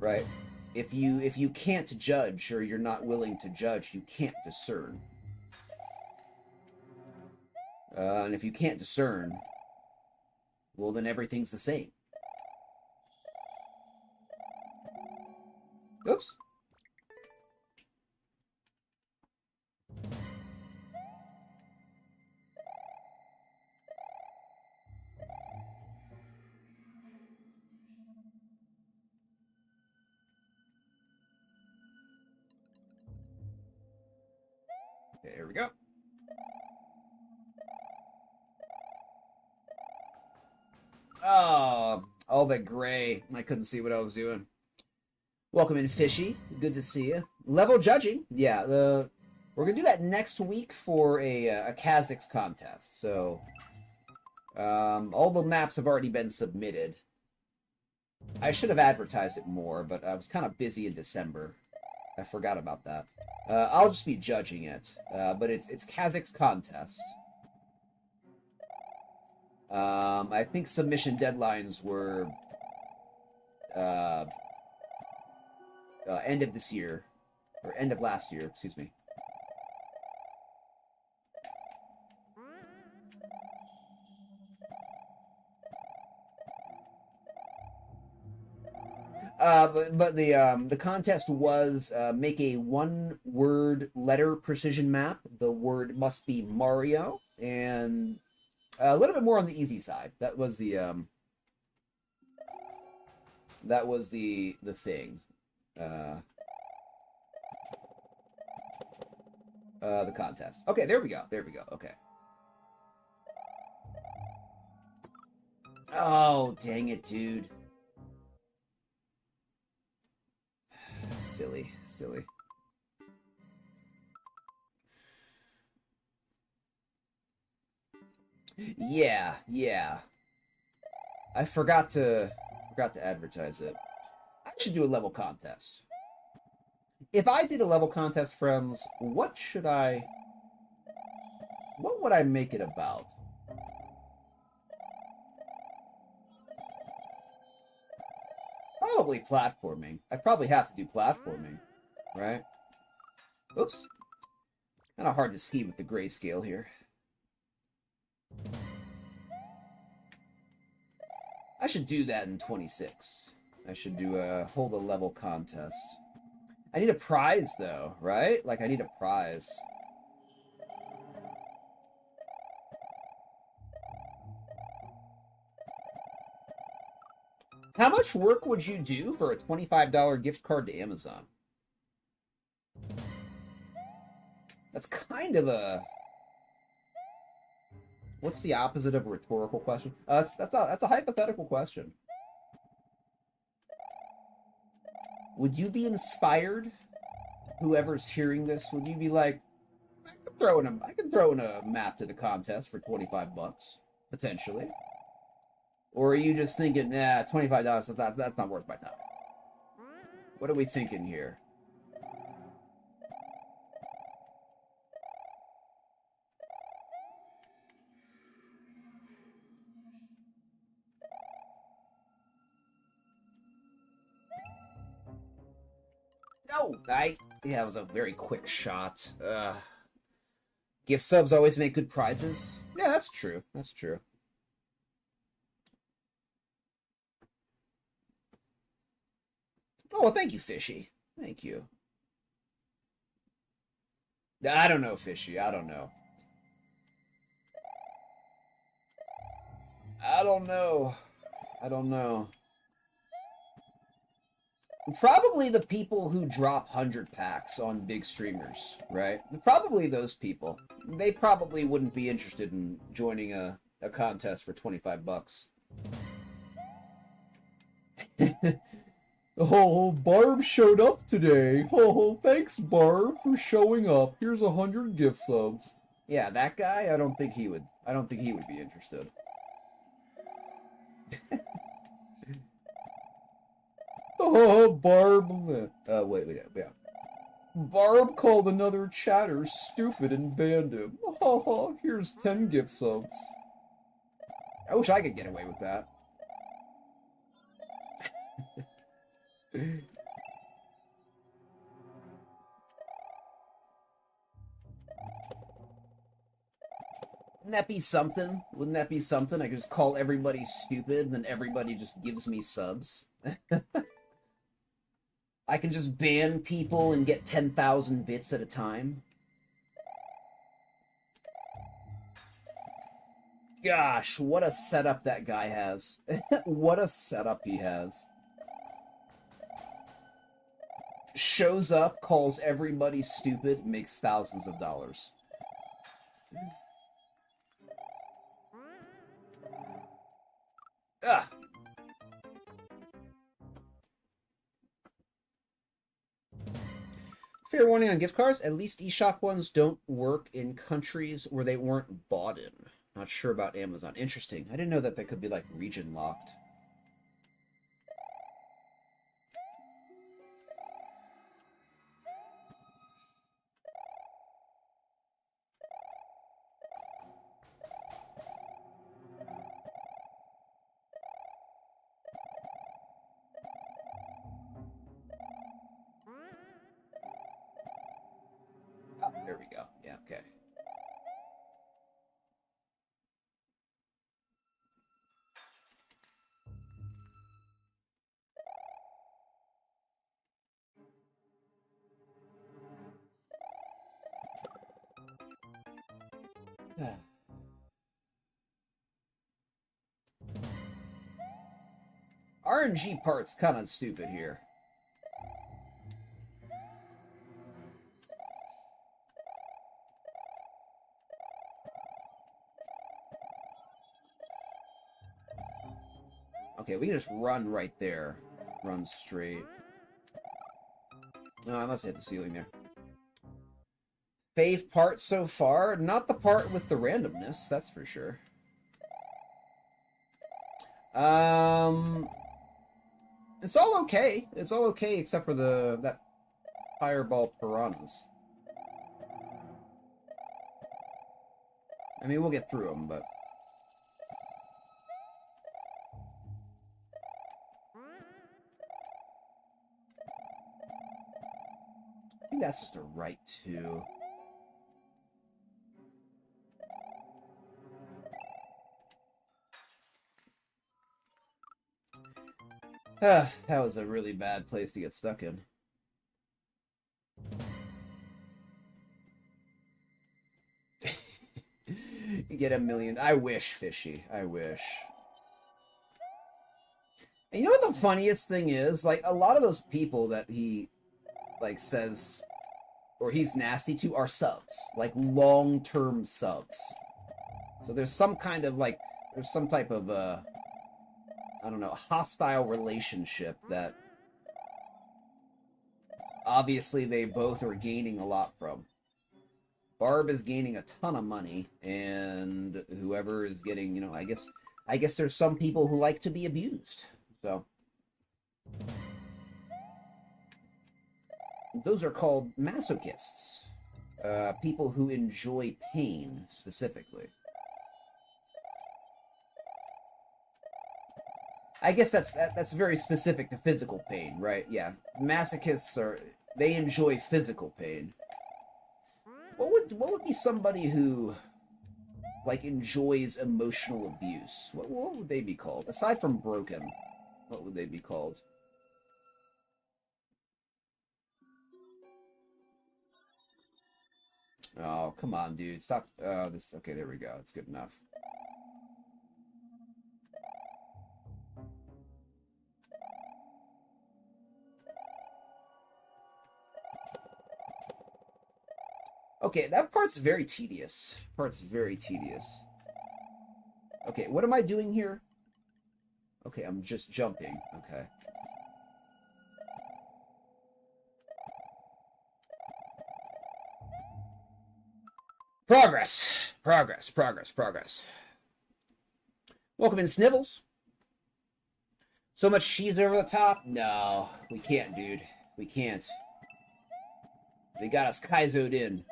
right? If you can't judge, or you're not willing to judge, you can't discern. And if you can't discern, well, then everything's the same. Oops. Okay, here we go. Oh, all the gray. I couldn't see what I was doing. Welcome in, Fishy. Good to see you. Level judging. Yeah, we're going to do that next week for a Kha'Zix contest. So, all the maps have already been submitted. I should have advertised it more, but I was kind of busy in December. I forgot about that. I'll just be judging it, but it's Kha'Zix contest. I think submission deadlines were end of this year, or end of last year, excuse me. But the contest was make a one-word letter precision map. The word must be Mario, and a little bit more on the easy side. That was the thing. The contest. Okay, there we go. There we go. Okay. Oh, dang it, dude. Silly, silly. Yeah, yeah. I forgot to advertise it. I should do a level contest. If I did a level contest, friends, what would I make it about? Probably platforming. I probably have to do platforming, right? Oops. Kind of hard to ski with the grayscale here. I should do that in 26. I should hold a level contest. I need a prize, though, right? Like, I need a prize. How much work would you do for a $25 gift card to Amazon? That's kind of a... What's the opposite of a rhetorical question? That's a hypothetical question. Would you be inspired? Whoever's hearing this, would you be like, I could throw in a map to the contest for $25, potentially? Or are you just thinking, nah, $25, that's not worth my time? What are we thinking here? No, yeah, it was a very quick shot. Gift subs always make good prizes. Yeah, that's true. That's true. Oh, well, thank you, Fishy. Thank you. I don't know, Fishy. I don't know. I don't know. I don't know. Probably the people who drop 100 packs on big streamers, right? Probably those people. They probably wouldn't be interested in joining a contest for $25. Oh, Barb showed up today. Oh, thanks, Barb, for showing up. Here's 100 gift subs. Yeah, that guy. I don't think he would be interested. Oh, Barb. Wait, yeah. Barb called another chatter stupid and banned him. Oh, here's 10 gift subs. I wish I could get away with that. Wouldn't that be something? Wouldn't that be something? I could just call everybody stupid, and then everybody just gives me subs. I can just ban people and get 10,000 bits at a time. Gosh, what a setup that guy has. What a setup he has. Shows up, calls everybody stupid, makes thousands of dollars. Ugh. Fair warning on gift cards, at least eShop ones don't work in countries where they weren't bought in. Not sure about Amazon. Interesting. I didn't know that they could be like region locked. Oh, there we go. Yeah, okay. RNG part's kind of stupid here. Okay, we can just run right there. Run straight. No, unless I hit the ceiling there. Fave part so far? Not the part with the randomness, that's for sure. It's all okay. It's all okay except for that fireball piranhas. I mean, we'll get through them, but... I think that's just a right, too. That was a really bad place to get stuck in. You get 1 million. I wish, Fishy. I wish. And you know what the funniest thing is? Like, a lot of those people that he, like, says, or he's nasty to are subs. Like, long-term subs. So there's some kind of, like, there's some type of, I don't know, hostile relationship that obviously they both are gaining a lot from. Barb is gaining a ton of money, and whoever is getting, you know, I guess there's some people who like to be abused. So those are called masochists. People who enjoy pain, specifically. I guess that's very specific to physical pain, right? Yeah. Masochists they enjoy physical pain. What would be somebody who, like, enjoys emotional abuse? What would they be called? Aside from broken, what would they be called? Oh, come on, dude. Stop. Okay, there we go. It's good enough. Okay, that part's very tedious. Okay, what am I doing here? Okay, I'm just jumping. Okay. Progress. Welcome in, Snivels. So much cheese over the top? No, we can't, dude. We can't. They got us Kaizo'd in.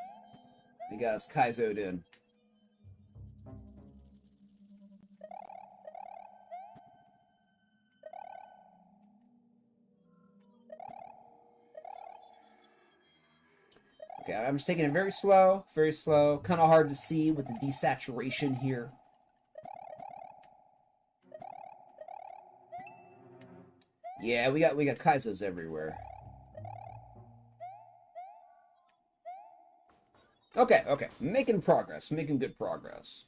Okay, I'm just taking it very slow. Kind of hard to see with the desaturation here. Yeah, we got Kaizos everywhere. Okay. Making progress. Making good progress.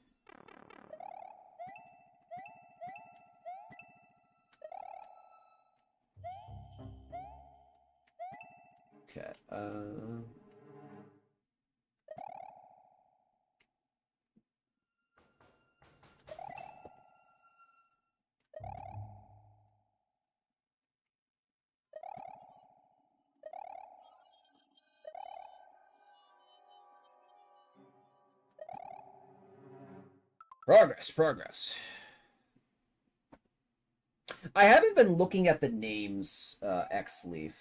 Okay, Progress. I haven't been looking at the names, X-Leaf.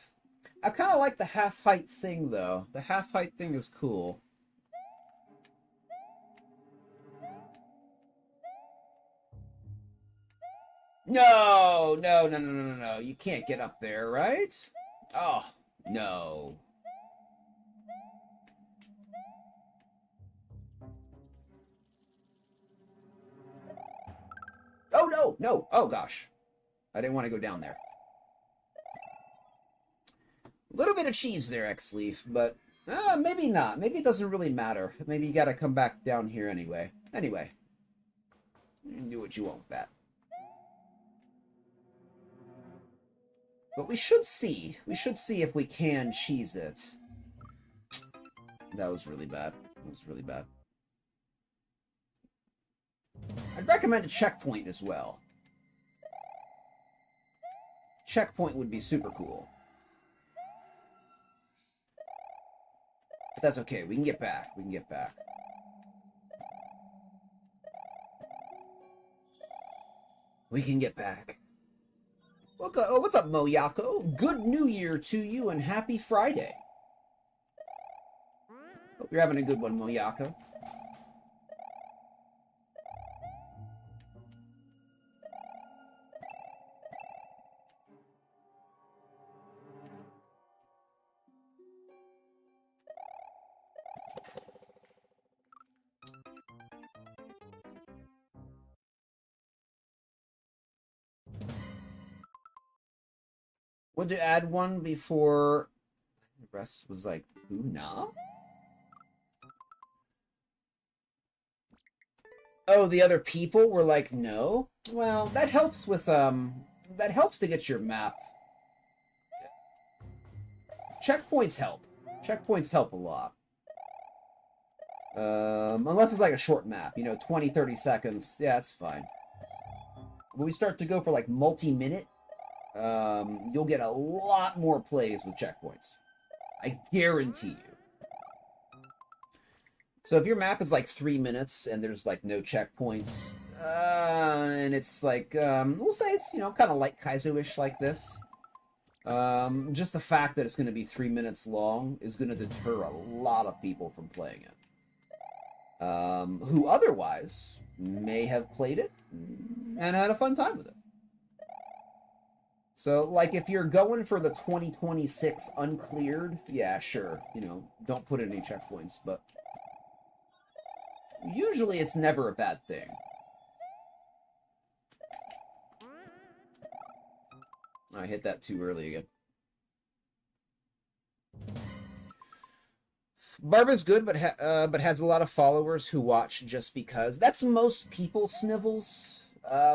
I kind of like the half-height thing, though. The half-height thing is cool. No. You can't get up there, right? Oh, no. Oh, no. Oh, gosh. I didn't want to go down there. A little bit of cheese there, X-Leaf, but maybe not. Maybe it doesn't really matter. Maybe you gotta come back down here anyway. Anyway. You can do what you want with that. But we should see. We should see if we can cheese it. That was really bad. I'd recommend a checkpoint as well. Checkpoint would be super cool. But that's okay. We can get back. What's up, Moyako? Good New Year to you and happy Friday. Hope you're having a good one, Moyako. Would you add one before the rest was like, ooh, nah? Oh, the other people were like, no? Well, that helps with that helps to get your map. Checkpoints help. Checkpoints help a lot. Unless it's like a short map, 20, 30 seconds. Yeah, that's fine. When we start to go for like multi-minute, you'll get a lot more plays with checkpoints. I guarantee you. So if your map is like 3 minutes and there's like no checkpoints, and it's like, we'll say it's, kind of like Kaizo-ish like this. Just the fact that it's going to be 3 minutes long is going to deter a lot of people from playing it. Who otherwise may have played it and had a fun time with it. So, like, if you're going for the 2026 uncleared, yeah, sure, don't put any checkpoints, but usually it's never a bad thing. I hit that too early again. Barba's good, but has a lot of followers who watch just because. That's most people, Snivels.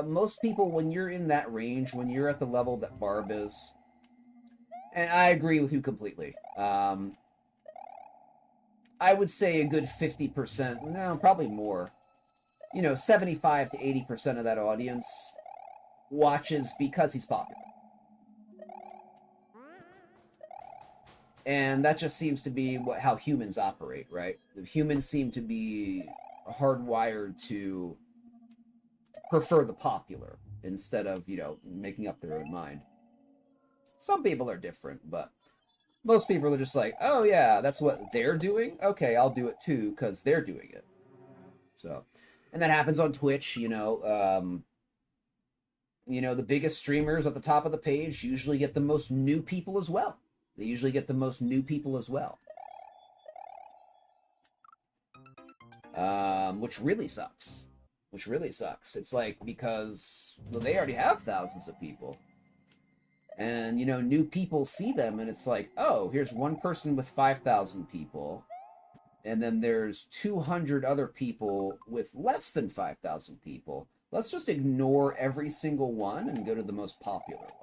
Most people, when you're in that range, when you're at the level that Barb is, and I agree with you completely. I would say a good 50%, no, probably more. 75 to 80% of that audience watches because he's popular. And that just seems to be how humans operate, right? Humans seem to be hardwired to prefer the popular instead of, making up their own mind. Some people are different, but most people are just like, oh yeah, that's what they're doing? Okay, I'll do it too, because they're doing it. So, and that happens on Twitch, the biggest streamers at the top of the page usually get the most new people as well. They usually get the most new people as well. Which really sucks. It's like, because they already have thousands of people. And, new people see them, and it's like, oh, here's one person with 5,000 people. And then there's 200 other people with less than 5,000 people. Let's just ignore every single one and go to the most popular one.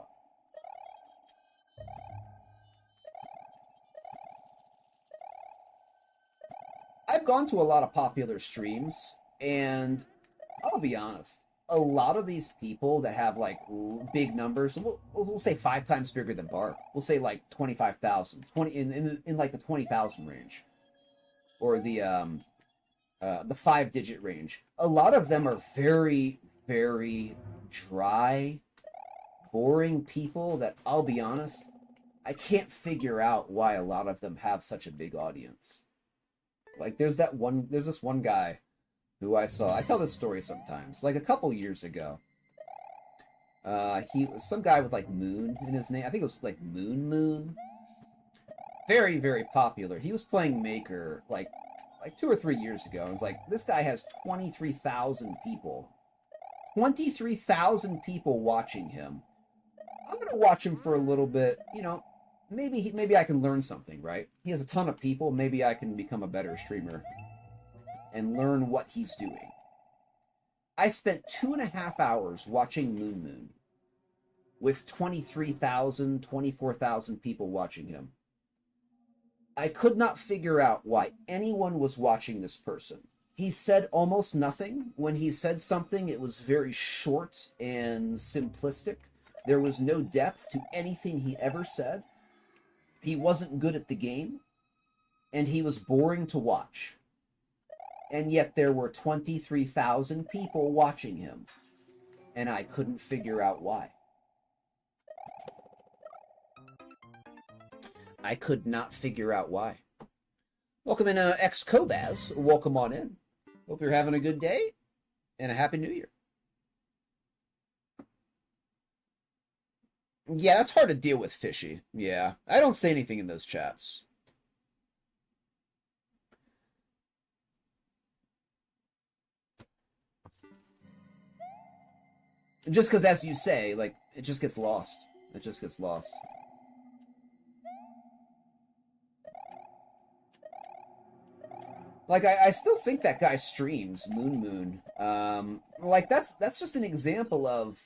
I've gone to a lot of popular streams, and I'll be honest, a lot of these people that have like big numbers, we'll say 5 times bigger than Barb. We'll say like 25,000, in like the 20,000 range, or the 5-digit range. A lot of them are very, very dry, boring people that, I'll be honest, I can't figure out why a lot of them have such a big audience. Like, there's this one guy who I saw. I tell this story sometimes. Like, a couple years ago, he was some guy with, like, Moon in his name. I think it was, like, Moon. Very, very popular. He was playing Maker, like 2 or 3 years ago. And it's like, this guy has 23,000 people. 23,000 people watching him. I'm going to watch him for a little bit, maybe I can learn something, right? He has a ton of people. Maybe I can become a better streamer and learn what he's doing. I spent 2.5 hours watching Moon with 23,000, 24,000 people watching him. I could not figure out why anyone was watching this person. He said almost nothing. When he said something, it was very short and simplistic. There was no depth to anything he ever said. He wasn't good at the game, and he was boring to watch. And yet there were 23,000 people watching him, and I couldn't figure out why. I could not figure out why. Welcome in, ex-Kobaz. Welcome on in. Hope you're having a good day, and a Happy New Year. Yeah, that's hard to deal with, Fishy. Yeah, I don't say anything in those chats. Just because, as you say, like, it just gets lost. It just gets lost. Like, I still think that guy streams, Moon. Like, that's just an example of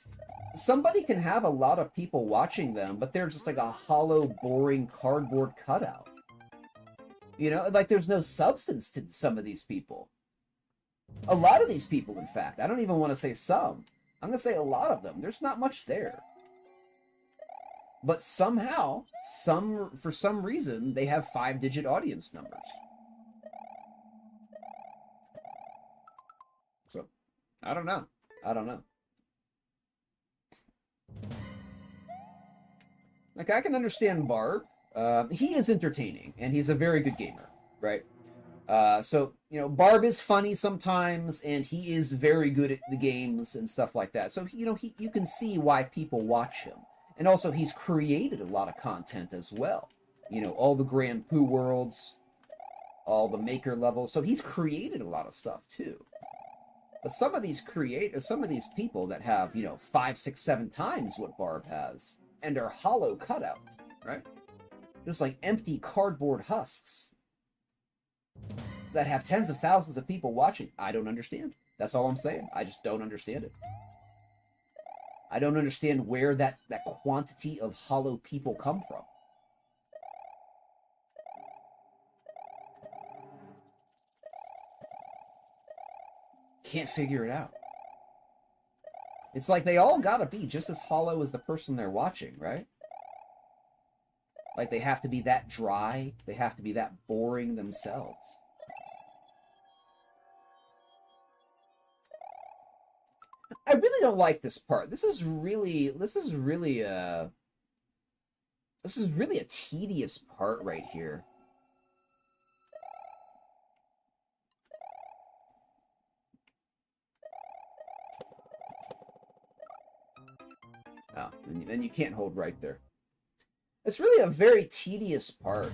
somebody can have a lot of people watching them, but they're just like a hollow, boring cardboard cutout. You know, like there's no substance to some of these people. A lot of these people, in fact. I don't even want to say some. I'm going to say a lot of them. There's not much there. But somehow, for some reason, they have 5-digit audience numbers. So, I don't know. Like, I can understand Barb. He is entertaining, and he's a very good gamer, right? So, you know, Barb is funny sometimes, and he is very good at the games and stuff like that. So, you know, you can see why people watch him. And also, he's created a lot of content as well. You know, all the Grand Poo worlds, all the Maker levels. So he's created a lot of stuff, too. But some of these people that have, you know, 5, 6, 7 times what Barb has, and are hollow cutouts, right? Just like empty cardboard husks that have tens of thousands of people watching. I don't understand. That's all I'm saying. I just don't understand it. I don't understand where that quantity of hollow people come from. Can't figure it out. It's like they all gotta be just as hollow as the person they're watching, right? Like they have to be that dry. They have to be that boring themselves. I really don't like this part. This is really a tedious part right here. Oh, and then you can't hold right there. It's really a very tedious part.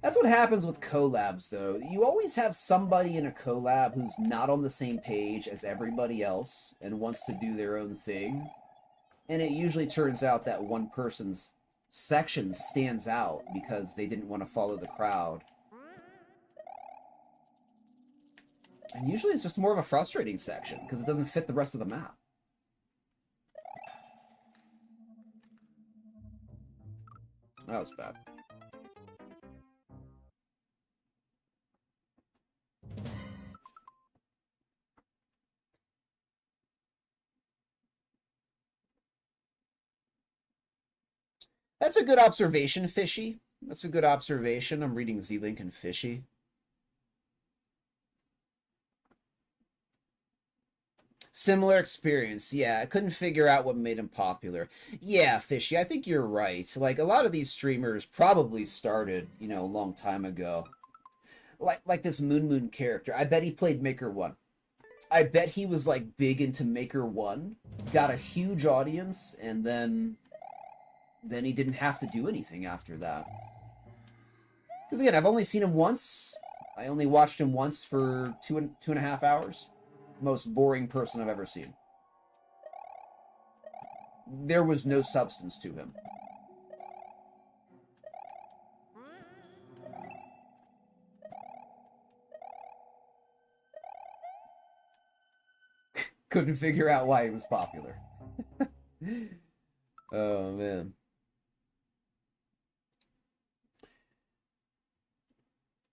That's what happens with collabs, though. You always have somebody in a collab who's not on the same page as everybody else and wants to do their own thing. And it usually turns out that one person's section stands out because they didn't want to follow the crowd. And usually it's just more of a frustrating section because it doesn't fit the rest of the map. That was bad. That's a good observation, Fishy. That's a good observation. I'm reading Z-Link and Fishy. Similar experience. Yeah, I couldn't figure out what made him popular. Yeah, Fishy, I think you're right. Like, a lot of these streamers probably started, you know, a long time ago. Like this Moon character. I bet he played Maker 1. I bet he was, like, big into Maker 1, got a huge audience, and then he didn't have to do anything after that. Because, again, I've only seen him once. I only watched him once for two and a half hours. Most boring person I've ever seen. There was no substance to him. Couldn't figure out why he was popular. Oh, man.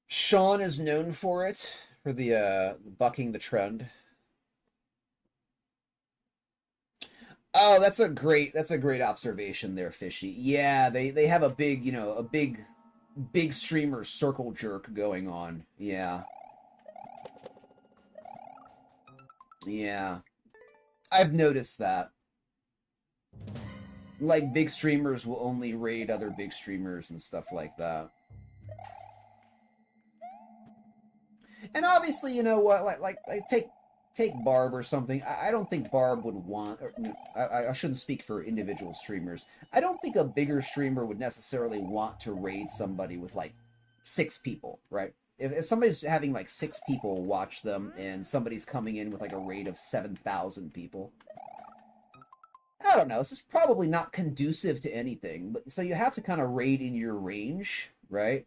Sean is known for it, for the bucking the trend. Oh, that's a great observation there, Fishy. Yeah, they have a big, you know, a big streamer circle jerk going on. Yeah. Yeah. I've noticed that. Like, big streamers will only raid other big streamers and stuff like that. And obviously, you know what, like take Barb or something. I don't think Barb would want, or, I shouldn't speak for individual streamers. I don't think a bigger streamer would necessarily want to raid somebody with, like, 6 people, right? If somebody's having, like, 6 people watch them, and somebody's coming in with, like, a raid of 7,000 people, I don't know, it's just probably not conducive to anything. But so you have to kind of raid in your range, right?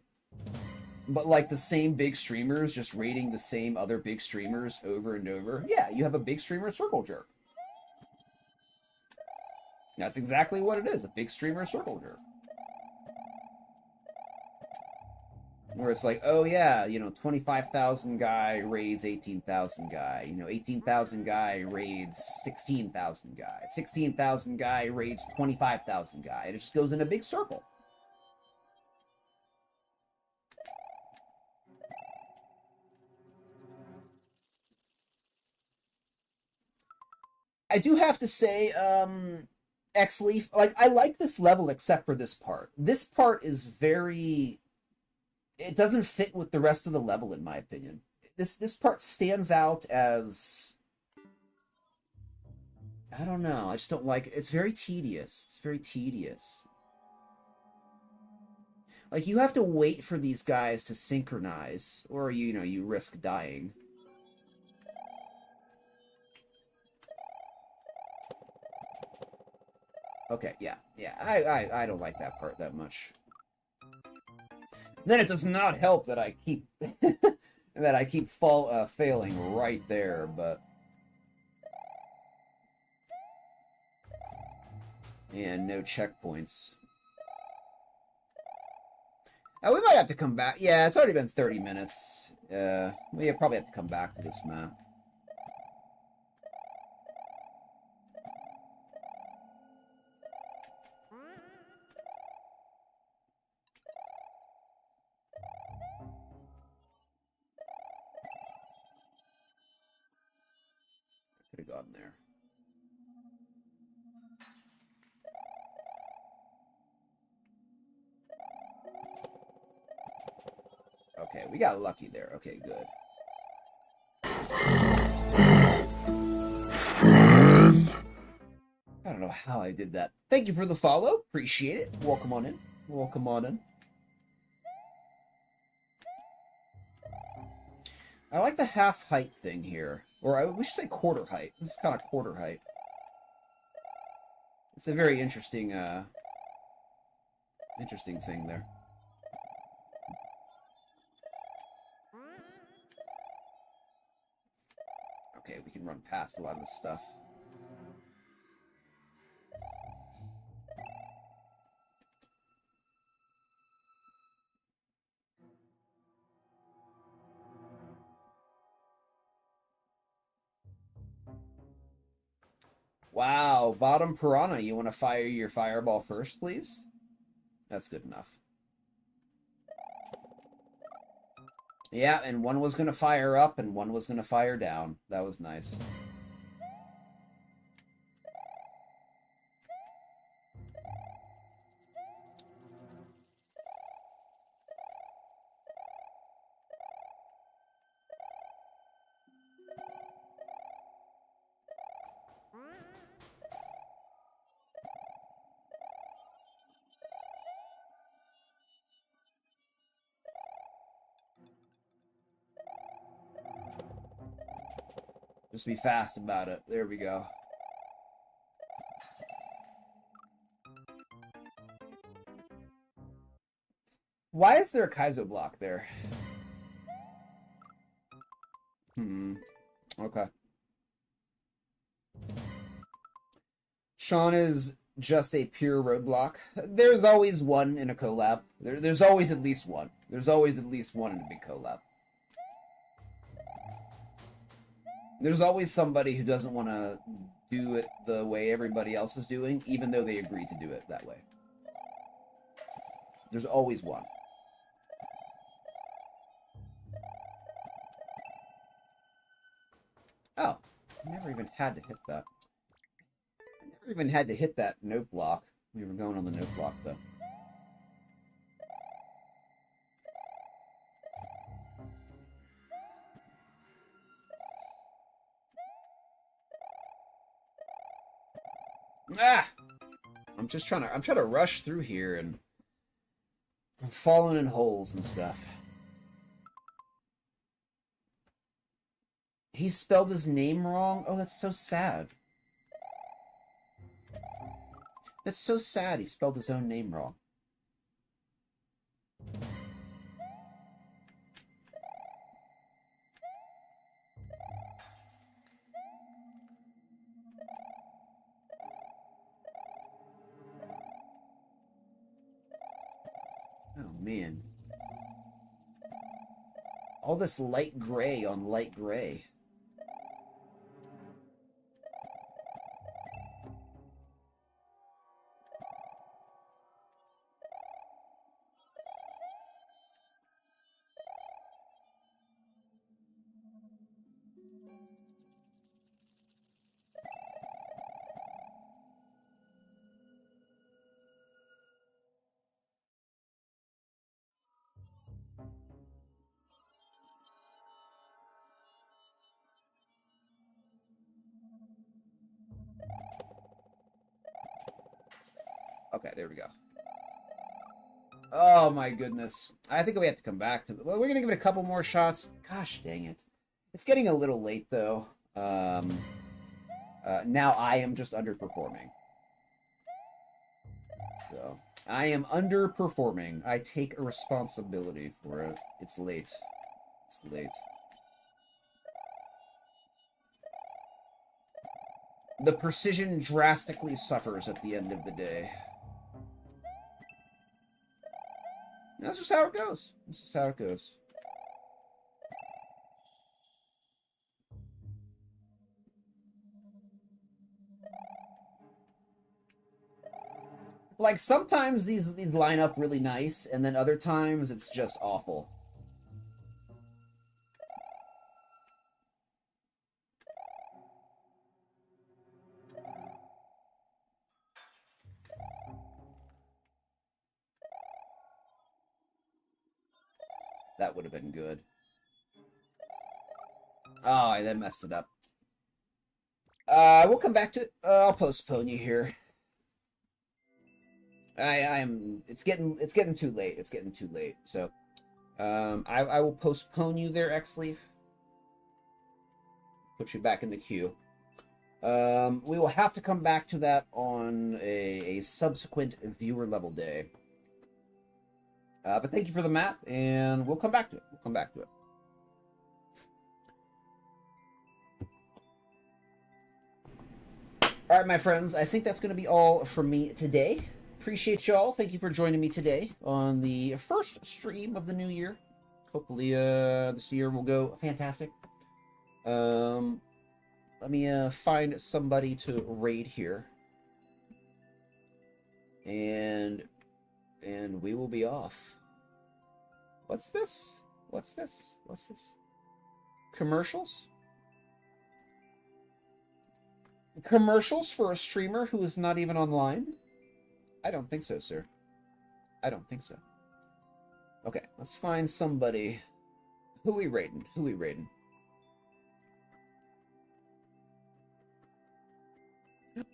But like the same big streamers just raiding the same other big streamers over and over. Yeah, you have a big streamer circle jerk. That's exactly what it is, a big streamer circle jerk. Where it's like, oh yeah, 25,000 guy raids 18,000 guy. 18,000 guy raids 16,000 guy. 16,000 guy raids 25,000 guy. It just goes in a big circle. I do have to say, X-Leaf, like, I like this level except for this part. This part is very... It doesn't fit with the rest of the level, in my opinion. This part stands out as... I don't know, I just don't like it. It's very tedious. It's very tedious. Like, you have to wait for these guys to synchronize, or, you risk dying. Okay, yeah. I don't like that part that much. Then it does not help that I keep failing right there, but and no checkpoints. We might have to come back. Yeah, it's already been 30 minutes. We probably have to come back to this map. Could have gone there. Okay, we got lucky there. Okay, good. I don't know how I did that. Thank you for the follow. Appreciate it. Welcome on in. Welcome on in. I like the half height thing here. Or we should say quarter height. This is kind of quarter height. It's a very interesting thing there. Okay, we can run past a lot of this stuff. Wow, bottom piranha, you want to fire your fireball first, please? That's good enough. Yeah, and one was going to fire up and one was going to fire down. That was nice. Just be fast about it. There we go. Why is there a Kaizo block there? Okay. Sean is just a pure roadblock. There's always one in a collab. There's always at least one. There's always at least one in a big collab. There's always somebody who doesn't want to do it the way everybody else is doing, even though they agree to do it that way. There's always one. Oh, I never even had to hit that. I never even had to hit that note block. We were going on the note block, though. Ah! I'm trying to rush through here and I'm falling in holes and stuff. He spelled his name wrong? Oh, that's so sad. That's so sad he spelled his own name wrong. Oh, man. All this light gray on light gray. Okay, there we go. Oh my goodness. I think we have to come back to well, we're gonna give it a couple more shots. Gosh dang it. It's getting a little late though. Now I am just underperforming. So I am underperforming. I take a responsibility for it. It's late. It's late. The precision drastically suffers at the end of the day. That's just how it goes. That's just how it goes. Like, sometimes these line up really nice, and then other times it's just awful. That would have been good. Oh, I then messed it up. We'll come back to it. I'll postpone you here. It's getting too late. It's getting too late. So, I will postpone you there, Xleaf. Put you back in the queue. We will have to come back to that on a subsequent viewer level day. But thank you for the map, and we'll come back to it. We'll come back to it. All right, my friends, I think that's going to be all from me today. Appreciate y'all. Thank you for joining me today on the first stream of the new year. Hopefully, this year will go fantastic. Let me find somebody to raid here, and we will be off. What's this? What's this? What's this? Commercials? Commercials for a streamer who is not even online? I don't think so, sir. I don't think so. Okay, let's find somebody. Who we raiding? Who we raiding?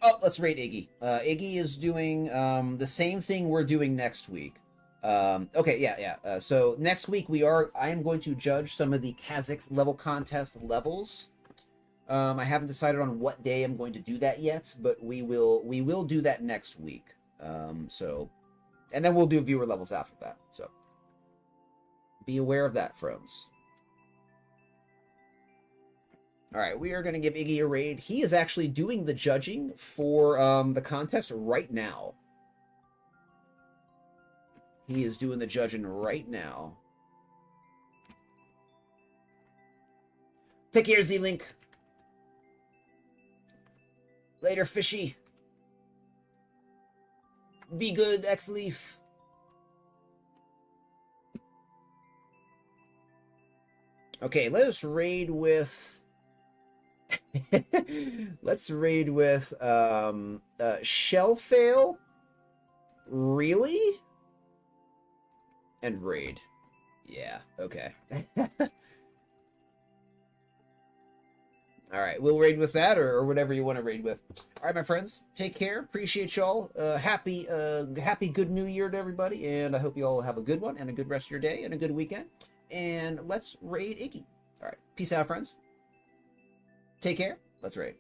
Oh, let's raid Iggy. Iggy is doing the same thing we're doing next week. Okay, yeah. So next week I am going to judge some of the Kha'Zix level contest levels. I haven't decided on what day I'm going to do that yet, but we will do that next week. And then we'll do viewer levels after that. So be aware of that, friends. All right, we are going to give Iggy a raid. He is actually doing the judging for the contest right now. He is doing the judging right now. Take care, Z-Link. Later, Fishy. Be good, X-Leaf. Okay, let us raid with... Let's raid with Shellfail, really, and raid. Yeah, okay. All right, we'll raid with that or whatever you want to raid with. All right, my friends, take care. Appreciate y'all. Happy good New Year to everybody, and I hope you all have a good one and a good rest of your day and a good weekend. And let's raid Iggy. All right, peace out, friends. Take care. Let's raid.